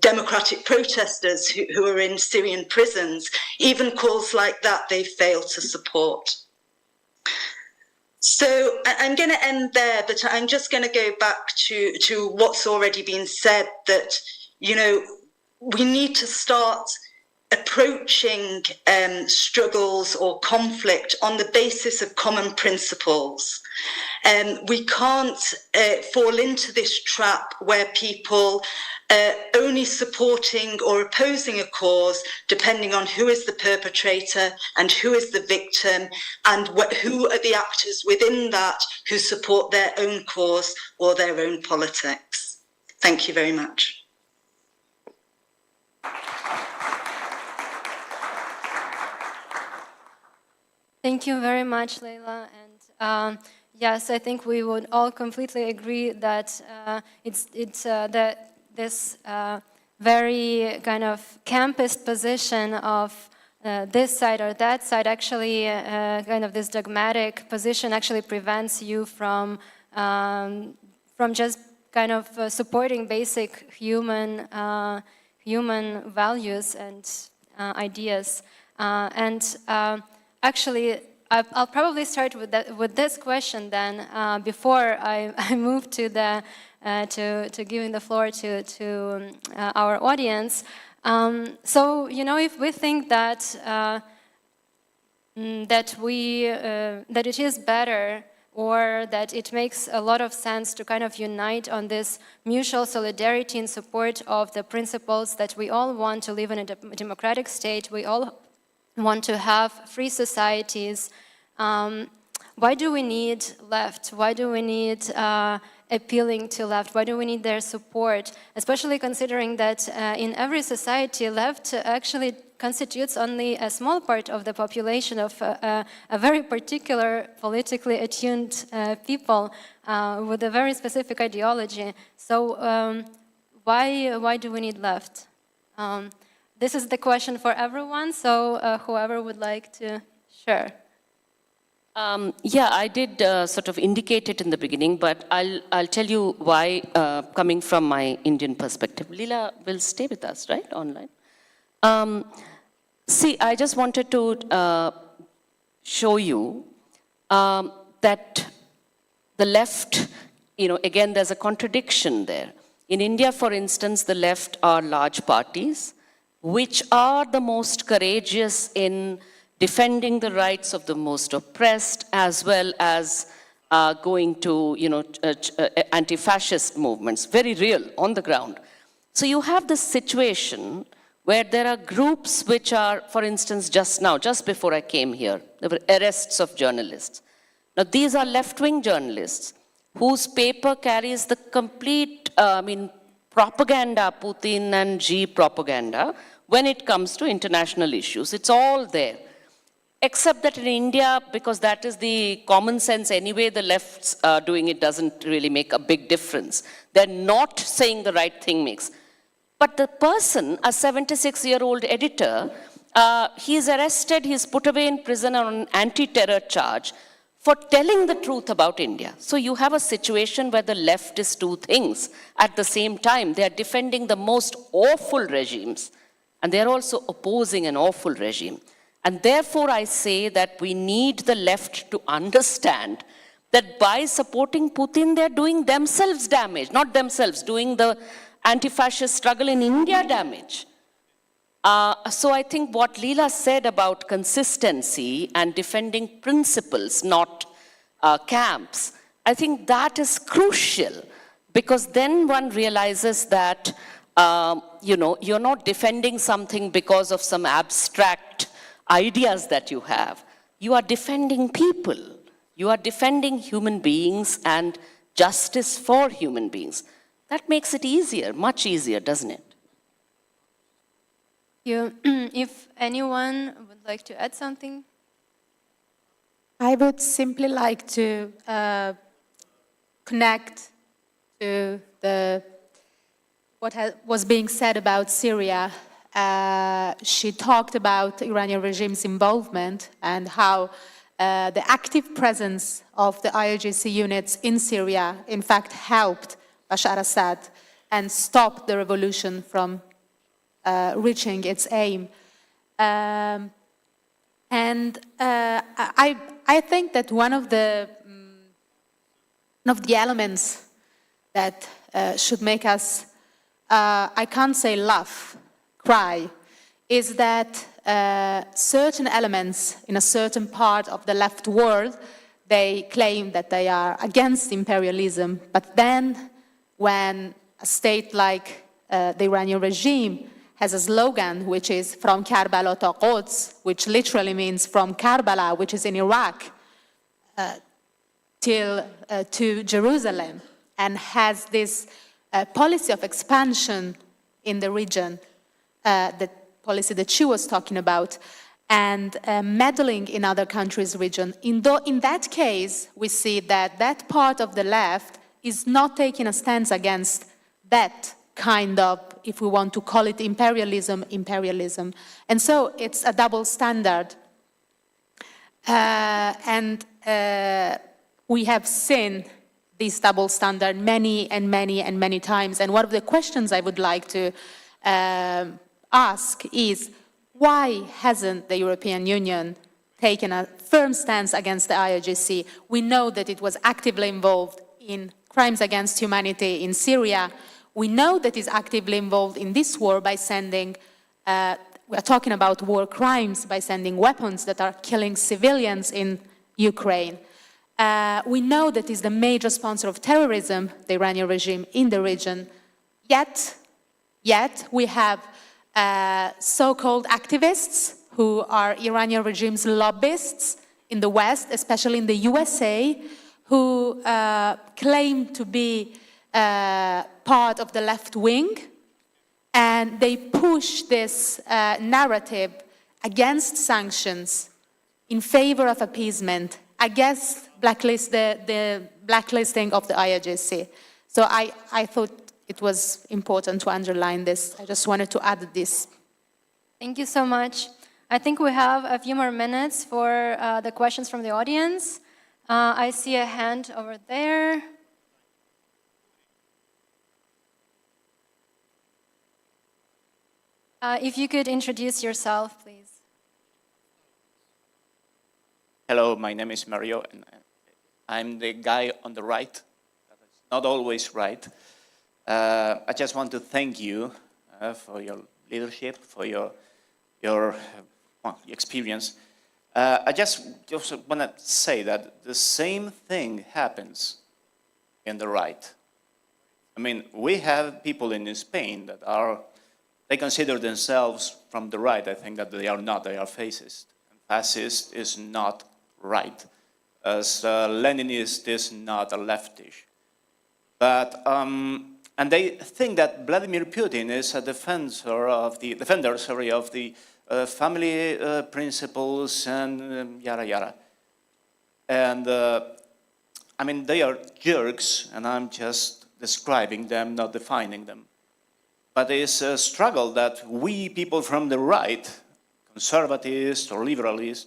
democratic protesters who are in Syrian prisons. Even calls like that they failed to support. So I'm going to end there, but I'm just going to go back to what's already been said, that, you know, we need to start approaching struggles or conflict on the basis of common principles. We can't fall into this trap where people only supporting or opposing a cause depending on who is the perpetrator and who is the victim and who are the actors within that who support their own cause or their own politics. Thank you very much. Thank you very much, Leila. And yes, I think we would all completely agree that this very kind of campist position of this side or that side, actually kind of this dogmatic position actually prevents you from just kind of supporting basic human values and ideas. Actually, I'll probably start with this question then, before I move to giving the floor to our audience. So, you know, if we think that that it is better, or that it makes a lot of sense to kind of unite on this mutual solidarity in support of the principles that we all want to live in a democratic state, we all want to have free societies. Why do we need left? Why do we need appealing to left? Why do we need their support? Especially considering that in every society, left actually constitutes only a small part of the population of a very particular politically attuned people with a very specific ideology. So why do we need left? this is the question for everyone, so whoever would like to share. Yeah, I did sort of indicate it in the beginning, but I'll tell you why, coming from my Indian perspective. Leela will stay with us, right, online? See, I just wanted to show you that the left, again, there's a contradiction there. In India, for instance, the left are large parties, which are the most courageous in defending the rights of the most oppressed, as well as going to, anti-fascist movements, very real, on the ground. So you have this situation where there are groups which are, for instance, just before I came here, there were arrests of journalists. Now, these are left-wing journalists whose paper carries the complete, propaganda, Putin and Xi propaganda, when it comes to international issues. It's all there. Except that in India, because that is the common sense anyway, the left's doing it doesn't really make a big difference. They're not saying the right thing makes. But the person, a 76-year-old editor, he's arrested, he's put away in prison on an anti-terror charge for telling the truth about India. So you have a situation where the left is two things. At the same time, they are defending the most awful regimes, and they're also opposing an awful regime. And therefore, I say that we need the left to understand that by supporting Putin, they're doing themselves damage, not themselves, doing the anti-fascist struggle in India damage. So I think what Leela said about consistency and defending principles, not camps, I think that is crucial, because then one realizes that, you're not defending something because of some abstract ideas that you have. You are defending people. You are defending human beings and justice for human beings. That makes it easier, much easier, doesn't it? If anyone would like to add something? I would simply like to connect to what was being said about Syria. She talked about the Iranian regime's involvement and how the active presence of the IRGC units in Syria, in fact, helped Bashar Assad and stopped the revolution from reaching its aim. I think that one of the elements that should make us, I can't say laugh, cry, is that certain elements in a certain part of the left world, they claim that they are against imperialism, but then when a state like the Iranian regime has a slogan which is from Karbala to Quds, which literally means from Karbala, which is in Iraq, to Jerusalem, and has this policy of expansion in the region, the policy that she was talking about, and meddling in other countries' region. In that case, we see that that part of the left is not taking a stance against that kind of, if we want to call it imperialism. And so it's a double standard. We have seen this double standard many times. And one of the questions I would like to ask is, why hasn't the European Union taken a firm stance against the IRGC? We know that it was actively involved in crimes against humanity in Syria. We know that it's actively involved in this war by sending, we're talking about war crimes, by sending weapons that are killing civilians in Ukraine. We know that it's the major sponsor of terrorism, the Iranian regime, in the region. Yet we have so-called activists who are Iranian regime's lobbyists in the West, especially in the USA, who claim to be part of the left wing, and they push this narrative against sanctions in favor of appeasement, against the blacklisting of the IRGC. So I thought it was important to underline this. I just wanted to add this. Thank you so much. I think we have a few more minutes for the questions from the audience. I see a hand over there. If you could introduce yourself, please. Hello, my name is Mario, and I'm the guy on the right. That's not always right. I just want to thank you for your leadership, for your experience. I just want to say that the same thing happens in the right. I mean, we have people in Spain that they consider themselves from the right. I think that they are not, they are fascist. And fascist is not right, as Leninist is not a leftist. But, and they think that Vladimir Putin is a defender of the family principles and yada yada. And I mean, they are jerks, and I'm just describing them, not defining them. But it's a struggle that we people from the right, conservatives or liberals,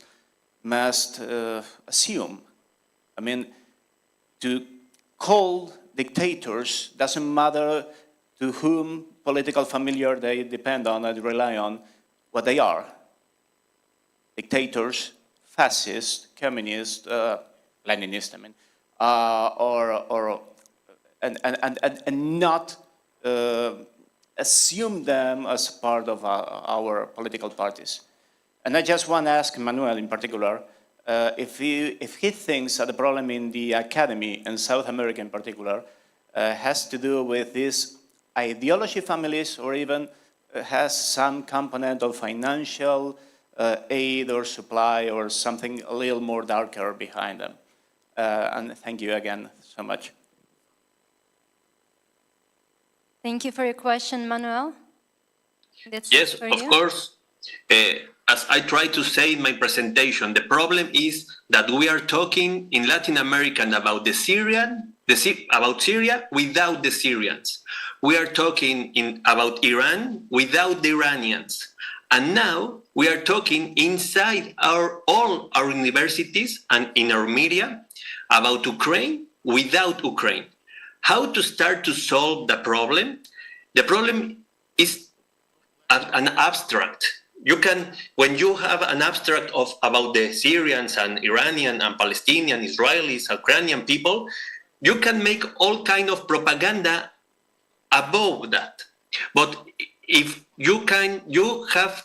must assume. I mean, to call dictators doesn't matter to whom political familiar they depend on and rely on, what they are. Dictators, fascist, communist, Leninist, I mean, and not assume them as part of our political parties. And I just want to ask Manuel in particular, if he thinks that the problem in the academy, and South America in particular, has to do with these ideology families, or even has some component of financial aid or supply or something a little more darker behind them. And thank you again so much. Thank you for your question, Manuel. Yes, of course. As I tried to say in my presentation, the problem is that we are talking in Latin America about about Syria without the Syrians. We are talking about Iran without the Iranians. And now we are talking inside all our universities and in our media about Ukraine without Ukraine. How to start to solve the problem? The problem is an abstract. You can, when you have an abstract about the Syrians and Iranian and Palestinian, Israelis, Ukrainian people, you can make all kind of propaganda above that. But if you have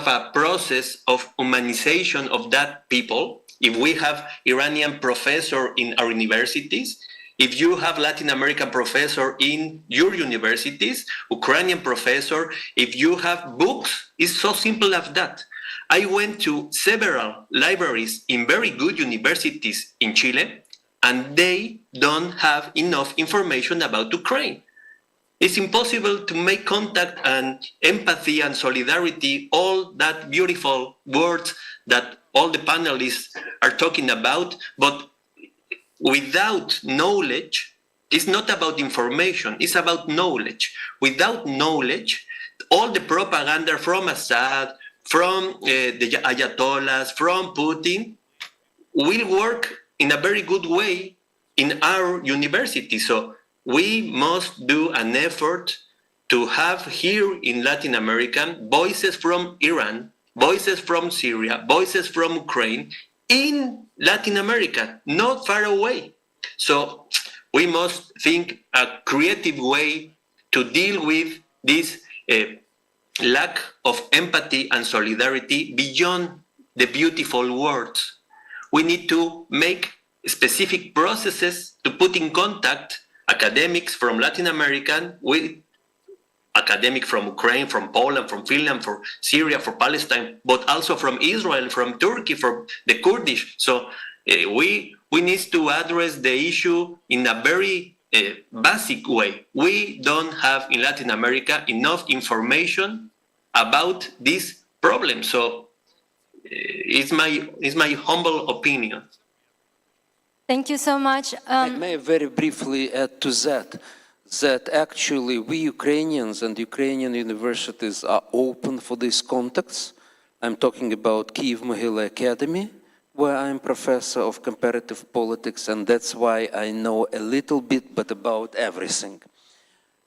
a process of humanization of that people. If we have Iranian professor in our universities, if you have Latin American professor in your universities, Ukrainian professor, if you have books, it's so simple as that. I went to several libraries in very good universities in Chile, and they don't have enough information about Ukraine. It's impossible to make contact and empathy and solidarity, all that beautiful words that all the panelists are talking about, but without knowledge, it's not about information, it's about knowledge. Without knowledge, all the propaganda from Assad, from the Ayatollahs, from Putin, will work in a very good way in our university. So we must do an effort to have here in Latin America voices from Iran, voices from Syria, voices from Ukraine in Latin America, not far away. So we must think a creative way to deal with this lack of empathy and solidarity beyond the beautiful words. We need to make specific processes to put in contact academics from Latin America with academics from Ukraine, from Poland, from Finland, from Syria, from Palestine, but also from Israel, from Turkey, from the Kurdish. So we need to address the issue in a very basic way. We don't have in Latin America enough information about this problem. So it's my humble opinion. Thank you so much. May I very briefly add to that? that actually we Ukrainians and Ukrainian universities are open for these contacts. I'm talking about Kyiv-Mohyla Academy, where I'm professor of comparative politics, and that's why I know a little bit, but about everything.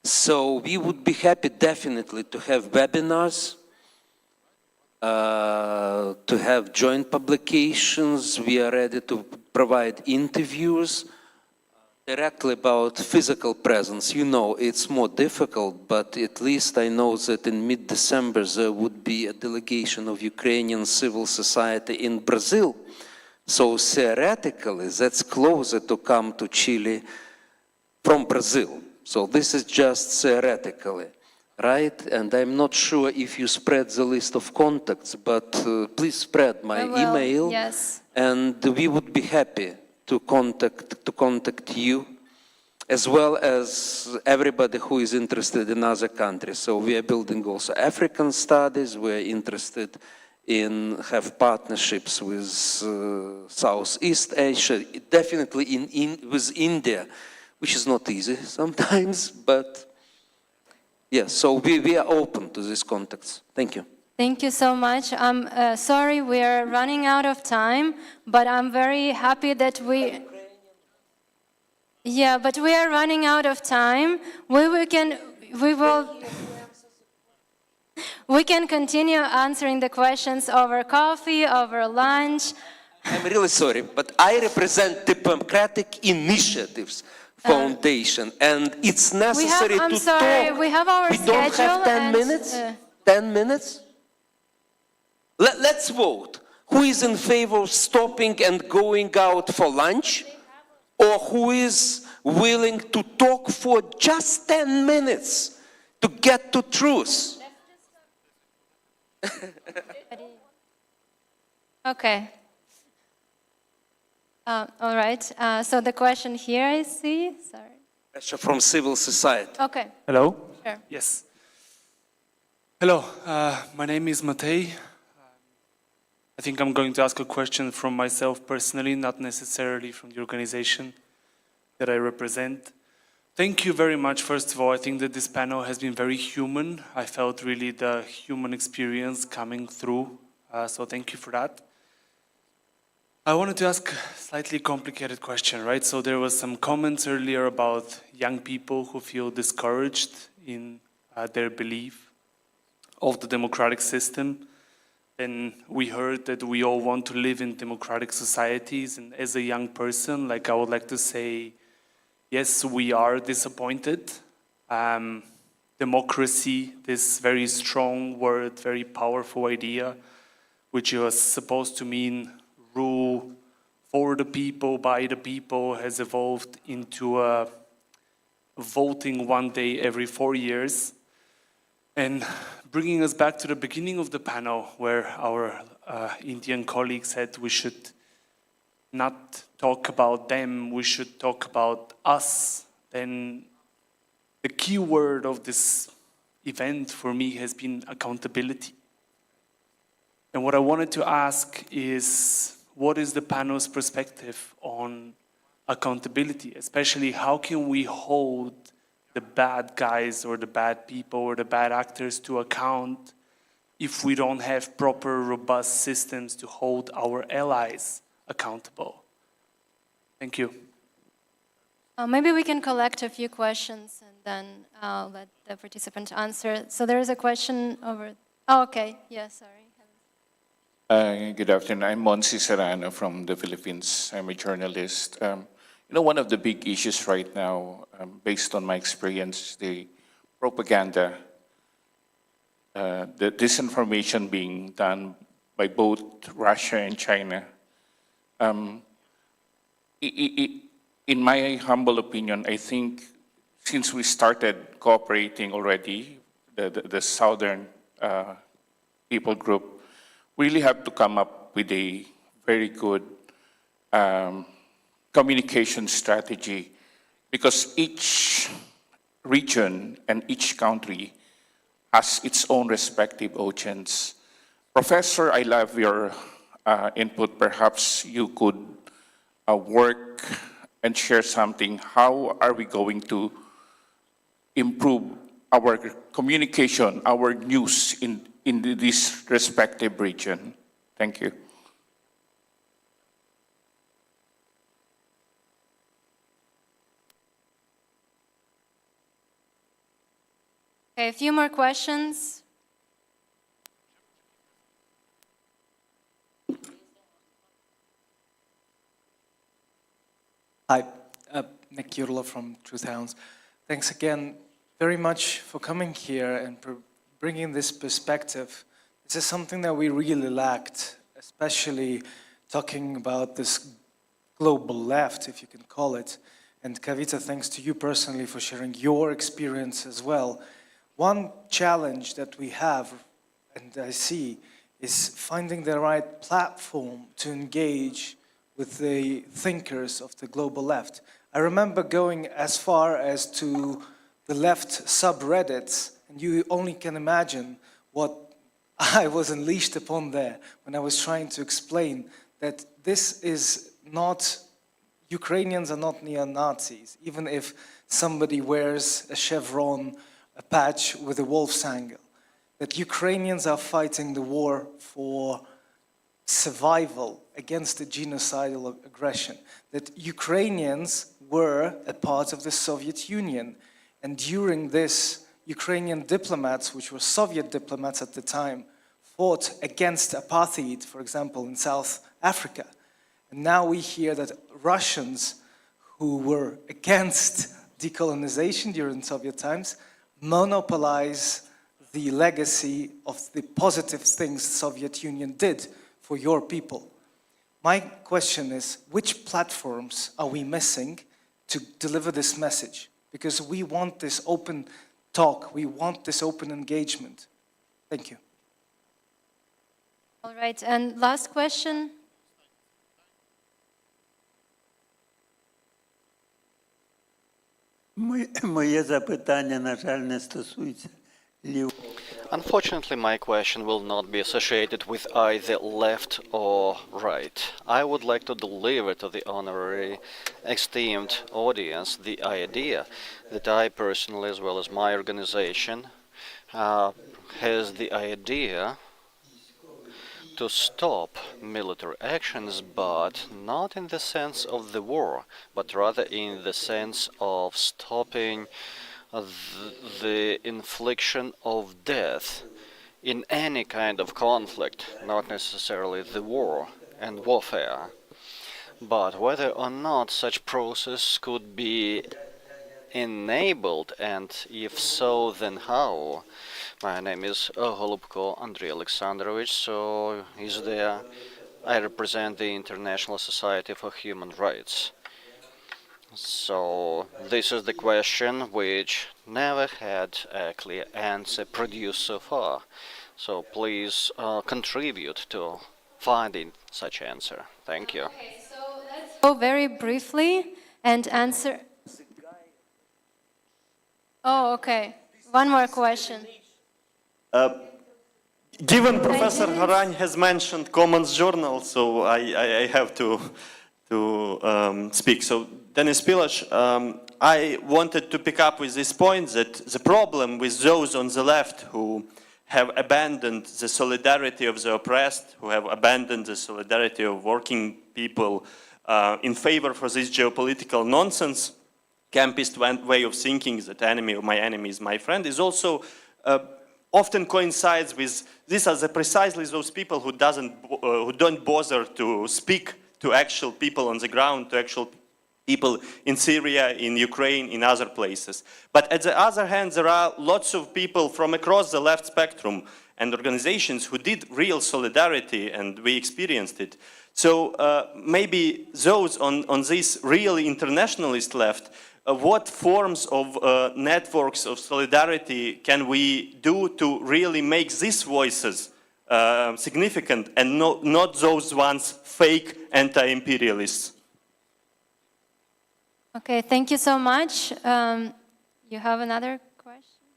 So we would be happy definitely to have webinars, to have joint publications. We are ready to provide interviews directly about physical presence. You know, it's more difficult, but at least I know that in mid-December there would be a delegation of Ukrainian civil society in Brazil. So theoretically, that's closer to come to Chile from Brazil. So this is just theoretically, right? And I'm not sure if you spread the list of contacts, but please spread my email. Yes. And we would be happy to contact you, as well as everybody who is interested in other countries. So we are building also African studies. We're interested in have partnerships with Southeast Asia, definitely with India, which is not easy sometimes, but yeah, so we are open to these contacts. Thank you. Thank you so much. I'm sorry we're running out of time, but I'm very happy that we... Yeah, but we are running out of time. We can continue answering the questions over coffee, over lunch. I'm really sorry, but I represent Democratic Initiatives Foundation, and it's necessary I'm to sorry, talk. we have our We schedule. don't have 10 minutes? 10 minutes? Let's vote. Who is in favor of stopping and going out for lunch? Or who is willing to talk for just 10 minutes to get to truth? Okay. All right. So the question here, I see. Sorry. From civil society. Okay. Hello? Sure. Yes. Hello, my name is Matej. I think I'm going to ask a question from myself personally, not necessarily from the organization that I represent. Thank you very much, first of all. I think that this panel has been very human. I felt really the human experience coming through, so thank you for that. I wanted to ask a slightly complicated question, right? So there was some comments earlier about young people who feel discouraged in their belief of the democratic system. And we heard that we all want to live in democratic societies. And as a young person, like I would like to say, yes, we are disappointed. Democracy, this very strong word, very powerful idea, which was supposed to mean rule for the people, by the people, has evolved into voting one day every 4 years. And bringing us back to the beginning of the panel, where our Indian colleague said we should not talk about them, we should talk about us, then the key word of this event for me has been accountability. And what I wanted to ask is, what is the panel's perspective on accountability? Especially, how can we hold the bad guys or the bad people or the bad actors to account if we don't have proper, robust systems to hold our allies accountable? Thank you. Maybe we can collect a few questions and then let the participant answer. So there is a question over... Oh, okay. Yeah, sorry. Good afternoon. I'm Monsi Serrano from the Philippines. I'm a journalist. You know, one of the big issues right now, based on my experience, the propaganda, the disinformation being done by both Russia and China. In my humble opinion, I think since we started cooperating already, the Southern people group, we really have to come up with a very good communication strategy, because each region and each country has its own respective audience. Professor, I love your input. Perhaps you could work and share something. How are we going to improve our communication, our news in this respective region. Thank you. Okay, a few more questions. Hi, Nick Yurla from Truth Hounds. Thanks again very much for coming here and bringing this perspective. This is something that we really lacked, especially talking about this global left, if you can call it. And Kavita, thanks to you personally for sharing your experience as well. One challenge that we have, and I see, is finding the right platform to engage with the thinkers of the global left. I remember going as far as to the left subreddits, and you only can imagine what I was unleashed upon there when I was trying to explain that this is not, Ukrainians are not neo-Nazis, even if somebody wears a chevron, a patch with a wolf's angle. That Ukrainians are fighting the war for survival against the genocidal aggression, that Ukrainians were a part of the Soviet Union, and during this, Ukrainian diplomats, which were Soviet diplomats at the time, fought against apartheid, for example, in South Africa. And now we hear that Russians who were against decolonization during Soviet times monopolize the legacy of the positive things the Soviet Union did for your people. My question is, which platforms are we missing to deliver this message? Because we want this open talk, we want this open engagement. Thank you. All right, and last question. Моє запитання, на жаль, не стосується лівого. Unfortunately, my question will not be associated with either left or right. I would like to deliver to the honorary, esteemed audience the idea that I personally, as well as my organization, has the idea to stop military actions, but not in the sense of the war, but rather in the sense of stopping the infliction of death in any kind of conflict, not necessarily the war and warfare, but whether or not such process could be enabled, and if so, then how. My name is Golubko Andrei Alexandrovich, so is there. I represent the International Society for Human Rights. So this is the question which never had a clear answer produced so far. So please contribute to finding such answer. Thank you. Okay, so let's go very briefly and answer. Oh, okay. One more question. Given Professor Harany has mentioned Commons Journal, so I have to speak. So, Denis Pilash, I wanted to pick up with this point that the problem with those on the left who have abandoned the solidarity of the oppressed, who have abandoned the solidarity of working people in favor for this geopolitical nonsense, campist way of thinking that enemy of my enemy is my friend, is also often coincides with these are precisely those people who don't bother to speak to actual people on the ground, to actual people in Syria, in Ukraine, in other places. But at the other hand, there are lots of people from across the left spectrum and organizations who did real solidarity, and we experienced it. So maybe those on this really internationalist left, what forms of networks of solidarity can we do to really make these voices significant and not those ones fake anti-imperialists? Okay, thank you so much. You have another question?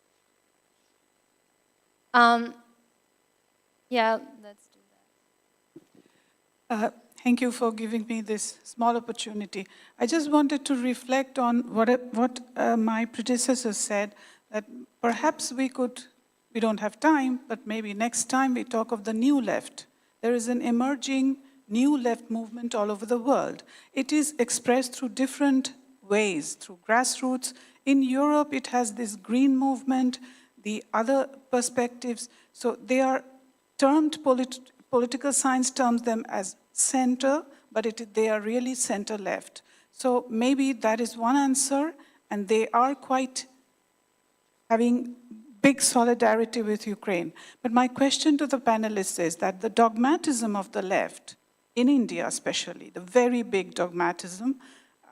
Yeah, let's do that. Thank you for giving me this small opportunity. I just wanted to reflect on what my predecessor said, that perhaps we don't have time, but maybe next time we talk of the new left. There is an emerging new left movement all over the world. It is expressed through different ways, through grassroots. In Europe, it has this green movement, the other perspectives. So they are termed, political science terms them as center, but they are really center-left. So maybe that is one answer, and they are quite having big solidarity with Ukraine. But my question to the panelists is that the dogmatism of the left, in India especially, the very big dogmatism,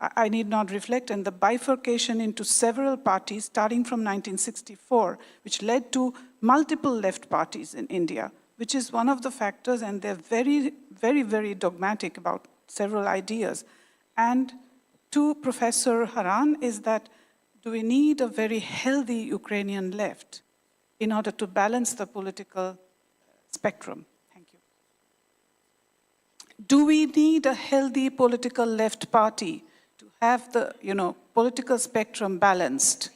I need not reflect, and the bifurcation into several parties starting from 1964, which led to multiple left parties in India, which is one of the factors, and they're very, very, very dogmatic about several ideas. And to Professor Haran is that, do we need a very healthy Ukrainian left in order to balance the political spectrum? Thank you. Do we need a healthy political left party to have the, political spectrum balanced?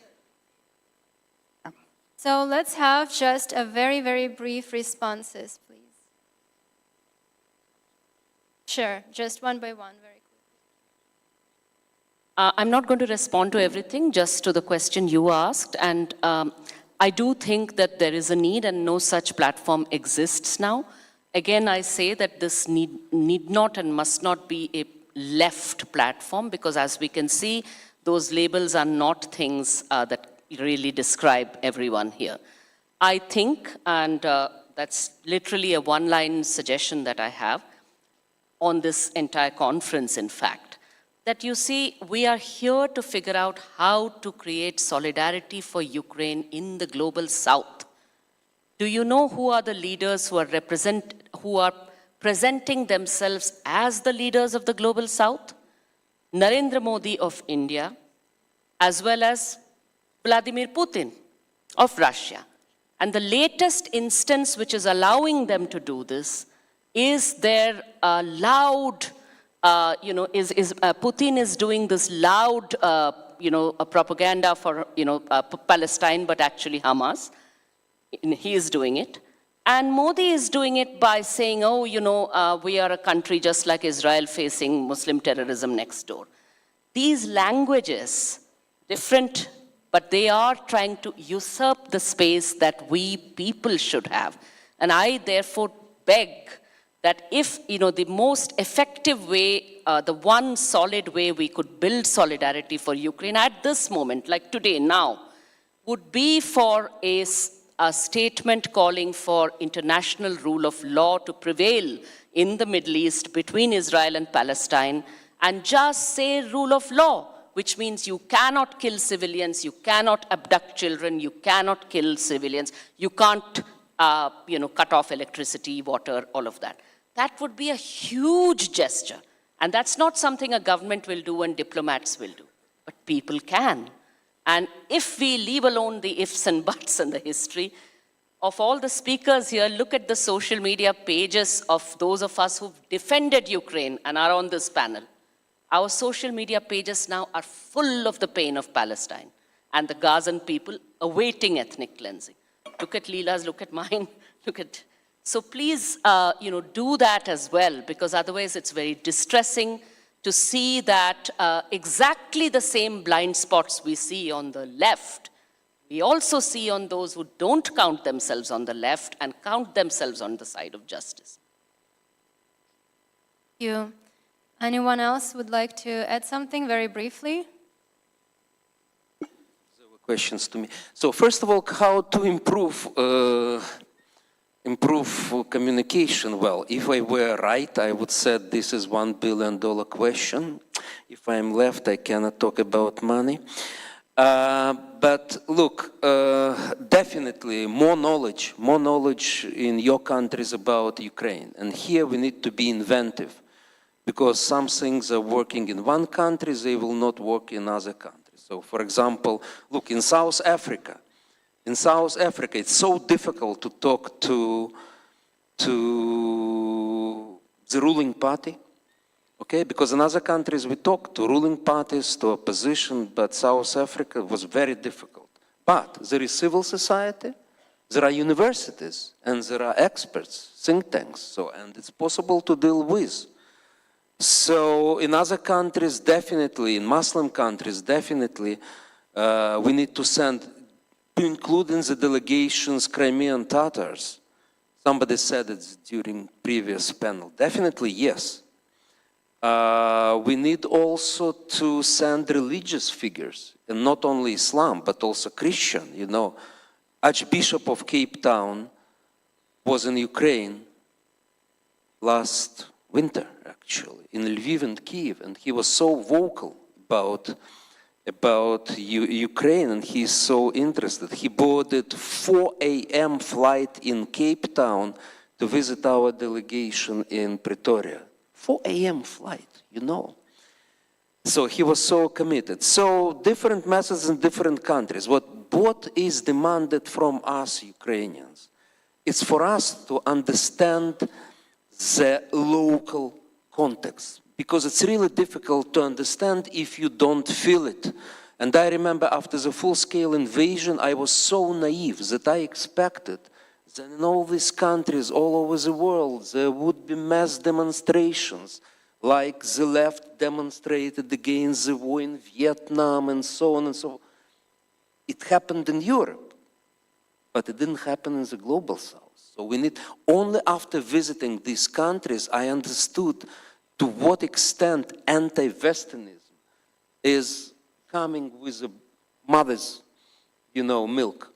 So let's have just a very, very brief responses, please. Sure, just one by one, very quickly. I'm not going to respond to everything, just to the question you asked. And I do think that there is a need, and no such platform exists now. Again, I say that this need not and must not be a left platform, because as we can see, those labels are not things that really describe everyone here. I think, and that's literally a one-line suggestion that I have on this entire conference, in fact, that you see, we are here to figure out how to create solidarity for Ukraine in the global south. Do you know who are the leaders who are presenting themselves as the leaders of the global south? Narendra Modi of India, as well as Vladimir Putin of Russia. And the latest instance which is allowing them to do this is their loud, Putin is doing this loud, propaganda for, Palestine, but actually Hamas. He is doing it. And Modi is doing it by saying, we are a country just like Israel facing Muslim terrorism next door. These languages, different, but they are trying to usurp the space that we people should have. And I therefore beg that if, the most effective way, the one solid way we could build solidarity for Ukraine at this moment, like today, now, would be for a statement calling for international rule of law to prevail in the Middle East between Israel and Palestine, and just say rule of law, which means you cannot kill civilians, you cannot abduct children, you cannot kill civilians, you can't, cut off electricity, water, all of that. That would be a huge gesture. And that's not something a government will do and diplomats will do, but people can. And if we leave alone the ifs and buts and the history, of all the speakers here, look at the social media pages of those of us who've defended Ukraine and are on this panel. Our social media pages now are full of the pain of Palestine and the Gazan people awaiting ethnic cleansing. Look at Leela's, look at mine, look at... So please, do that as well, because otherwise it's very distressing to see that exactly the same blind spots we see on the left, we also see on those who don't count themselves on the left and count themselves on the side of justice. Thank you. Anyone else would like to add something very briefly? Questions to me. So first of all, how to improve communication? Well, if I were right, I would say this is $1 billion question. If I'm left, I cannot talk about money. But look, definitely more knowledge in your countries about Ukraine. And here we need to be inventive, because some things are working in one country, they will not work in other countries. So for example, look, in South Africa, it's so difficult to talk to the ruling party. Okay, because in other countries we talked to ruling parties, to opposition, but South Africa was very difficult. But there is civil society, there are universities, and there are experts, think tanks, and it's possible to deal with. So in other countries, definitely, in Muslim countries, definitely, we need to send, to include in the delegations Crimean Tatars. Somebody said it during previous panel. Definitely, yes. We need also to send religious figures, and not only Islam, but also Christian. You know, Archbishop of Cape Town was in Ukraine last winter, actually, in Lviv and Kiev, and he was so vocal about Ukraine, and he's so interested. He boarded 4 a.m. flight in Cape Town to visit our delegation in Pretoria. 4 a.m. flight, you know. So he was so committed. So different methods in different countries. What is demanded from us Ukrainians? It's for us to understand the local context, because it's really difficult to understand if you don't feel it. And I remember after the full-scale invasion, I was so naive that I expected that in all these countries all over the world there would be mass demonstrations, like the left demonstrated against the war in Vietnam and so on and so on. It happened in Europe, but it didn't happen in the global south. So we need, only after visiting these countries, I understood to what extent anti-Westernism is coming with the mother's, milk.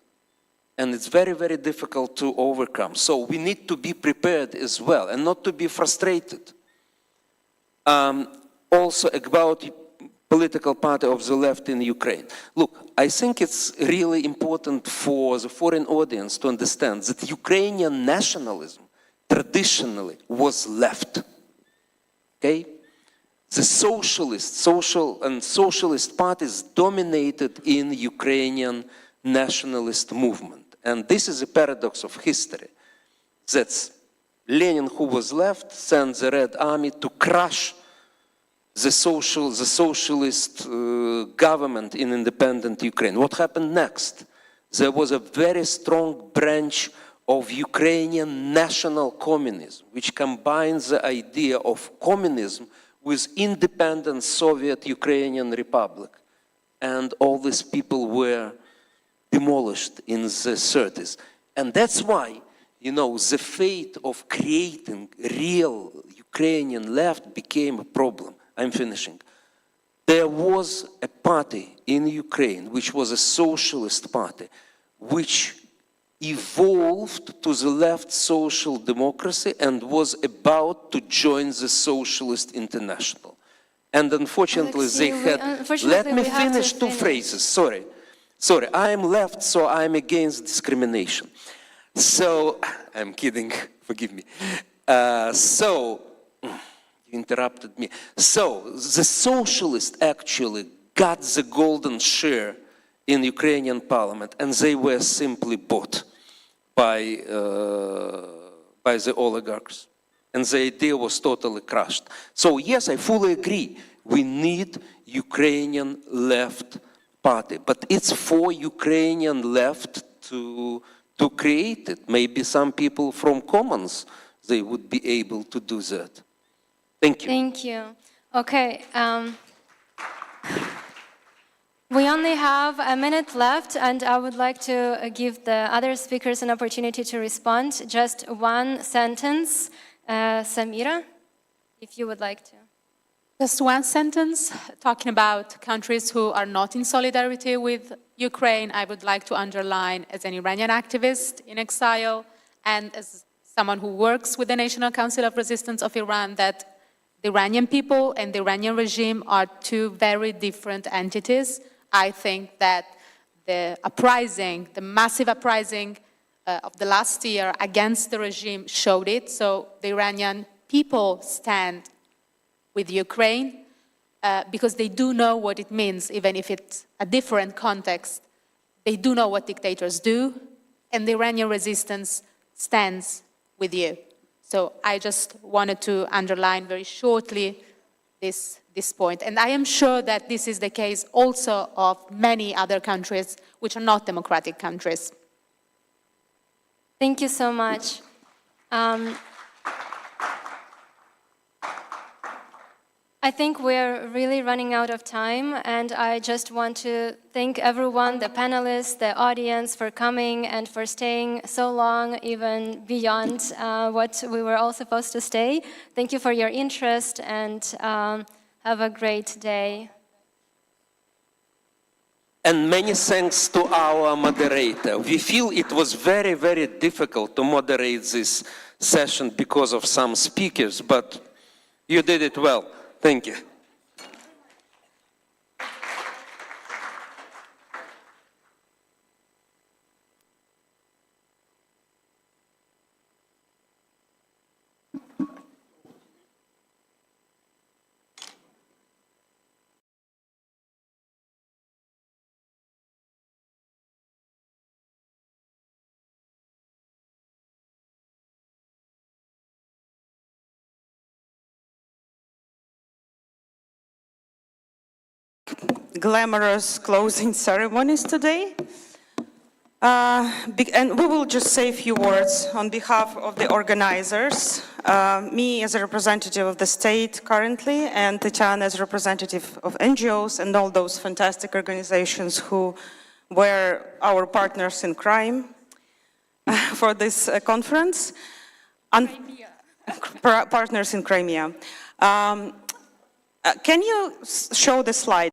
And it's very, very difficult to overcome. So we need to be prepared as well and not to be frustrated. Also about political party of the left in Ukraine. Look, I think it's really important for the foreign audience to understand that Ukrainian nationalism traditionally was left. Okay? The socialist parties dominated in Ukrainian nationalist movement. And this is a paradox of history. That's Lenin, who was left, sent the Red Army to crush the socialist government in independent Ukraine. What happened next? There was a very strong branch of Ukrainian national communism, which combines the idea of communism with independent Soviet Ukrainian Republic. And all these people were demolished in the 30s. And that's why, the fate of creating real Ukrainian left became a problem. I'm finishing. There was a party in Ukraine, which was a socialist party, which evolved to the left social democracy and was about to join the Socialist International. And unfortunately, let me finish two phrases. Sorry, I am left, so I'm against discrimination. So, I'm kidding, forgive me. You interrupted me. So, the socialists actually got the golden share in Ukrainian parliament, and they were simply bought by the oligarchs. And the idea was totally crushed. So yes, I fully agree. We need Ukrainian left party, but it's for Ukrainian left to create it. Maybe some people from Commons, they would be able to do that. Thank you. Thank you. Okay. We only have a minute left, and I would like to give the other speakers an opportunity to respond. Just one sentence. Samira, if you would like to. Just one sentence, talking about countries who are not in solidarity with Ukraine. I would like to underline, as an Iranian activist in exile, and as someone who works with the National Council of Resistance of Iran, that the Iranian people and the Iranian regime are two very different entities. I think that the uprising, the massive uprising of the last year against the regime showed it. So the Iranian people stand with Ukraine because they do know what it means, even if it's a different context. They do know what dictators do, and the Iranian resistance stands with you. So I just wanted to underline very shortly this point. And I am sure that this is the case also of many other countries which are not democratic countries. Thank you so much. I think we're really running out of time, and I just want to thank everyone, the panelists, the audience, for coming and for staying so long, even beyond what we were all supposed to stay. Thank you for your interest, and have a great day. And many thanks to our moderator. We feel it was very, very difficult to moderate this session because of some speakers, but you did it well. Thank you. Glamorous closing ceremonies today. And we will just say a few words on behalf of the organizers, me as a representative of the state currently, and Tatiana as a representative of NGOs and all those fantastic organizations who were our partners in crime for this conference. Partners in Crimea. Can you show the slide?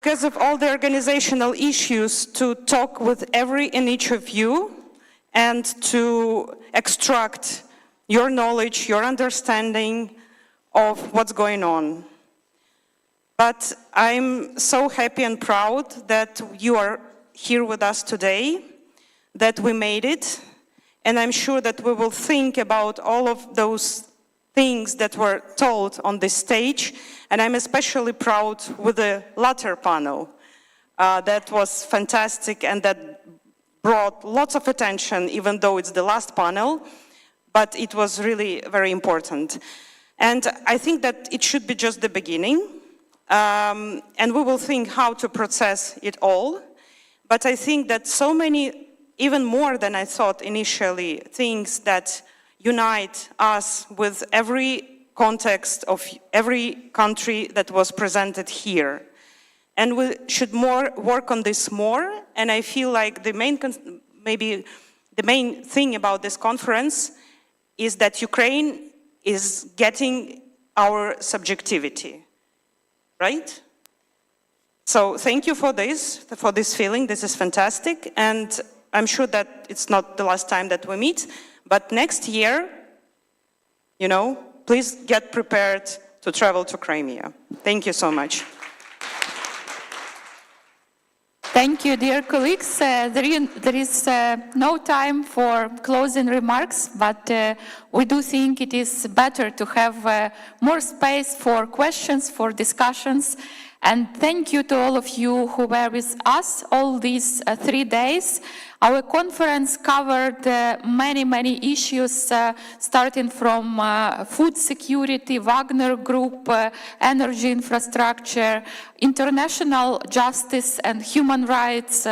Because of all the organizational issues, to talk with every and each of you and to extract your knowledge, your understanding of what's going on. But I'm so happy and proud that you are here with us today, that we made it, and I'm sure that we will think about all of those things that were told on this stage, and I'm especially proud with the latter panel. That was fantastic and that brought lots of attention, even though it's the last panel, but it was really very important. And I think that it should be just the beginning, and we will think how to process it all. But I think that so many, even more than I thought initially, things that unite us with every context of every country that was presented here. And we should work on this more, and I feel like maybe the main thing about this conference is that Ukraine is getting our subjectivity, right? So thank you for this feeling. This is fantastic, and I'm sure that it's not the last time that we meet, but next year, you know, please get prepared to travel to Crimea. Thank you so much. Thank you, dear colleagues. There is no time for closing remarks, but we do think it is better to have more space for questions, for discussions. And thank you to all of you who were with us all these 3 days. Our conference covered many issues, starting from food security, Wagner Group, energy infrastructure, international justice and human rights,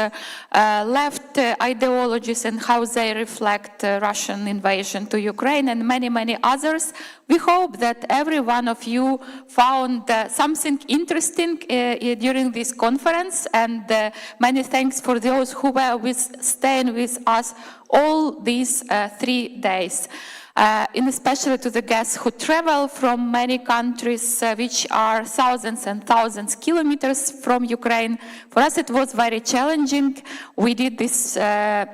left ideologies and how they reflect Russian invasion to Ukraine, and many others. We hope that every one of you found something interesting during this conference, and many thanks for those who were staying with us all these 3 days. And especially to the guests who travel from many countries, which are thousands and thousands kilometers from Ukraine. For us, it was very challenging. We did this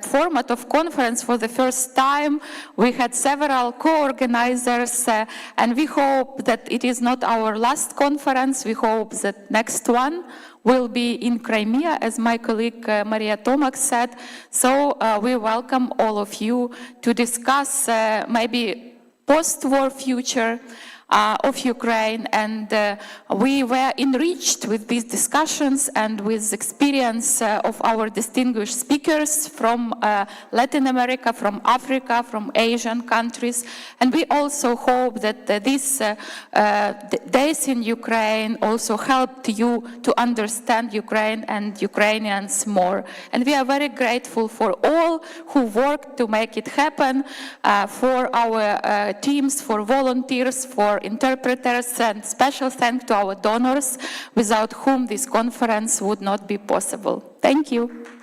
format of conference for the first time. We had several co-organizers, and we hope that it is not our last conference. We hope that next one will be in Crimea, as my colleague Maria Tomak said. So we welcome all of you to discuss maybe post-war future, of Ukraine, and we were enriched with these discussions and with experience of our distinguished speakers from Latin America, from Africa, from Asian countries, and we also hope that these days in Ukraine also helped you to understand Ukraine and Ukrainians more. And we are very grateful for all who worked to make it happen, for our teams, for volunteers, for interpreters, and special thanks to our donors, without whom this conference would not be possible. Thank you.